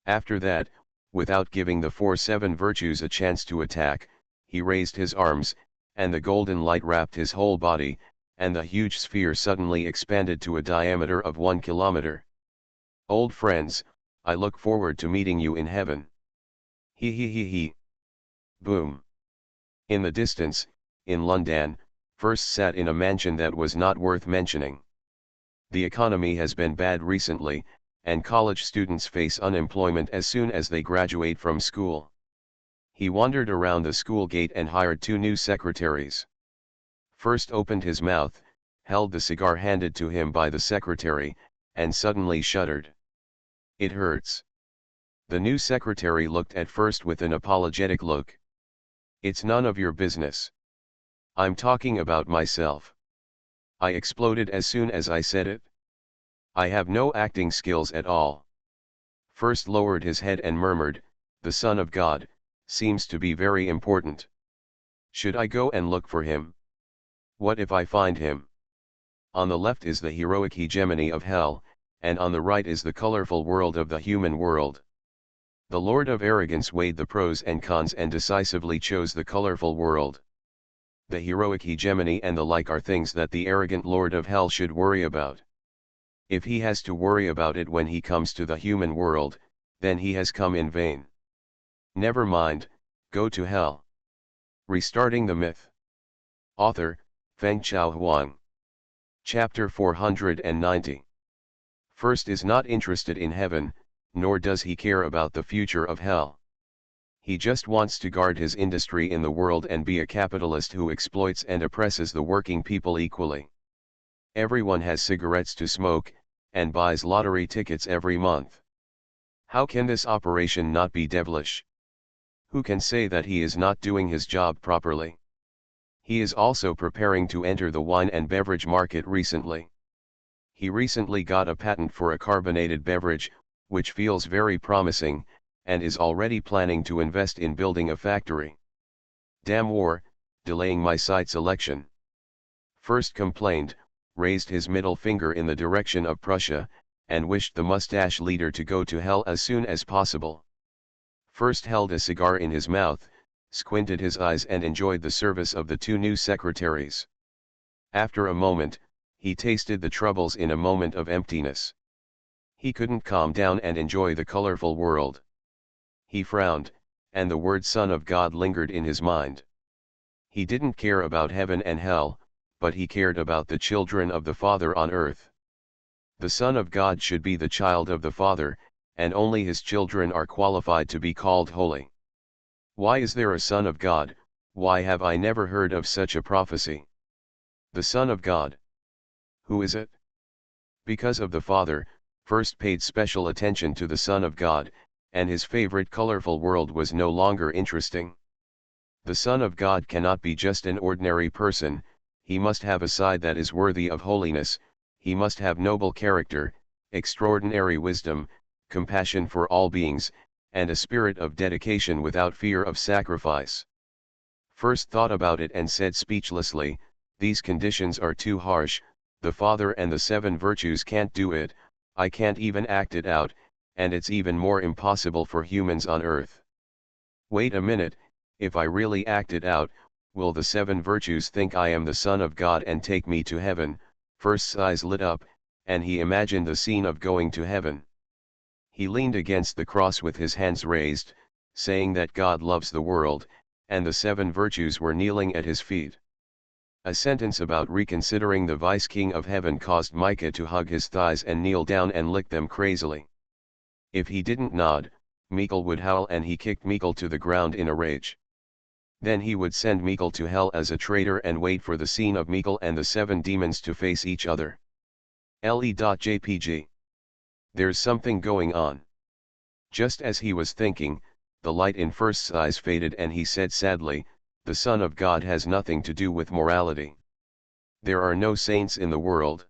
After that, without giving the 4-7 virtues a chance to attack, he raised his arms, and the golden light wrapped his whole body, and the huge sphere suddenly expanded to a diameter of 1 kilometer. Old friends, I look forward to meeting you in heaven. He he he he. Boom. In the distance, in London, First sat in a mansion that was not worth mentioning. The economy has been bad recently, and college students face unemployment as soon as they graduate from school. He wandered around the school gate and hired 2 new secretaries. First opened his mouth, held the cigar handed to him by the secretary, and suddenly shuddered. It hurts. The new secretary looked at First with an apologetic look. It's none of your business. I'm talking about myself. I exploded as soon as I said it. I have no acting skills at all. First lowered his head and murmured, "The Son of God seems to be very important. Should I go and look for him? What if I find him? On the left is the heroic hegemony of hell, and on the right is the colorful world of the human world." The Lord of Arrogance weighed the pros and cons and decisively chose the colorful world. The heroic hegemony and the like are things that the arrogant Lord of Hell should worry about. If he has to worry about it when he comes to the human world, then he has come in vain. Never mind, go to hell. Restarting the myth. Author, Fengchao Huang. Chapter 490. First is not interested in heaven, nor does he care about the future of hell. He just wants to guard his industry in the world and be a capitalist who exploits and oppresses the working people equally. Everyone has cigarettes to smoke, and buys lottery tickets every month. How can this operation not be devilish? Who can say that he is not doing his job properly? He is also preparing to enter the wine and beverage market recently. He recently got a patent for a carbonated beverage, which feels very promising, and is already planning to invest in building a factory. Damn war, delaying my site selection. First complained, raised his middle finger in the direction of Prussia, and wished the mustache leader to go to hell as soon as possible. First held a cigar in his mouth, squinted his eyes and enjoyed the service of the 2 new secretaries. After a moment, he tasted the troubles in a moment of emptiness. He couldn't calm down and enjoy the colorful world. He frowned, and the word Son of God lingered in his mind. He didn't care about heaven and hell, but he cared about the children of the Father on earth. The Son of God should be the child of the Father, and only his children are qualified to be called holy. Why is there a Son of God? Why have I never heard of such a prophecy? The Son of God. Who is it? Because of the Father, First paid special attention to the Son of God, and his favorite colorful world was no longer interesting. The Son of God cannot be just an ordinary person, he must have a side that is worthy of holiness, he must have noble character, extraordinary wisdom, compassion for all beings, and a spirit of dedication without fear of sacrifice. First thought about it and said speechlessly, "These conditions are too harsh, the Father and the 7 virtues can't do it, I can't even act it out, and it's even more impossible for humans on earth. Wait a minute, if I really act it out, will the 7 virtues think I am the Son of God and take me to heaven?" First's eyes lit up, and he imagined the scene of going to heaven. He leaned against the cross with his hands raised, saying that God loves the world, and the 7 virtues were kneeling at his feet. A sentence about reconsidering the vice-king of heaven caused Micah to hug his thighs and kneel down and lick them crazily. If he didn't nod, Mikhail would howl and he kicked Mikhail to the ground in a rage. Then he would send Mikhail to hell as a traitor and wait for the scene of Mikhail and the 7 demons to face each other. Le.jpg. There's something going on. Just as he was thinking, the light in First's eyes faded and he said sadly, "The Son of God has nothing to do with morality. There are no saints in the world.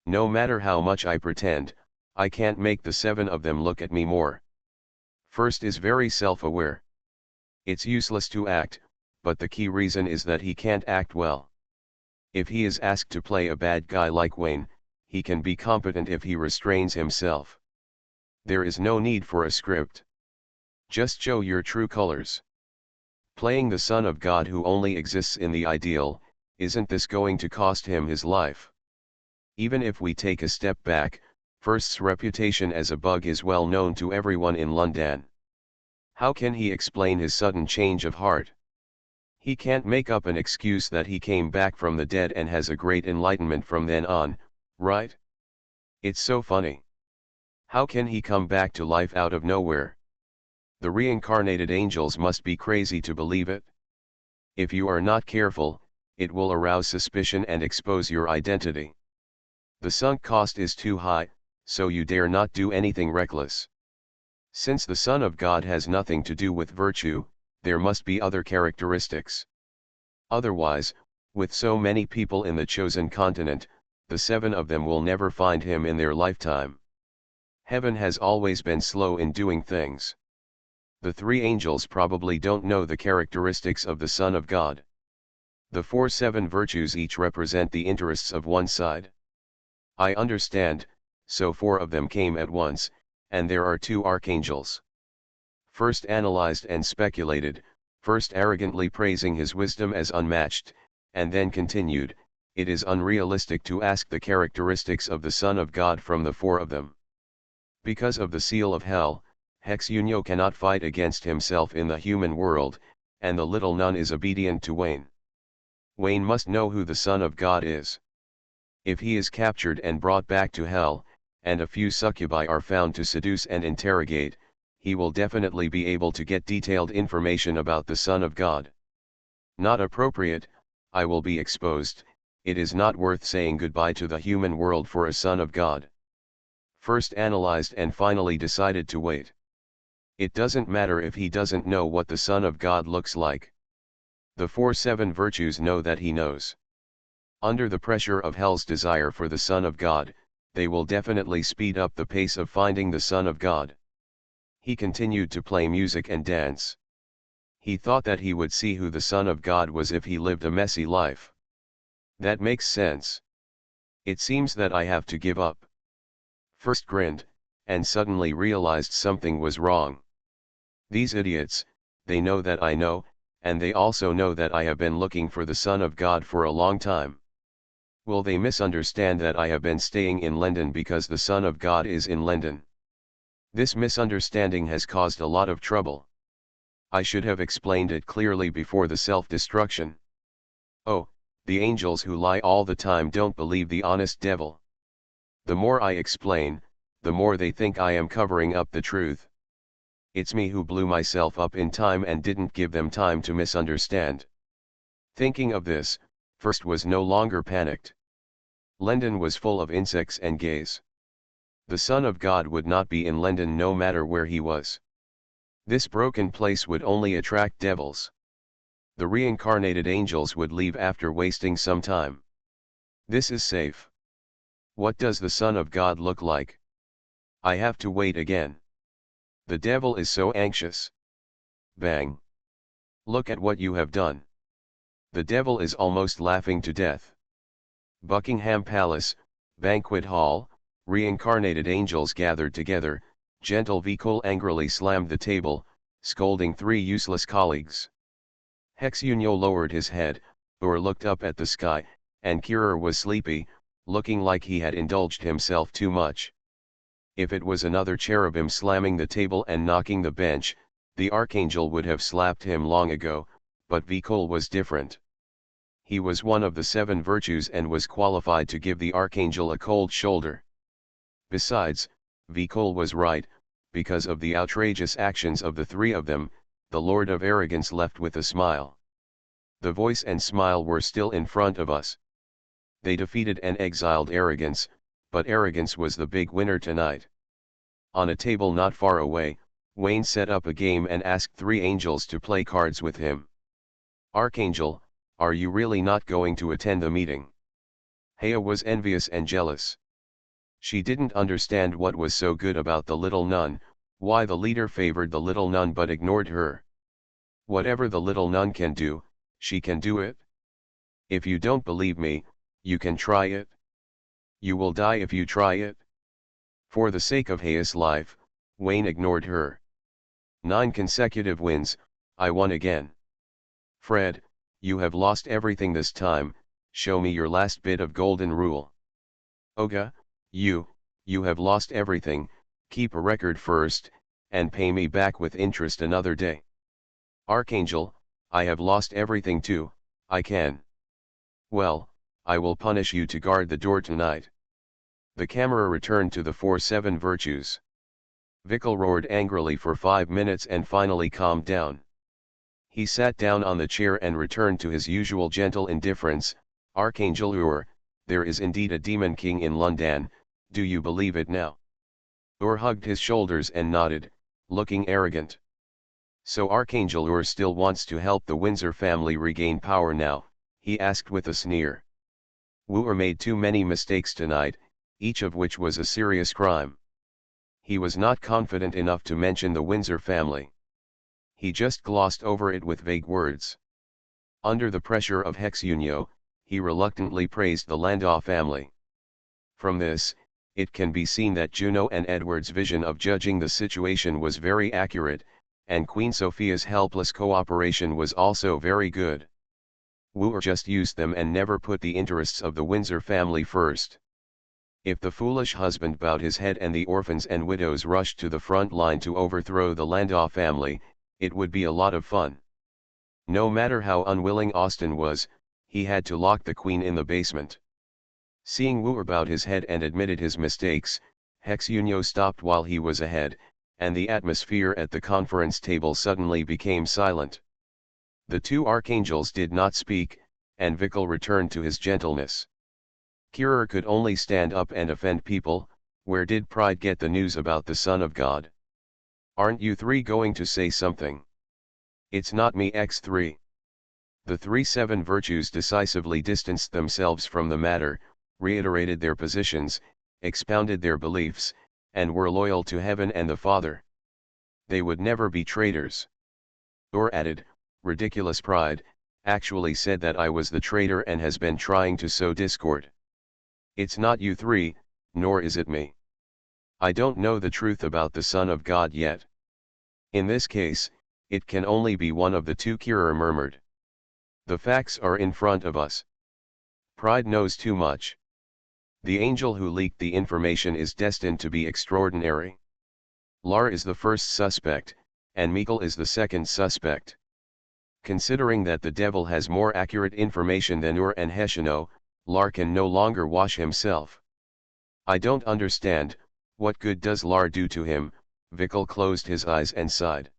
No matter how much I pretend, I can't make the 7 of them look at me more." First is very self-aware. It's useless to act, but the key reason is that he can't act well. If he is asked to play a bad guy like Wayne, he can be competent if he restrains himself. There is no need for a script. Just show your true colors. Playing the Son of God who only exists in the ideal, isn't this going to cost him his life? Even if we take a step back, First's reputation as a bug is well known to everyone in London. How can he explain his sudden change of heart? He can't make up an excuse that he came back from the dead and has a great enlightenment from then on, right? It's so funny. How can he come back to life out of nowhere? The reincarnated angels must be crazy to believe it. If you are not careful, it will arouse suspicion and expose your identity. The sunk cost is too high, so you dare not do anything reckless. Since the Son of God has nothing to do with virtue, there must be other characteristics. Otherwise, with so many people in the chosen continent, the 7 of them will never find him in their lifetime. Heaven has always been slow in doing things. The 3 angels probably don't know the characteristics of the Son of God. The 7 virtues each represent the interests of one side. I understand, so 4 of them came at once, and there are 2 archangels. First analyzed and speculated, first arrogantly praising his wisdom as unmatched, and then continued, it is unrealistic to ask the characteristics of the Son of God from the 4 of them. Because of the seal of hell, Hexunio cannot fight against himself in the human world, and the little nun is obedient to Wayne. Wayne must know who the Son of God is. If he is captured and brought back to hell, and a few succubi are found to seduce and interrogate, he will definitely be able to get detailed information about the Son of God. Not appropriate, I will be exposed, it is not worth saying goodbye to the human world for a Son of God. First analyzed and finally decided to wait. It doesn't matter if he doesn't know what the Son of God looks like. The 7 virtues know that he knows. Under the pressure of hell's desire for the Son of God, they will definitely speed up the pace of finding the Son of God. He continued to play music and dance. He thought that he would see who the Son of God was if he lived a messy life. That makes sense. It seems that I have to give up. First grinned, and suddenly realized something was wrong. These idiots, they know that I know, and they also know that I have been looking for the Son of God for a long time. Will they misunderstand that I have been staying in London because the Son of God is in London? This misunderstanding has caused a lot of trouble. I should have explained it clearly before the self-destruction. Oh, the angels who lie all the time don't believe the honest devil. The more I explain, the more they think I am covering up the truth. It's me who blew myself up in time and didn't give them time to misunderstand. Thinking of this, First was no longer panicked. London was full of insects and gays. The Son of God would not be in London no matter where he was. This broken place would only attract devils. The reincarnated angels would leave after wasting some time. This is safe. What does the Son of God look like? I have to wait again. The devil is so anxious. Bang. Look at what you have done. The devil is almost laughing to death. Buckingham Palace, banquet hall, reincarnated angels gathered together, gentle Vikul angrily slammed the table, scolding 3 useless colleagues. Hexunio lowered his head, or looked up at the sky, and Kirer was sleepy, looking like he had indulged himself too much. If it was another cherubim slamming the table and knocking the bench, the archangel would have slapped him long ago, but Vikul was different. He was one of the 7 virtues and was qualified to give the archangel a cold shoulder. Besides, Vikul was right, because of the outrageous actions of the 3 of them, the Lord of Arrogance left with a smile. The voice and smile were still in front of us. They defeated and exiled Arrogance, but Arrogance was the big winner tonight. On a table not far away, Wayne set up a game and asked 3 angels to play cards with him. Archangel, are you really not going to attend the meeting? Hea was envious and jealous. She didn't understand what was so good about the little nun, why the leader favored the little nun but ignored her. Whatever the little nun can do, she can do it. If you don't believe me, you can try it. You will die if you try it. For the sake of Hayes' life, Wayne ignored her. 9 consecutive wins, I won again. Fred, you have lost everything this time, show me your last bit of golden rule. Olga, you have lost everything, keep a record first, and pay me back with interest another day. Archangel, I have lost everything too, I can. Well, I will punish you to guard the door tonight. The camera returned to the 4-7 virtues. Vikal roared angrily for 5 minutes and finally calmed down. He sat down on the chair and returned to his usual gentle indifference. Archangel Ur, there is indeed a demon king in London, do you believe it now? Ur hugged his shoulders and nodded, looking arrogant. So Archangel Ur still wants to help the Windsor family regain power now, he asked with a sneer. Ur made too many mistakes tonight, each of which was a serious crime. He was not confident enough to mention the Windsor family. He just glossed over it with vague words. Under the pressure of Hexunio, he reluctantly praised the Landau family. From this, it can be seen that Juno and Edward's vision of judging the situation was very accurate, and Queen Sophia's helpless cooperation was also very good. Wooer just used them and never put the interests of the Windsor family first. If the foolish husband bowed his head and the orphans and widows rushed to the front line to overthrow the Landau family, it would be a lot of fun. No matter how unwilling Austin was, he had to lock the queen in the basement. Seeing Wooer bowed his head and admitted his mistakes, Hexunio stopped while he was ahead, and the atmosphere at the conference table suddenly became silent. The 2 archangels did not speak, and Vikal returned to his gentleness. Kirer could only stand up and offend people. Where did Pride get the news about the Son of God? Aren't you 3 going to say something? It's not me X3. The 3-7 virtues decisively distanced themselves from the matter, reiterated their positions, expounded their beliefs, and were loyal to heaven and the Father. They would never be traitors. Ur added, ridiculous Pride, actually said that I was the traitor and has been trying to sow discord. It's not you 3, nor is it me. I don't know the truth about the Son of God yet. In this case, it can only be one of the 2, Kirer murmured. The facts are in front of us. Pride knows too much. The angel who leaked the information is destined to be extraordinary. Lar is the first suspect, and Mikkel is the second suspect. Considering that the devil has more accurate information than Ur and Heshino, Lar can no longer wash himself. I don't understand, what good does Lar do to him? Vikal closed his eyes and sighed.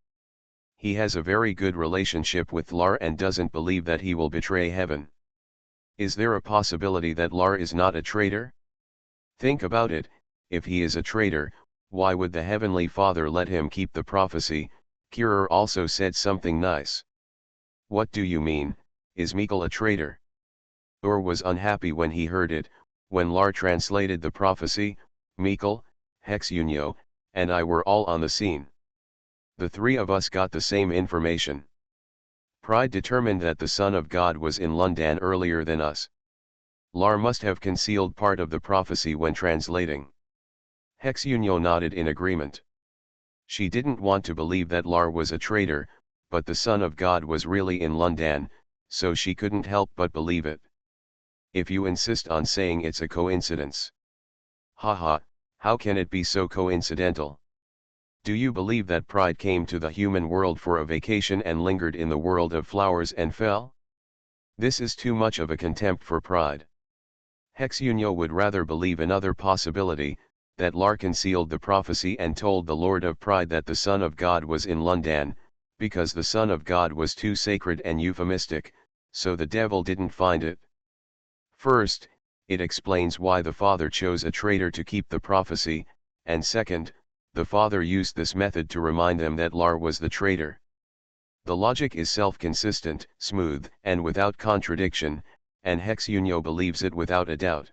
He has a very good relationship with Lar and doesn't believe that he will betray heaven. Is there a possibility that Lar is not a traitor? Think about it, if he is a traitor, why would the Heavenly Father let him keep the prophecy? Kirer also said something nice. What do you mean, is Mikkel a traitor? Ur was unhappy when he heard it. When Lar translated the prophecy, Mikkel, Hexunio, and I were all on the scene. The 3 of us got the same information. Pride determined that the Son of God was in London earlier than us. Lar must have concealed part of the prophecy when translating. Hexunio nodded in agreement. She didn't want to believe that Lar was a traitor, but the Son of God was really in London, so she couldn't help but believe it. If you insist on saying it's a coincidence. Haha, how can it be so coincidental? Do you believe that Pride came to the human world for a vacation and lingered in the world of flowers and fell? This is too much of a contempt for Pride. Hexunio would rather believe another possibility, that Lar concealed the prophecy and told the Lord of Pride that the Son of God was in London, because the Son of God was too sacred and euphemistic, so the devil didn't find it. First, it explains why the Father chose a traitor to keep the prophecy, and second, the Father used this method to remind them that Lar was the traitor. The logic is self-consistent, smooth, and without contradiction, and Hexunio believes it without a doubt.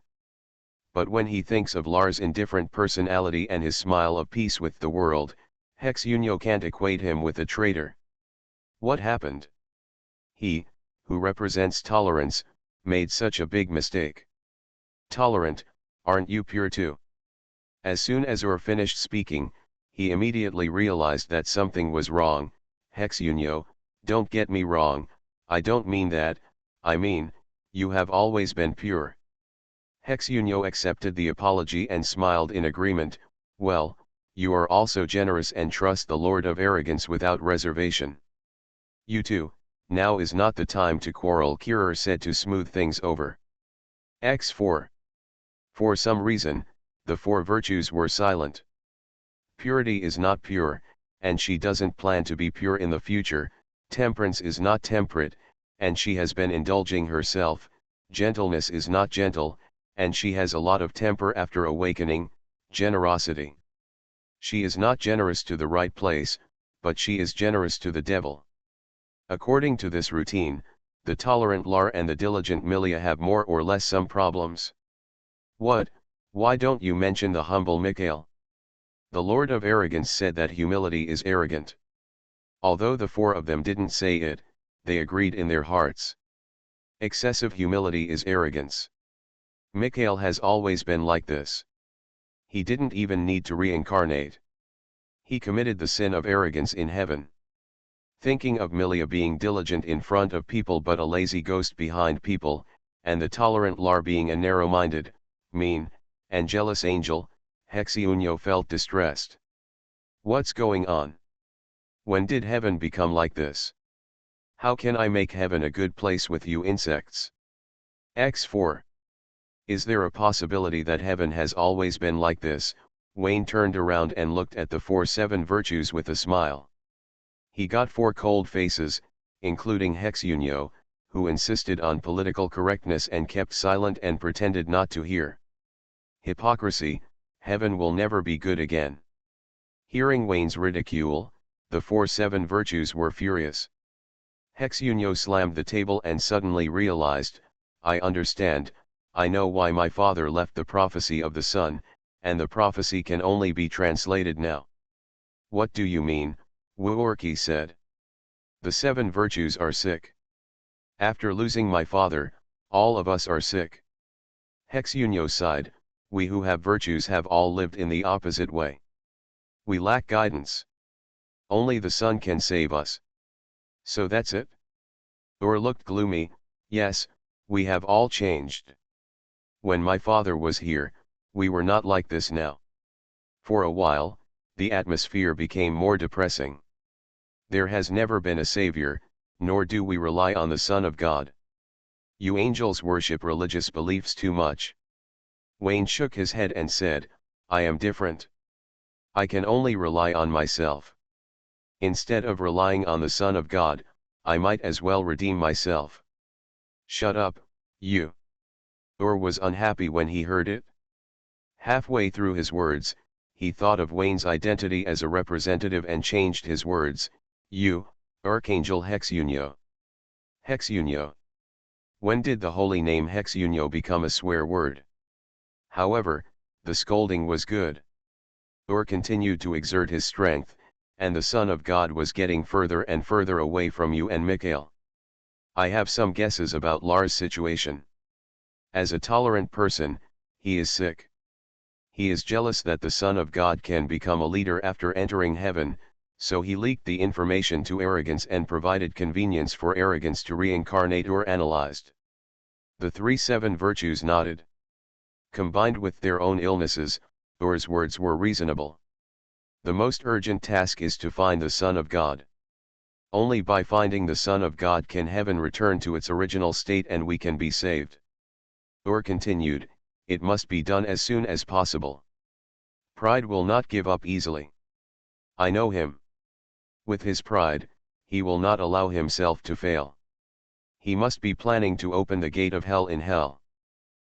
But when he thinks of Lar's indifferent personality and his smile of peace with the world, Hexunio can't equate him with a traitor. What happened? He, who represents tolerance, made such a big mistake. Tolerant, aren't you pure too? As soon as Ur finished speaking, he immediately realized that something was wrong. Hexunyo, don't get me wrong, I don't mean that, I mean, you have always been pure. Hexunyo accepted the apology and smiled in agreement. Well, you are also generous and trust the Lord of Arrogance without reservation. You too, now is not the time to quarrel, Kirer said to smooth things over. X4. For some reason, the four virtues were silent. Purity is not pure, and she doesn't plan to be pure in the future. Temperance is not temperate, and she has been indulging herself. Gentleness is not gentle, and she has a lot of temper after awakening. Generosity. She is not generous to the right place, but she is generous to the devil. According to this routine, the tolerant Lar and the diligent Milia have more or less some problems. What? Why don't you mention the humble Mikhail? The Lord of Arrogance said that humility is arrogant. Although the four of them didn't say it, they agreed in their hearts. Excessive humility is arrogance. Mikhail has always been like this. He didn't even need to reincarnate. He committed the sin of arrogance in heaven. Thinking of Milia being diligent in front of people but a lazy ghost behind people, and the tolerant Lar being a narrow-minded, mean, and jealous angel, Hexunyo felt distressed. What's going on? When did heaven become like this? How can I make heaven a good place with you insects? X4. Is there a possibility that heaven has always been like this? Wayne turned around and looked at the 4-7 virtues with a smile. He got 4 cold faces, including Hexunyo, who insisted on political correctness and kept silent and pretended not to hear. Hypocrisy, heaven will never be good again. Hearing Wayne's ridicule, the 4-7 virtues were furious. Hexunyo slammed the table and suddenly realized, I understand, I know why my father left the prophecy of the sun, and the prophecy can only be translated now. What do you mean? Wuorki said. The 7 virtues are sick. After losing my father, all of us are sick. Hexunyo sighed, we who have virtues have all lived in the opposite way. We lack guidance. Only the sun can save us. So that's it? Ur looked gloomy. Yes, we have all changed. When my father was here, we were not like this now. For a while, the atmosphere became more depressing. There has never been a savior, nor do we rely on the Son of God. You angels worship religious beliefs too much. Wayne shook his head and said, I am different. I can only rely on myself. Instead of relying on the Son of God, I might as well redeem myself. Shut up, you. Ur was unhappy when he heard it. Halfway through his words, he thought of Wayne's identity as a representative and changed his words, you, Archangel Hexunyo. Hexunyo. When did the holy name Hexunyo become a swear word? However, the scolding was good. Ur continued to exert his strength, and the Son of God was getting further and further away from you and Mikhail. I have some guesses about Lar's situation. As a tolerant person, he is sick. He is jealous that the Son of God can become a leader after entering heaven, so he leaked the information to Arrogance and provided convenience for Arrogance to reincarnate or analyzed. The 3-7 virtues nodded. Combined with their own illnesses, Ur's words were reasonable. The most urgent task is to find the Son of God. Only by finding the Son of God can heaven return to its original state and we can be saved. Ur continued, it must be done as soon as possible. Pride will not give up easily. I know him. With his pride, he will not allow himself to fail. He must be planning to open the gate of hell in hell.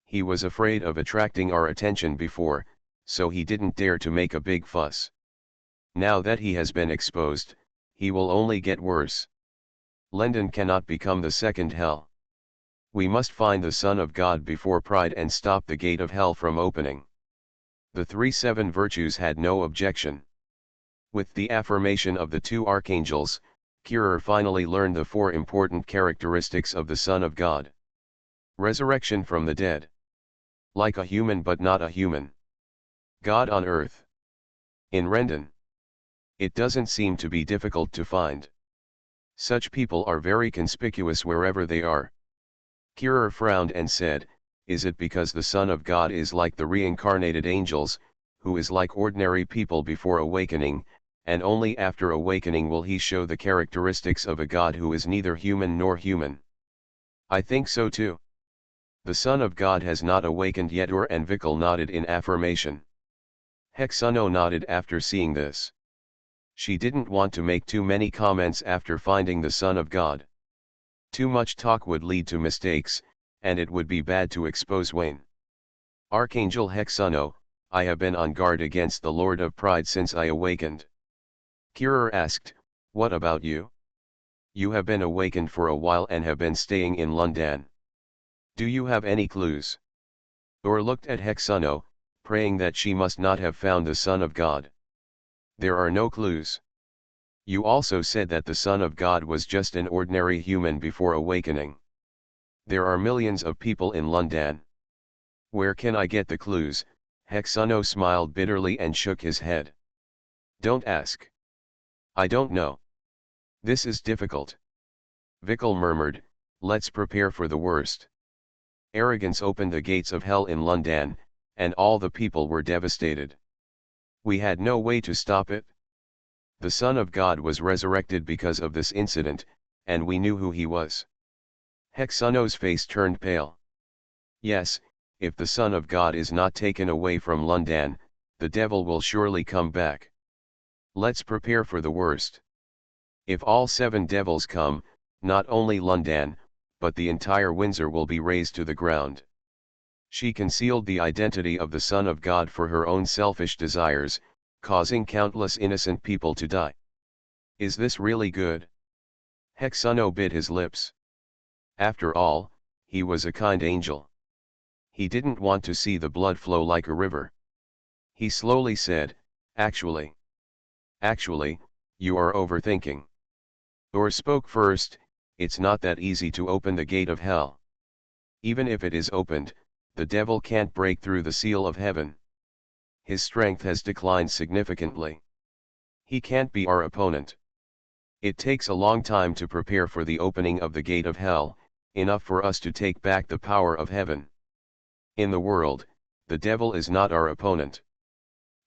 He was afraid of attracting our attention before, so he didn't dare to make a big fuss. Now that he has been exposed, he will only get worse. Lendon cannot become the second hell. We must find the Son of God before pride and stop the gate of hell from opening. The 3-7 virtues had no objection. With the affirmation of the 2 archangels, Kirer finally learned the 4 important characteristics of the Son of God. Resurrection from the dead. Like a human but not a human. God on earth. In Rendon. It doesn't seem to be difficult to find. Such people are very conspicuous wherever they are. Kirer frowned and said, is it because the Son of God is like the reincarnated angels, who is like ordinary people before awakening, and only after awakening will he show the characteristics of a God who is neither human nor human? I think so too. The Son of God has not awakened yet. And Vikal nodded in affirmation. Hexuno nodded after seeing this. She didn't want to make too many comments after finding the Son of God. Too much talk would lead to mistakes, and it would be bad to expose Wayne. Archangel Hexuno, I have been on guard against the Lord of Pride since I awakened. Kirer asked, what about you? You have been awakened for a while and have been staying in London. Do you have any clues? Or looked at Hexuno, praying that she must not have found the Son of God. There are no clues. You also said that the Son of God was just an ordinary human before awakening. There are millions of people in London. Where can I get the clues? Hexuno smiled bitterly and shook his head. Don't ask. I don't know. This is difficult. Vikal murmured, let's prepare for the worst. Arrogance opened the gates of hell in London, and all the people were devastated. We had no way to stop it. The Son of God was resurrected because of this incident, and we knew who he was. Hexuno's face turned pale. Yes, if the Son of God is not taken away from London, the devil will surely come back. Let's prepare for the worst. If all 7 devils come, not only London, but the entire Windsor will be razed to the ground. She concealed the identity of the Son of God for her own selfish desires, causing countless innocent people to die. Is this really good? Hexuno bit his lips. After all, he was a kind angel. He didn't want to see the blood flow like a river. He slowly said, Actually, you are overthinking. Or spoke first, it's not that easy to open the gate of hell. Even if it is opened, the devil can't break through the seal of heaven. His strength has declined significantly. He can't be our opponent. It takes a long time to prepare for the opening of the gate of hell, enough for us to take back the power of heaven. In the world, the devil is not our opponent.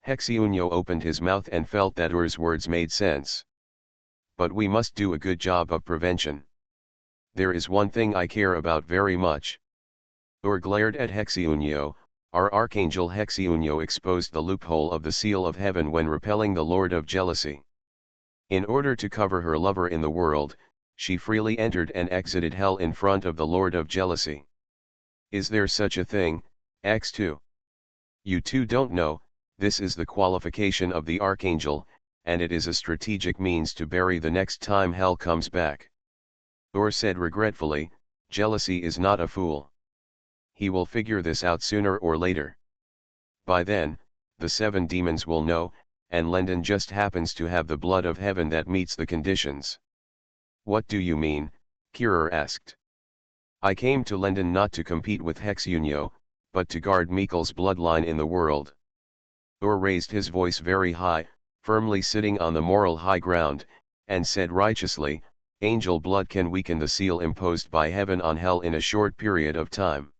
Hexuno opened his mouth and felt that Ur's words made sense. But we must do a good job of prevention. There is one thing I care about very much. Ur glared at Hexuno. Our Archangel Hexuno exposed the loophole of the seal of heaven when repelling the Lord of Jealousy. In order to cover her lover in the world, she freely entered and exited hell in front of the Lord of Jealousy. Is there such a thing, X2? You two don't know, this is the qualification of the Archangel, and it is a strategic means to bury the next time hell comes back. Ur said regretfully, Jealousy is not a fool. He will figure this out sooner or later. By then, the 7 demons will know, and London just happens to have the blood of heaven that meets the conditions. What do you mean? Kirer asked. I came to London not to compete with Hexuno, but to guard Mikel's bloodline in the world. Ur raised his voice very high, firmly sitting on the moral high ground, and said righteously, angel blood can weaken the seal imposed by heaven on hell in a short period of time.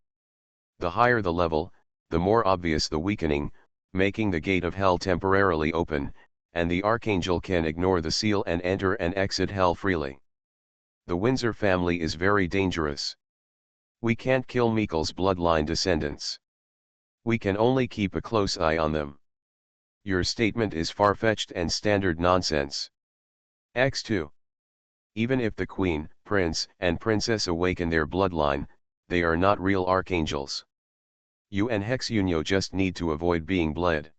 The higher the level, the more obvious the weakening, making the gate of hell temporarily open, and the Archangel can ignore the seal and enter and exit hell freely. The Windsor family is very dangerous. We can't kill Mikel's bloodline descendants. We can only keep a close eye on them. Your statement is far-fetched and standard nonsense. X2. Even if the queen, prince, and princess awaken their bloodline, they are not real archangels. You and Hexuno just need to avoid being bled.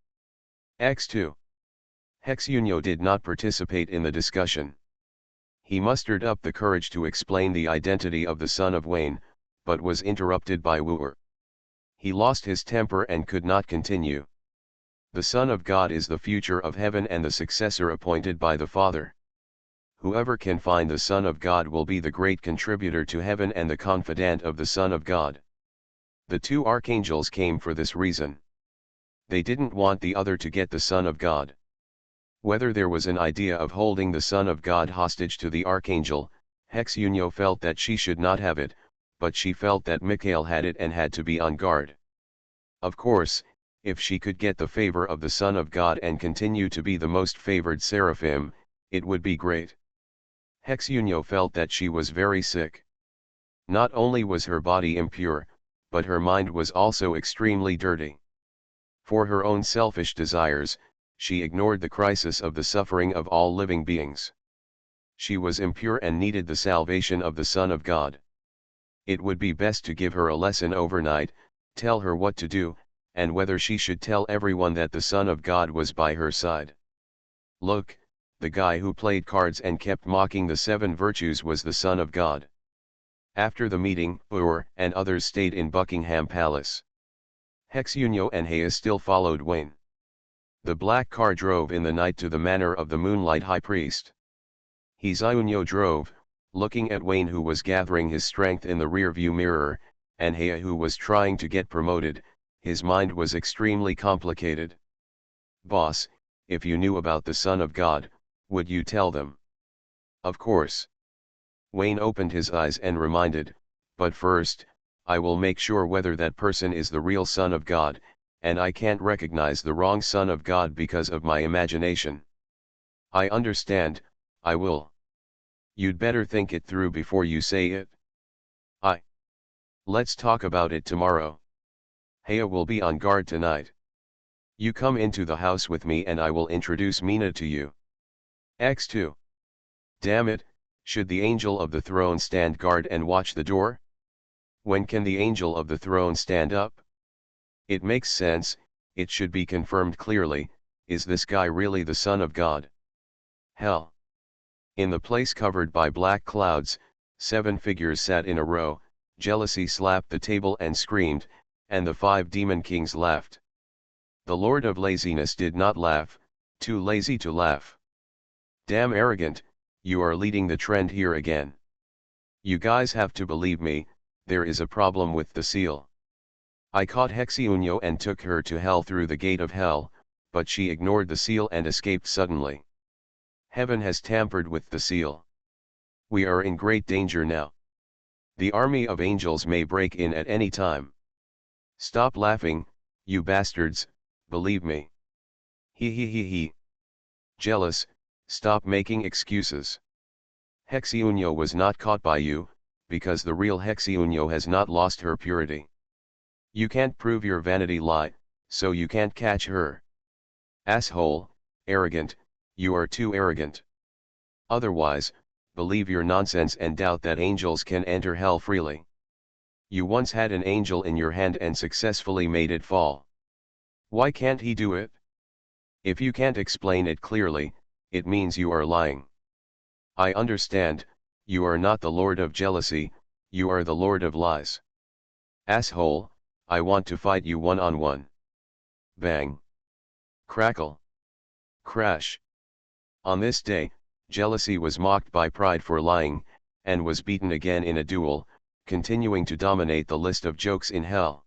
X2. Hexuno did not participate in the discussion. He mustered up the courage to explain the identity of the son of Wayne, but was interrupted by Wooer. He lost his temper and could not continue. The Son of God is the future of heaven and the successor appointed by the Father. whoever can find the Son of God will be the great contributor to heaven and the confidant of the Son of God. The two archangels came for this reason. They didn't want the other to get the Son of God. Whether there was an idea of holding the Son of God hostage to the archangel, Hexunyo felt that she should not have it, but she felt that Michael had it and had to be on guard. Of course, if she could get the favor of the Son of God and continue to be the most favored seraphim, it would be great. Hexunyo felt that she was very sick. Not only was her body impure, but her mind was also extremely dirty. For her own selfish desires, she ignored the crisis of the suffering of all living beings. She was impure and needed the salvation of the Son of God. It would be best to give her a lesson overnight, tell her what to do, and whether she should tell everyone that the Son of God was by her side. Look, the guy who played cards and kept mocking the 7 virtues was the Son of God. After the meeting, and others stayed in Buckingham Palace. Hexunyo and Hea still followed Wayne. The black car drove in the night to the manor of the Moonlight High Priest. Hexunyo drove, looking at Wayne who was gathering his strength in the rearview mirror, and Hea who was trying to get promoted. His mind was extremely complicated. Boss, if you knew about the Son of God, would you tell them? Of course. Wayne opened his eyes and reminded, but first, I will make sure whether that person is the real Son of God, and I can't recognize the wrong Son of God because of my imagination. I understand, I will. You'd better think it through before you say it. Let's talk about it tomorrow. Hea will be on guard tonight. You come into the house with me and I will introduce Mina to you. X2. Damn it, should the angel of the throne stand guard and watch the door? When can the angel of the throne stand up? It makes sense, it should be confirmed clearly, is this guy really the Son of God? Hell. In the place covered by black clouds, 7 figures sat in a row, jealousy slapped the table and screamed, and the 5 demon kings laughed. The Lord of Laziness did not laugh, too lazy to laugh. Damn arrogant, you are leading the trend here again. You guys have to believe me, there is a problem with the seal. I caught Hexunyo and took her to hell through the gate of hell, but she ignored the seal and escaped suddenly. Heaven has tampered with the seal. We are in great danger now. The army of angels may break in at any time. Stop laughing, you bastards, believe me. He. Jealous, stop making excuses. Hexunyo was not caught by you, because the real Hexunyo has not lost her purity. You can't prove your vanity lie, so you can't catch her. Asshole, arrogant, you are too arrogant. Otherwise, believe your nonsense and doubt that angels can enter hell freely. You once had an angel in your hand and successfully made it fall. Why can't he do it? If you can't explain it clearly, it means you are lying. I understand, you are not the Lord of Jealousy, you are the Lord of Lies. Asshole, I want to fight you one-on-one. Bang. Crackle. Crash. On this day, Jealousy was mocked by Pride for lying, and was beaten again in a duel, continuing to dominate the list of jokes in hell.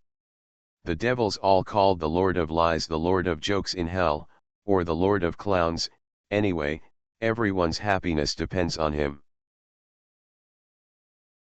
The devils all called the Lord of Lies the Lord of Jokes in hell, or the Lord of Clowns. Anyway, everyone's happiness depends on him.